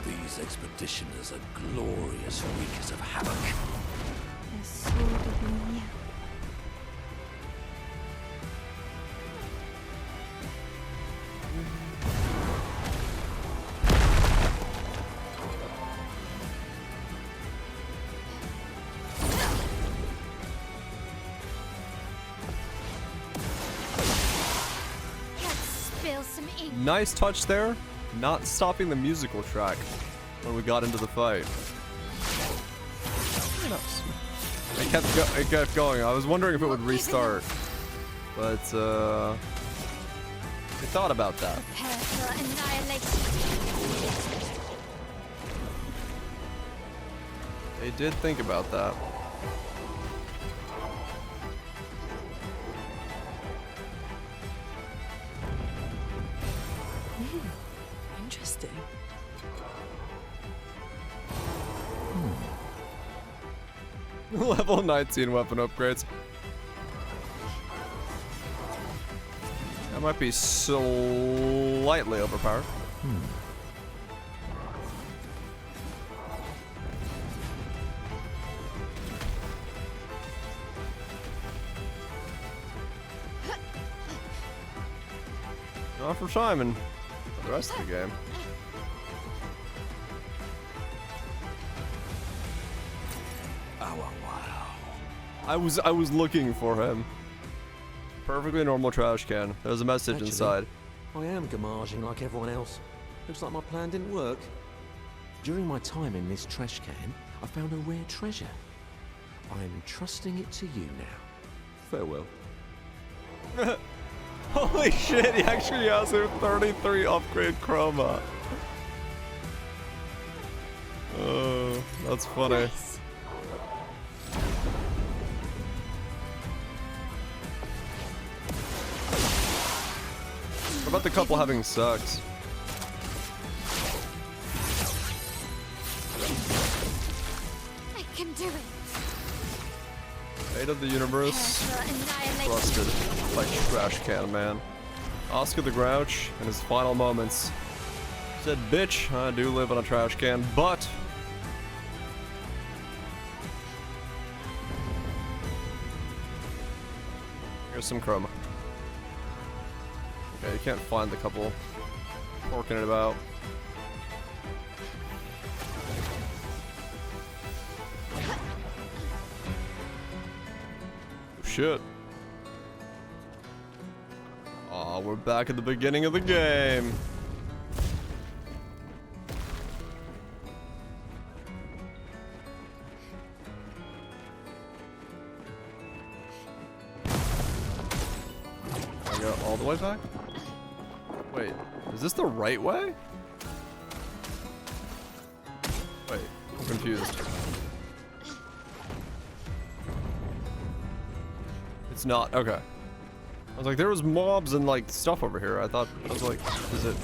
These expeditioners are glorious wreakers of havoc. The sword of Mia. spill some ink. Nice touch there. Not stopping the musical track when we got into the fight. Very nice. It kept going. I was wondering if it would restart, but I thought about that. Prepare for annihilation. They did think about that. Interesting. Level 19 weapon upgrades. That might be slightly overpowered. Not for Simon. For the rest of the game. I was looking for him. Perfectly normal trash can. There's a message Actually, inside. I am gamaging like everyone else. Looks like my plan didn't work. During my time in this trash can, I found a rare treasure. I'm trusting it to you now. Farewell. Holy shit, he actually has a 33 upgrade chroma. Oh, that's funny. Nice. What about the couple having sex? I can do it. Fate of the universe. Rusted like trash can man. Oscar the Grouch in his final moments said, "Bitch, I do live in a trash can, but." Here's some chroma. Okay, you can't find the couple porking it about. Oh, shit. Aw, we're back at the beginning of the game. I go all the way back? Wait, is this the right way? Wait, I'm confused. It's not, okay. I was like, there was mobs and like stuff over here. I was like, is it?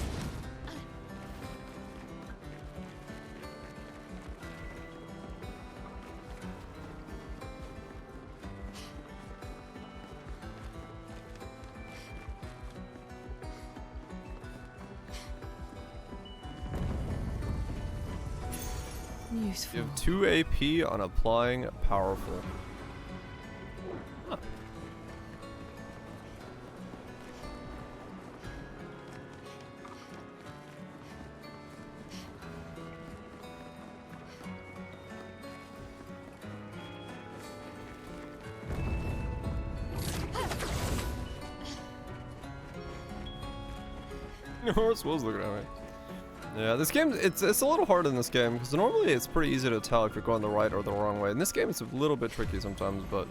Useful. You have 2 AP on applying powerful. Huh. Your horse was looking at me. Yeah, this game, it's a little hard in this game, because normally it's pretty easy to tell if you're going the right or the wrong way. In this game, it's a little bit tricky sometimes, but...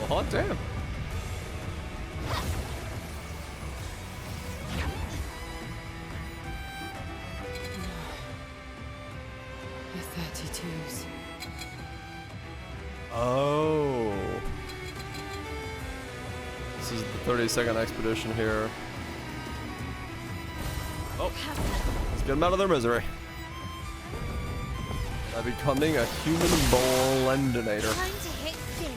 Hot damn. The 32s. Oh. This is the 30-second expedition here. Oh. Let's get them out of their misery. By becoming a human blendinator. Time to hit big.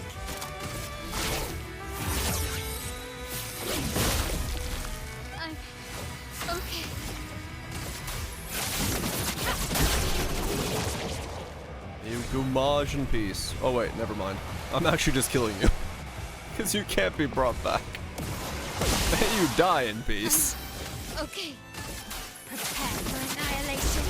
Homage and peace. Oh wait, never mind. I'm actually just killing you. Because you can't be brought back. May you die in peace. Okay. Prepare for annihilation.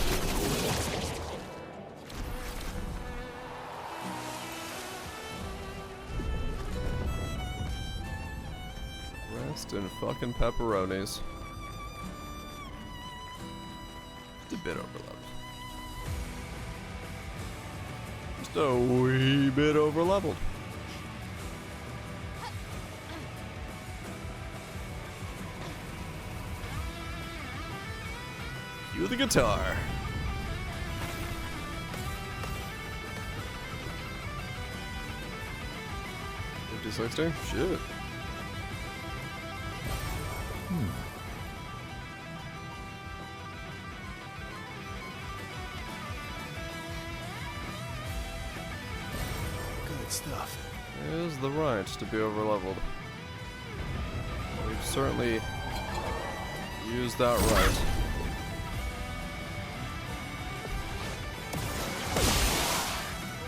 Rest in fucking pepperonis. Just a bit overlapped. Just a wee bit overleveled. Cue the guitar. 50-60? Shit. Good stuff. It is the right to be overleveled. We've certainly used that right.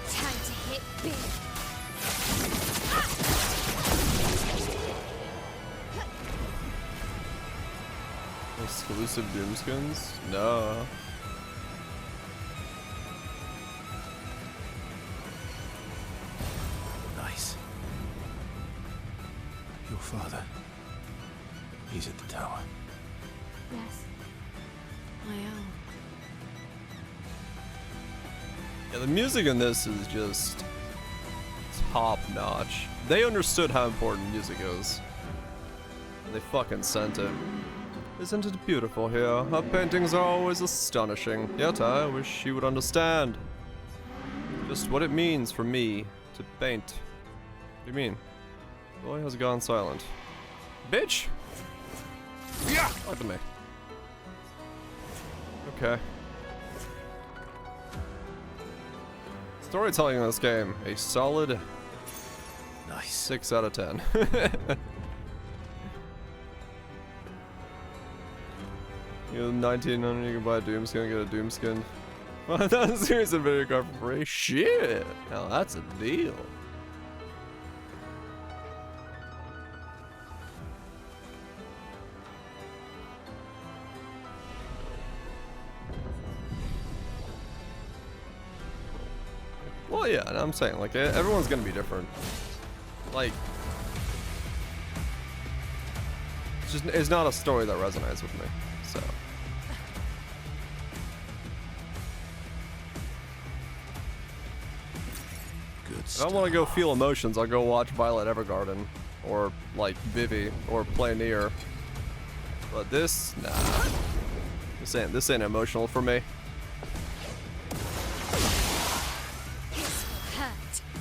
Time to hit big. Exclusive Doomskins? No. Nice. Your father. He's at the tower. Yes. I am. Yeah, the music in this is just top notch. They understood how important music is. And they fucking sent it. Isn't it beautiful here? Her paintings are always astonishing. Yet I wish she would understand just what it means for me to paint. What do you mean? The boy has gone silent. Bitch! Yeah! Look at me. Okay. Storytelling in this game, a solid Nice. 6 out of 10. You know, 1900, you can buy a Doom skin, get a Doom skin. 1,000 series of video card for free. Shit! Now that's a deal. Well, yeah, and I'm saying, like, everyone's gonna be different. Like, it's not a story that resonates with me, so. Good If stuff. I want to go feel emotions, I'll go watch Violet Evergarden, or, like, Vivi, or play Nier. But this, nah. This ain't emotional for me.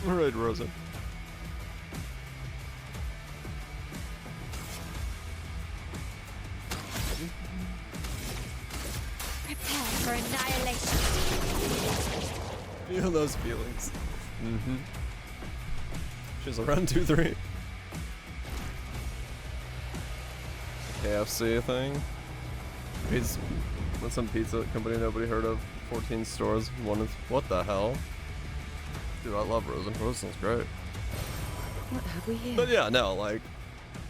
Alright, Rosa. Prepare for annihilation. Feel those feelings. Mm-hmm. She's a run 2-3. KFC thing. Pizza. That's some pizza company nobody heard of. 14 stores. One is. What the hell? Dude, I love Rosen. Rosen's great. What have we here? But yeah, no, like,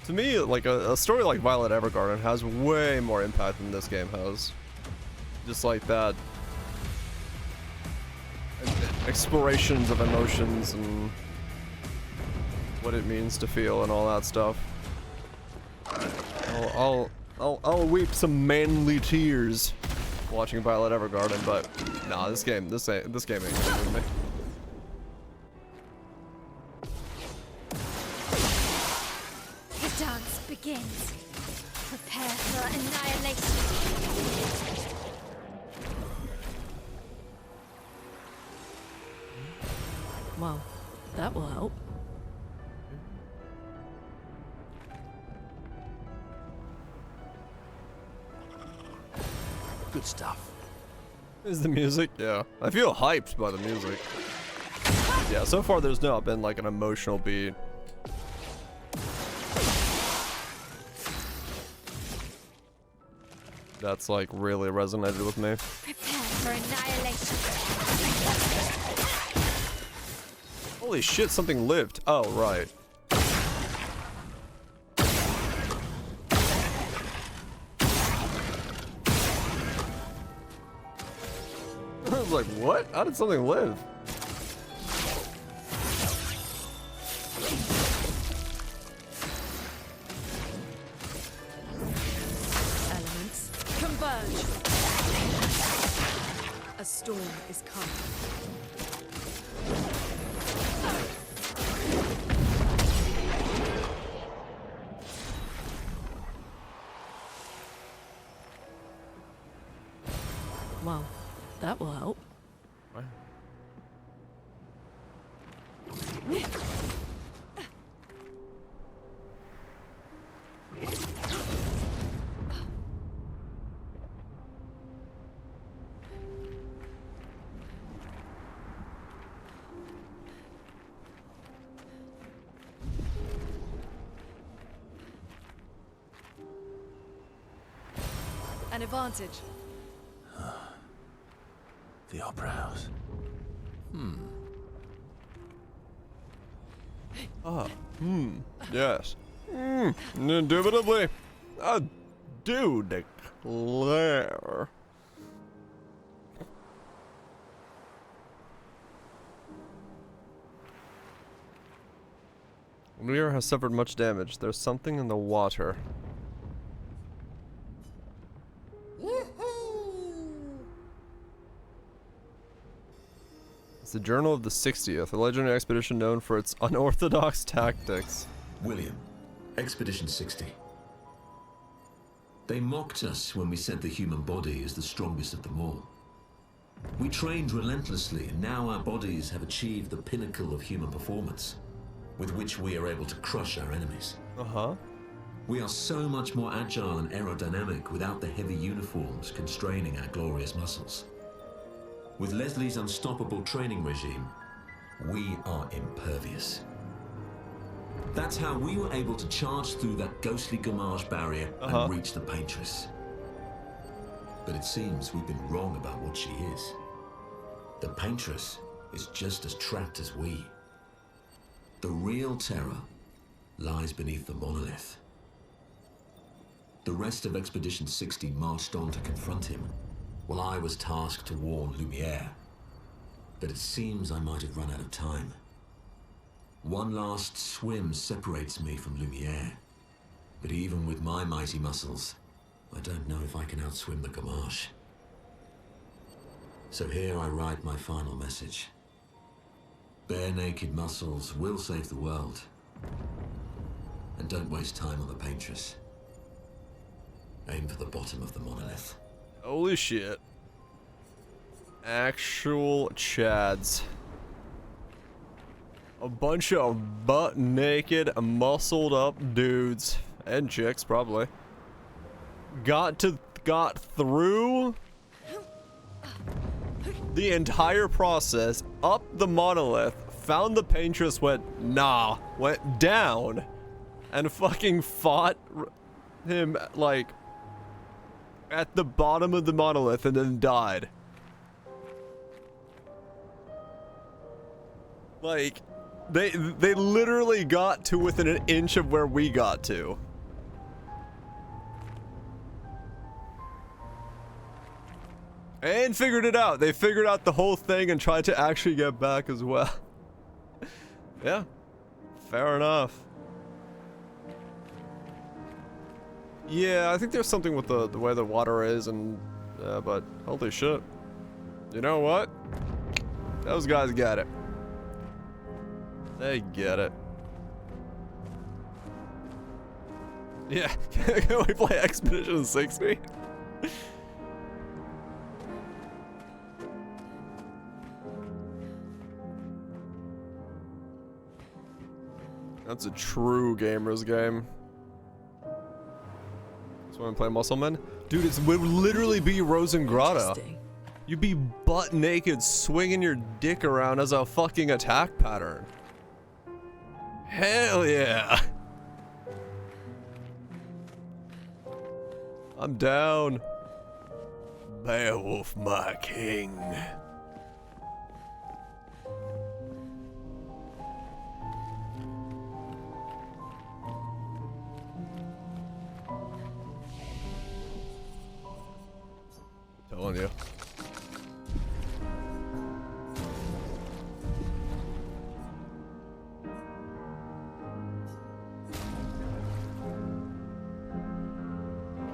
to me, like, a story like Violet Evergarden has way more impact than this game has. Just like that. Explorations of emotions and what it means to feel and all that stuff. I'll weep some manly tears watching Violet Evergarden, but nah, this game ain't gonna move me. The dance begins. Prepare for annihilation. Well, that will help. Good stuff. Is the music? Yeah. I feel hyped by the music. Yeah, so far there's not been like an emotional beat. That's like really resonated with me. Prepare for annihilation. Holy shit, something lived. Oh, right. I was like, what? How did something live? Elements, converge. A storm is coming. Well, that will help. An advantage. The Opera House. Yes. Indubitably. I do declare. Lear has suffered much damage. There's something in the water. It's the Journal of the 60th, a legendary expedition known for its unorthodox tactics. William, Expedition 60. They mocked us when we said the human body is the strongest of them all. We trained relentlessly, and now our bodies have achieved the pinnacle of human performance, with which we are able to crush our enemies. We are so much more agile and aerodynamic without the heavy uniforms constraining our glorious muscles. With Leslie's unstoppable training regime, we are impervious. That's how we were able to charge through that ghostly Gamage barrier and reach the Paintress. But it seems we've been wrong about what she is. The Paintress is just as trapped as we. The real terror lies beneath the monolith. The rest of Expedition 60 marched on to confront him, while I was tasked to warn Lumiere. But it seems I might have run out of time. One last swim separates me from Lumiere, but even with my mighty muscles, I don't know if I can outswim the Gamage. So here I write my final message. Bare naked muscles will save the world. And don't waste time on the Paintress. Aim for the bottom of the monolith. Holy shit. Actual chads. A bunch of butt naked, muscled up dudes. And chicks, probably. Got through the entire process, up the monolith, found the Paintress, went down, and fucking fought him, like, at the bottom of the monolith and then died. Like, they literally got to within an inch of where we got to. And figured it out. They figured out the whole thing and tried to actually get back as well. Yeah. Fair enough. Yeah, I think there's something with the way the water is and... but holy shit. You know what? Those guys get it. They get it. Yeah. Can we play Expedition 60? That's a true gamer's game. So when I play Muscleman? Dude, it would literally be Rosengrata. You'd be butt naked swinging your dick around as a fucking attack pattern. Hell yeah. I'm down. Beowulf, my king. Telling you.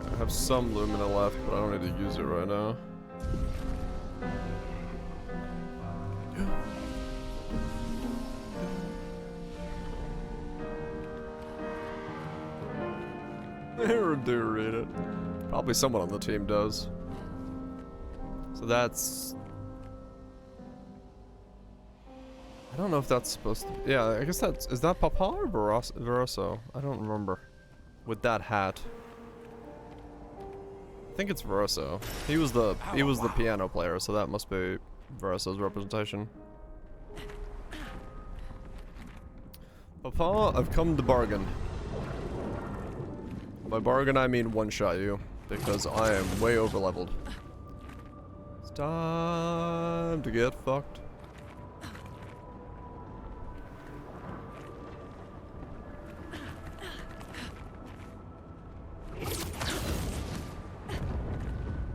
I have some Lumina left, but I don't need to use it right now. Or do read it. Probably someone on the team does. So that's... I don't know if that's supposed to... Yeah, I guess that's... Is that Papa or Veroso? I don't remember. With that hat. I think it's Veroso. He was the piano player, so that must be Veroso's representation. Papa, I've come to bargain. By bargain, I mean one-shot you, because I am way over-leveled. It's time to get fucked.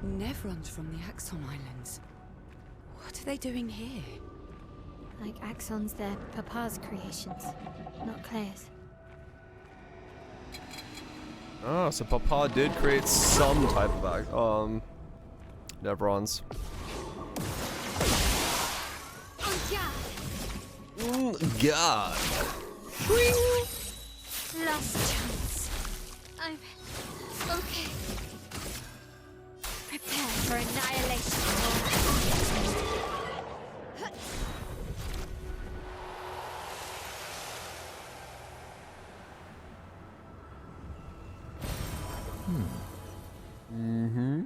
Nevrons from the Axon Islands. What are they doing here? Like Axons, they're Papa's creations, not Claire's. Oh, so Papa did create some type of Nevrons. God. Last chance. I'm okay. Prepare for annihilation. Mm-hmm.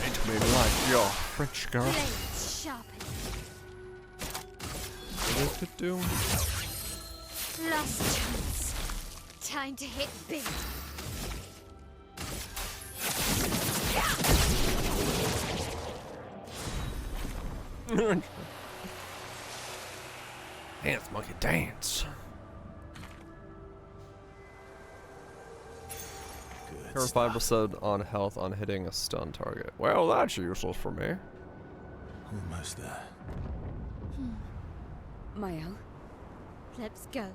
Paint me like your French girl. Blades sharpened. What did it do? Last chance. Time to hit big. Dance, monkey, dance. Her 5% on health on hitting a stun target. Well, that's useful for me. Almost there. Mael? Let's go.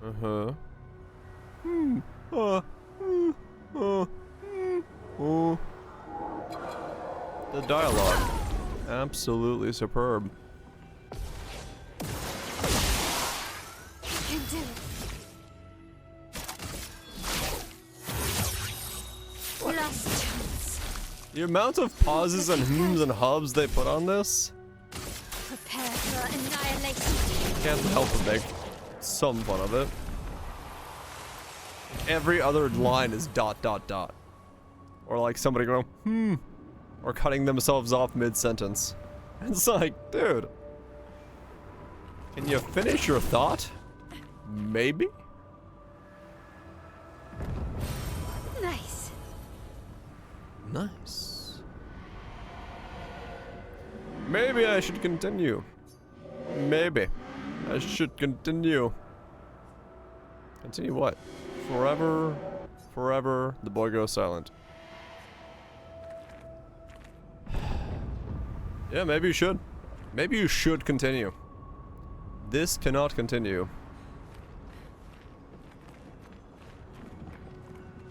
Uh-huh. The dialogue. Absolutely superb. You can do it. Last chance. The amount of pauses and hms and hubs they put on this. Prepare for annihilation. Can't help but make some fun of it. Every other line is ... Or like somebody going, or cutting themselves off mid-sentence. It's like, dude. Can you finish your thought? Maybe? Nice. Nice. Maybe I should continue. Maybe. I should continue. Continue what? Forever, forever, the boy goes silent. Yeah, maybe you should. Maybe you should continue. This cannot continue.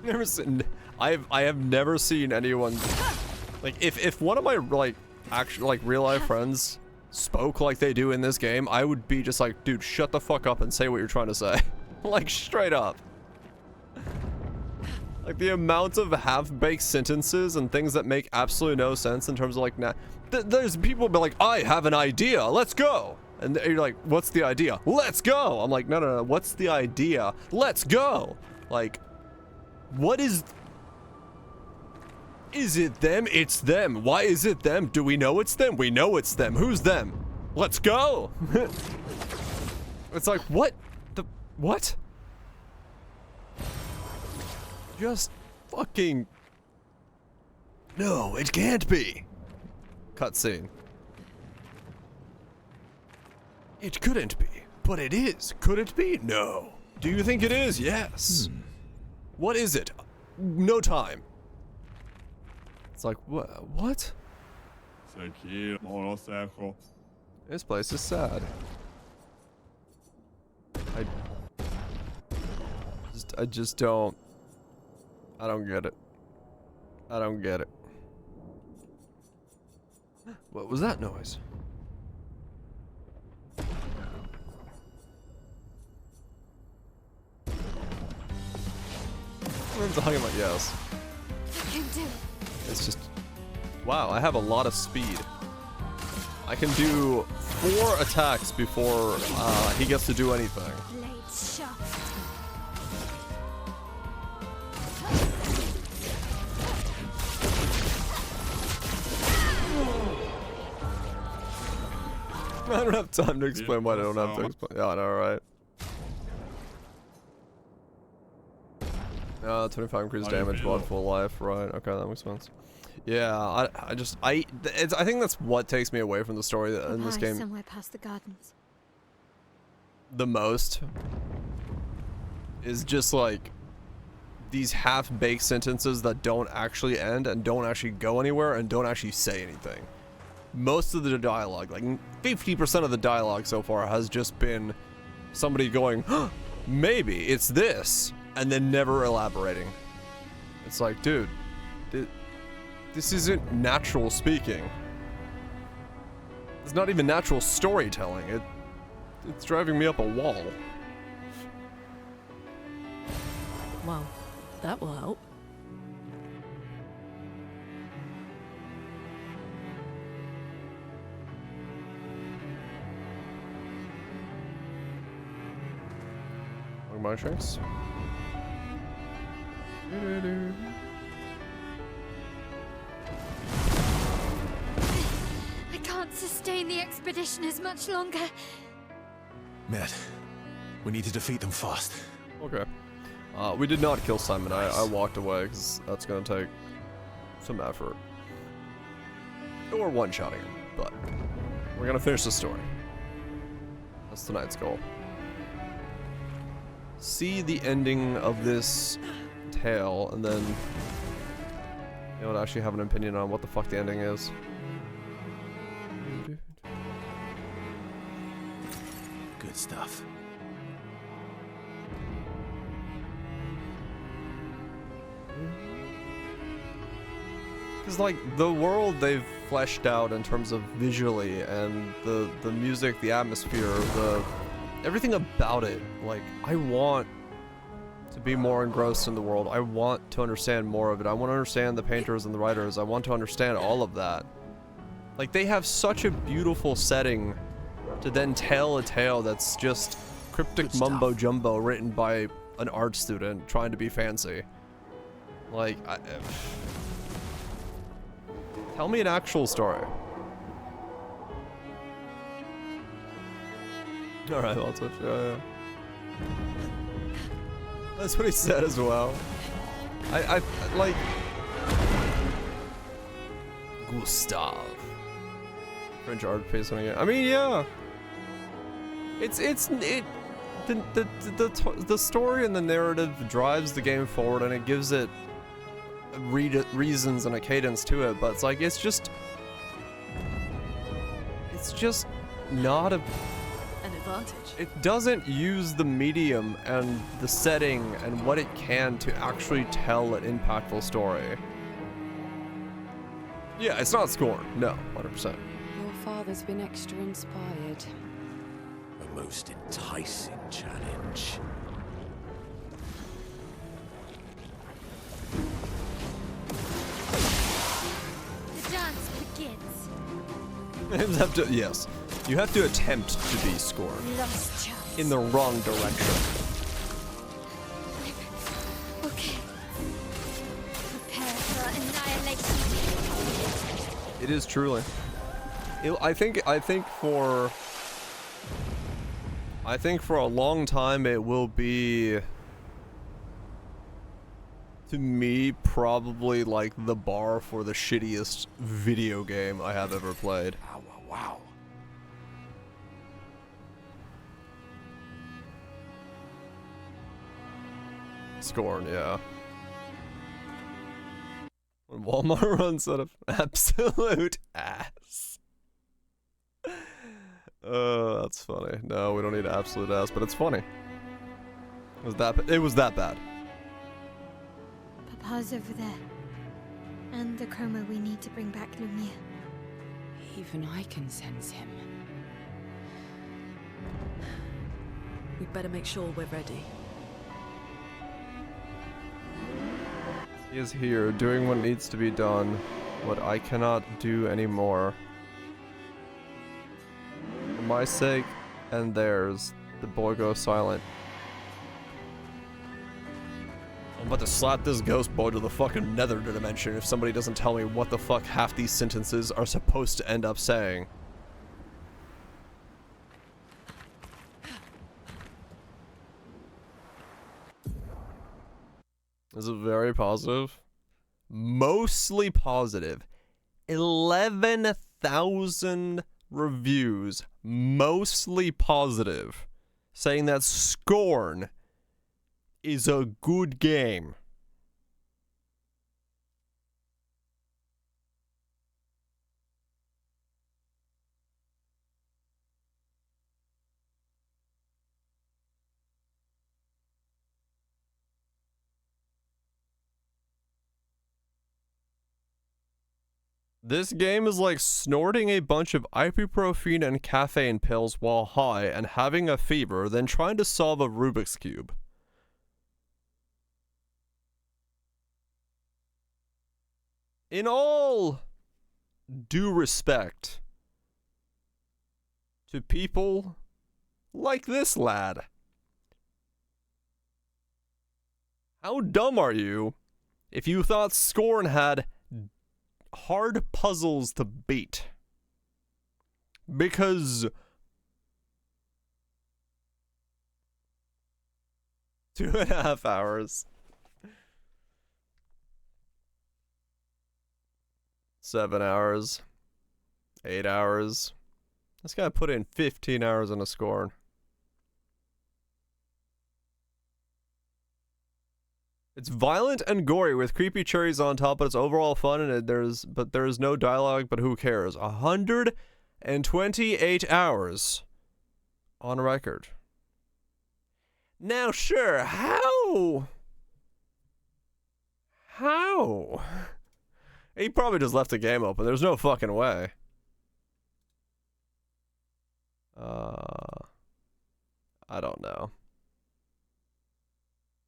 Never seen. I have never seen anyone like if one of my like actual like real life friends spoke like they do in this game, I would be just like, dude, shut the fuck up and say what you're trying to say. Like straight up. Like the amount of half-baked sentences and things that make absolutely no sense in terms of like, there's people be like, I have an idea, let's go. And you're like, what's the idea? Let's go. I'm like, no, what's the idea? Let's go. Like, what is it them? It's them. Why is it them? Do we know it's them? We know it's them. Who's them? Let's go. It's like, what? What? Just fucking... No, it can't be. Cutscene. It couldn't be, but it is. Could it be? No. Do you think it is? Yes. What is it? No time. It's like, what? This place is sad. I just don't. I don't get it. I don't get it. What was that noise? Everyone's talking about yes. I can do it. It's just, wow, I have a lot of speed. I can do 4 attacks before he gets to do anything. Blade sharp. I don't have time to explain why I don't have to explain. Yeah, I know, right? 25 increased damage, mod full life, right? Okay, that makes sense. Yeah, I think that's what takes me away from the story in this game. Somewhere past the gardens. The most is just like these half-baked sentences that don't actually end and don't actually go anywhere and don't actually say anything. Most of the dialogue, like 50% of the dialogue so far, has just been somebody going, huh, maybe it's this, and then never elaborating. It's like, dude, this isn't natural speaking. It's not even natural storytelling. It's driving me up a wall. Well, that will help. My shanks. I can't sustain the expedition as much longer. Matt, we need to defeat them fast. Okay. We did not kill Simon. I walked away because that's gonna take some effort. Or one-shotting him, but we're gonna finish the story. That's tonight's goal. See the ending of this tale, and then you know, actually have an opinion on what the fuck the ending is. Good stuff. Because like the world they've fleshed out in terms of visually and the music, the atmosphere, everything about it, like, I want to be more engrossed in the world. I want to understand more of it. I want to understand the painters and the writers. I want to understand all of that. Like, they have such a beautiful setting to then tell a tale that's just cryptic mumbo jumbo written by an art student trying to be fancy. Like, tell me an actual story. Alright, I'll touch. Yeah. That's what he said as well. I like Gustav. French art piece on it. I mean, yeah. The story and the narrative drives the game forward, and it gives it reasons and a cadence to it. But it's like it's just not a. It doesn't use the medium and the setting and what it can to actually tell an impactful story. Yeah, it's not Scorn. No, 100%. Your father's been extra inspired. A most enticing challenge. The dance begins. You have to, yes, you have to attempt to be Scorn. Lost chance. In the wrong direction. Okay. Prepare for annihilation. It is truly. I think for I think for a long time it will be, to me, probably like the bar for the shittiest video game I have ever played. Wow, wow. Scorn, yeah. When Walmart runs out of absolute ass. That's funny. No, we don't need absolute ass, but it's funny. It was that bad. Papa's over there. And the chroma we need to bring back Lumiere. Even I can sense him. We'd better make sure we're ready. He is here, doing what needs to be done, what I cannot do anymore. For my sake and theirs, the boy goes silent. I'm about to slap this ghost boy to the fucking nether dimension if somebody doesn't tell me what the fuck half these sentences are supposed to end up saying. Is it very positive? Mostly positive. 11,000 reviews, mostly positive, saying that Scorn is a good game. This game is like snorting a bunch of ibuprofen and caffeine pills while high and having a fever, then trying to solve a Rubik's Cube. In all due respect to people like this lad, how dumb are you if you thought Scorn had hard puzzles to beat? Because 2.5 hours, 7 hours, 8 hours. This guy put in 15 hours on a Scorn. It's violent and gory with creepy cherries on top, but it's overall fun, and there's no dialogue, but who cares? 128 hours on record. Now, sure, how? He probably just left the game open. There's no fucking way. I don't know.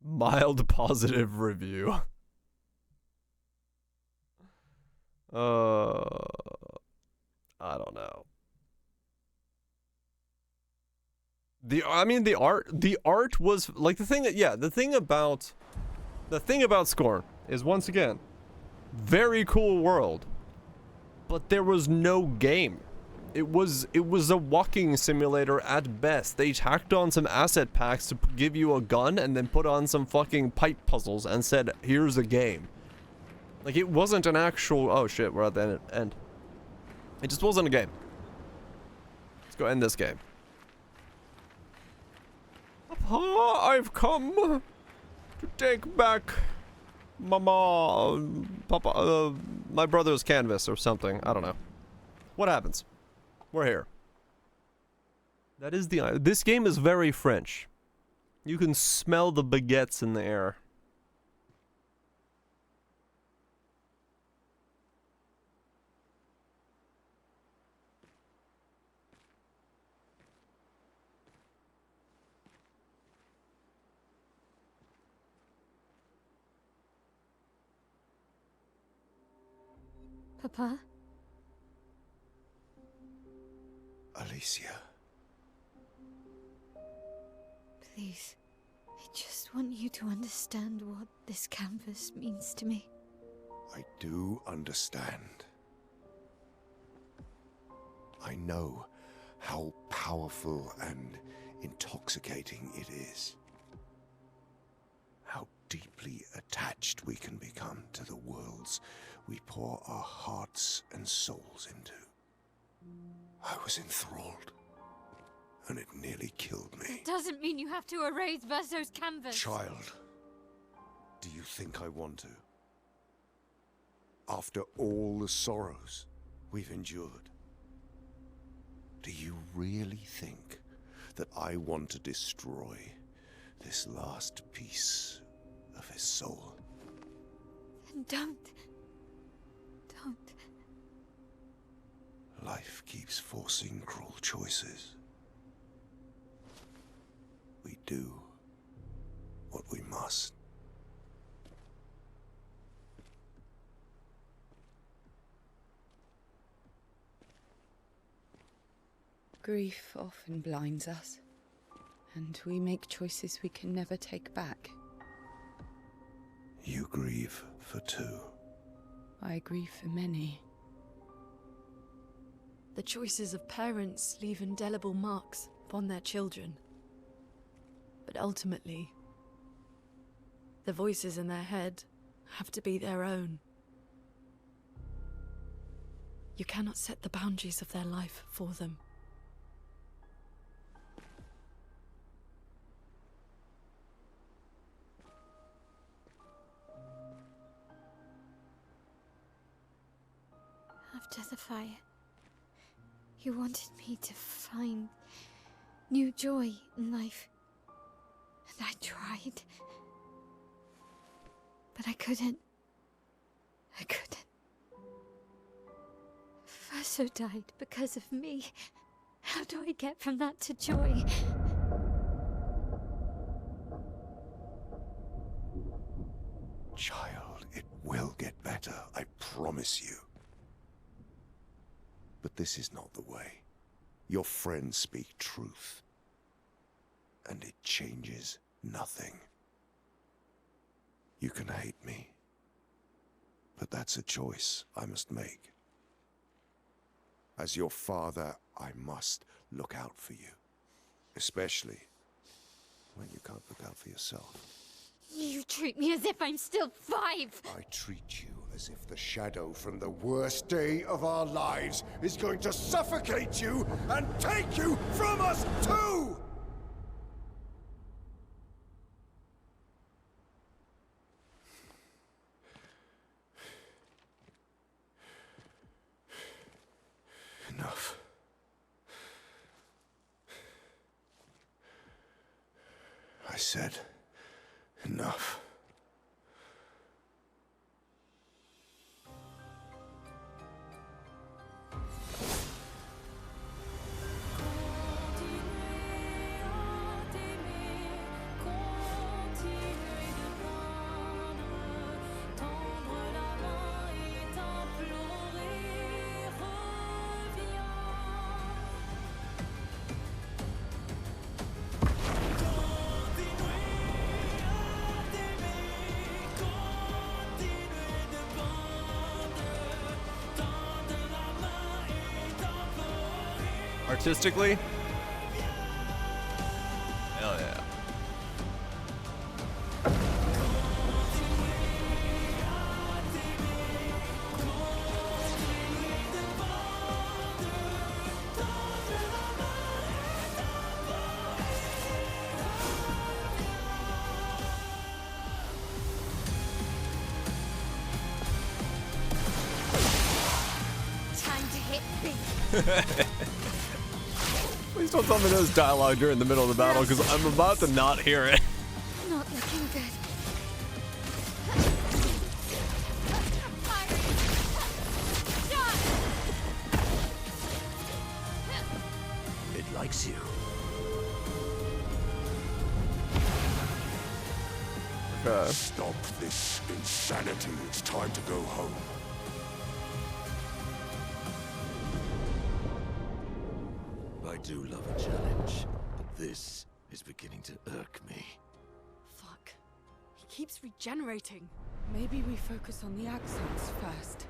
Mild positive review. I don't know. The art was like the thing about Scorn is, once again, very cool world, but there was no game. It was a walking simulator at best. They tacked on some asset packs to give you a gun and then put on some fucking pipe puzzles and said, here's a game. Like, it wasn't an actual... Oh shit, we're at the end. It just wasn't a game. Let's go end this game. Papa, I've come to take back Papa, my brother's canvas or something. I don't know. What happens? We're here. That is this game is very French. You can smell the baguettes in the air. Papa? Alicia. Please, I just want you to understand what this canvas means to me. I do understand. I know how powerful and intoxicating it is. How deeply attached we can become to the worlds we pour our hearts and souls into. I was enthralled, and it nearly killed me. It doesn't mean you have to erase Verso's canvas. Child, do you think I want to? After all the sorrows we've endured, do you really think that I want to destroy this last piece of his soul? Then don't. Life keeps forcing cruel choices. We do what we must. Grief often blinds us, and we make choices we can never take back. You grieve for two. I grieve for many. The choices of parents leave indelible marks upon their children. But ultimately, the voices in their head have to be their own. You cannot set the boundaries of their life for them. After the fire, you wanted me to find new joy in life. And I tried. But I couldn't. Verso died because of me. How do I get from that to joy? Child, it will get better, I promise you. But this is not the way. Your friends speak truth. And it changes nothing. You can hate me. But that's a choice I must make. As your father, I must look out for you. Especially when you can't look out for yourself. You treat me as if I'm still 5! I treat you as if the shadow from the worst day of our lives is going to suffocate you and take you from us too! Enough. I said enough. Artistically? Hell yeah. Time to hit big. Please don't tell me there's dialogue during the middle of the battle, because I'm about to not hear it. Not looking good. It likes you. Okay. Stop this insanity. It's time to go home. I do love a challenge, but this is beginning to irk me. Fuck. He keeps regenerating. Maybe we focus on the accents first.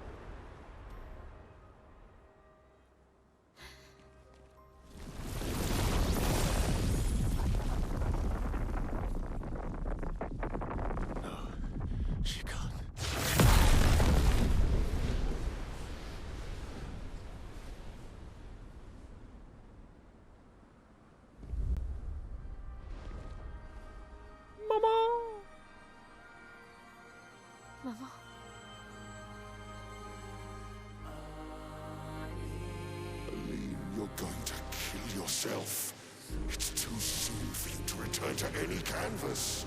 You're going to kill yourself. It's too soon for you to return to any canvas.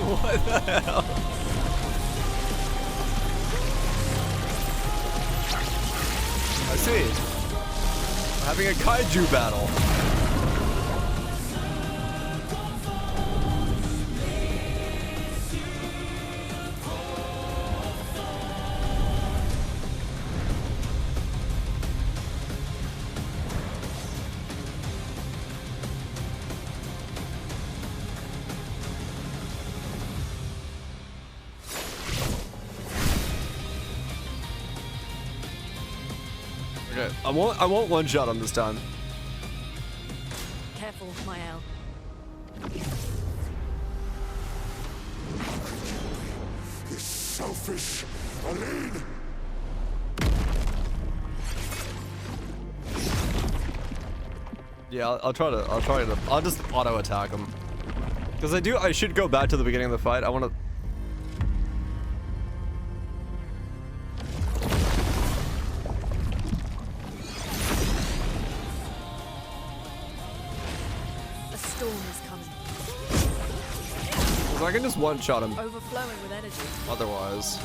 What the hell? I see. We're having a kaiju battle. Okay, I won't one shot him this time. Careful, Mael. This selfish Aline! Yeah, I'll just auto attack him. Because I should go back to the beginning of the fight. I want to. A storm is coming. I can just one shot him. Overflowing with energy. Otherwise.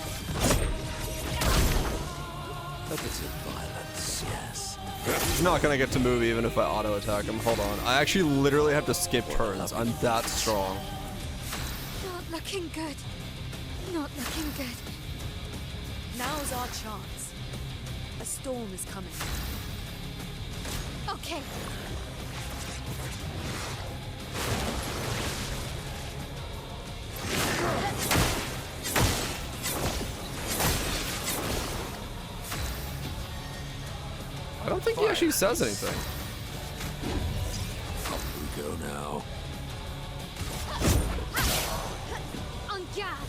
A bit of violence, yes. He's not gonna get to move even if I auto attack him. Hold on. I actually literally have to skip turns. I'm that strong. Not looking good. Not looking good. Now's our chance. A storm is coming. Okay. I don't think he actually says anything. Up we go now. En garde.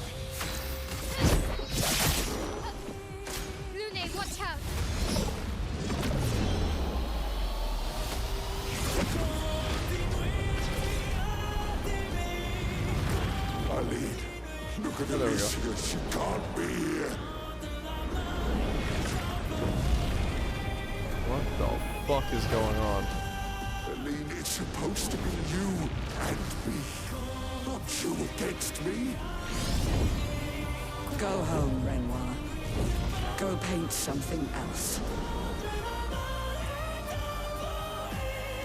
Lune, watch out. Aline, look at Alicia. She can't be here. What the fuck is going on? Aline, it's supposed to be you and me. Not you against me. Go home, Renoir. Go paint something else.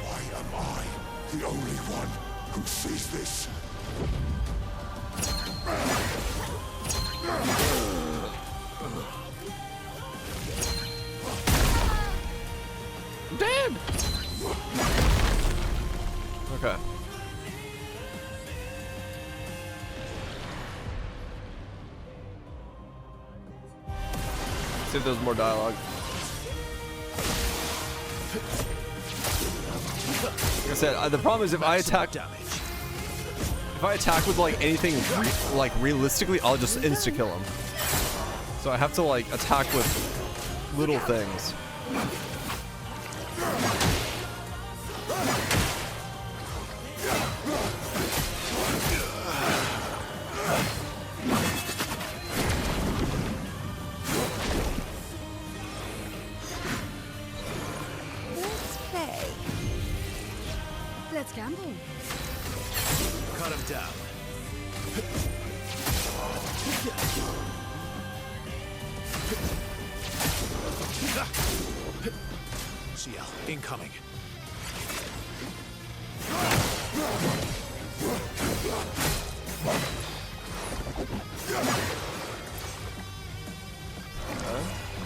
Why am I the only one who sees this? Dead! Okay. See if there's more dialogue. Like I said, the problem is if I attack with like anything like realistically, I'll just insta kill him. So I have to like attack with little things. Let's play. Let's gamble. Cut him down. CL, incoming.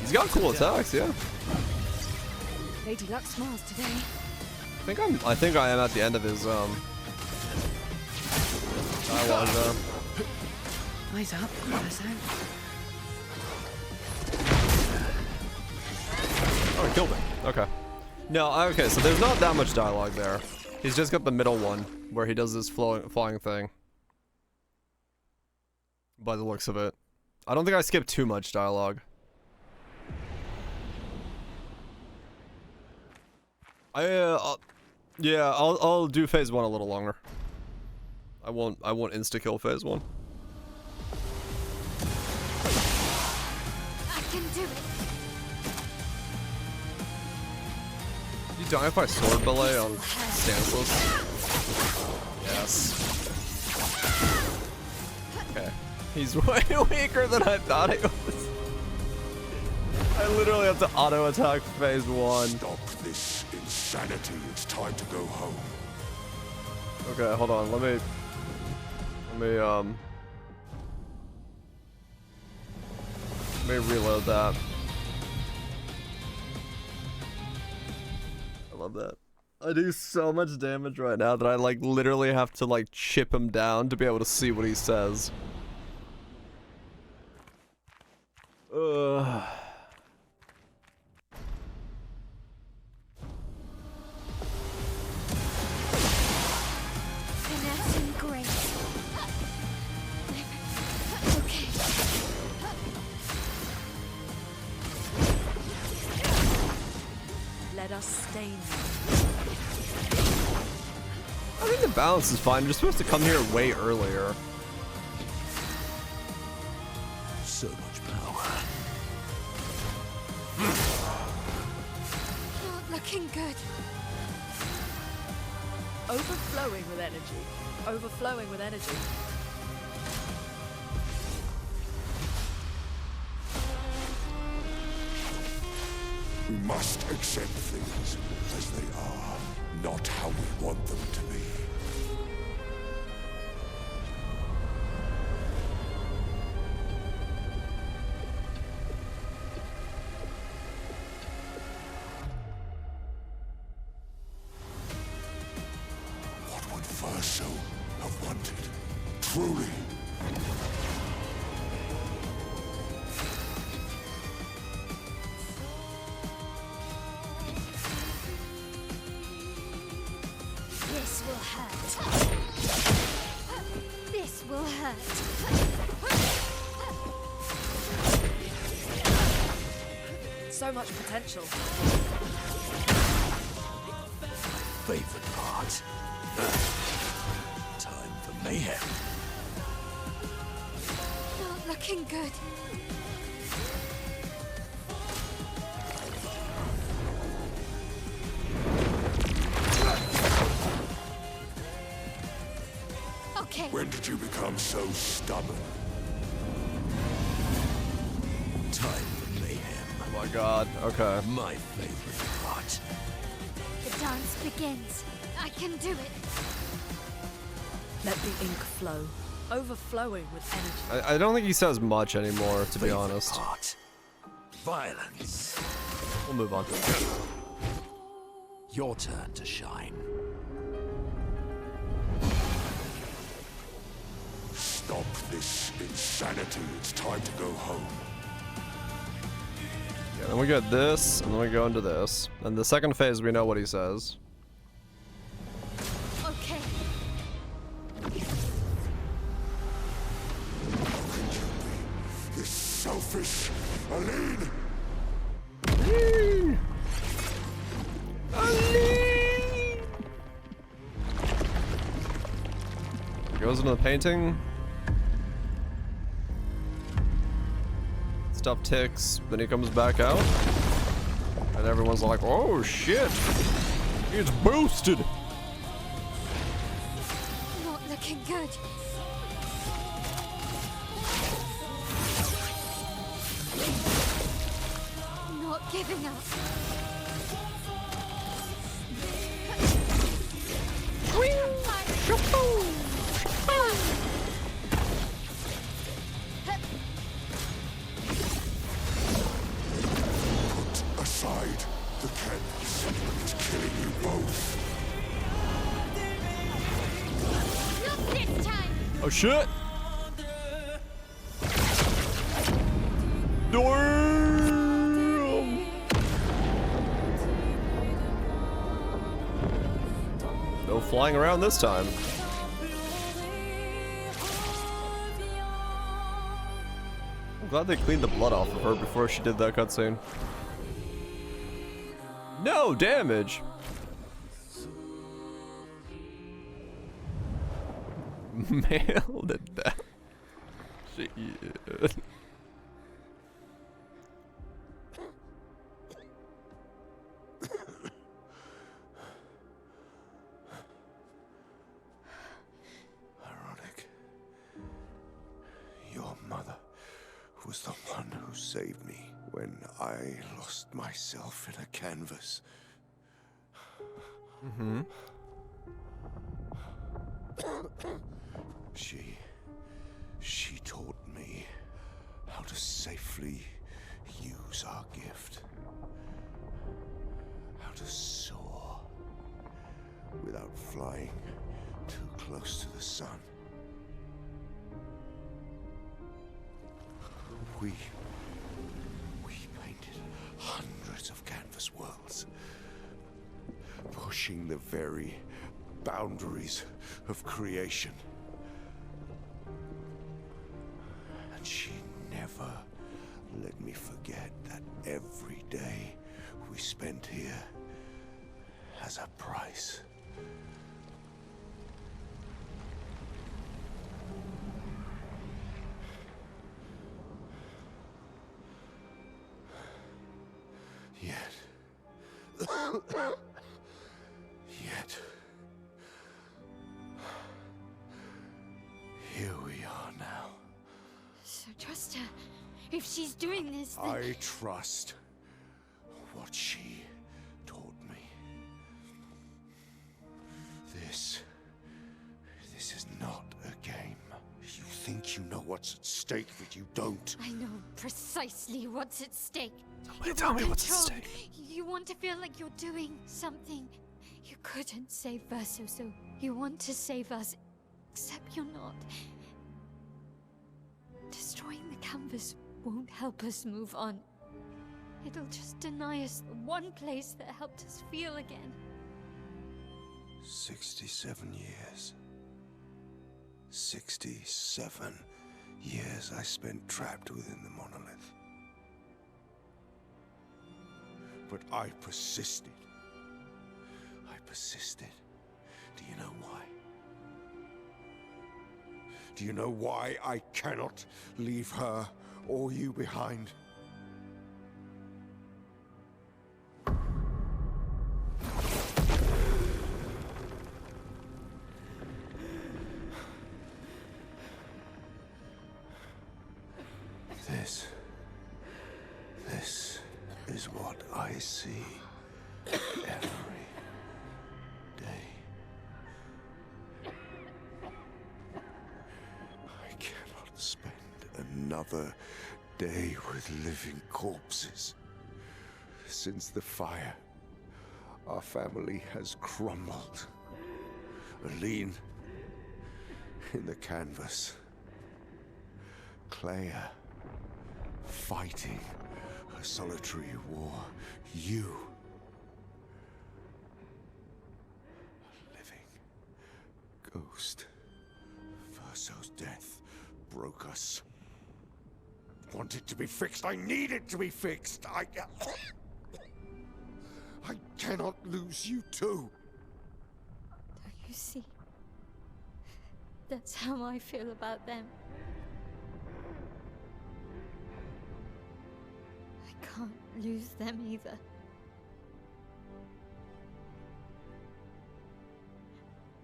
He's got cool attacks, yeah. Lady Luck smiles today. I think I am at the end of his dialogue though. Eyes up, eyes out. killed me. Okay. No, okay, so there's not that much dialogue there. He's just got the middle one, where he does this flying thing. By the looks of it. I don't think I skipped too much dialogue. Yeah, I'll do phase 1 a little longer. I won't insta-kill phase 1. I can do it. You die if I sword belay on stanceless? Yes. Okay. He's way weaker than I thought he was. I literally have to auto attack phase 1. Stop this insanity. It's time to go home. Okay, hold on. Let me reload that. I love that. I do so much damage right now that I like literally have to like chip him down to be able to see what he says. Finesse and grace. Okay. Let us stain I think the balance is fine. You're supposed to come here way earlier. So much power. Not looking good. overflowing with energy. Overflowing with energy. We must accept things as they are, not how we want them to be. What would Verso have wanted? Truly. This will hurt. This will hurt. So much potential. Favorite part. Time for mayhem. Not looking good. Okay. When did you become so stubborn? Time for mayhem. Oh my god, okay. My favorite part. The dance begins. I can do it. Let the ink flow. Overflowing with energy. I don't think he says much anymore, to be Favorite honest. part. Violence. We'll move on. Your turn to shine. Stop this insanity. It's time to go home. Yeah, then we get this, and then we go into this. And the second phase, we know what he says. Okay. This selfish Aline. Goes into the painting. Stuff ticks, then he comes back out. And everyone's like, oh shit! It's boosted! Not looking good. Not giving up. Put aside the canvas. It's killing you both. Not this time. Oh shit! Damn! flying around this time. I'm glad they cleaned the blood off of her before she did that cutscene. No damage! Mailed it back. Shit. Ironic. Your mother was the one who saved me when I lost myself in a canvas. Mm-hmm. She taught me how to safely use our gift. How to soar without flying too close to the sun. We painted hundreds of canvas worlds, pushing the very boundaries of creation. And she never let me forget that every day we spent here has a price. Yet, here we are now. So trust her. If she's doing this, then... I trust what she taught me. This is not a game. You think you know what's at stake, but you don't. I know precisely what's at stake. Somebody tell me what's at stake. You want to feel like you're doing something. You couldn't save Verso, so you want to save us, except you're not. Destroying the canvas won't help us move on. It'll just deny us the one place that helped us feel again. 67 years. 67 years I spent trapped within the monolith. But I persisted. I persisted. Do you know why? Do you know why I cannot leave her or you behind? This is what I see every day. I cannot spend another day with living corpses. Since the fire, our family has crumbled. Aline in the canvas. Clea fighting a solitary war. You, a living ghost. Verso's death broke us. Wanted to be fixed. I need it to be fixed. I cannot lose you too. Don't you see? That's how I feel about them. I can't lose them either.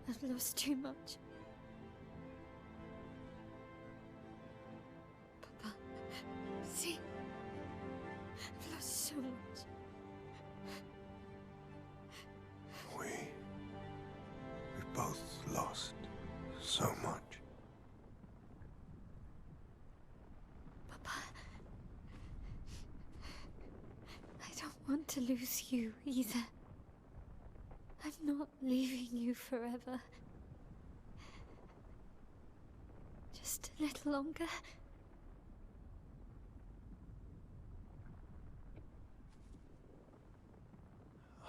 I've lost too much. Papa, see? I've lost so much. We both lost so much. Papa, I don't want to lose you either. I'm not leaving you forever. Just a little longer.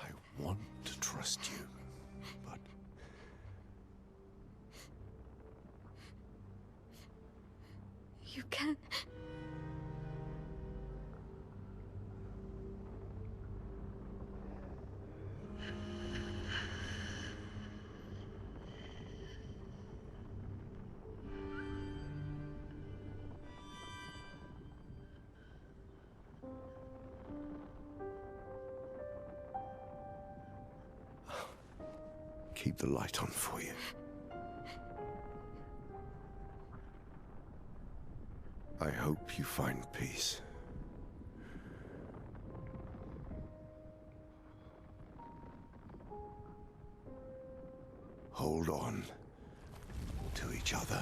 I want to trust you, but keep the light on for you. I hope you find peace. Hold on to each other.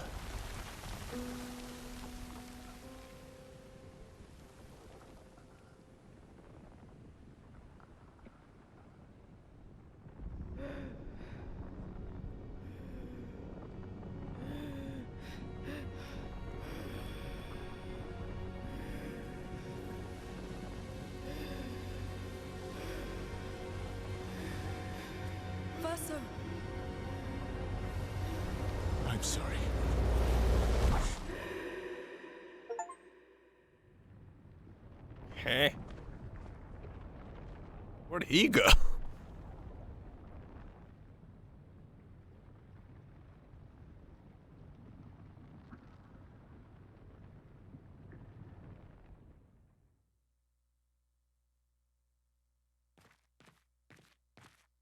Verso! I'm sorry. Huh? Where'd he go?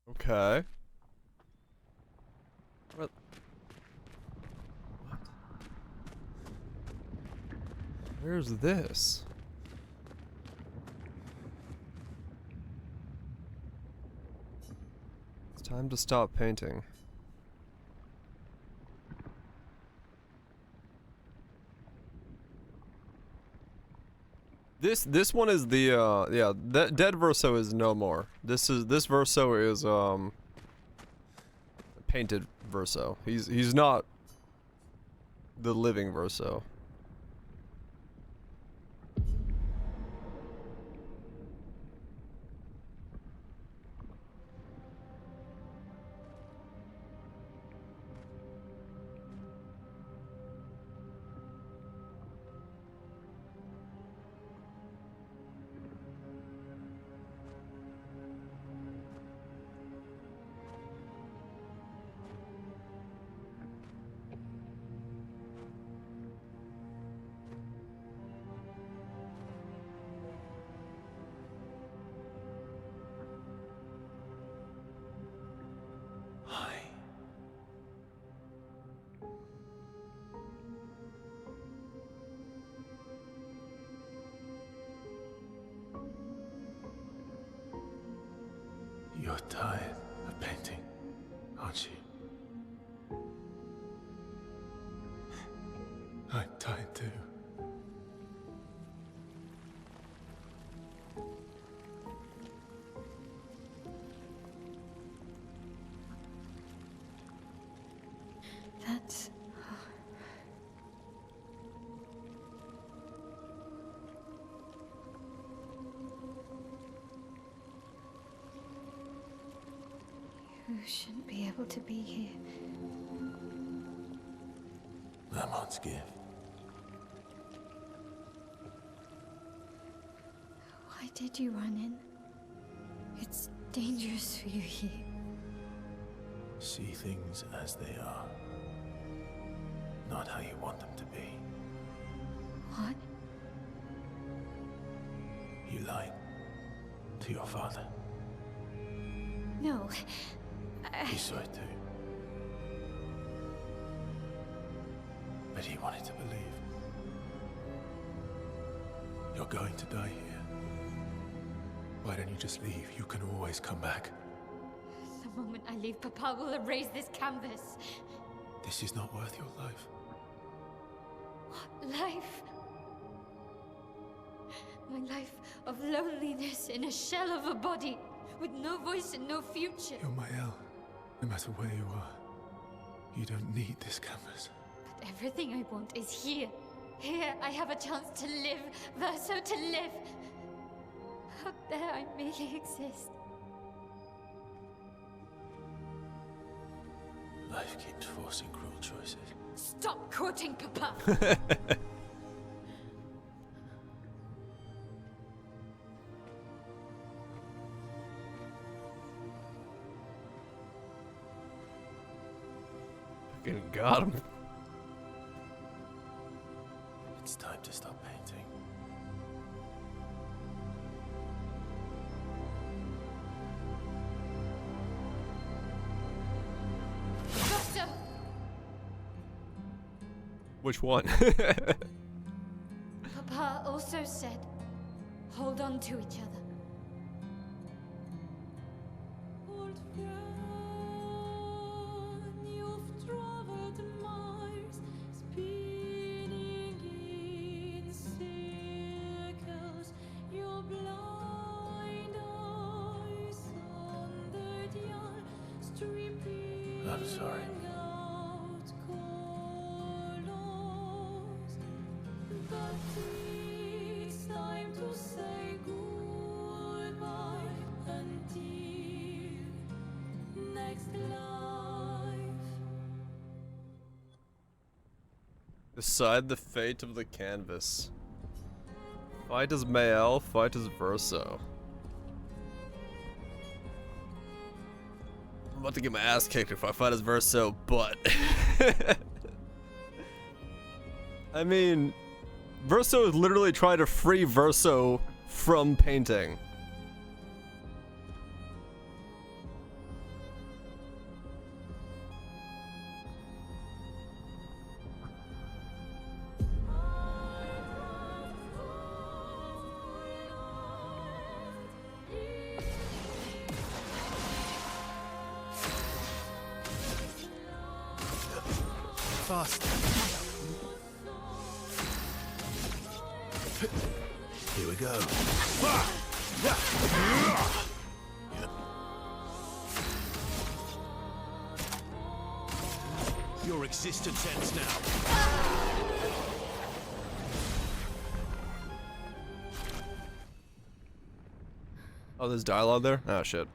Okay. What? Where's this? It's time to stop painting. This one is the yeah, that dead Verso is no more. This Verso is painted Verso. He's not the living Verso. You're tired of painting, aren't you? I'm tired too. That's... You shouldn't be able to be here. Lamont's gift. Why did you run in? It's dangerous for you here. See things as they are, not how you want them to be. What? You lied to your father. No. He saw it too. But he wanted to believe. You're going to die here. Why don't you just leave? You can always come back. The moment I leave, Papa will erase this canvas. This is not worth your life. What life? My life of loneliness in a shell of a body, with no voice and no future. You're my El. No matter where you are, you don't need this canvas. But everything I want is here. Here I have a chance to live, Verso, to live. Out there I merely exist. Life keeps forcing cruel choices. Stop quoting Papa! Fucking got him. It's time to stop painting. Which one? Papa also said, hold on to each other. Old friend, you've traveled miles, spinning in circles. Your blind eyes on the dial, stripping I'm sorry. out colors. But it's time to say goodbye until next life. Decide the fate of the canvas. Fight as Mael, fight as Verso. I'm about to get my ass kicked if I fight as Verso, but... I mean... Verso is literally trying to free Verso from painting. Fast. Here we go. Your existence ends now. Oh, there's dialogue there? Oh, shit.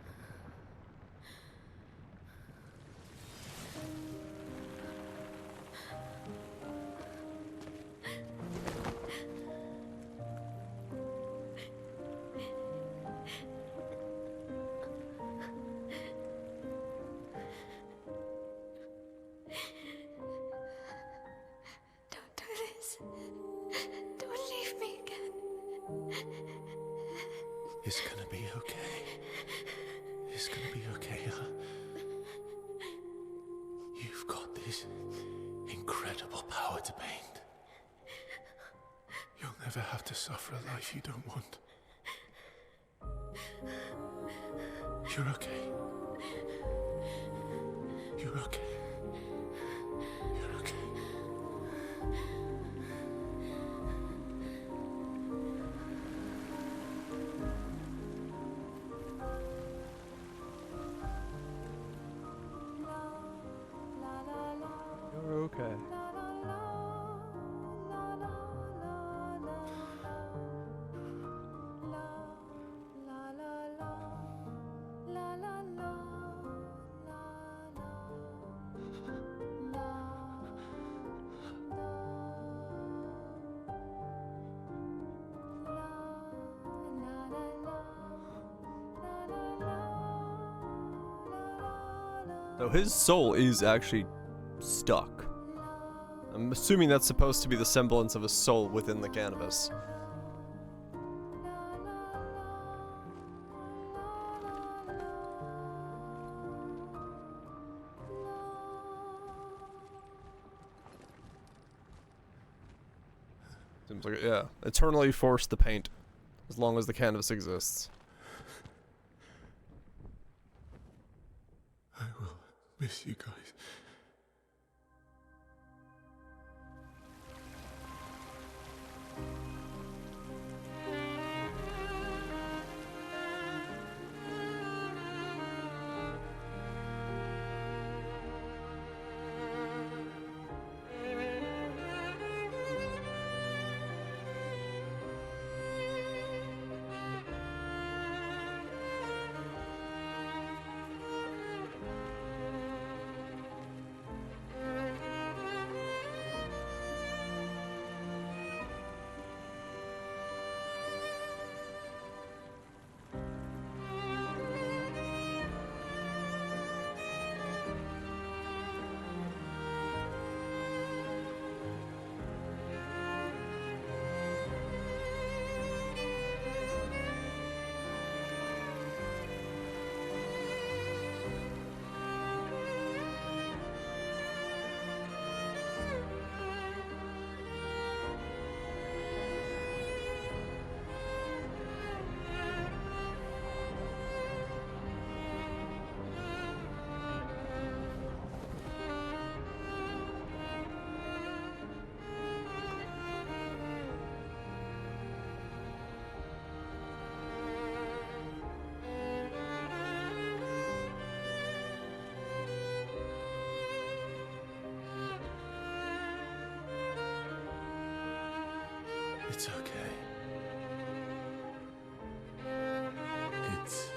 Don't do this. Don't leave me again. It's gonna be okay. It's gonna be okay, huh? You've got this incredible power to paint. You'll never have to suffer a life you don't want. You're okay. You're okay. You're okay. You're okay. So his soul is actually stuck. I'm assuming that's supposed to be the semblance of a soul within the canvas. Seems like, yeah, eternally forced to paint as long as the canvas exists. I will miss you guys. It's okay. It's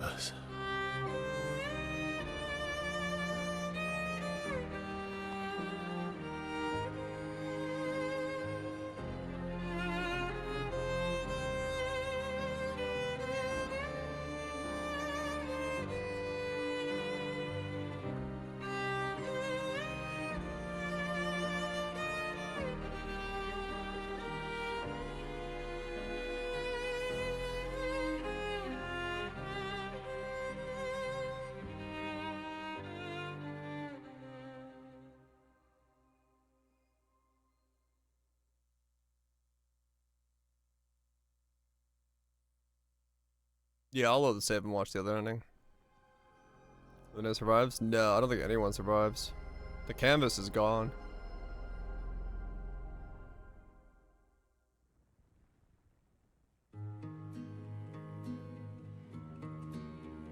over. Us. Yeah, I'll load the save and watch the other ending. Luna survives? No, I don't think anyone survives. The canvas is gone.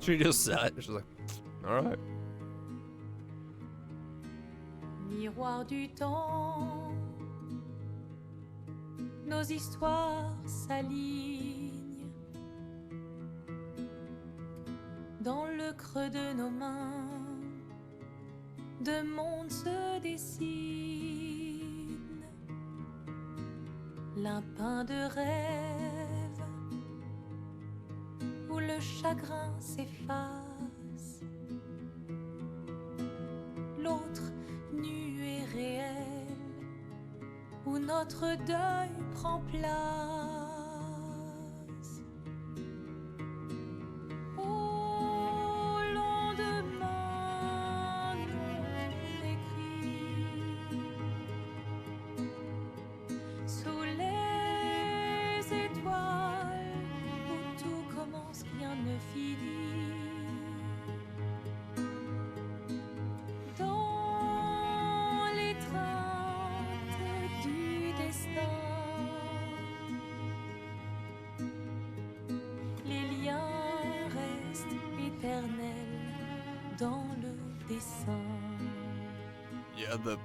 She just sat. She's like, alright. Miroir du temps, nos histoires s'alignent. Dans le creux de nos mains, deux mondes se dessinent. L'un peint de rêve, où le chagrin s'efface. L'autre nu et réel, où notre deuil prend place. Yeah, the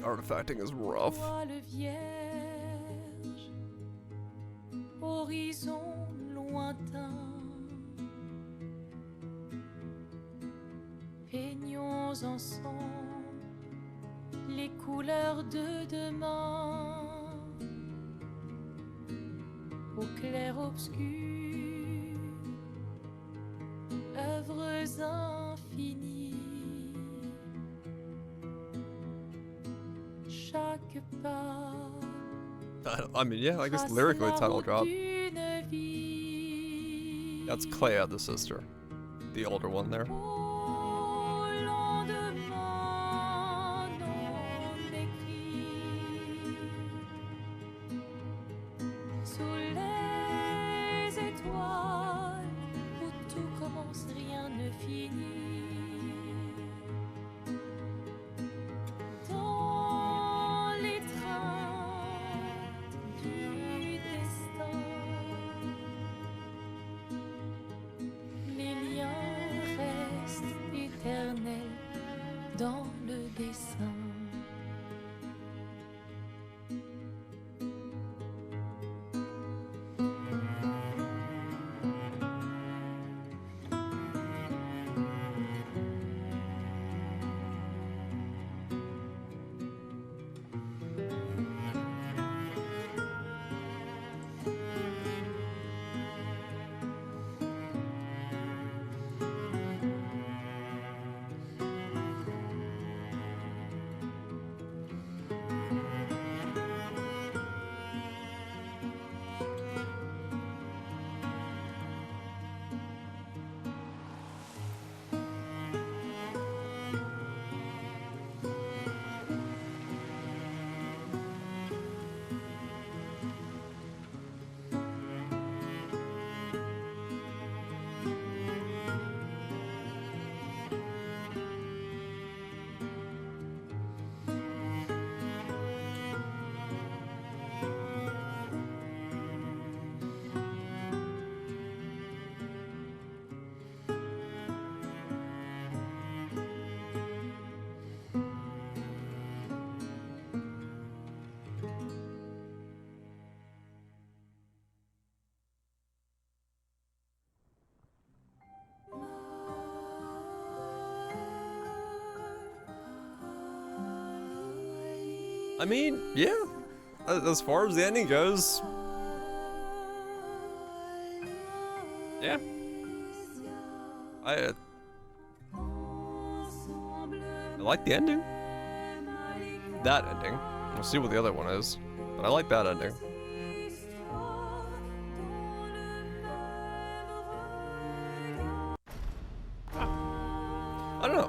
artifacting is rough. Voile vierge, horizon lointain, peignons ensemble les couleurs de demain, au clair obscur, œuvres infinies. Chaque pas. I mean, yeah, I guess lyrically title drop. That's Clea, the sister. The older one there. I mean, yeah. As far as the ending goes, yeah. I like the ending. That ending. We'll see what the other one is, but I like that ending. I don't know.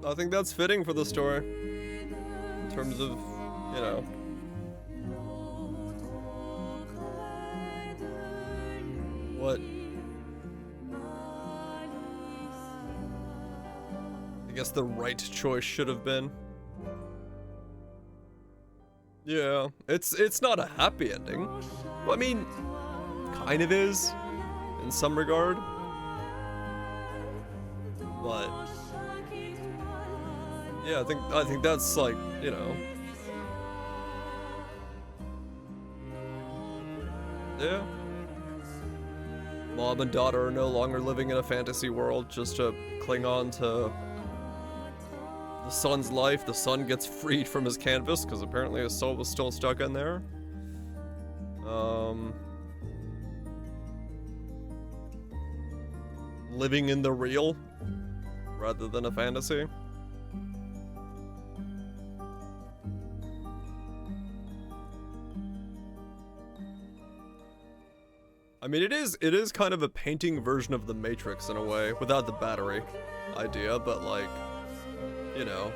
I think that's fitting for the story in terms of, you know. What I guess the right choice should have been. Yeah, it's not a happy ending. Well, I mean, kind of is in some regard. But yeah, I think that's like, you know. Yeah. Mom and daughter are no longer living in a fantasy world just to cling on to the son's life. The son gets freed from his canvas because apparently his soul was still stuck in there. Living in the real rather than a fantasy. I mean, it is kind of a painting version of the Matrix in a way, without the battery idea, but like, you know.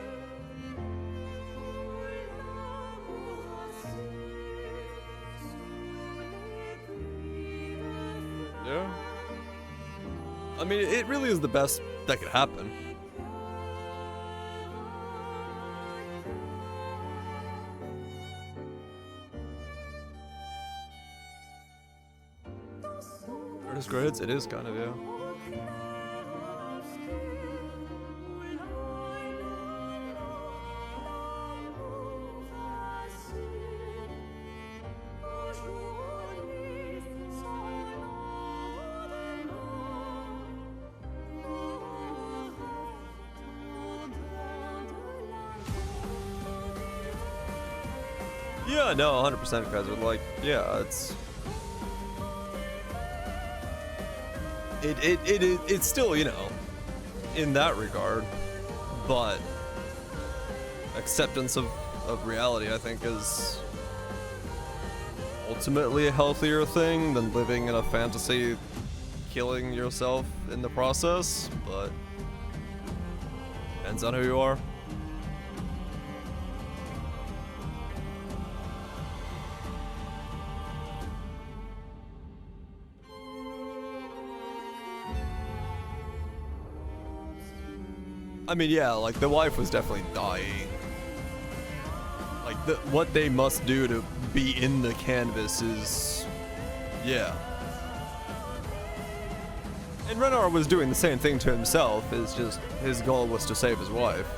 Yeah. I mean, it really is the best that could happen. Artist grades? It is kind of, yeah. Yeah, no, 100% guys are like, yeah, it's still, you know, in that regard, but acceptance of reality, I think, is ultimately a healthier thing than living in a fantasy, killing yourself in the process, but depends on who you are. I mean, yeah, like, the wife was definitely dying. Like, what they must do to be in the canvas is... yeah. And Renard was doing the same thing to himself, it's just his goal was to save his wife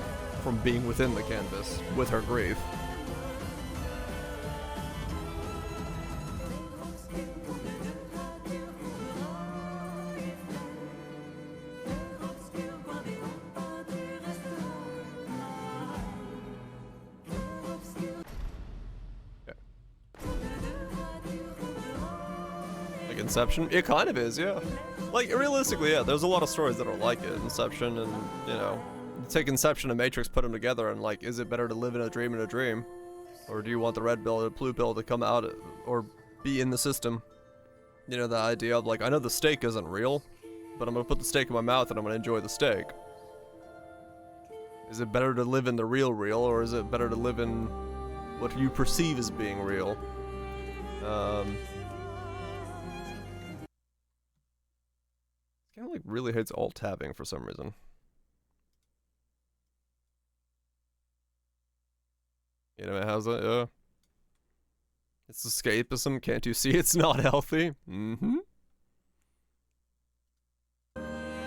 from being within the canvas with her grief. Inception? It kind of is, yeah. Like, realistically, yeah, there's a lot of stories that are like it. Inception and, you know, take Inception and Matrix, put them together, and like, is it better to live in a dream? Or do you want the red pill or the blue pill to come out or be in the system? You know, the idea of like, I know the steak isn't real, but I'm gonna put the steak in my mouth and I'm gonna enjoy the steak. Is it better to live in the real, or is it better to live in what you perceive as being real? This game like really hates alt-tabbing for some reason. You know, how's that? Yeah. It's escapism. Can't you see it's not healthy? Mm-hmm.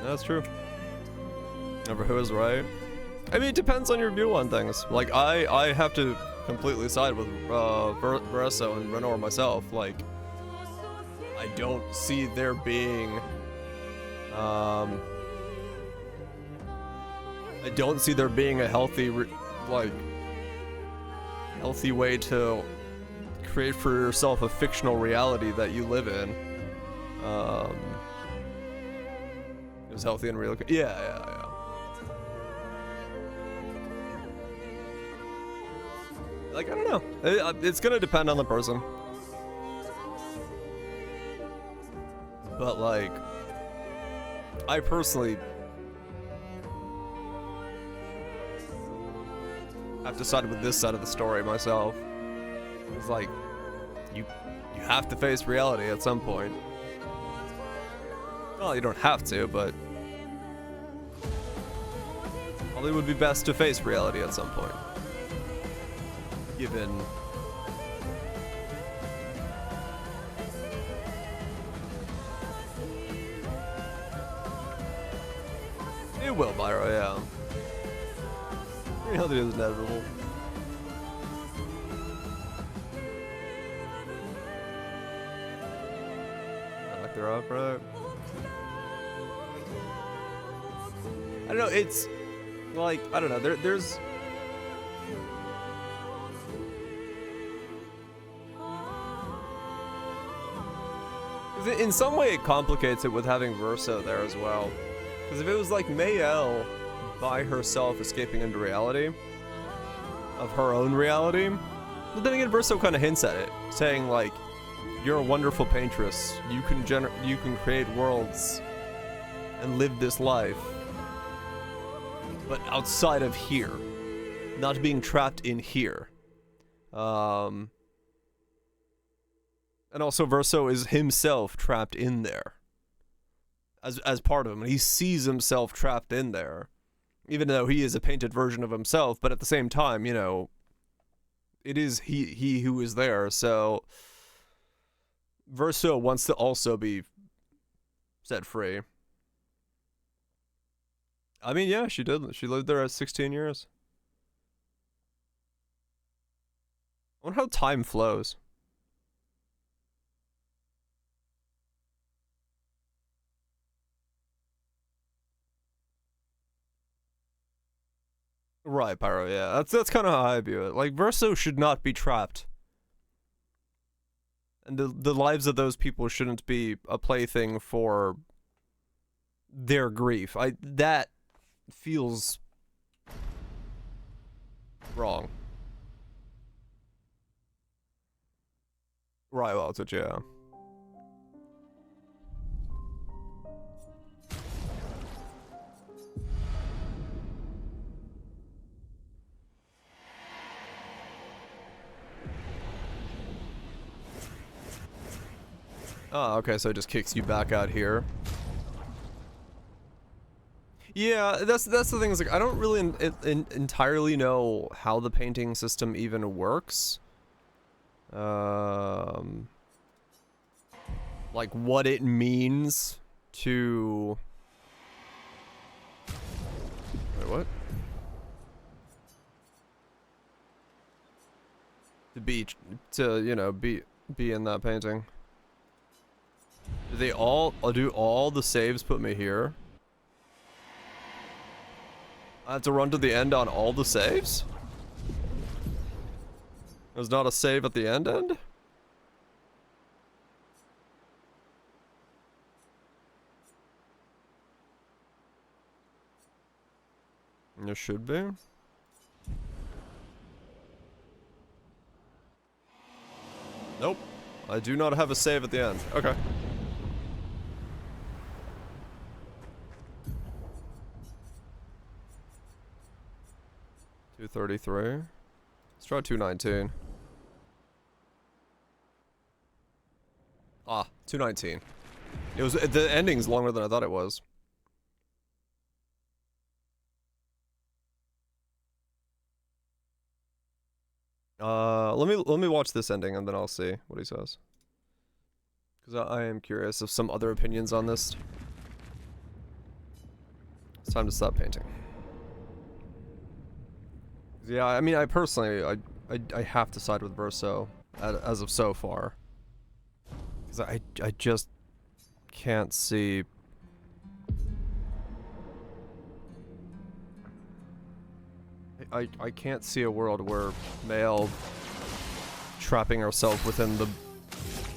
That's true. Never who is right. I mean, it depends on your view on things. Like, I have to completely side with Baresso and Renor myself. Like, I don't see there being... I don't see there being a healthy, like, healthy way to create for yourself a fictional reality that you live in. It was healthy and real. Yeah. Like, I don't know. It's gonna depend on the person. But, like, I personally have to side with this side of the story myself. It's like, you have to face reality at some point. Well, you don't have to, but probably would be best to face reality at some point. Given it will, Byro, yeah. Reality is inevitable. Knocked her off, right? I don't know, it's like, I don't know, there's in some way it complicates it with having Verso there as well. Because if it was like Mayel by herself escaping into reality, of her own reality, but then again Verso kind of hints at it, saying like, you're a wonderful paintress, you can create worlds and live this life, but outside of here, not being trapped in here. And also Verso is himself trapped in there. As part of him. He sees himself trapped in there. Even though he is a painted version of himself, but at the same time, you know, it is he who is there, so Verso wants to also be set free. I mean, yeah, she did. She lived there at 16 years. I wonder how time flows. Right, Pyro, yeah. That's kind of how I view it. Like, Verso should not be trapped. And the lives of those people shouldn't be a plaything for their grief. That feels wrong. Right, well, it's a yeah. Oh, okay, so it just kicks you back out here. Yeah, that's the thing, is like, I don't really entirely know how the painting system even works. Like what it means to... Wait, what? You know, be in that painting. Do all the saves put me here? I have to run to the end on all the saves? There's not a save at the end? There should be. Nope. I do not have a save at the end. Okay. $233. Let's try 219. Ah, 219. It was, the ending's longer than I thought it was. Let me watch this ending and then I'll see what he says. Because I am curious of some other opinions on this. It's time to stop painting. Yeah, I mean, I personally, I have to side with Verso as of so far. Because I just can't see... I can't see a world where Mayel trapping ourselves within the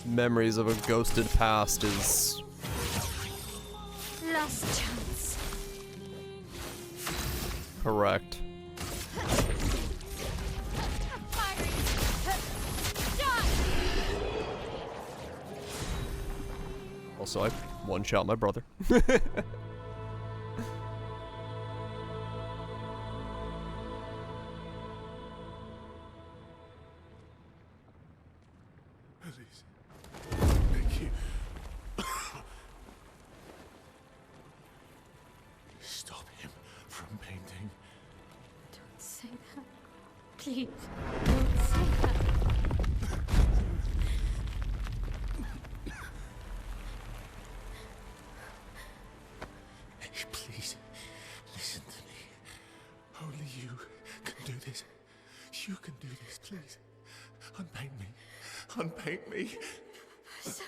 memories of a ghosted past is... Last chance. correct. Also, I one-shot my brother. Please. Thank you. Stop him from painting. Don't say that. Please, don't say that. Please, listen to me. Only you can do this. You can do this, please. Unpaint me. Unpaint me. So...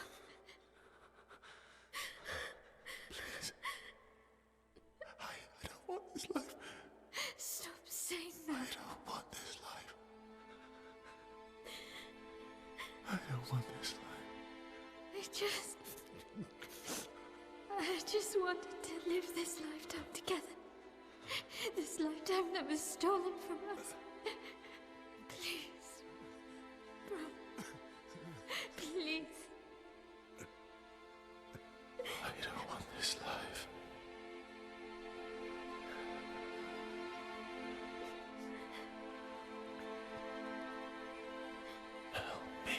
Please. I don't want this life. Stop saying that. I don't want this life. I don't want this life. I just wanted to live this lifetime together. This lifetime that was stolen from us. Please. Bro. Please. I don't want this life. Help me.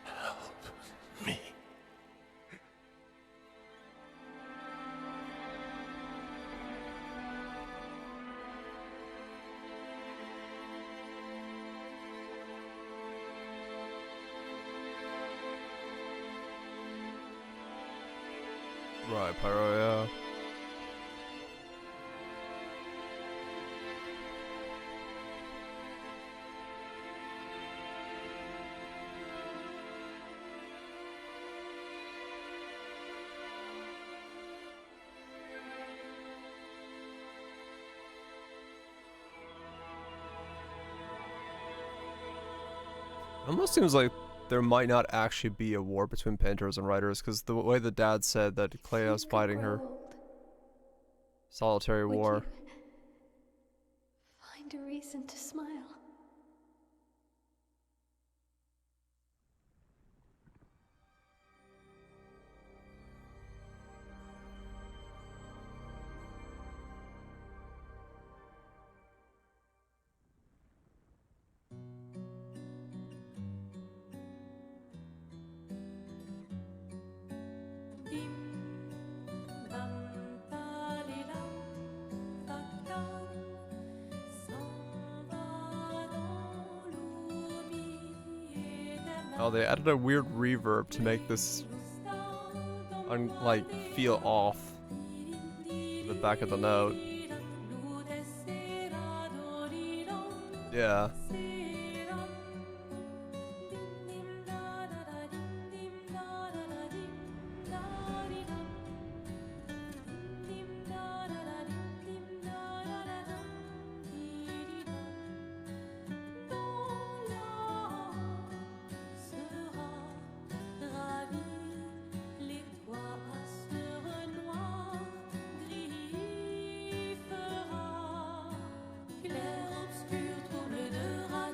Help me. Right, Pyro, yeah. Almost seems like there might not actually be a war between painters and writers, because the way the dad said that Cleo's fighting her solitary war. Find a reason to smile. Oh, they added a weird reverb to make this, like, feel off the back of the note. Yeah. Clair obscur, trouble de rage.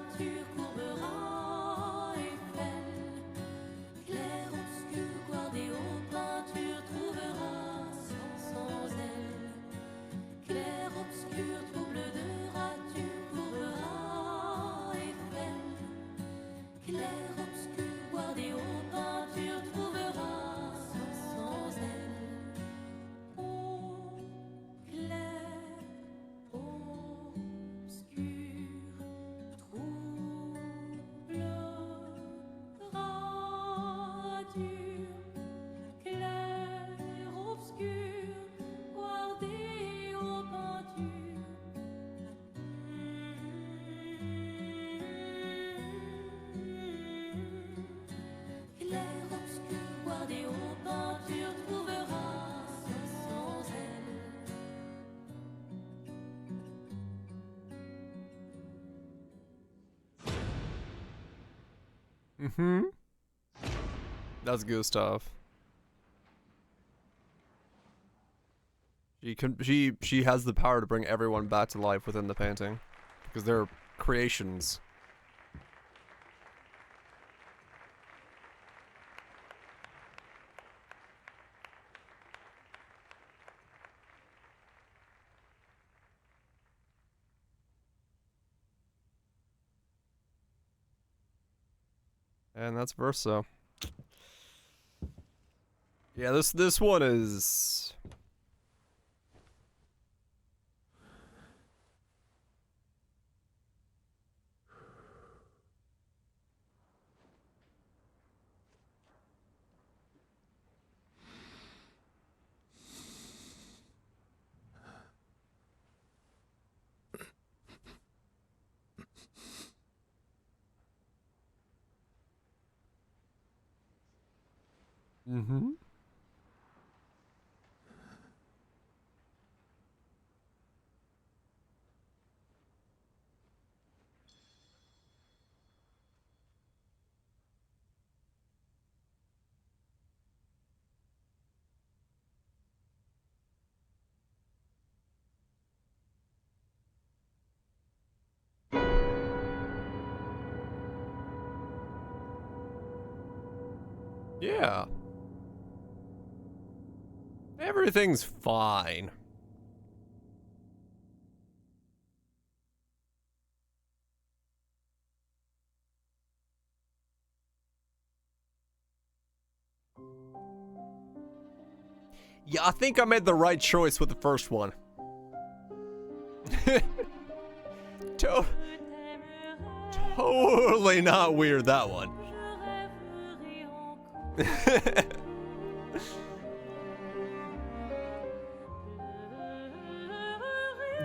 Mm-hmm. That's Gustav. She has the power to bring everyone back to life within the painting. Because they're creations. And that's Verso. Yeah, this one is... Mm-hmm. Yeah. Everything's fine. Yeah, I think I made the right choice with the first one. Totally not weird, that one.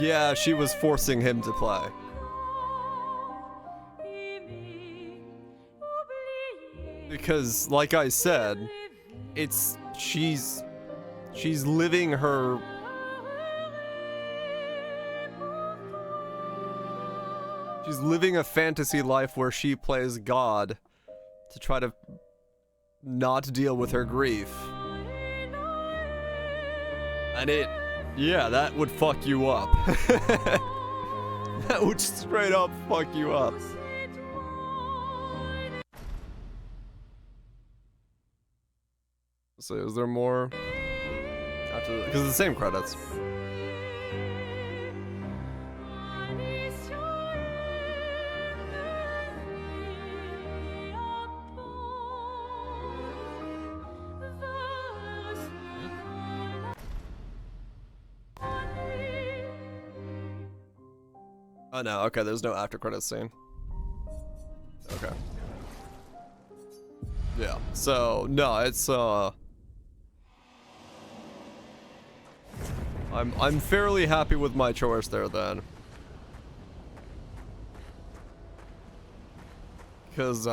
Yeah, she was forcing him to play. Because, like I said, she's living her... She's living a fantasy life where she plays God to try to not deal with her grief. And yeah, that would fuck you up. That would straight up fuck you up. So is there more? After because it's the same credits. Oh no, okay, there's no after credits scene. Okay. Yeah, so no, it's I'm fairly happy with my choice there then. Cause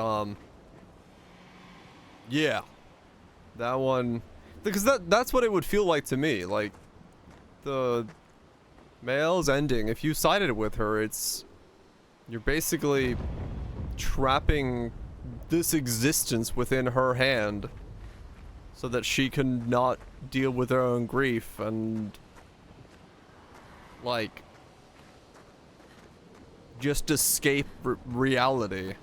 yeah. That one, because that's what it would feel like to me, like the Mael's ending, if you sided with her, you're basically trapping this existence within her hand so that she can not deal with her own grief and like just escape reality.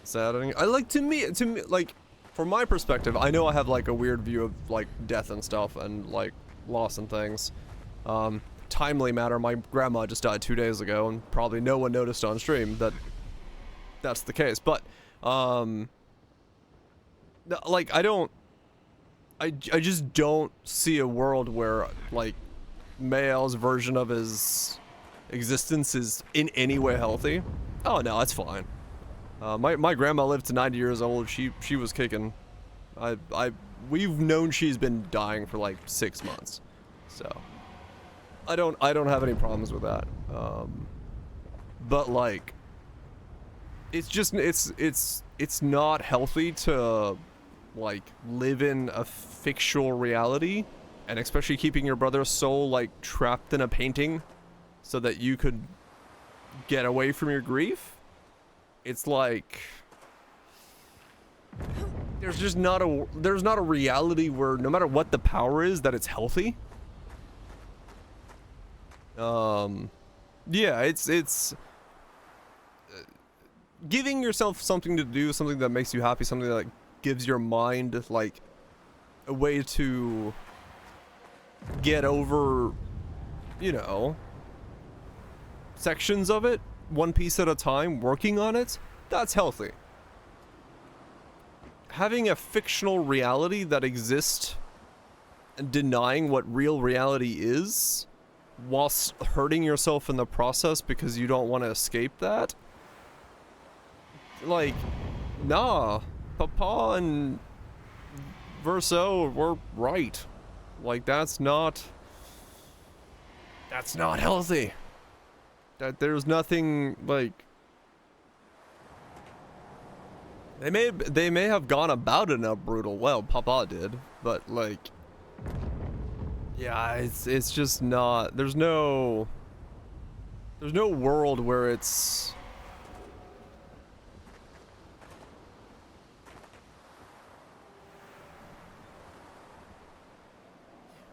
Saddening. I like to me like from my perspective, I know I have like a weird view of like death and stuff and like loss and things. Timely matter, my grandma just died 2 days ago and probably no one noticed on stream that that's the case, but like I just don't see a world where like Mael's version of his existence is in any way healthy. Oh no, that's fine. My grandma lived to 90 years old. She was kicking. We've known she's been dying for like 6 months, so I don't have any problems with that. But like, it's just it's not healthy to like live in a fictional reality, and especially keeping your brother's soul like trapped in a painting, so that you could get away from your grief. it's like there's not a reality where no matter what the power is that it's healthy. Yeah, it's giving yourself something to do, something that makes you happy, something that gives your mind like a way to get over, you know, sections of it, one piece at a time, working on it, that's healthy. Having a fictional reality that exists and denying what real reality is whilst hurting yourself in the process because you don't want to escape that, like, nah, Papa and Verso were right. Like, that's not healthy. That there's nothing, like, they may have gone about it in a brutal, well, Papa did, but like, yeah, it's just not, there's no world where it's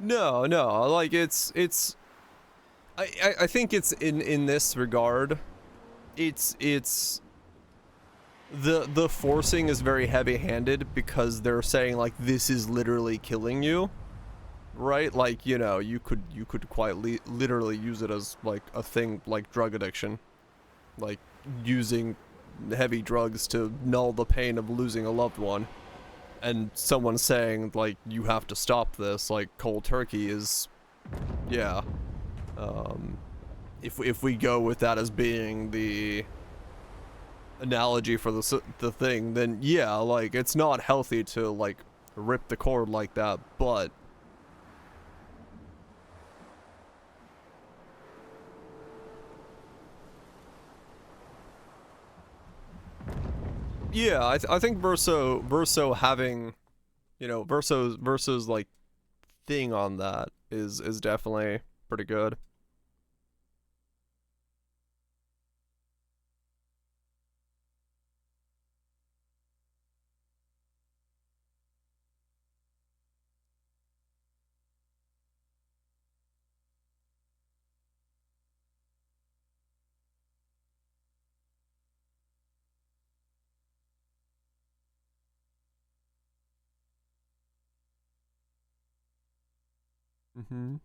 no, like it's I think it's in this regard, it's the forcing is very heavy-handed because they're saying like this is literally killing you, right? Like, you know, you could quite literally use it as like a thing like drug addiction, like using heavy drugs to null the pain of losing a loved one, and someone saying like you have to stop this like cold turkey is, yeah. If we go with that as being the analogy for the thing, then yeah, like it's not healthy to like rip the cord like that, but yeah, I think Verso having, you know, Verso's like thing on that is definitely pretty good. Mm-hmm.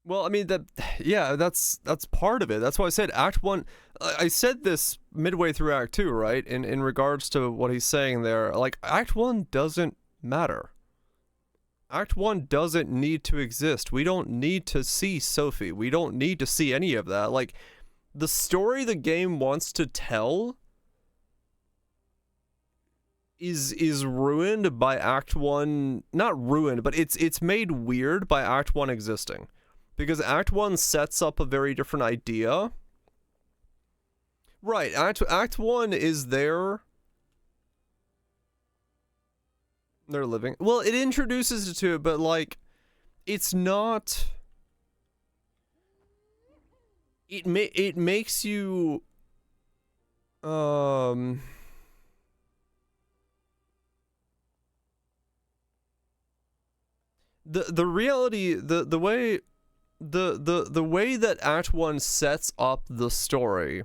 Well, I mean that, yeah, that's part of it. That's why I said Act 1. I said this midway through Act 2, right? In regards to what he's saying there, like Act 1 doesn't matter. Act 1 doesn't need to exist. We don't need to see Sophie. We don't need to see any of that. Like, the story the game wants to tell is ruined by Act 1. Not ruined, but it's made weird by Act 1 existing. Because Act 1 sets up a very different idea. Right, Act 1 is there. They're living. Well, it introduces it to it, but like, it's not. It makes you. The reality, the way. The way that Act 1 sets up the story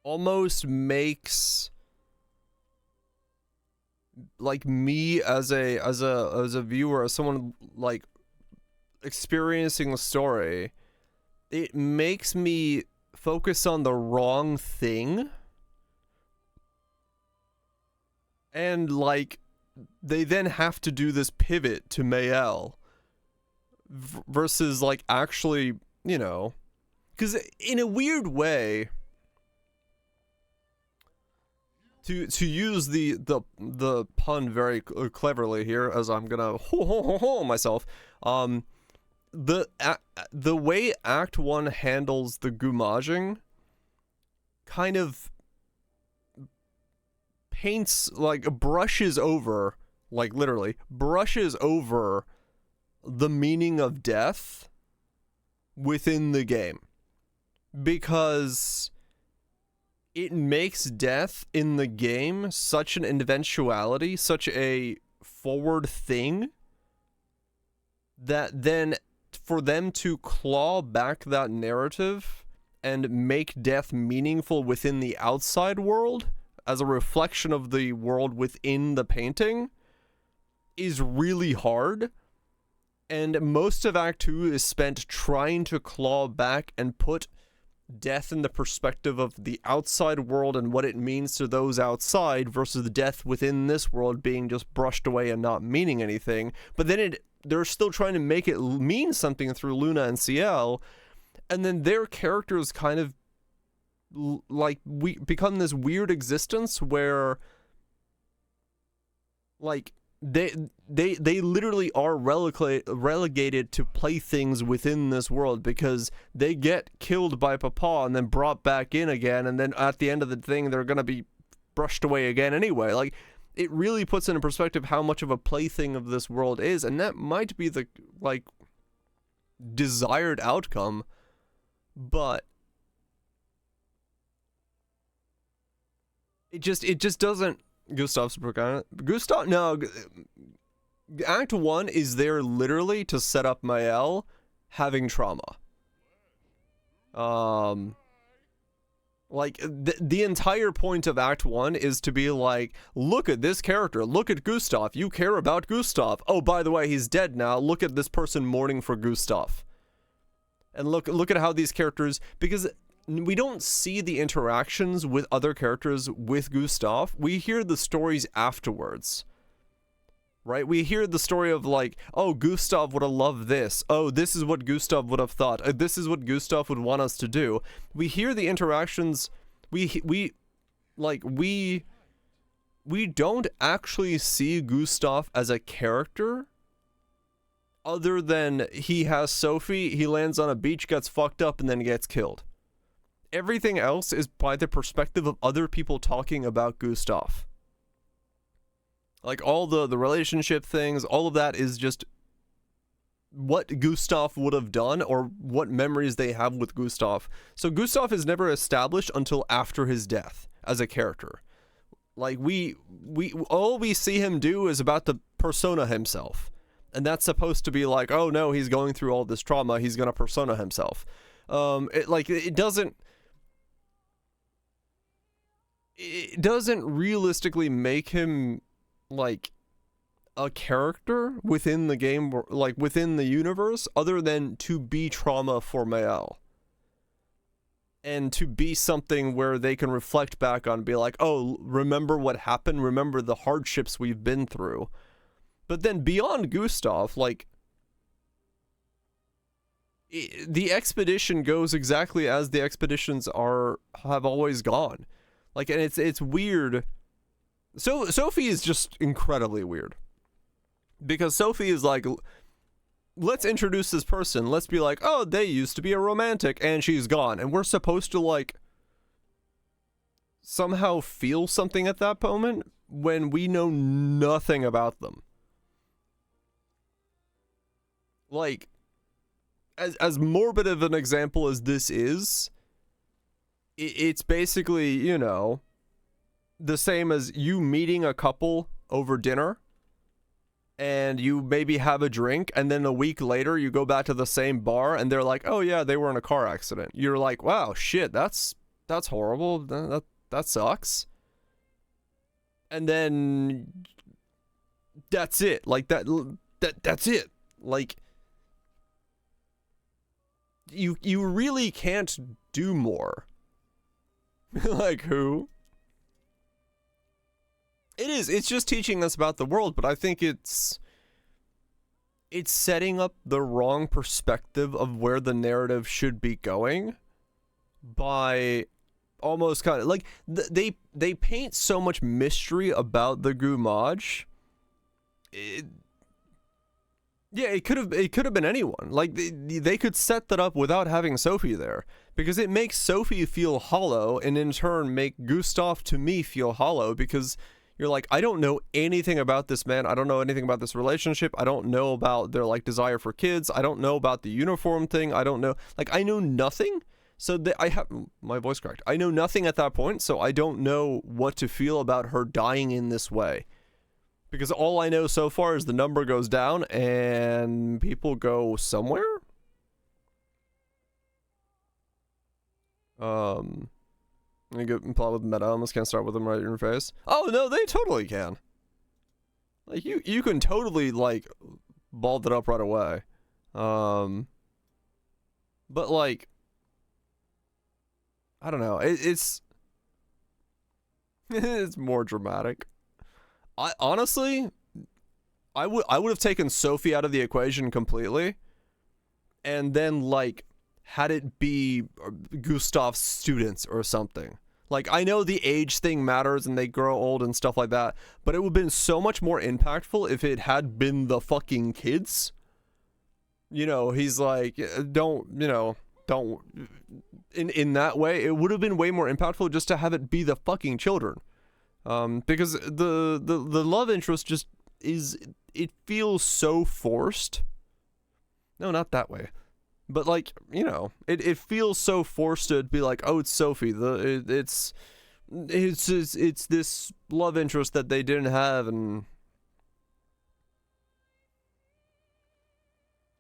almost makes like me as a viewer, as someone like experiencing the story, it makes me focus on the wrong thing. And like they then have to do this pivot to Mayel versus like actually, you know, because in a weird way, to use the pun very cleverly here, as I'm gonna myself, the way Act 1 handles the gumaging kind of paints, like brushes over, like literally brushes over the meaning of death within the game, because it makes death in the game such an eventuality, such a forward thing, that then for them to claw back that narrative and make death meaningful within the outside world as a reflection of the world within the painting is really hard. And most of Act 2 is spent trying to claw back and put death in the perspective of the outside world and what it means to those outside, versus the death within this world being just brushed away and not meaning anything. But then they're still trying to make it mean something through Luna and Ciel, and then their characters kind of like we become this weird existence where like they literally are relegated to playthings within this world, because they get killed by Papa and then brought back in again, and then at the end of the thing they're gonna be brushed away again anyway. Like, it really puts into perspective how much of a plaything of this world is, and that might be the like desired outcome, but it just doesn't. Gustav's Gustav, no, Act 1 is there literally to set up Mael having trauma. Like, the entire point of Act 1 is to be like, look at this character, look at Gustav, you care about Gustav. Oh, by the way, he's dead now, look at this person mourning for Gustav. And look at how these characters, because we don't see the interactions with other characters with Gustav. We hear the stories afterwards, right? We hear the story of like, oh, Gustav would have loved this. Oh, this is what Gustav would have thought. This is what Gustav would want us to do. We hear the interactions. We don't actually see Gustav as a character, other than he has Sophie, he lands on a beach, gets fucked up, and then gets killed. Everything else is by the perspective of other people talking about Gustav. Like, all the relationship things, all of that is just what Gustav would have done, or what memories they have with Gustav. So Gustav is never established until after his death as a character. Like, all we see him do is about to persona himself. And that's supposed to be like, oh no, he's going through all this trauma, he's gonna persona himself. It doesn't realistically make him like a character within the game, like within the universe, other than to be trauma for Mael. And to be something where they can reflect back on and be like, oh, remember what happened, remember the hardships we've been through. But then beyond Gustav, like, the expedition goes exactly as the expeditions have always gone. Like, and it's weird. So Sophie is just incredibly weird, because Sophie is like, let's introduce this person. Let's be like, oh, they used to be a romantic, and she's gone, and we're supposed to like somehow feel something at that moment when we know nothing about them. Like, as morbid of an example as this is, it's basically, you know, the same as you meeting a couple over dinner, and you maybe have a drink, and then a week later you go back to the same bar, and they're like, oh yeah, they were in a car accident. You're like, wow, shit, that's horrible, that sucks. And then that's it. Like that's it. Like you really can't do more. Like who? It's just teaching us about the world, but I think it's setting up the wrong perspective of where the narrative should be going by almost kind of like they paint so much mystery about the Gumaj. Yeah, it could have been anyone. Like they could set that up without having Sophie there, because it makes Sophie feel hollow, and in turn make Gustav to me feel hollow, because you're like, I don't know anything about this man. I don't know anything about this relationship. I don't know about their like desire for kids. I don't know about the uniform thing. I don't know. Like I know nothing. So I have my voice cracked. I know nothing at that point. So I don't know what to feel about her dying in this way. Because all I know so far is the number goes down and people go somewhere. You go plot with meta, almost can't start with them right in your face. Oh no, they totally can. Like you can totally like bald it up right away. But like I don't know. It's it's more dramatic. I honestly I would have taken Sophie out of the equation completely, and then like had it be Gustav's students or something. Like, I know the age thing matters and they grow old and stuff like that, but it would have been so much more impactful if it had been the fucking kids. You know, he's like, don't, in that way, it would have been way more impactful just to have it be the fucking children. Because the love interest just it feels so forced. No, not that way. But like, it feels so forced to be like, oh, it's Sophie. It's this love interest that they didn't have, and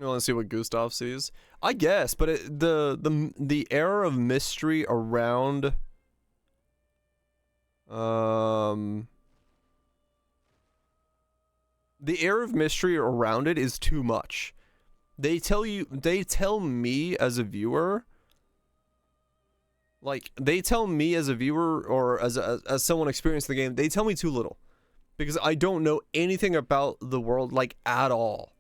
you want to see what Gustav sees, I guess. But the air of mystery around, the air of mystery around it is too much. They tell me as a viewer, or as someone experienced the game, they tell me too little, because I don't know anything about the world like at all.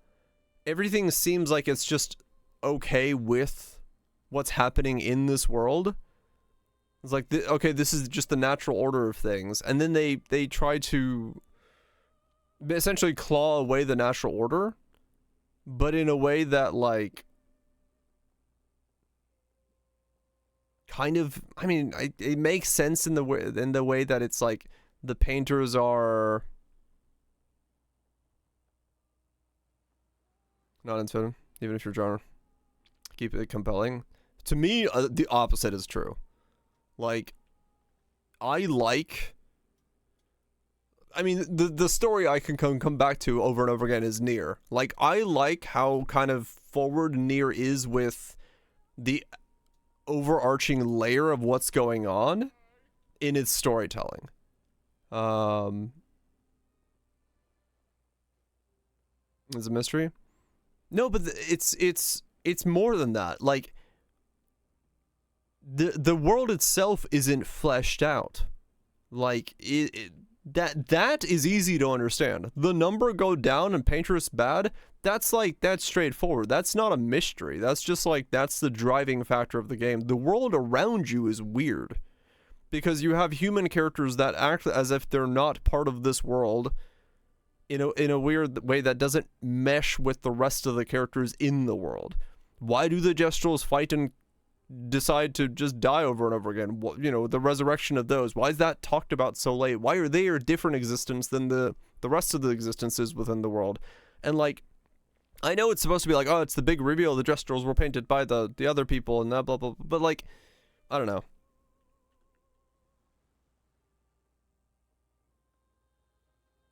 Everything seems like it's just okay with what's happening in this world. It's like, okay, this is just the natural order of things, and then they try to essentially claw away the natural order, but in a way that, like, kind of, I mean, it makes sense in the way that it's like the painters are not into it, even if you're genre. Keep it compelling. To me, the opposite is true. Like, I mean, the story I can come back to over and over again is Nier. Like, I like how kind of forward Nier is with the overarching layer of what's going on in its storytelling. Is it a mystery? No, but it's more than that. Like, the world itself isn't fleshed out. Like, that is easy to understand. The number go down and Painter's bad, that's straightforward. That's not a mystery. That's just like, that's the driving factor of the game. The world around you is weird, because you have human characters that act as if they're not part of this world in a weird way that doesn't mesh with the rest of the characters in the world. Why do the Gestrals fight and decide to just die over and over again? The resurrection of those, why is that talked about so late? Why are they a different existence than the rest of the existences within the world? And like, I know it's supposed to be like, oh, it's the big reveal, the Gestrals were painted by the other people and that blah blah blah, but like, I don't know.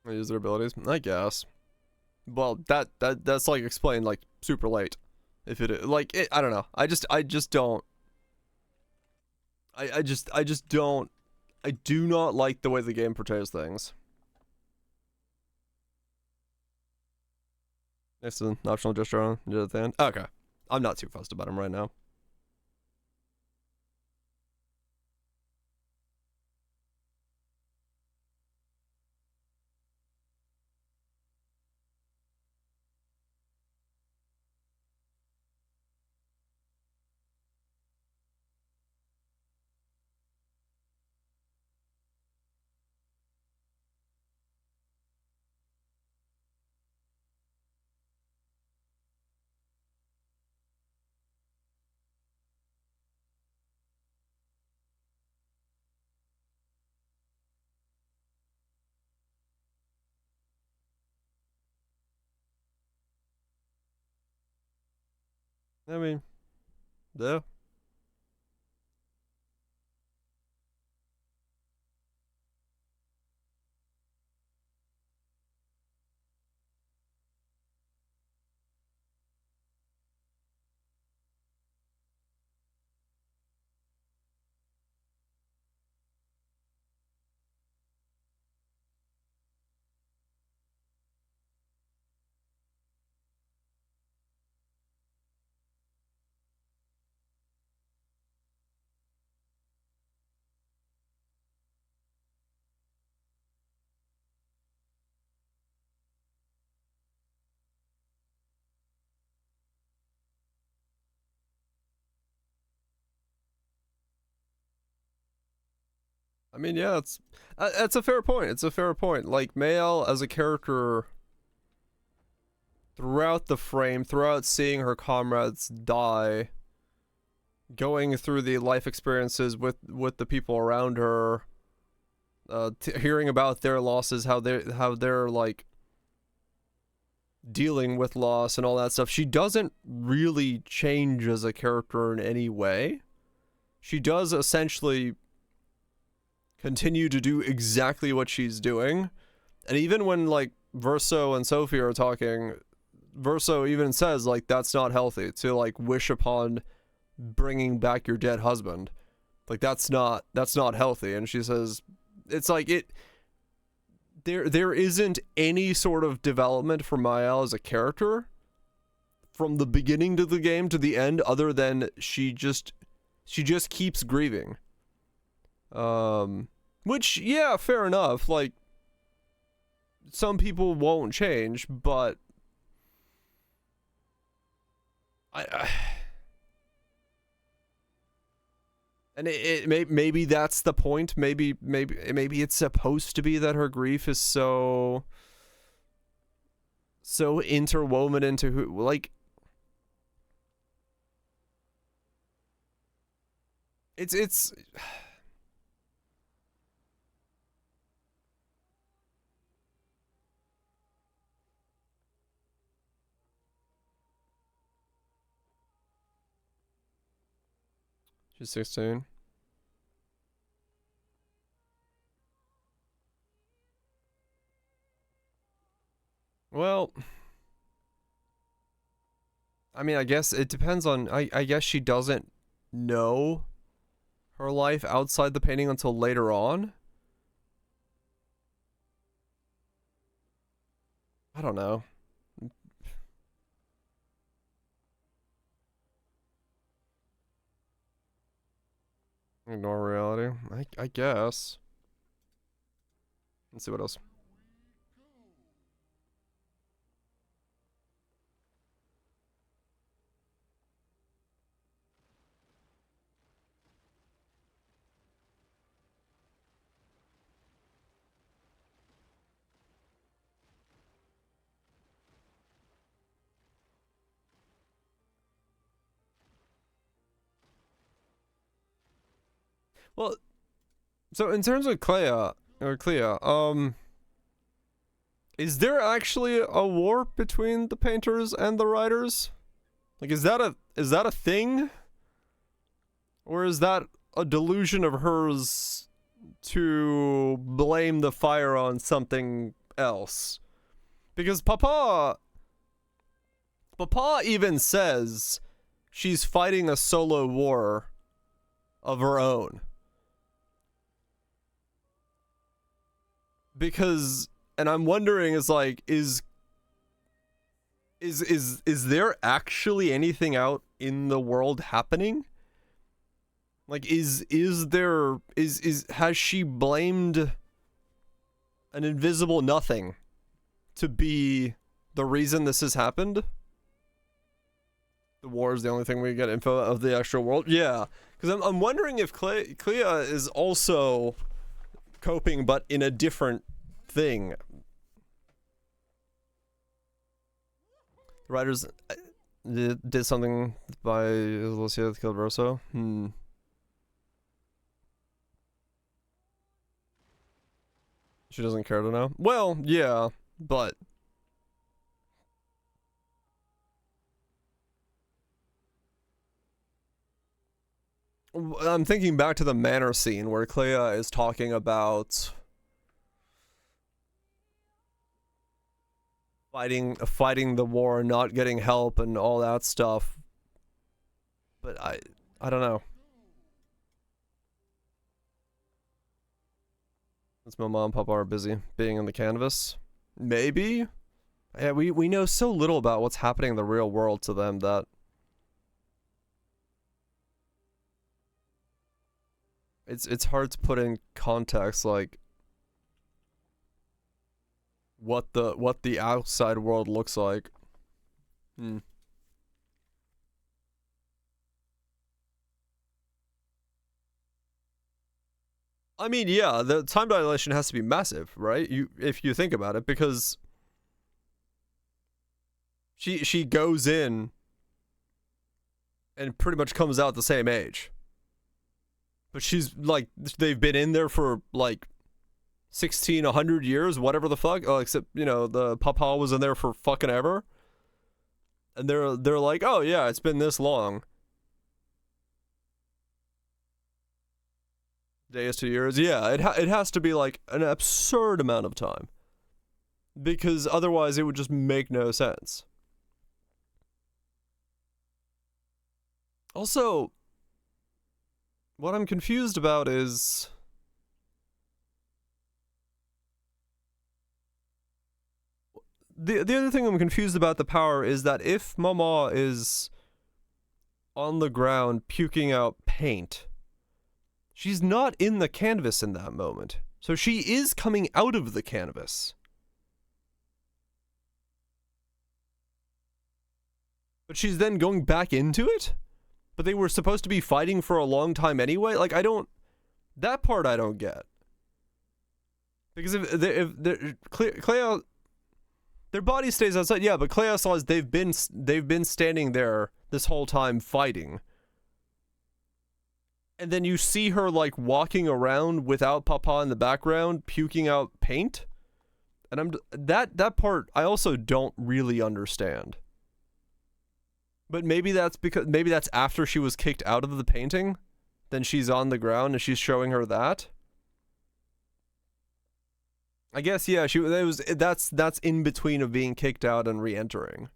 They use their abilities, I guess. Well, that's like explained like super late. If it like it, I don't know. I just don't. I just don't. I do not like the way the game portrays things. It's an optional gesture on at the end. Okay. I'm not too fussed about him right now. I mean, yeah. I mean, yeah, it's a fair point. It's a fair point. Like, Mayel as a character throughout the frame, throughout seeing her comrades die, going through the life experiences with the people around her, hearing about their losses, how they're like dealing with loss and all that stuff. She doesn't really change as a character in any way. She does essentially continue to do exactly what she's doing. And even when, like, Verso and Sophie are talking, Verso even says, like, that's not healthy to, like, wish upon bringing back your dead husband. Like, that's not healthy. And she says, it's like, there isn't any sort of development for Mayel as a character from the beginning to the game to the end, other than she just keeps grieving. Which, yeah, fair enough. Like, some people won't change, but and maybe that's the point. Maybe it's supposed to be that her grief is so interwoven into who, like, it's she's 16. Well, I mean, I guess it depends on, I guess she doesn't know her life outside the painting until later on. I don't know. Ignore reality. I guess. Let's see what else. Well, so in terms of Clea, is there actually a war between the painters and the writers? Like, is that a thing? Or is that a delusion of hers to blame the fire on something else? Because Papa even says she's fighting a solo war of her own. Because, and I'm wondering, is Is there actually anything out in the world happening? Like, has she blamed an invisible nothing to be the reason this has happened? The war is the only thing we get info of the actual world? Yeah, because I'm wondering if Clea is also coping, but in a different thing. The writers did something by Lucia Calabroso. She doesn't care to know? Well, yeah, but... I'm thinking back to the manor scene where Clea is talking about fighting the war, not getting help, and all that stuff. But I don't know. Since my mom and papa are busy being in the canvas, maybe. Yeah, we know so little about what's happening in the real world to them that it's hard to put in context, like what the outside world looks like. I mean, yeah, the time dilation has to be massive, right? If you think about it, because she goes in and pretty much comes out the same age. But she's like, they've been in there for like 100 years, whatever the fuck. Oh, except, you know, the papa was in there for fucking ever. And they're like, oh yeah, it's been this long. Days to years. Yeah, it has to be like an absurd amount of time. Because otherwise it would just make no sense. Also, what I'm confused about is the other thing I'm confused about the power is that if Mama is on the ground puking out paint, she's not in the canvas in that moment. So she is coming out of the canvas. But she's then going back into it? But they were supposed to be fighting for a long time anyway? Like, that part I don't get. Because if Clea, their body stays outside, yeah, but Clea saws they've been standing there this whole time fighting. And then you see her, like, walking around without Papa in the background, puking out paint? And that part I also don't really understand. But maybe that's after she was kicked out of the painting. Then she's on the ground and she's showing her that. I guess, yeah, that's in between of being kicked out and re-entering.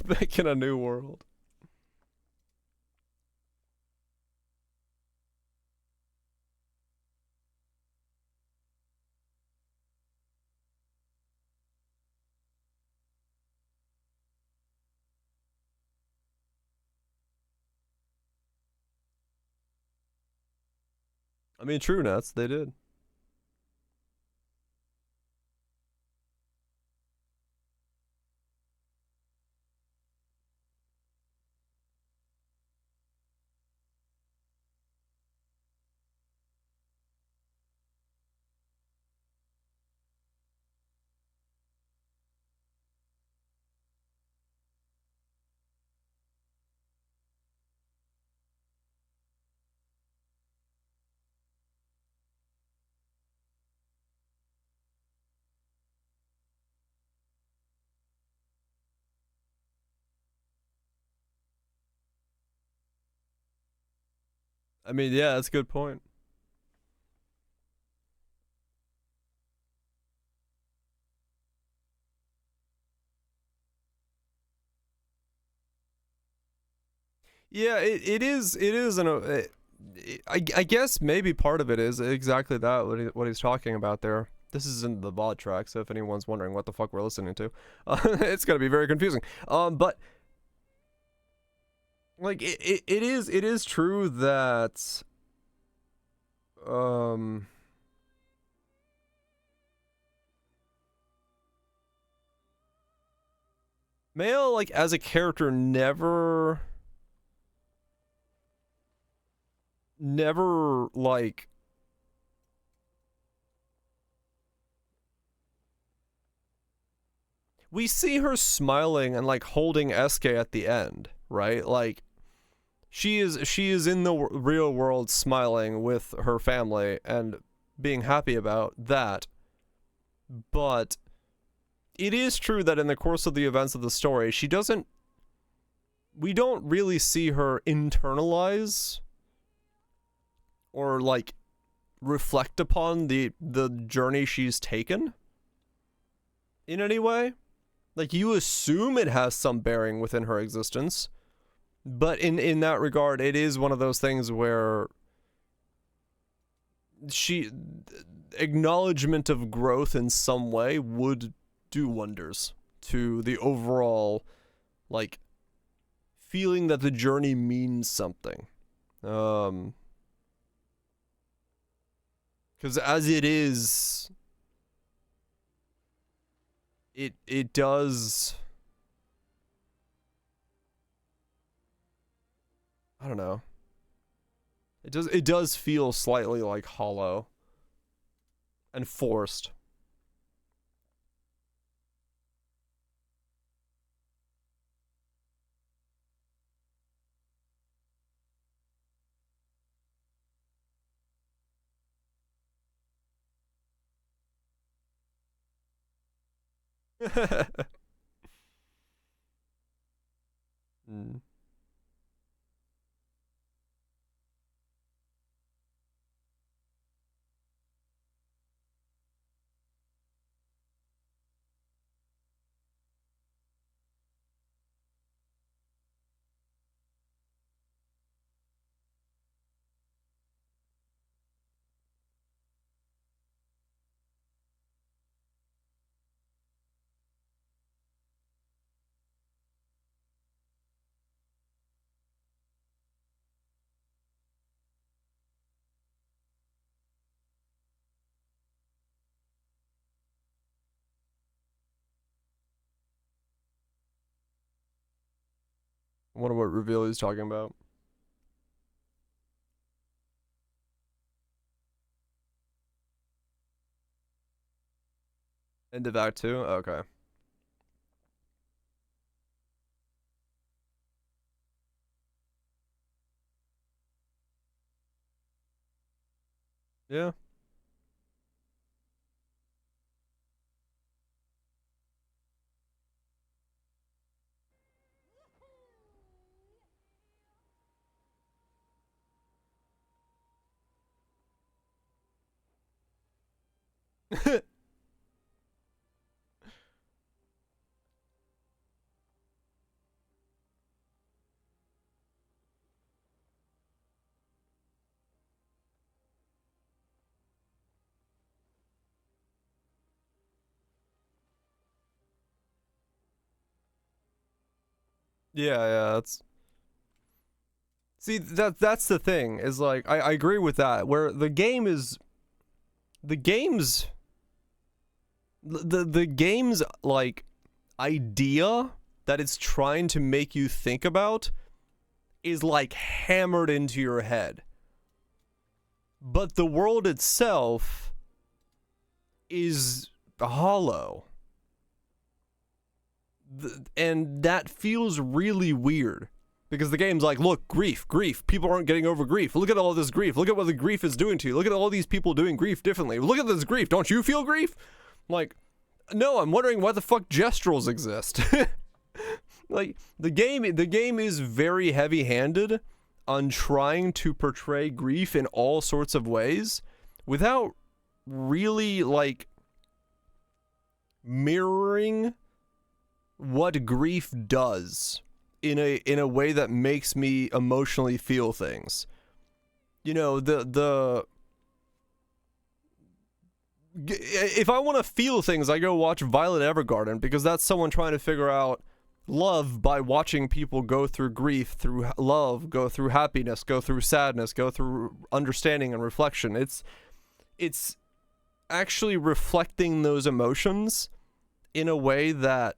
Back in a new world. I mean, true, Nats, they did. I mean, yeah, that's a good point. Yeah, it is I guess maybe part of it is exactly that, what he's talking about there. This is in the VOD track, so if anyone's wondering what the fuck we're listening to, it's gonna be very confusing. But like it is true that Male, like, as a character, never, like, we see her smiling and, like, holding SK at the end, right? Like, she is in the real world smiling with her family and being happy about that, but it is true that in the course of the events of the story, we don't really see her internalize or, like, reflect upon the journey she's taken in any way. Like, you assume it has some bearing within her existence, but in that regard, it is one of those things where acknowledgement of growth in some way would do wonders to the overall, like, feeling that the journey means something. Because as it is, it does, I don't know. It does feel slightly, like, hollow and forced. Mm. I wonder what reveal he's talking about. End of Act 2? Okay. Yeah. Yeah, that's... See, that's the thing, is like, I agree with that, where the game's, like, idea that it's trying to make you think about is, like, hammered into your head. But the world itself is hollow. And that feels really weird. Because the game's like, look, grief. People aren't getting over grief. Look at all this grief. Look at what the grief is doing to you. Look at all these people doing grief differently. Look at this grief. Don't you feel grief? Like, no, I'm wondering why the fuck gestrals exist. Like, the game is very heavy-handed on trying to portray grief in all sorts of ways without really, like, mirroring what grief does in a way that makes me emotionally feel things. You know, if I want to feel things, I go watch Violet Evergarden, because that's someone trying to figure out love by watching people go through grief, through love, go through happiness, go through sadness, go through understanding and reflection. It's actually reflecting those emotions in a way that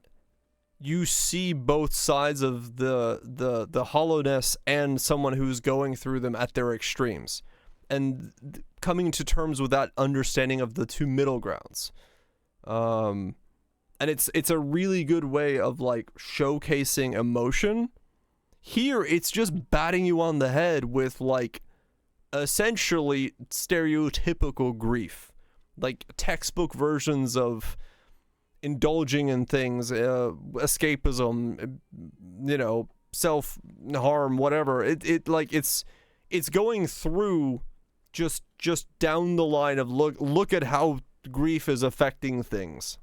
you see both sides of the hollowness and someone who's going through them at their extremes, and coming to terms with that understanding of the two middle grounds. And it's a really good way of like showcasing emotion. Here it's just batting you on the head with like essentially stereotypical grief, like textbook versions of indulging in things, escapism, you know, self-harm, whatever. It's going through just down the line of look at how grief is affecting things.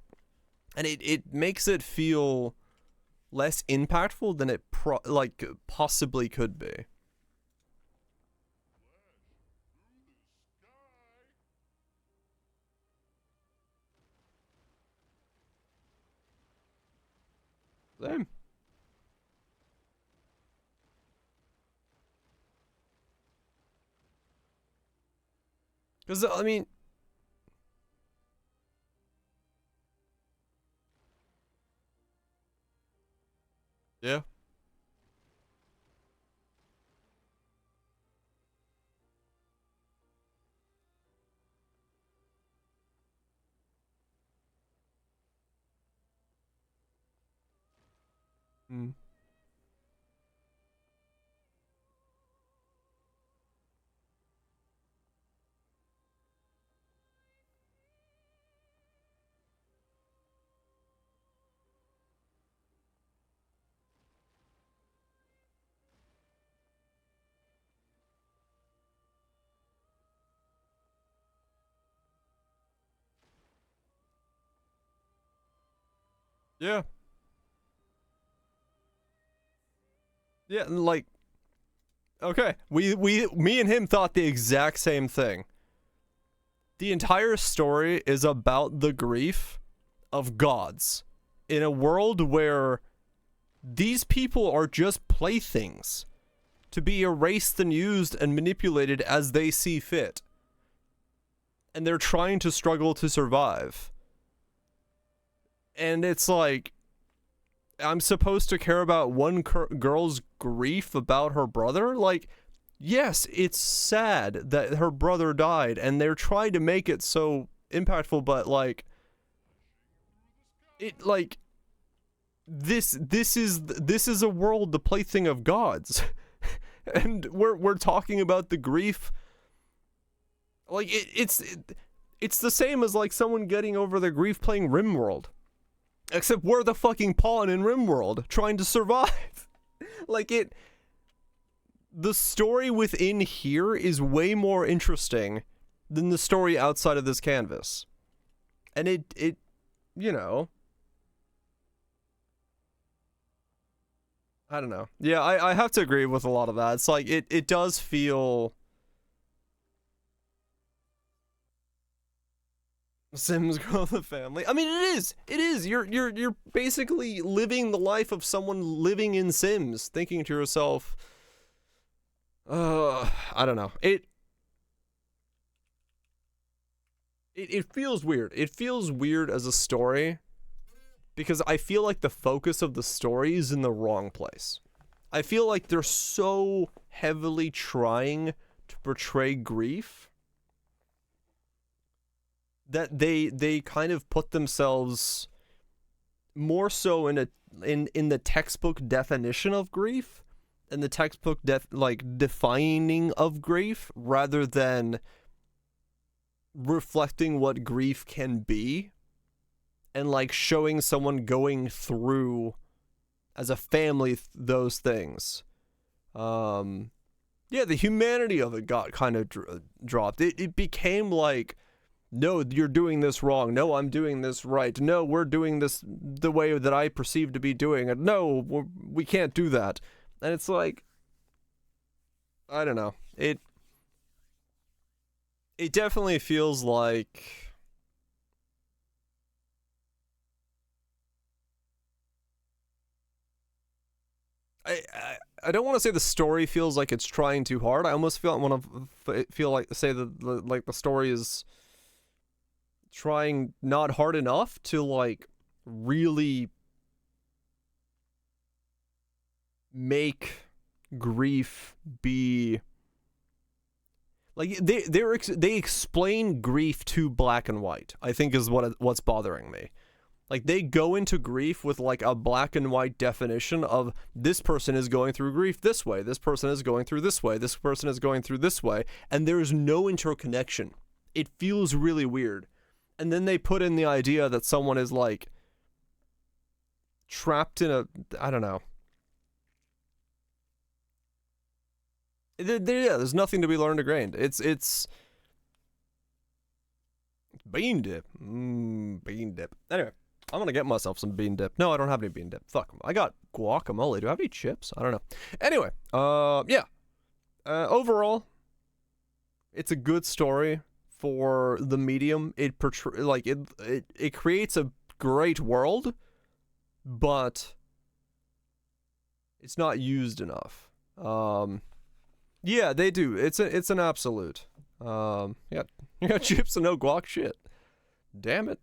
And it makes it feel less impactful than it possibly could be. Same. Because, I mean... Yeah. Mm. Yeah. Yeah, like, okay, me and him thought the exact same thing. The entire story is about the grief of gods in a world where these people are just playthings to be erased and used and manipulated as they see fit. And they're trying to struggle to survive. And it's like, I'm supposed to care about one girl's grief about her brother? Like, yes, it's sad that her brother died, and they're trying to make it so impactful, but like, it like, this is a world, the plaything of gods, and we're talking about the grief. Like, it's the same as like someone getting over their grief playing RimWorld. Except we're the fucking pawn in RimWorld, trying to survive. Like, the story within here is way more interesting than the story outside of this canvas. And it, you know, I don't know. Yeah, I have to agree with a lot of that. It's like, it does feel... Sims grow the family. I mean, it is. You're basically living the life of someone living in Sims, thinking to yourself, I don't know. It feels weird. It feels weird as a story because I feel like the focus of the story is in the wrong place. I feel like they're so heavily trying to portray grief that they kind of put themselves more so in the textbook definition of grief and the textbook defining of grief rather than reflecting what grief can be and like showing someone going through as a family those things. Yeah, the humanity of it got kind of dropped. It became like, no, you're doing this wrong. No, I'm doing this right. No, we're doing this the way that I perceive to be doing it. No, we can't do that. And it's like, I don't know. It definitely feels like I don't want to say the story feels like it's trying too hard. I almost feel like say that like the story is trying not hard enough to like really make grief be like they explain grief too black and white, I think is what's bothering me. Like they go into grief with like a black and white definition of this person is going through grief this way, this person is going through this way, this person is going through this way, and there's no interconnection. It feels really weird. And then they put in the idea that someone is like trapped in a, I don't know. There's nothing to be learned or gained. It's bean dip. Bean dip. Anyway, I'm gonna get myself some bean dip. No, I don't have any bean dip. Fuck. I got guacamole. Do I have any chips? I don't know. Anyway, yeah. Overall, it's a good story for the medium. It creates a great world, but it's not used enough. Yeah, they do. It's an absolute. Yeah, you got chips and no guac. Shit. Damn it.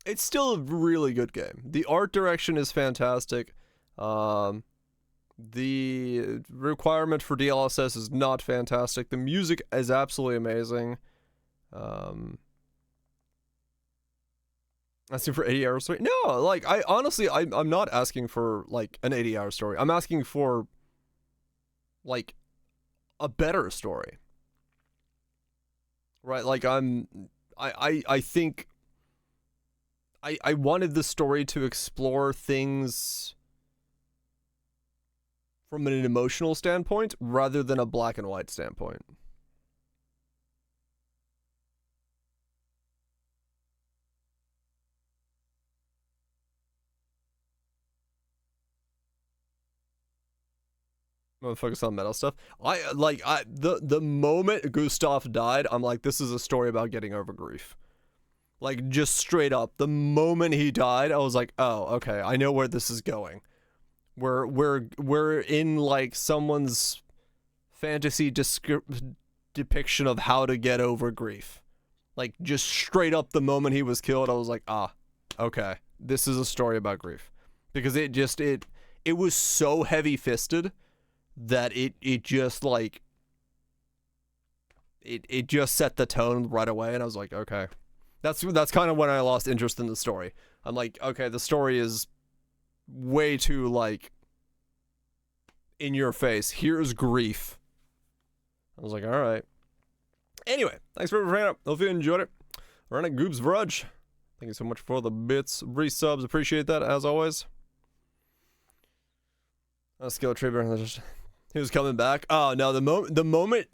It's still a really good game. The art direction is fantastic. The requirement for DLSS is not fantastic. The music is absolutely amazing. Asking for 80-hour story? No, like I honestly, I'm not asking for like an 80-hour story. I'm asking for like a better story. Right? Like I think I wanted the story to explore things from an emotional standpoint rather than a black and white standpoint. I'm gonna focus on metal stuff. The moment Gustav died, I'm like, this is a story about getting over grief. Like, just straight up, the moment he died, I was like, oh, okay, I know where this is going. We're in like someone's fantasy depiction of how to get over grief. Like, just straight up the moment he was killed, I was like, ah, okay, this is a story about grief. Because it was so heavy-fisted that it just like it just set the tone right away, and I was like, okay. That's kind of when I lost interest in the story. I'm like, okay, the story is way too like in your face. Here's grief. I was like, all right. Anyway, thanks for bringing it up. Hope you enjoyed it. We're at Goob's Vrudge. Thank you so much for the bits, resubs. Appreciate that as always. Skill trigger. He was coming back. Oh no, the moment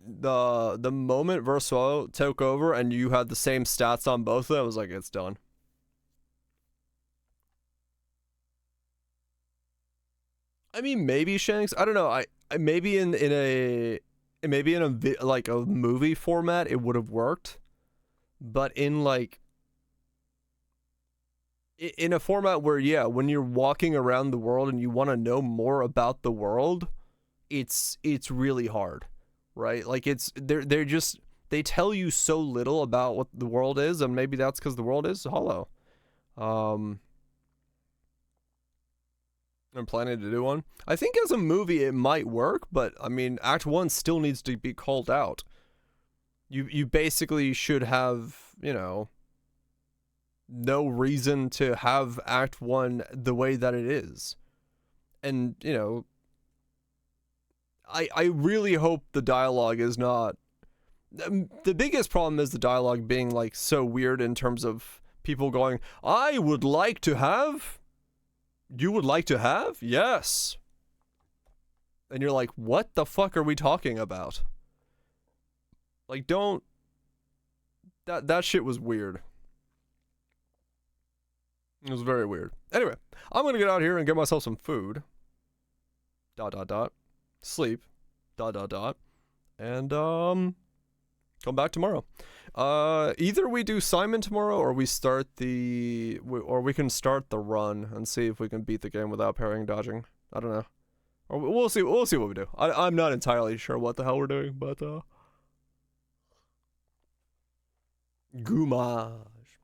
Verso took over and you had the same stats on both of them, I was like, it's done. I mean, maybe Shanks. I don't know. I maybe in a like a movie format it would have worked, but in like in a format where, yeah, when you're walking around the world and you want to know more about the world, it's really hard, right? Like they tell you so little about what the world is, and maybe that's because the world is hollow. I'm planning to do one. I think as a movie it might work, but I mean, Act 1 still needs to be called out. You basically should have, you know, no reason to have Act 1 the way that it is. And, you know, I really hope the dialogue is not... The biggest problem is the dialogue being, like, so weird in terms of people going, I would like to have... You would like to have? Yes. And you're like, what the fuck are we talking about? Like, don't... That shit was weird. It was very weird. Anyway, I'm gonna get out here and get myself some food. ... Sleep. ... And, come back tomorrow. Either we do Simon tomorrow, or we start the, or we can start the run and see if we can beat the game without parrying dodging. I don't know. Or we'll see. We'll see what we do. I'm not entirely sure what the hell we're doing, but Goomage.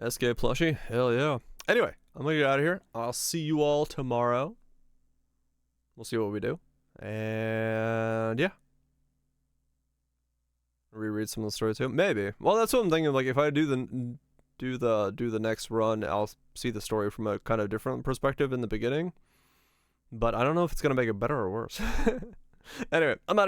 SK plushie? Hell yeah. Anyway, I'm gonna get out of here. I'll see you all tomorrow. We'll see what we do. And yeah. Reread some of the story too. Maybe. Well, that's what I'm thinking. Like, if I do the next run, I'll see the story from a kind of different perspective in the beginning. But I don't know if it's gonna make it better or worse. Anyway, I'm out of here.